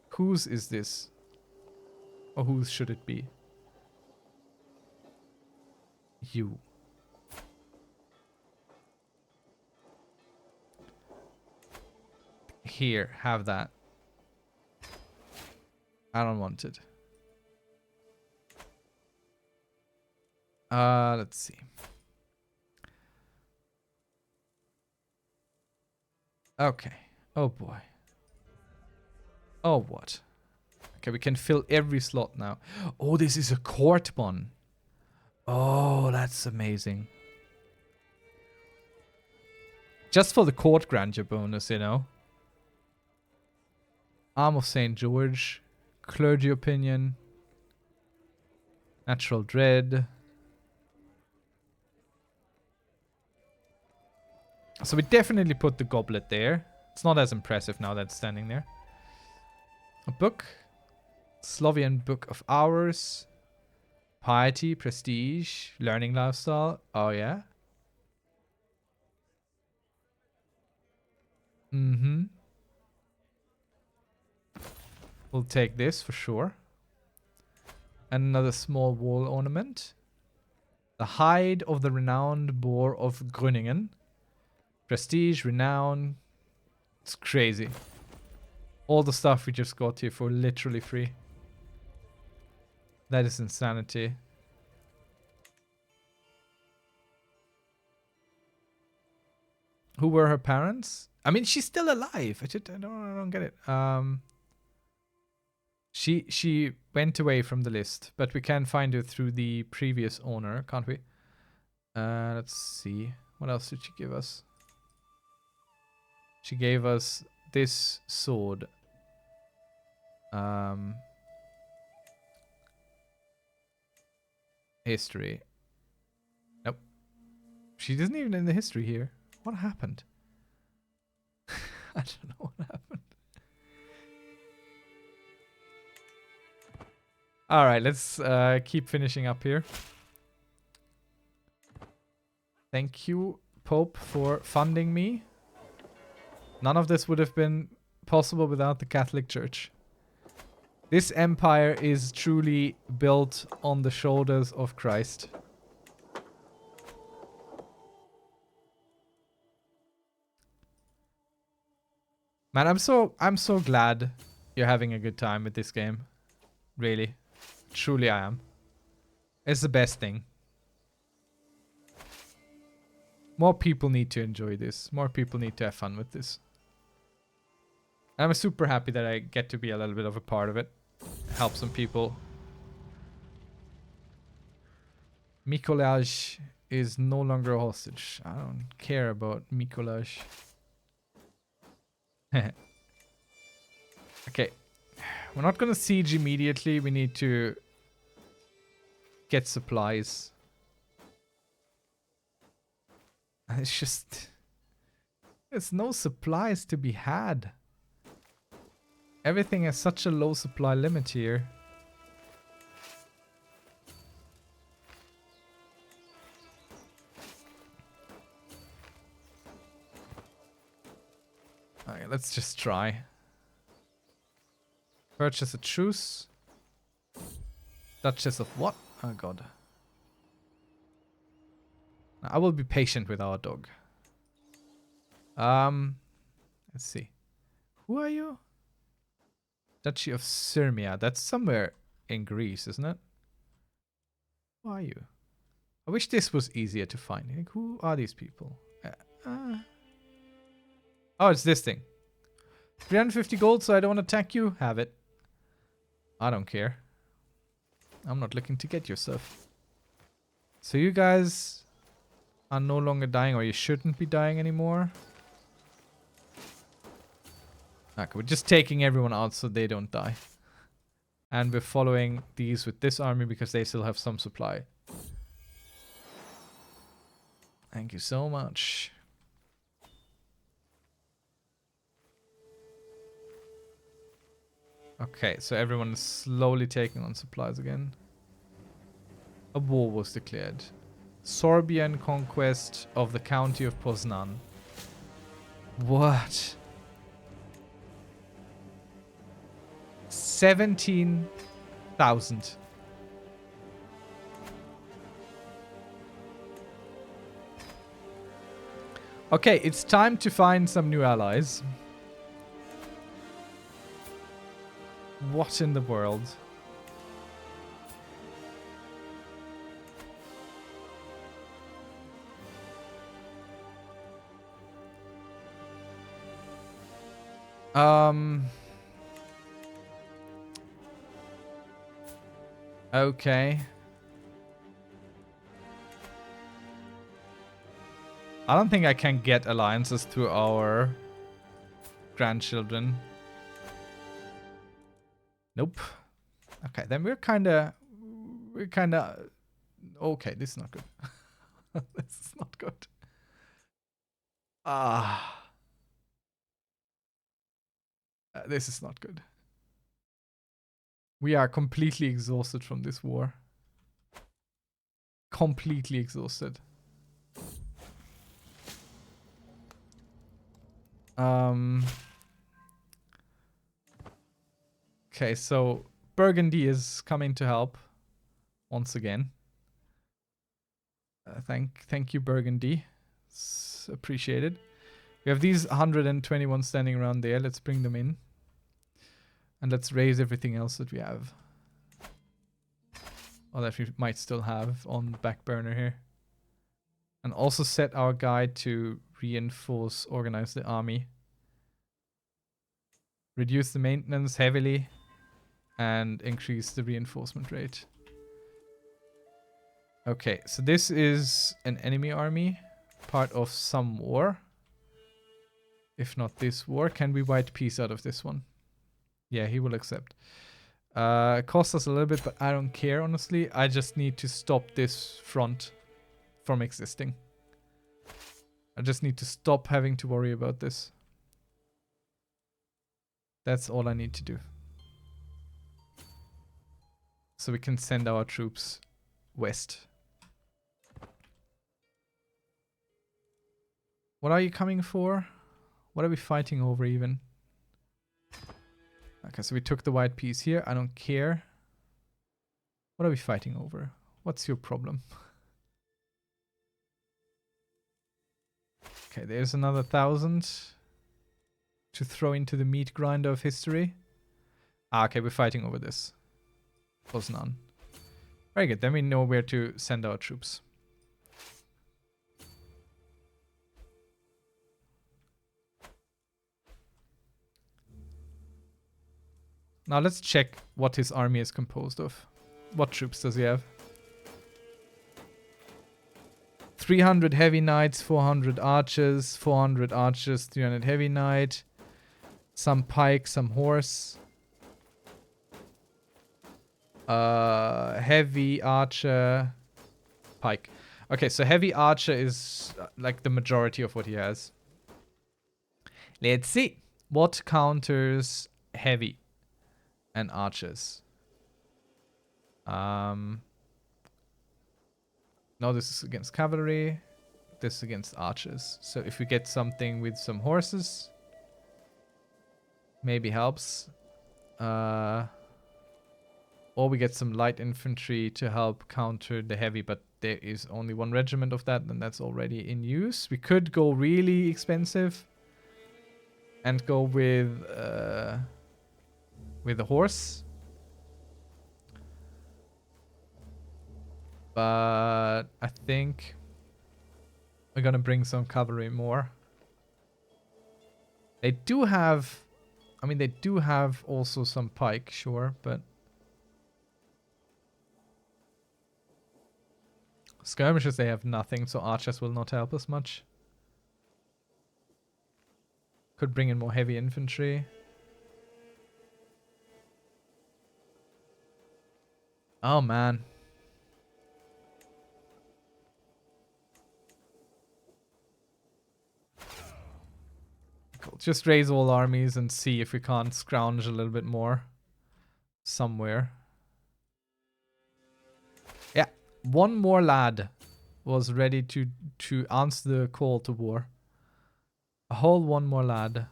Whose is this? Or whose should it be? You. Here, have that. I don't want it. Let's see. Okay. Oh boy. Oh, what? Okay, we can fill every slot now. Oh, this is a court one. Oh, that's amazing. Just for the court grandeur bonus, you know. Arm of St. George. Clergy opinion. Natural dread. So we definitely put the goblet there. It's not as impressive now that it's standing there. A book. Slovian Book of Hours. Piety, prestige, learning lifestyle. Oh, yeah. Mm-hmm. We'll take this for sure. And another small wall ornament. The hide of the renowned boar of Gröningen. Prestige, renown. It's crazy. All the stuff we just got here for literally free. That is insanity. Who were her parents? I mean, she's still alive. I don't get it. She went away from the list, but we can find her through the previous owner, can't we? Let's see. What else did she give us? She gave us this sword. History. Nope. She isn't even in the history here. What happened? I don't know what happened. Alright, let's keep finishing up here. Thank you, Pope, for funding me. None of this would have been possible without the Catholic Church. This empire is truly built on the shoulders of Christ. Man, I'm so glad you're having a good time with this game. Really. Truly I am. It's the best thing. More people need to enjoy this. More people need to have fun with this. I'm super happy that I get to be a little bit of a part of it. Help some people. Mikolaj is no longer a hostage. I don't care about Mikolaj. Okay. We're not gonna siege immediately. We need to get supplies. It's just... There's no supplies to be had. Everything has such a low supply limit here. Okay, let's just try. Purchase a truce. Duchess of what? Oh god. I will be patient with our dog. Let's see. Who are you? Duchy of Sirmia. That's somewhere in Greece, isn't it? Who are you? I wish this was easier to find. Like, who are these people? Oh, it's this thing. 350 gold, so I don't attack you. Have it. I don't care. I'm not looking to get your stuff. So you guys are no longer dying, or you shouldn't be dying anymore. Okay, we're just taking everyone out so they don't die. And we're following these with this army because they still have some supply. Thank you so much. Okay, so everyone is slowly taking on supplies again. A war was declared. Sorbian conquest of the county of Poznan. What? 17,000. Okay, it's time to find some new allies. What in the world? Okay. I don't think I can get alliances to our grandchildren. Nope. Okay, then we're kind of... Okay, this is not good. This is not good. This is not good. We are completely exhausted from this war. Completely exhausted. Okay, so Burgundy is coming to help once again. Thank you, Burgundy. It's appreciated. We have these 121 standing around there. Let's bring them in. And let's raise everything else that we have. Or that we might still have on the back burner here. And also set our guy to reinforce, organize the army. Reduce the maintenance heavily. And increase the reinforcement rate. Okay, so this is an enemy army. Part of some war. If not this war. Can we white peace out of this one? Yeah, he will accept. It costs us a little bit, but I don't care, honestly. I just need to stop this front from existing. I just need to stop having to worry about this. That's all I need to do. So we can send our troops west. What are you coming for? What are we fighting over even? Okay, so we took the white piece here. I don't care. What are we fighting over? What's your problem? Okay, there's another 1,000 to throw into the meat grinder of history. Ah, okay, we're fighting over this. Poznan. Very good, then we know where to send our troops. Now let's check what his army is composed of. What troops does he have? 300 heavy knights, 400 archers, 400 archers, 300 heavy knight, some pike, some horse. Heavy archer, pike. Okay, so heavy archer is like the majority of what he has. Let's see. What counters heavy and archers? No, this is against cavalry. This is against archers. So if we get something with some horses, maybe helps. Or we get some light infantry to help counter the heavy, but there is only one regiment of that, and that's already in use. We could go really expensive and go with the horse. But I think we're gonna bring some cavalry more. They do have, I mean, they do have also some pike, sure, but skirmishers, they have nothing, so archers will not help us much. Could bring in more heavy infantry. Oh, man. Cool. Just raise all armies and see if we can't scrounge a little bit more somewhere. Yeah, one more lad was ready to answer the call to war. A whole one more lad.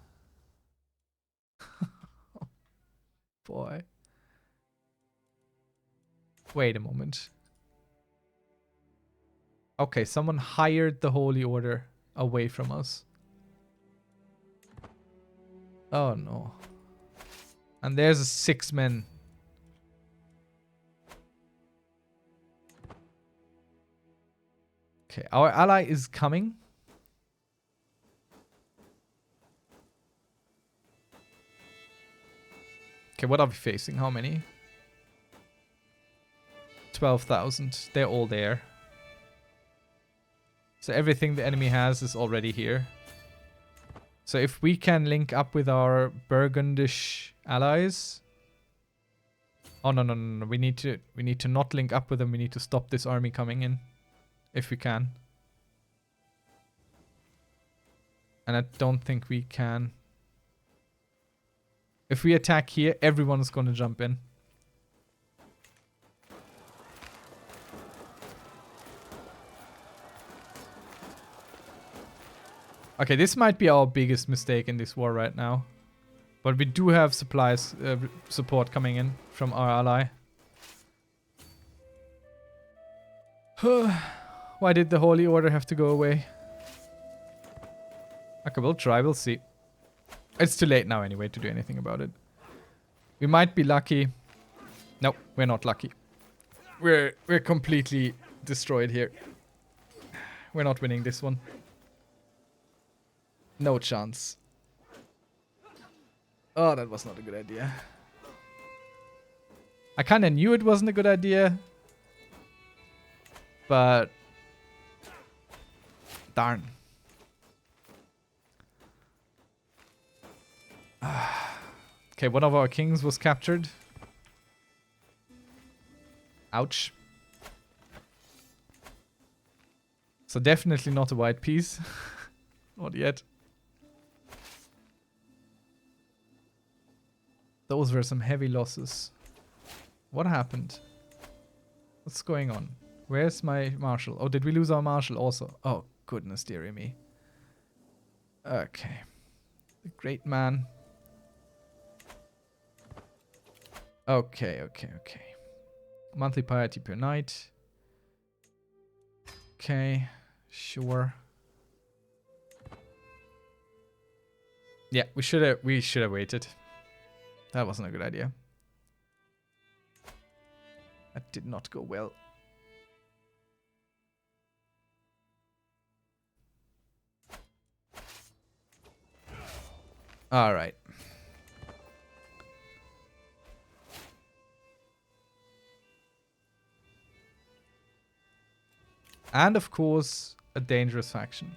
Boy. Wait a moment. Okay, someone hired the Holy Order away from us. Oh no. And there's 6 men. Okay, our ally is coming. Okay, what are we facing? How many? 12,000. They're all there. So everything the enemy has is already here. So if we can link up with our Burgundish allies. Oh no, no, no, no. We need to not link up with them. We need to stop this army coming in. If we can. And I don't think we can. If we attack here, everyone's gonna jump in. Okay, this might be our biggest mistake in this war right now. But we do have supplies, support coming in from our ally. Why did the Holy Order have to go away? Okay, we'll try, we'll see. It's too late now anyway to do anything about it. We might be lucky. No, we're not lucky. We're completely destroyed here. We're not winning this one. No chance. Oh, that was not a good idea. I kind of knew it wasn't a good idea. But... darn. Okay, one of our kings was captured. Ouch. So definitely not a white piece. Not yet. Those were some heavy losses. What happened? What's going on? Where's my marshal? Oh, did we lose our marshal also? Oh, goodness dearie me. Okay. The great man. Okay, okay, okay. Monthly piety per night. Okay, sure. Yeah, we should have waited. That wasn't a good idea. That did not go well. All right. And of course, a dangerous faction.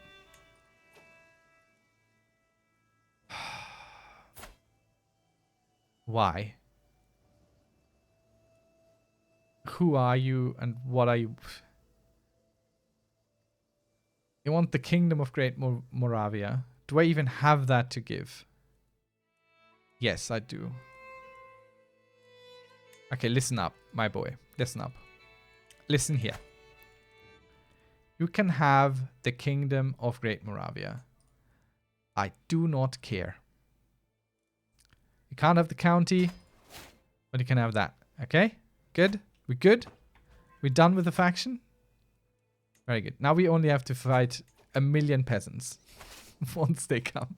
Why? Who are you and what are you? You want the Kingdom of Great Moravia. Do I even have that to give? Yes, I do. Okay, listen up, my boy. Listen up. Listen here. You can have the Kingdom of Great Moravia. I do not care. You can't have the county. But you can have that. Okay? Good? We good? We done with the faction? Very good. Now we only have to fight 1,000,000 peasants. Once they come.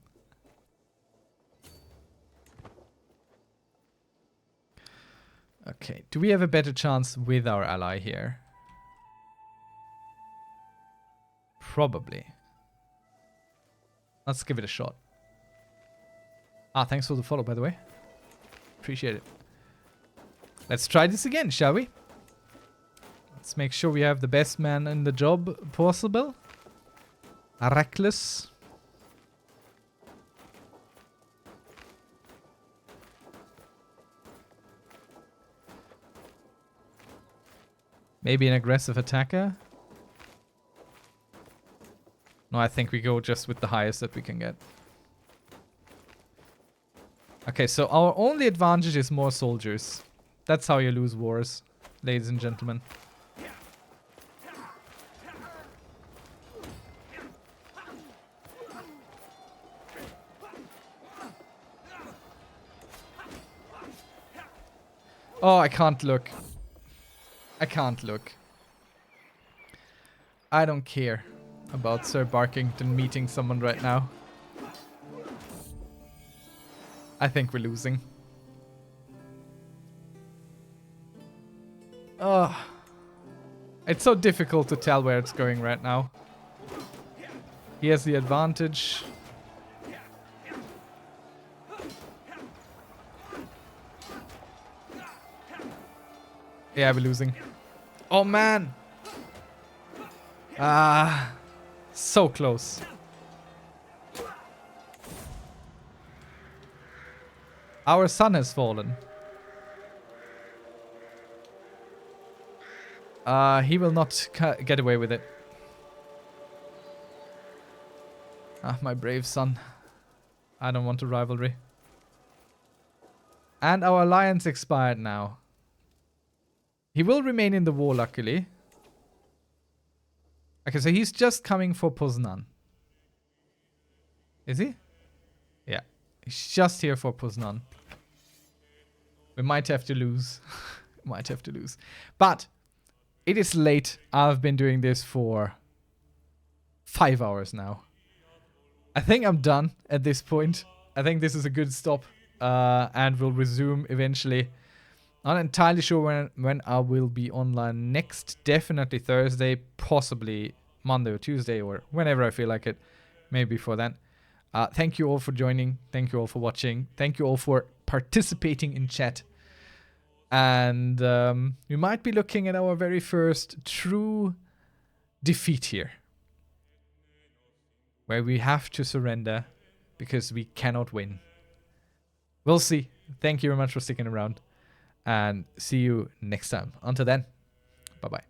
Okay. Do we have a better chance with our ally here? Probably. Let's give it a shot. Ah, thanks for the follow, by the way. Appreciate it. Let's try this again, shall we? Let's make sure we have the best man in the job possible. Reckless. Maybe an aggressive attacker. No, I think we go just with the highest that we can get. Okay, so our only advantage is more soldiers. That's how you lose wars, ladies and gentlemen. Oh, I can't look. I can't look. I don't care about Sir Barkington meeting someone right now. I think we're losing. Oh. It's so difficult to tell where it's going right now. He has the advantage. Yeah, we're losing. Oh, man. Ah. So close. Our sun has fallen. He will not get away with it. Ah, my brave son. I don't want a rivalry. And our alliance expired now. He will remain in the war, luckily. Okay, so he's just coming for Poznan. Is he? Yeah. He's just here for Poznan. We might have to lose. Might have to lose. But it is late. I've been doing this for 5 hours now. I think I'm done at this point. I think this is a good stop. And we'll resume eventually. Not entirely sure when I will be online next. Definitely Thursday. Possibly Monday or Tuesday or whenever I feel like it. Maybe before then. Thank you all for joining. Thank you all for watching. Thank you all for participating in chat. And we might be looking at our very first true defeat here. Where we have to surrender because we cannot win. We'll see. Thank you very much for sticking around. And see you next time. Until then, bye-bye.